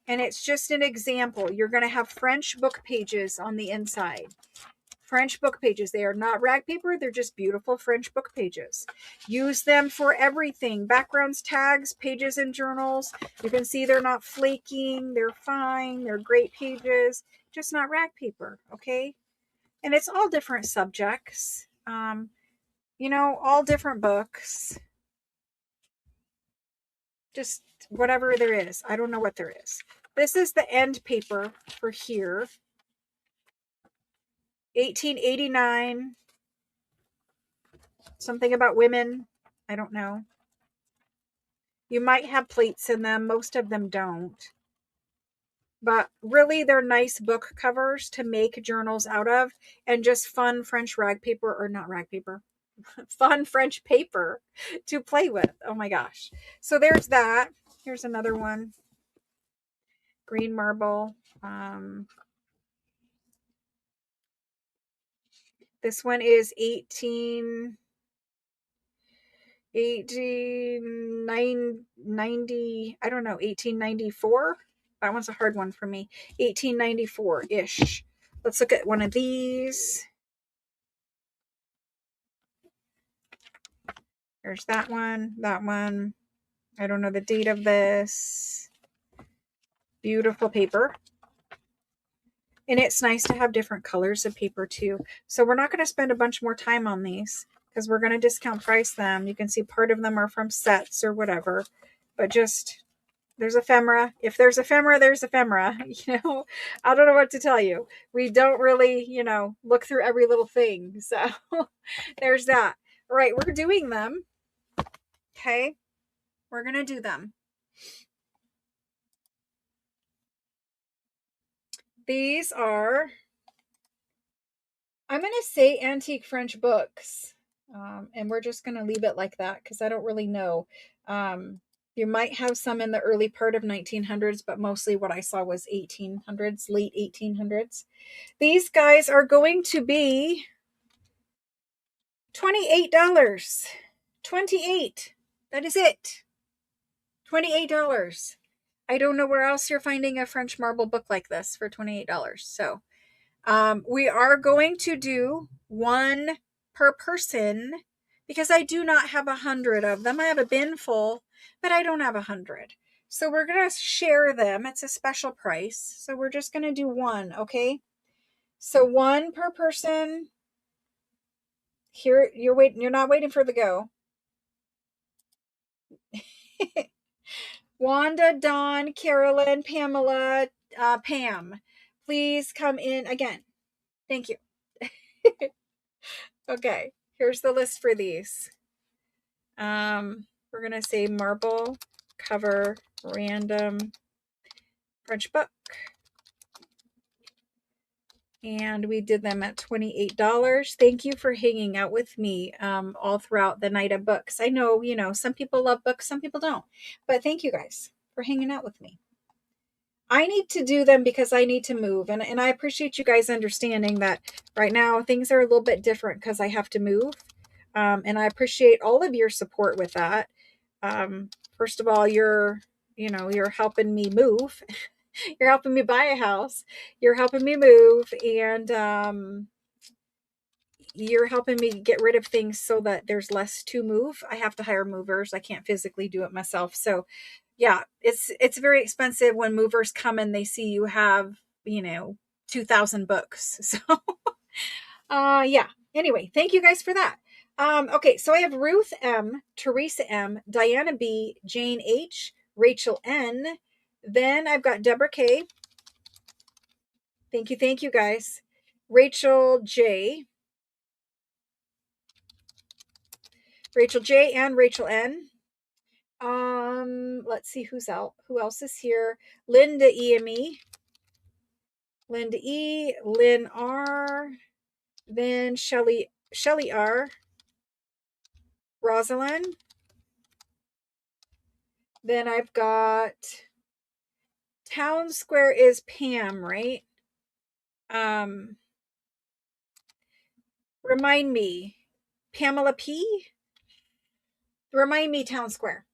And it's just an example. You're going to have French book pages on the inside. French book pages. They are not rag paper. They're just beautiful French book pages. Use them for everything. Backgrounds, tags, pages in journals. You can see they're not flaking. They're fine. They're great pages. Just not rag paper, okay? And it's all different subjects. All different books. Just whatever there is. I don't know what there is. This is the end paper for here. 1889. Something about women. I don't know. You might have plates in them. Most of them don't. But really, they're nice book covers to make journals out of, and just fun French rag paper, or not rag paper, fun French paper to play with. Oh my gosh. So there's that. Here's another one. Green marble. This one is 1890, I don't know, 1894. That one's a hard one for me. 1894-ish. Let's look at one of these. There's that one. That one. I don't know the date of this. Beautiful paper. And it's nice to have different colors of paper too. So we're not going to spend a bunch more time on these because we're going to discount price them. You can see part of them are from sets or whatever. But just, there's ephemera. If there's ephemera, there's ephemera. I don't know what to tell you. We don't really, look through every little thing. So there's that. All right, we're doing them. Okay, we're going to do them. These are, I'm going to say antique French books. And we're just going to leave it like that because I don't really know. You might have some in the early part of 1900s, but mostly what I saw was 1800s, late 1800s. These guys are going to be $28. $28. That is it. $28. I don't know where else you're finding a French marble book like this for $28. So we are going to do one per person because I do not have 100 of them. I have a bin full, but I don't have 100. So we're going to share them. It's a special price. So we're just going to do one. Okay. So one per person. Here, you're not waiting for the go. Wanda, Dawn, Carolyn, Pamela, Pam, please come in again. Thank you. Okay, here's the list for these. We're gonna say marble cover random French book. And we did them at $28. Thank you for hanging out with me all throughout the night of books. I know, some people love books, some people don't. But thank you guys for hanging out with me. I need to do them because I need to move. And I appreciate you guys understanding that right now things are a little bit different because I have to move. And I appreciate all of your support with that. First of all, you're helping me move. You're helping me buy a house. You're helping me move. And you're helping me get rid of things so that there's less to move. I have to hire movers. I can't physically do it myself. So yeah, it's very expensive when movers come and they see you have, 2,000 books. So yeah. Anyway, thank you guys for that. Okay, so I have Ruth M, Teresa M, Diana B, Jane H, Rachel N. Then I've got Deborah K. Thank you guys. Rachel J. Rachel J and Rachel N. Let's see who else is here. Linda EME. Linda E, Lynn R, then Shelly R, Rosalind. Then I've got Town Square is Pam, right? Remind me, Pamela P? Remind me, Town Square.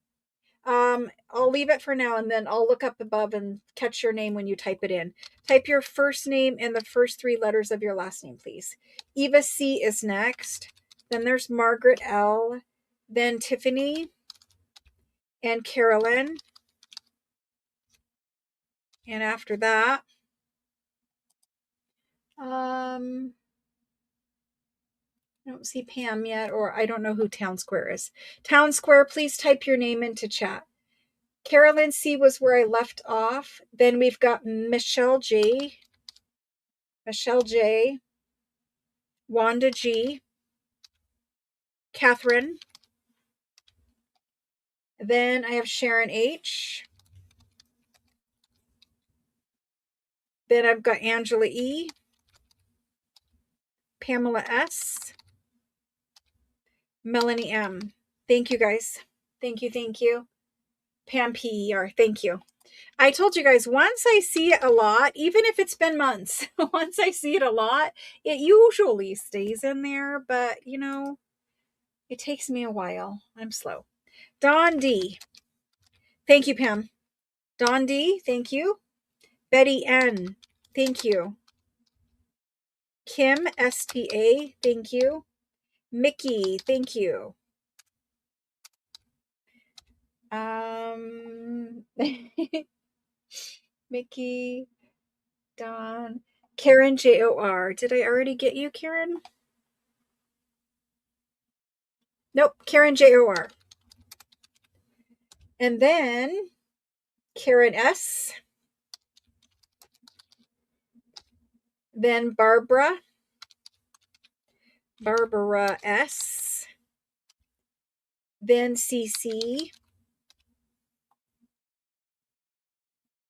I'll leave it for now, and then I'll look up above and catch your name when you type it in. Type your first name and the first 3 letters of your last name, please. Eva C is next. Then there's Margaret L. Then Tiffany and Carolyn. And after that, I don't see Pam yet, or I don't know who Town Square is. Town Square, please type your name into chat. Carolyn C was where I left off. Then we've got Michelle J. Wanda G. Catherine. Then I have Sharon H. Then I've got Angela E. Pamela S. Melanie M. Thank you, guys. Thank you. Pam P.E.R. Thank you. I told you guys, once I see it a lot, even if it's been months, once I see it a lot, it usually stays in there, but you know, it takes me a while. I'm slow. Dawn D. Thank you, Pam. Dawn D. Thank you. Betty N. Thank you. Kim STA. Thank you. Mickey. Thank you. Mickey. Dawn. Karen JOR. Did I already get you, Karen? Nope. Karen JOR. And then Karen S. Then Barbara S. Then CC.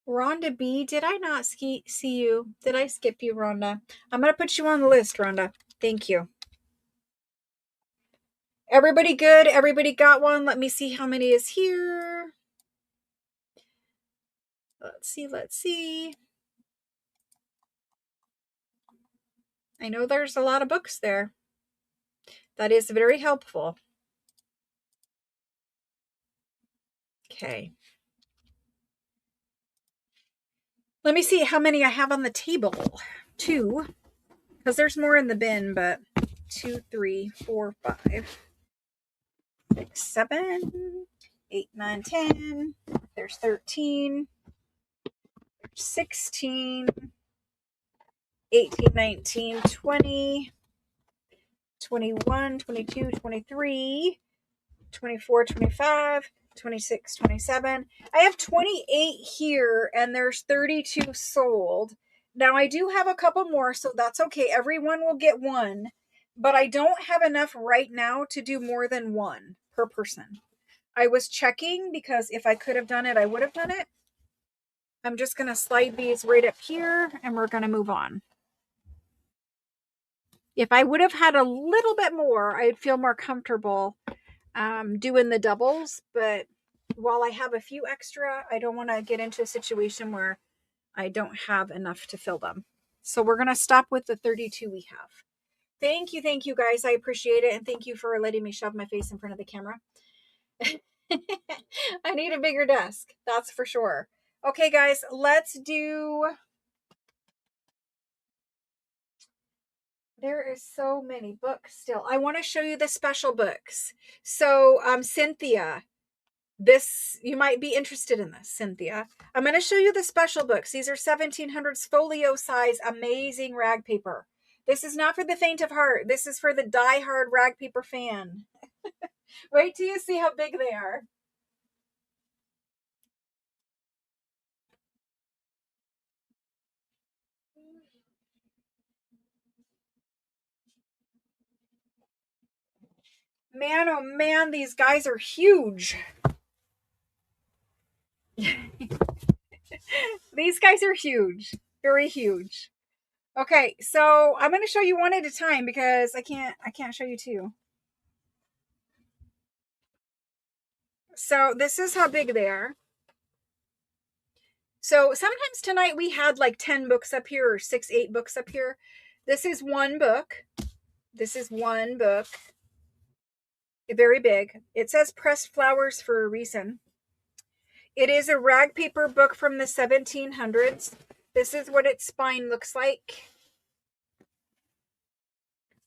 Rhonda B. Did I not see you? Did I skip you, Rhonda? I'm going to put you on the list, Rhonda. Thank you. Everybody good? Everybody got one? Let me see how many is here. Let's see. I know there's a lot of books there. That is very helpful. Okay. Let me see how many I have on the table. 2, because there's more in the bin, but 2, 3, 4, 5, 6, 7, 8, 9, 10. There's 13. There's 16. 18, 19, 20, 21, 22, 23, 24, 25, 26, 27. I have 28 here, and there's 32 sold. Now, I do have a couple more, so that's okay. Everyone will get one, but I don't have enough right now to do more than one per person. I was checking because if I could have done it, I would have done it. I'm just going to slide these right up here, and we're going to move on. If I would have had a little bit more, I'd feel more comfortable doing the doubles. But while I have a few extra, I don't want to get into a situation where I don't have enough to fill them. So we're going to stop with the 32 we have. Thank you, guys. I appreciate it. And thank you for letting me shove my face in front of the camera. I need a bigger desk. That's for sure. Okay, guys, let's do... There is so many books still. I want to show you the special books. So, Cynthia, you might be interested in this, Cynthia. I'm going to show you the special books. These are 1700s folio size, amazing rag paper. This is not for the faint of heart. This is for the die-hard rag paper fan. Wait till you see how big they are. Man, oh man, these guys are huge. These guys are huge. Very huge. Okay, so I'm going to show you one at a time because I can't show you two. So this is how big they are. So sometimes tonight we had like 10 books up here or 6, 8 books up here. This is one book. This is one book. Very big. It says pressed flowers for a reason. It is a rag paper book from the 1700s. This is what its spine looks like.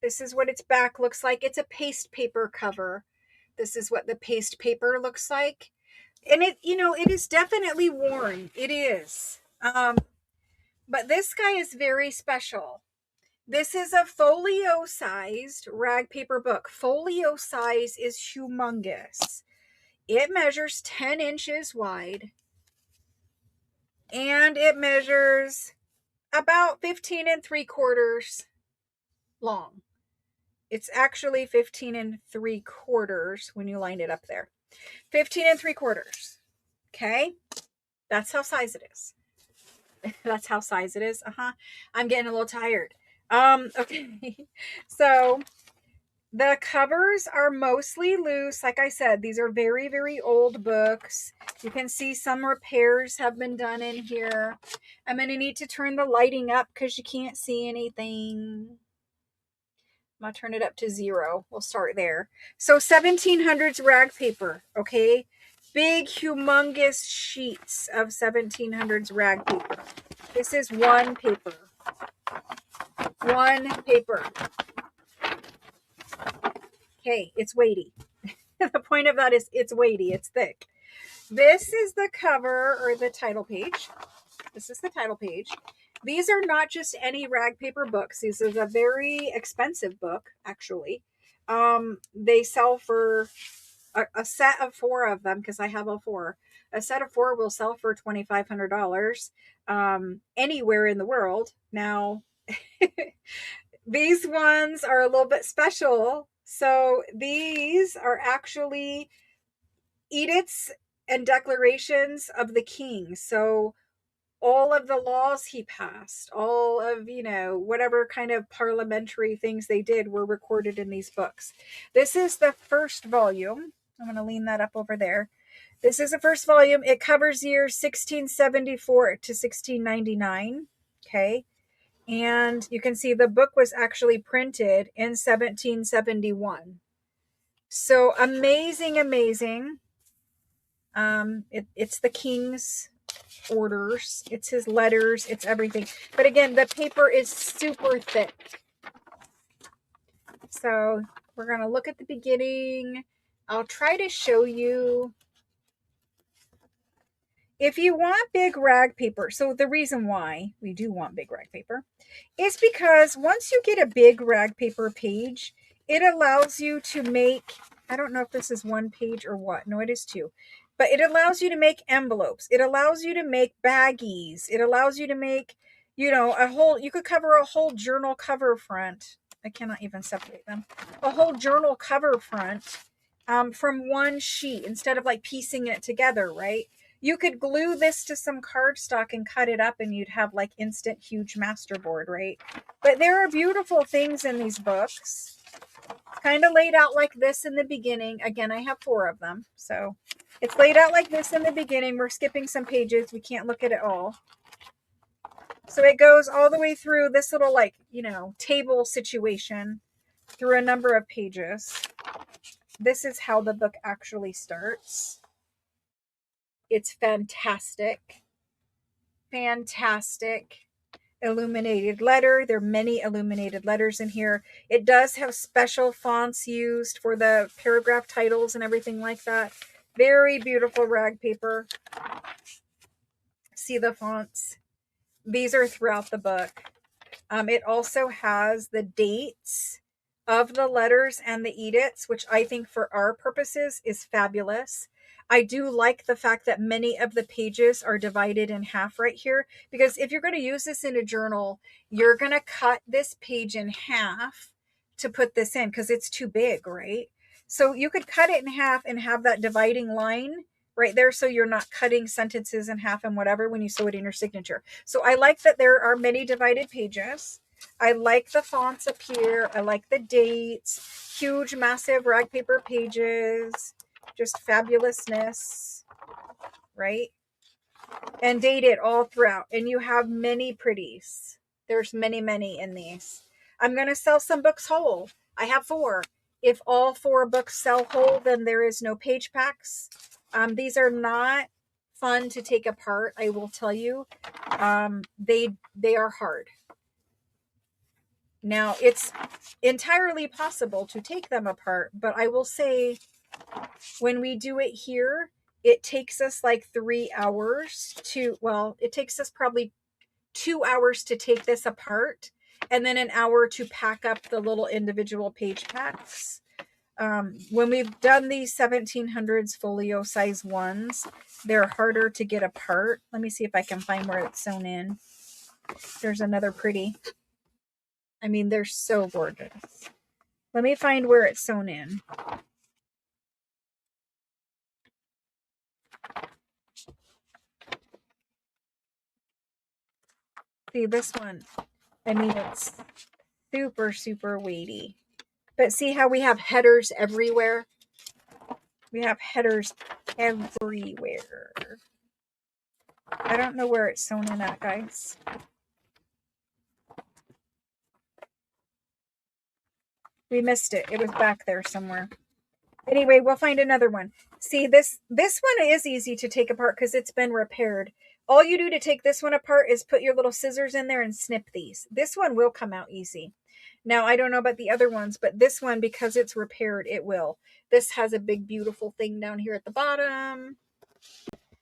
This is what its back looks like. It's a paste paper cover. This is what the paste paper looks like. And it, it is definitely worn. It is. But this guy is very special. This is a folio sized rag paper book. Folio size is humongous. It measures 10 inches wide and it measures about 15 3/4 long. It's actually 15 3/4 when you line it up there. 15 3/4. Okay. That's how size it is. That's how size it is. I'm getting a little tired. Okay. So the covers are mostly loose. Like I said, these are very, very old books. You can see some repairs have been done in here. I'm going to need to turn the lighting up because you can't see anything. I'm going to turn it up to 0. We'll start there. So 1700s rag paper, okay? Big, humongous sheets of 1700s rag paper. This is one paper. One paper. Okay, it's weighty. The point of that is it's weighty, it's thick. This is the cover or the title page. This is the title page. These are not just any rag paper books. This is a very expensive book, actually. They sell for a set of 4 of them, because I have all 4. A set of 4 will sell for $2,500 anywhere in the world. Now, these ones are a little bit special. So these are actually edicts and declarations of the king. So all of the laws he passed, all of, whatever kind of parliamentary things they did were recorded in these books. This is the first volume. I'm going to lean that up over there. This is the first volume. It covers years 1674 to 1699. Okay. And you can see the book was actually printed in 1771. So amazing, amazing. It's the king's orders. It's his letters. It's everything. But again, the paper is super thick. So we're going to look at the beginning. I'll try to show you. If you want big rag paper, so the reason why we do want big rag paper is because once you get a big rag paper page, it allows you to make, I don't know if this is 1 page or what. No, it is 2. But it allows you to make envelopes. It allows you to make baggies. It allows you to make, you could cover a whole journal cover front. I cannot even separate them. A whole journal cover front from 1 sheet instead of like piecing it together, right? You could glue this to some cardstock and cut it up and you'd have like instant huge masterboard, right? But there are beautiful things in these books. It's kind of laid out like this in the beginning. Again, I have 4 of them. So it's laid out like this in the beginning. We're skipping some pages. We can't look at it all. So it goes all the way through this little table situation through a number of pages. This is how the book actually starts. It's fantastic. Fantastic. Illuminated letter. There are many illuminated letters in here. It does have special fonts used for the paragraph titles and everything like that. Very beautiful rag paper. See the fonts? These are throughout the book. It also has the dates of the letters and the edicts, which I think for our purposes is fabulous. I do like the fact that many of the pages are divided in half right here, because if you're going to use this in a journal, you're going to cut this page in half to put this in because it's too big, right? So you could cut it in half and have that dividing line right there, so you're not cutting sentences in half and whatever when you sew it in your signature. So I like that there are many divided pages. I like the fonts up here. I like the dates. Huge, massive rag paper pages. Just fabulousness, right? And dated all throughout. And you have many pretties. There's many, many in these. I'm going to sell some books whole. I have 4. If all 4 books sell whole, then there is no page packs. These are not fun to take apart, I will tell you. They are hard. Now, it's entirely possible to take them apart, but I will say when we do it here, it takes us like 3 hours to, well, it takes us probably 2 hours to take this apart, and then an hour to pack up the little individual page packs. When we've done these 1700s folio size ones, they're harder to get apart. Let me see if I can find where it's sewn in. There's another pretty. I mean, they're so gorgeous. Let me find where it's sewn in. See, this one, I mean, it's super, super weighty. But see how we have headers everywhere? We have headers everywhere. I don't know where it's sewn in at, guys. We missed it. It was back there somewhere. Anyway, we'll find another one. See, this one is easy to take apart because it's been repaired. All you do to take this one apart is put your little scissors in there and snip these. This one will come out easy. Now, I don't know about the other ones, but this one, because it's repaired, it will. This has a big, beautiful thing down here at the bottom.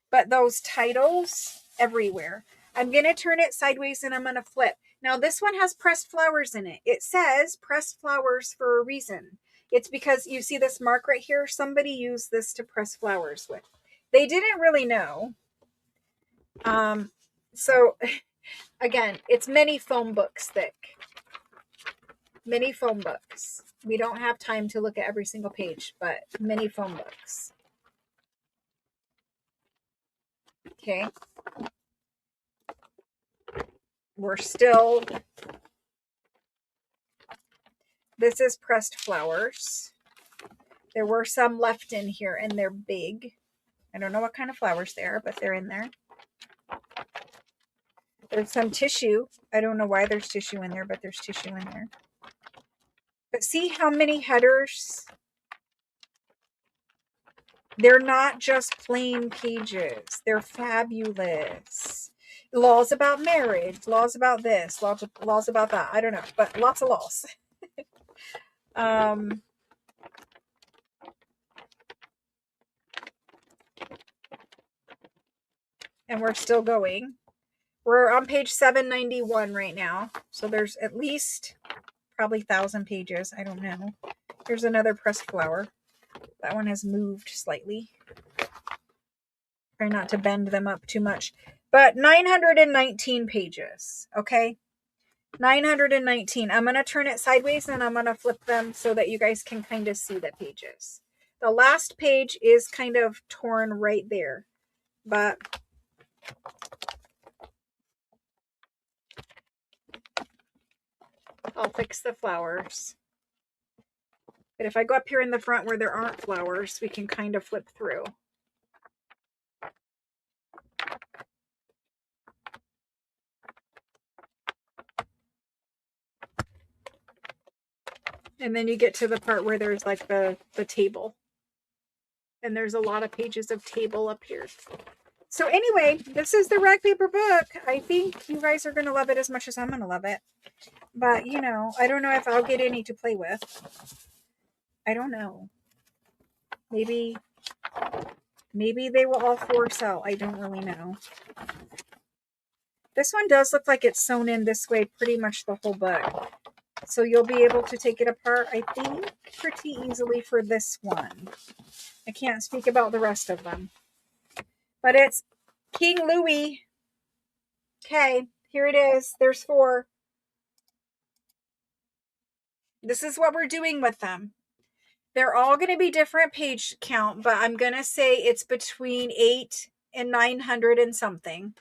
But those titles, everywhere. I'm going to turn it sideways and I'm going to flip. Now, this one has pressed flowers in it. It says pressed flowers for a reason. It's because you see this mark right here. Somebody used this to press flowers with. They didn't really know. So, again, it's many foam books thick. Many foam books. We don't have time to look at every single page, but many foam books. Okay. We're still... This is pressed flowers. There were some left in here, and they're big. I don't know what kind of flowers they are, but they're in there. There's some tissue. I don't know why there's tissue in there, but there's tissue in there. But see how many headers? They're not just plain pages. They're fabulous. Laws about marriage, laws about this, laws about that. I don't know, but lots of laws. And we're still going. We're on page 791 right now. So there's at least probably 1,000 pages. I don't know. Here's another pressed flower. That one has moved slightly. Try not to bend them up too much. But 919 pages. Okay? 919. I'm going to turn it sideways and I'm going to flip them so that you guys can kind of see the pages. The last page is kind of torn right there. But I'll fix the flowers. But if I go up here in the front where there aren't flowers, we can kind of flip through. And then you get to the part where there's like the table. And there's a lot of pages of table up here. So anyway, this is the rag paper book. I think you guys are going to love it as much as I'm going to love it. But, you know, I don't know if I'll get any to play with. I don't know. Maybe they will all four sell. I don't really know. This one does look like it's sewn in this way pretty much the whole book. So you'll be able to take it apart, I think, pretty easily for this one. I can't speak about the rest of them. But it's King Louis. Okay, here it is. There's 4. This is what we're doing with them. They're all going to be different page count, but I'm going to say it's between 800 and 900 and something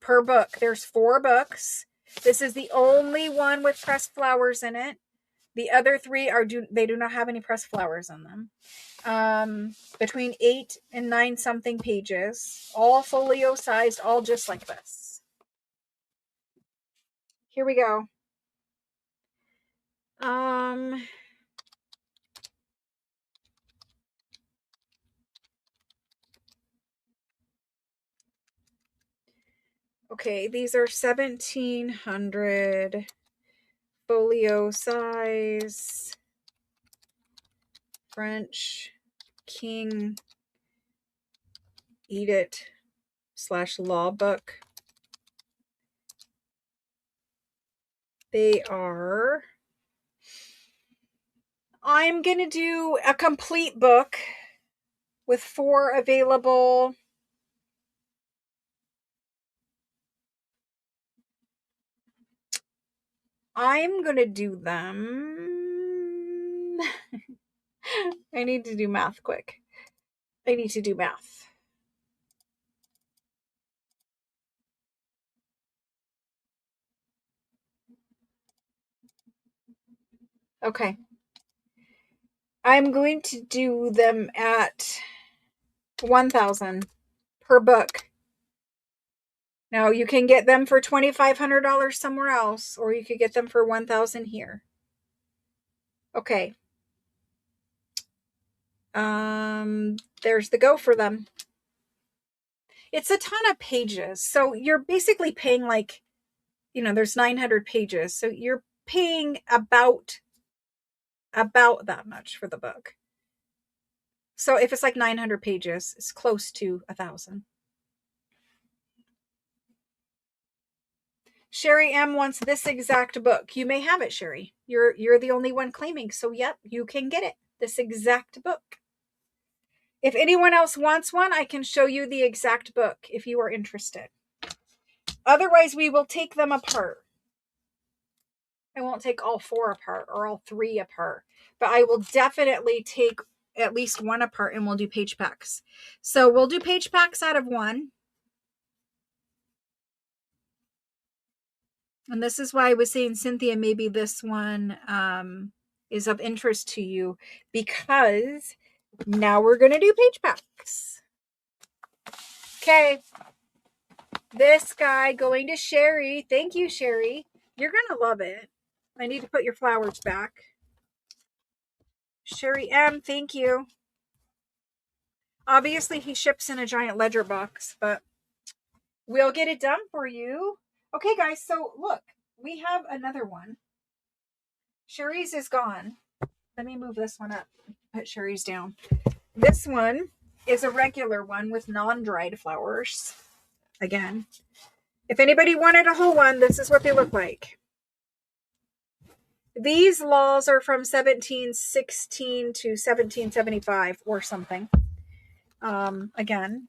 per book. There's 4 books. This is the only one with pressed flowers in it. The other 3 they do not have any pressed flowers on them. Between 8 and 9 something pages, all folio sized, all just like this. Here we go. Okay, these are 1700 folio size French King Eat It / law book. They are, I'm going to do a complete book with 4 available. I'm going to do them. I need to do math quick. I need to do math. Okay. I'm going to do them at $1,000 per book. Now you can get them for $2,500 somewhere else, or you could get them for $1,000 here. Okay. There's the go for them. It's a ton of pages. So you're basically paying like, there's 900 pages. So you're paying about that much for the book. So if it's like 900 pages, it's close to 1,000. Sherry M wants this exact book. You may have it, Sherry. You're the only one claiming. So yep, you can get it. This exact book. If anyone else wants one, I can show you the exact book if you are interested. Otherwise, we will take them apart. I won't take all 4 apart or all 3 apart, but I will definitely take at least one apart and we'll do page packs. So we'll do page packs out of 1. And this is why I was saying, Cynthia, maybe this one is of interest to you, because now we're going to do page packs. Okay. This guy going to Sherry. Thank you, Sherry. You're going to love it. I need to put your flowers back. Sherry M, thank you. Obviously, he ships in a giant ledger box, but we'll get it done for you. Okay, guys, so look, we have another one. Sherry's is gone. Let me move this one up. Put Sherry's down. This one is a regular one with non-dried flowers. Again, if anybody wanted a whole one, this is what they look like. These laws are from 1716 to 1775 or something. Again,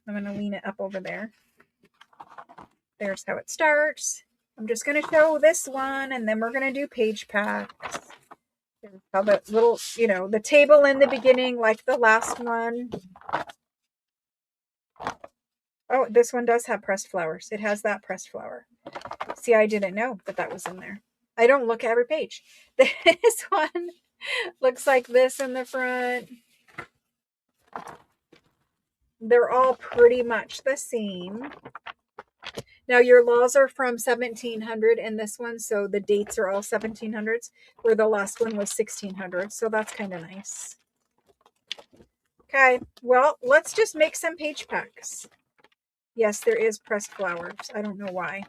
I'm going to lean it up over there. There's how it starts. I'm just going to show this one, and then we're going to do page packs. There's how the little, the table in the beginning, like the last one. Oh, this one does have pressed flowers. It has that pressed flower. See, I didn't know that was in there. I don't look at every page. This one looks like this in the front. They're all pretty much the same. Now, your laws are from 1700 in this one, so the dates are all 1700s, where the last one was 1600, so that's kind of nice. Okay, well, let's just make some page packs. Yes, there is pressed flowers. I don't know why.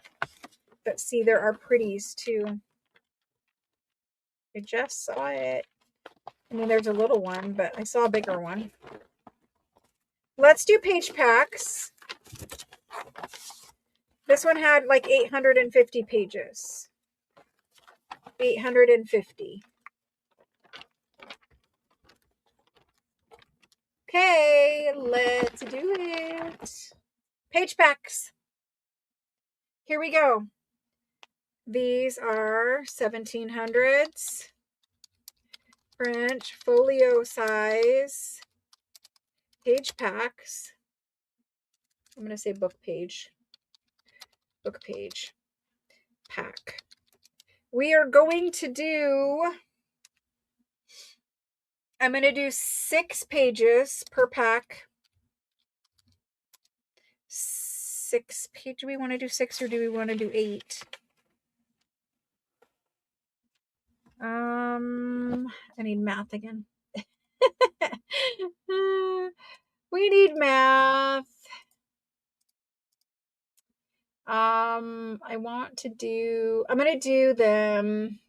But see, there are pretties too. I just saw it. I mean, there's a little one, but I saw a bigger one. Let's do page packs. This one had like 850 pages. 850. Okay, let's do it. Page packs. Here we go. These are 1700s. French folio size page packs. I'm going to say book page. Book page pack. We are going to do, I'm going to do 6 pages per pack. 6 pages. Do we want to do 6 or do we want to do 8? I need math again. We need math. I'm going to do them.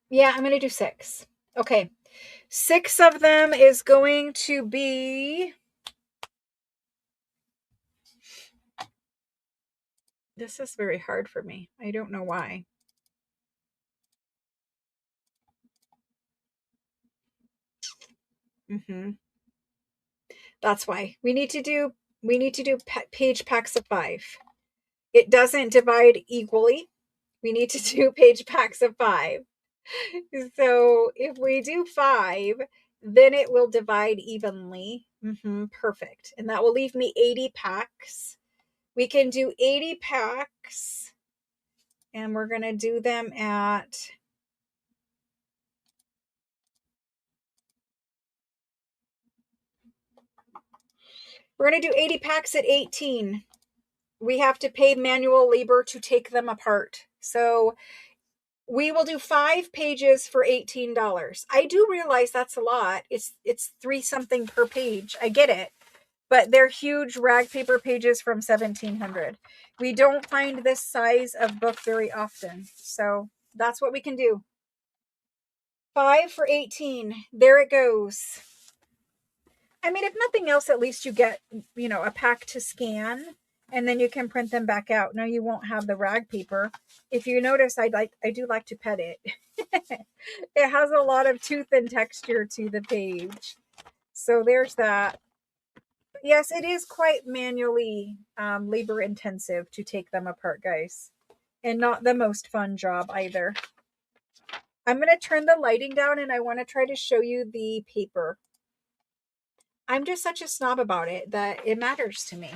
Yeah, I'm going to do 6. Okay. 6 of them is going to be, this is very hard for me. I don't know why. That's why we need to do page packs of 5. It doesn't divide equally. We need to do page packs of 5. So if we do 5, then it will divide evenly. Perfect. And that will leave me 80 packs. We can do 80 packs, and we're going to do them at, we're going to do 80 packs at 18. We have to pay manual labor to take them apart. So we will do 5 pages for $18. I do realize that's a lot. It's 3 something per page. I get it. But they're huge rag paper pages from 1700. We don't find this size of book very often. So that's what we can do. 5 for 18. There it goes. I mean, if nothing else, at least you get, a pack to scan, and then you can print them back out. Now you won't have the rag paper. If you notice, I do like to pet it. It has a lot of tooth and texture to the page. So there's that. Yes, it is quite manually labor intensive to take them apart, guys. And not the most fun job either. I'm going to turn the lighting down, and I want to try to show you the paper. I'm just such a snob about it that it matters to me.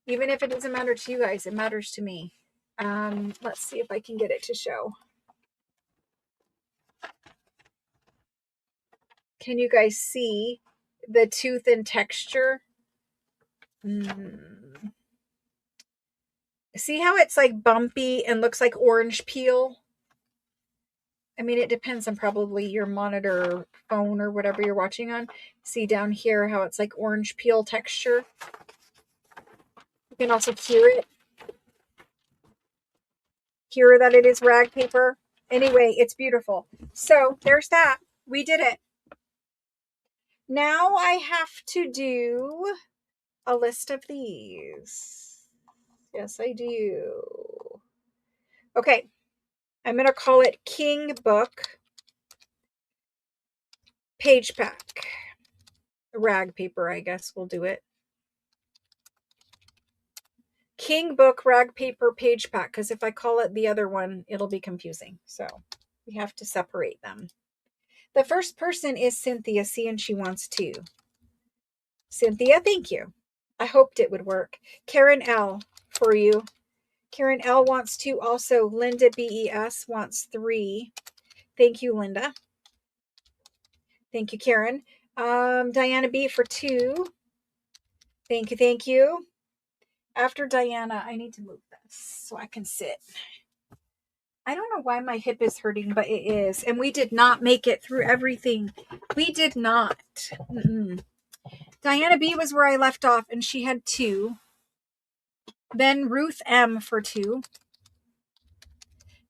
Even if it doesn't matter to you guys, it matters to me. Let's see if I can get it to show. Can you guys see the tooth and texture? See how it's like bumpy and looks like orange peel? I mean, it depends on probably your monitor, phone, or whatever you're watching on. See down here how it's like orange peel texture? You can also hear that it is rag paper. Anyway, it's beautiful. So there's that. We did it. Now I have to do a list of these. Yes, I do. Okay. I'm going to call it King Book Page Pack. Rag paper, I guess we'll do it. King Book Rag Paper Page Pack, because if I call it the other one, it'll be confusing. So we have to separate them. The first person is Cynthia C, and she wants 2. Cynthia, thank you. I hoped it would work. Karen L, for you. Karen L wants 2 also. Linda BES wants 3. Thank you, Linda. Thank you, Karen. Diana B for 2. Thank you. After Diana, I need to move this so I can sit. I don't know why my hip is hurting, but it is. And we did not make it through everything. We did not. Diana B was where I left off, and she had 2. Then Ruth M for 2.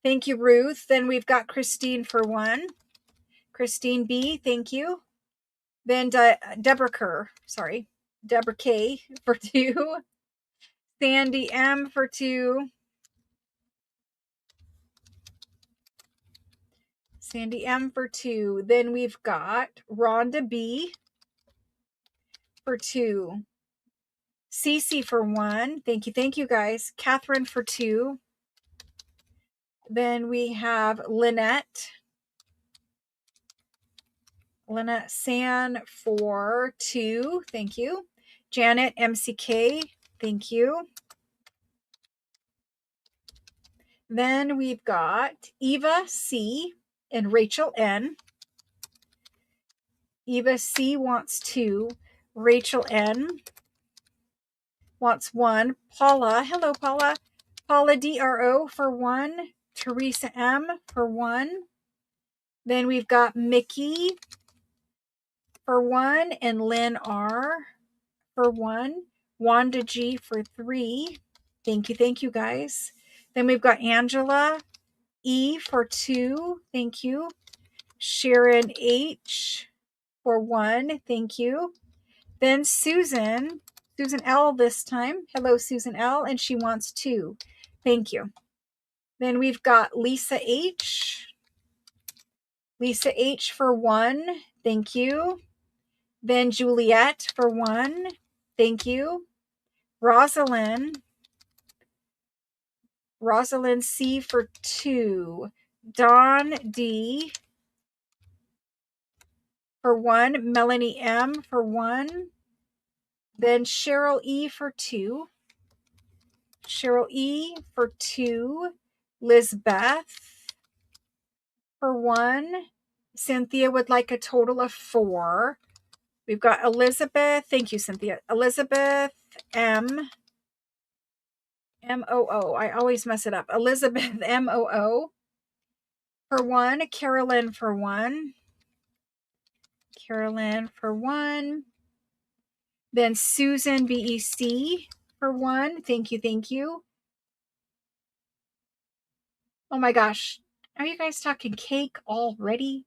Thank you, Ruth. Then we've got Christine for 1. Christine B, thank you. Then Deborah K for 2. Sandy M for 2. Sandy M for 2. Then we've got Rhonda B for 2. Cece for 1. Thank you guys. Catherine for 2. Then we have Lynette San for 2. Thank you. Janet MCK. Thank you. Then we've got Eva C and Rachel N. Eva C wants 2. Rachel N wants 1. Paula. Hello, Paula. Paula DRO for 1. Teresa M for 1. Then we've got Mickey for 1 and Lynn R for 1. Wanda G for 3. Thank you guys. Then we've got Angela E for 2. Thank you. Sharon H for 1. Thank you. Then Susan L this time. Hello, Susan L. And she wants 2. Thank you. Then we've got Lisa H. Lisa H for 1. Thank you. Then Juliet for 1. Thank you. Rosalind C for 2. Dawn D for 1. Melanie M for 1. Then Cheryl E for 2. Cheryl E for 2. Lizbeth for 1. Cynthia would like a total of 4. We've got Elizabeth. Thank you, Cynthia. Elizabeth M. M-O-O. I always mess it up. Elizabeth M-O-O for 1. Carolyn for 1. Carolyn for 1. Then Susan BEC for 1. Thank you. Thank you. Oh my gosh. Are you guys talking cake already?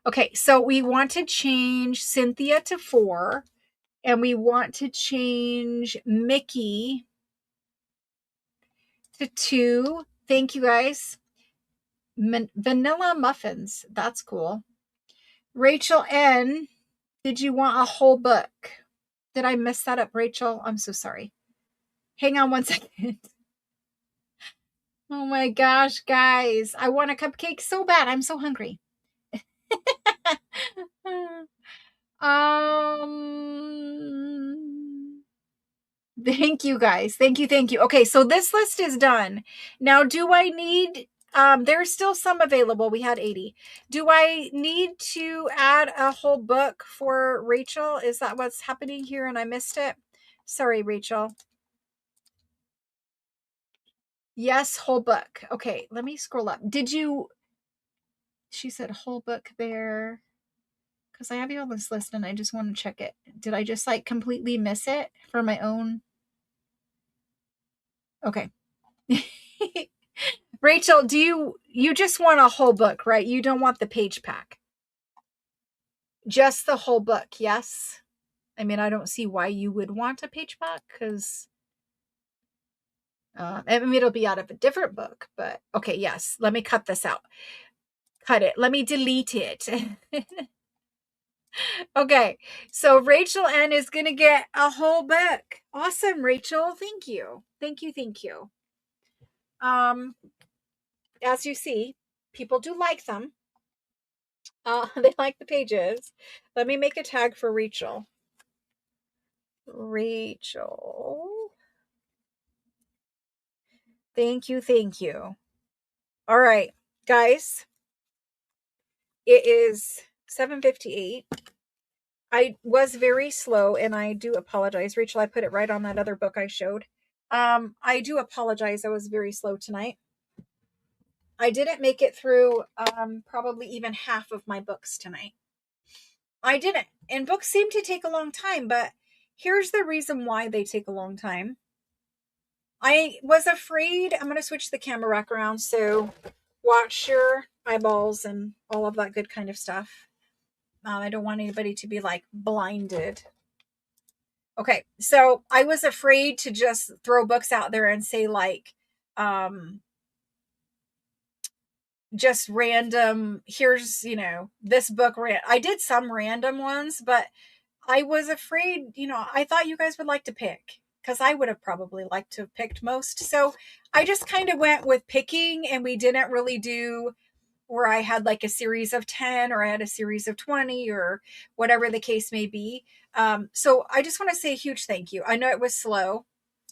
Okay, so we want to change Cynthia to 4. And we want to change Mickey to 2. Thank you guys. Vanilla muffins. That's cool. Rachel N. Did you want a whole book? Did I mess that up, Rachel? I'm so sorry. Hang on one second. Oh my gosh, guys. I want a cupcake so bad. I'm so hungry. Thank you guys. Thank you. Okay, so this list is done. Now, do I need, there's still some available. We had 80. Do I need to add a whole book for Rachel? Is that what's happening here and I missed it? Sorry, Rachel. Yes, whole book. Okay, let me scroll up. She said whole book there. Because I have you on this list and I just want to check it. Did I just like completely miss it for my own? Okay. Rachel, do you just want a whole book, right? You don't want the page pack. Just the whole book, yes? I mean, I don't see why you would want a page pack because I mean, it'll be out of a different book, but okay, yes. Let me cut this out. Cut it. Let me delete it. Okay, so Rachel N is going to get a whole book. Awesome, Rachel. Thank you. Thank you. As you see, people do like them. They like the pages. Let me make a tag for Rachel. Rachel. Thank you. All right, guys. It is 7:58. I was very slow and I do apologize. Rachel, I put it right on that other book I showed. I do apologize. I was very slow tonight. I didn't make it through probably even half of my books tonight. I didn't. And books seem to take a long time, but here's the reason why they take a long time. I was afraid, I'm going to switch the camera rack around, so watch your eyeballs and all of that good kind of stuff. I don't want anybody to be like blinded. Okay, so I was afraid to just throw books out there and say like, just random, here's, this book. I did some random ones, but I was afraid, I thought you guys would like to pick because I would have probably liked to have picked most. So I just kind of went with picking and we didn't really do where I had like a series of 10 or I had a series of 20 or whatever the case may be. So I just want to say a huge thank you. I know it was slow.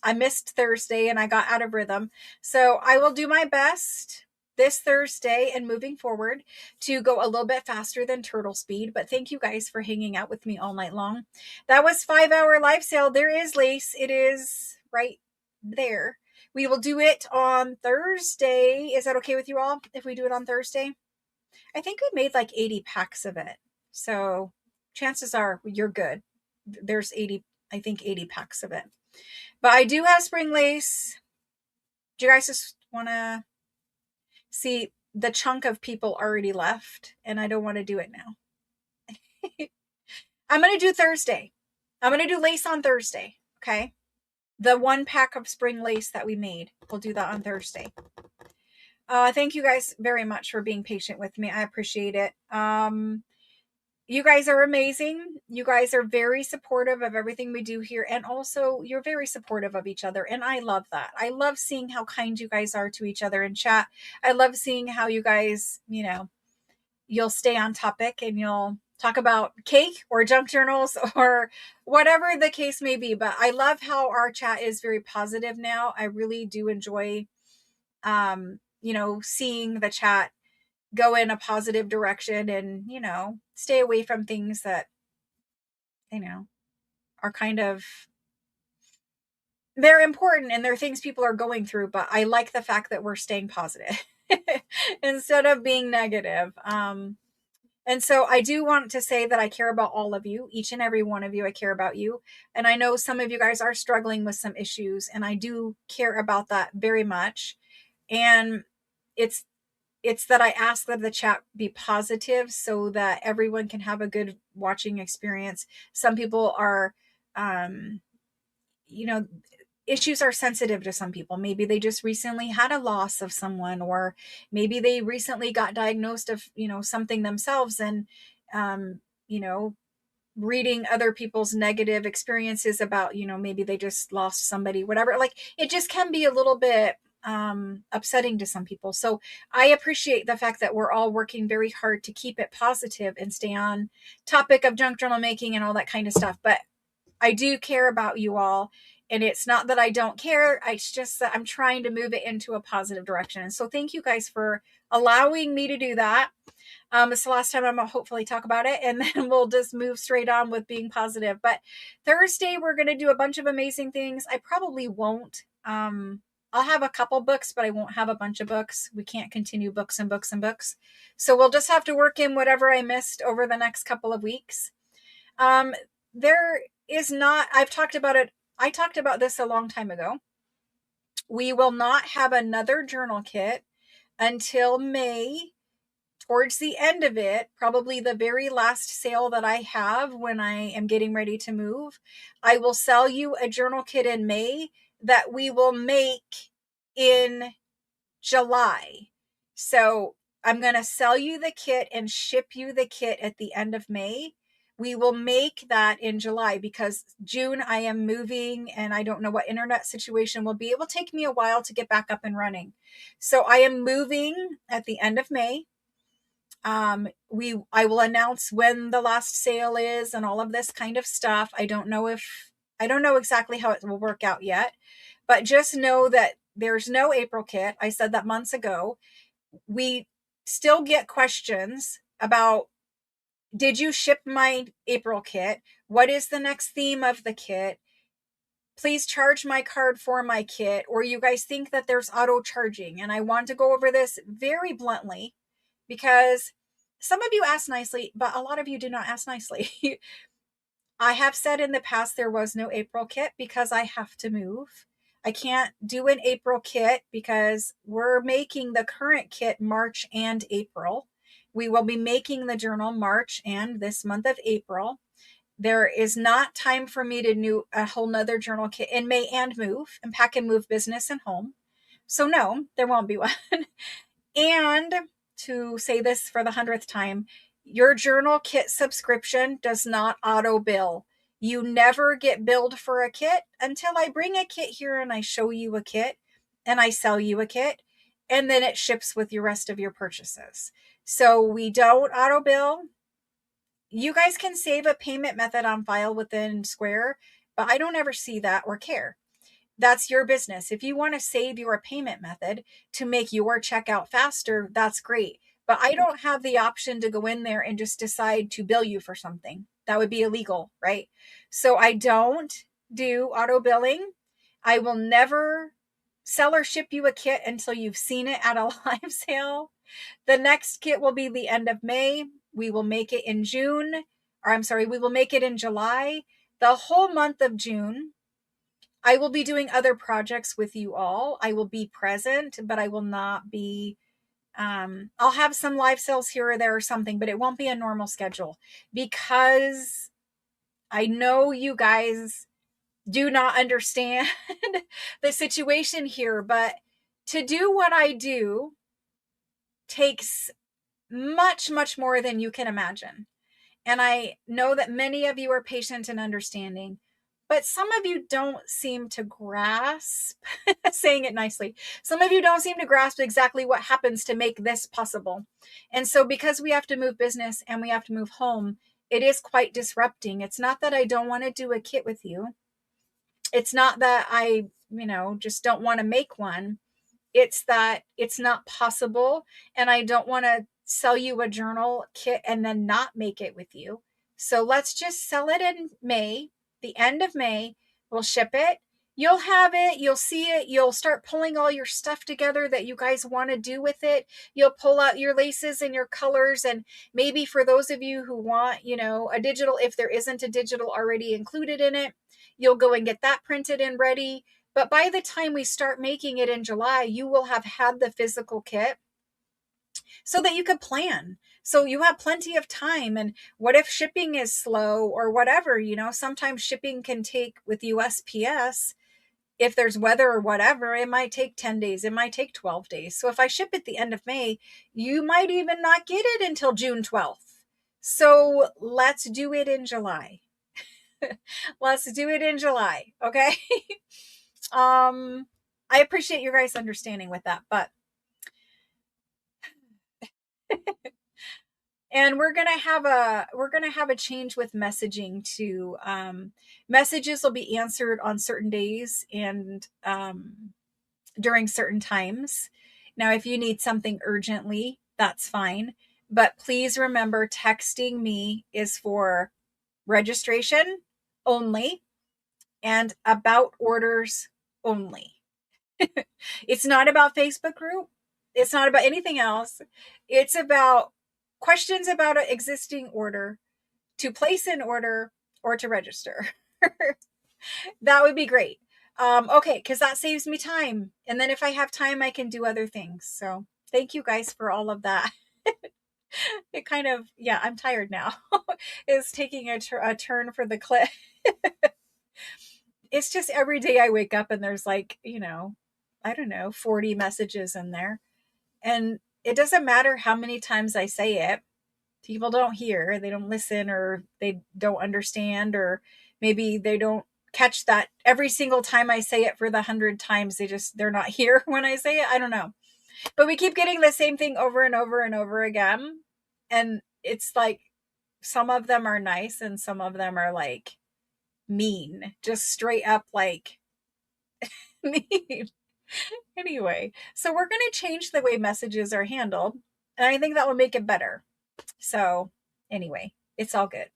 I missed Thursday and I got out of rhythm. So I will do my best this Thursday and moving forward to go a little bit faster than turtle speed. But thank you guys for hanging out with me all night long. That was 5-hour live sale. There is lace. It is right there. We will do it on Thursday. Is that okay with you all if we do it on Thursday? I think we made like 80 packs of it. So chances are you're good. There's 80 I think 80 packs of it. But I do have spring lace. Do you guys just want to see the chunk of people already left? And I don't want to do it now. I'm going to do Thursday. I'm going to do lace on Thursday. Okay. The 1 pack of spring lace that we made. We'll do that on Thursday. Thank you guys very much for being patient with me. I appreciate it. You guys are amazing. You guys are very supportive of everything we do here. And also you're very supportive of each other. And I love that. I love seeing how kind you guys are to each other in chat. I love seeing how you guys, you'll stay on topic and you'll talk about cake or junk journals or whatever the case may be. But I love how our chat is very positive now. I really do enjoy, seeing the chat go in a positive direction and, stay away from things that, are kind of, they're important and they're things people are going through. But I like the fact that we're staying positive instead of being negative. And so I do want to say that I care about all of you, each and every one of you. I care about you. And I know some of you guys are struggling with some issues, and I do care about that very much. And it's that I ask that the chat be positive so that everyone can have a good watching experience. Some people are, issues are sensitive to some people. Maybe they just recently had a loss of someone, or maybe they recently got diagnosed of, something themselves, and, reading other people's negative experiences about, maybe they just lost somebody, whatever. Like, it just can be a little bit upsetting to some people. So I appreciate the fact that we're all working very hard to keep it positive and stay on topic of junk journal making and all that kind of stuff. But I do care about you all. And it's not that I don't care. It's just that I'm trying to move it into a positive direction. And so thank you guys for allowing me to do that. It's the last time I'm going to hopefully talk about it, and then we'll just move straight on with being positive. But Thursday, we're going to do a bunch of amazing things. I probably won't. I'll have a couple books, but I won't have a bunch of books. We can't continue books and books and books. So we'll just have to work in whatever I missed over the next couple of weeks. There is not, I've talked about it. I talked about this a long time ago. We will not have another journal kit until May. Towards the end of it, probably the very last sale that I have when I am getting ready to move, I will sell you a journal kit in May that we will make in July. So I'm going to sell you the kit and ship you the kit at the end of May. We will make that in July because June I am moving and I don't know what internet situation will be. It will take me a while to get back up and running. So I am moving at the end of May. I will announce when the last sale is and all of this kind of stuff. I don't know exactly how it will work out yet, but just know that there's no April kit. I said that months ago. We still get questions about, did you ship my April kit? What is the next theme of the kit? Please charge my card for my kit, or you guys think that there's auto charging. And I want to go over this very bluntly, because some of you ask nicely, but a lot of you do not ask nicely. I have said in the past there was no April kit because I have to move. I can't do an April kit because we're making the current kit March and April. We will be making the journal March and this month of April. There is not time for me to do a whole nother journal kit in May and move and pack and move business and home. So no, there won't be one. And to say this for the 100th time, your journal kit subscription does not auto bill. You never get billed for a kit until I bring a kit here and I show you a kit and I sell you a kit, and then it ships with your rest of your purchases. So we don't auto bill. You guys can save a payment method on file within Square, but I don't ever see that or care. That's your business. If you want to save your payment method to make your checkout faster, that's great. But I don't have the option to go in there and just decide to bill you for something. That would be illegal, right? So I don't do auto billing. I will never sell or ship you a kit until you've seen it at a live sale. The next kit will be the end of May. We will make it in June. Or I'm sorry, we will make it in July. The whole month of June, I will be doing other projects with you all. I will be present, but I will not be, I'll have some live sales here or there or something, but it won't be a normal schedule because I know you guys do not understand the situation here, but to do what I do takes much, much more than you can imagine. And I know that many of you are patient and understanding, but some of you don't seem to grasp, saying it nicely, some of you don't seem to grasp exactly what happens to make this possible. And so because we have to move business and we have to move home, it is quite disrupting. It's not that I don't want to do a kit with you. It's not that I, just don't want to make one. It's that it's not possible, and I don't want to sell you a journal kit and then not make it with you. So let's just sell it in May, the end of May. We'll ship it. You'll have it. You'll see it. You'll start pulling all your stuff together that you guys want to do with it. You'll pull out your laces and your colors. And maybe for those of you who want, a digital, if there isn't a digital already included in it, you'll go and get that printed and ready. But by the time we start making it in July, you will have had the physical kit so that you could plan. So you have plenty of time. And what if shipping is slow or whatever? Sometimes shipping can take with USPS, if there's weather or whatever, it might take 10 days. It might take 12 days. So if I ship at the end of May, you might even not get it until June 12th. So let's do it in July. Let's do it in July. Okay. I appreciate your guys' understanding with that, but and we're gonna have a change with messaging too. Messages will be answered on certain days and during certain times. Now, if you need something urgently, that's fine. But please remember, texting me is for registration only and about orders only. It's not about Facebook group. It's not about anything else. It's about questions about an existing order, to place an order or to register. That would be great. Okay, because that saves me time. And then if I have time, I can do other things. So thank you guys for all of that. It kind of, yeah, I'm tired now. It's taking a turn for the clip. It's just every day I wake up and there's like, I don't know, 40 messages in there. And it doesn't matter how many times I say it. People don't hear, they don't listen, or they don't understand, or maybe they don't catch that every single time I say it for the 100 times. They're not here when I say it. I don't know. But we keep getting the same thing over and over and over again. And it's like some of them are nice and some of them are like mean, just straight up like mean. Anyway, so we're going to change the way messages are handled, and I think that will make it better. So anyway, it's all good.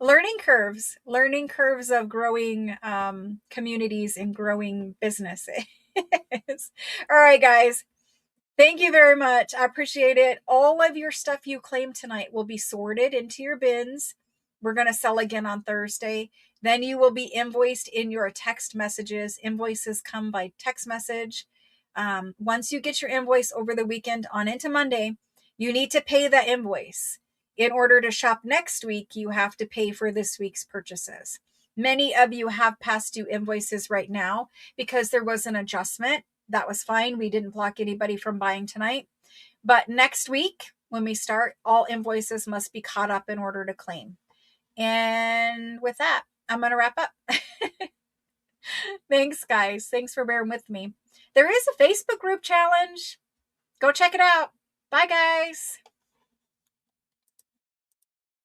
Learning curves of growing communities and growing businesses. All right, guys. Thank you very much. I appreciate it. All of your stuff you claimed tonight will be sorted into your bins. We're going to sell again on Thursday. Then you will be invoiced in your text messages. Invoices come by text message. Once you get your invoice over the weekend on into Monday, you need to pay that invoice. In order to shop next week, you have to pay for this week's purchases. Many of you have past due invoices right now because there was an adjustment. That was fine. We didn't block anybody from buying tonight. But next week, when we start, all invoices must be caught up in order to claim. And with that, I'm going to wrap up. Thanks, guys. Thanks for bearing with me. There is a Facebook group challenge. Go check it out. Bye, guys.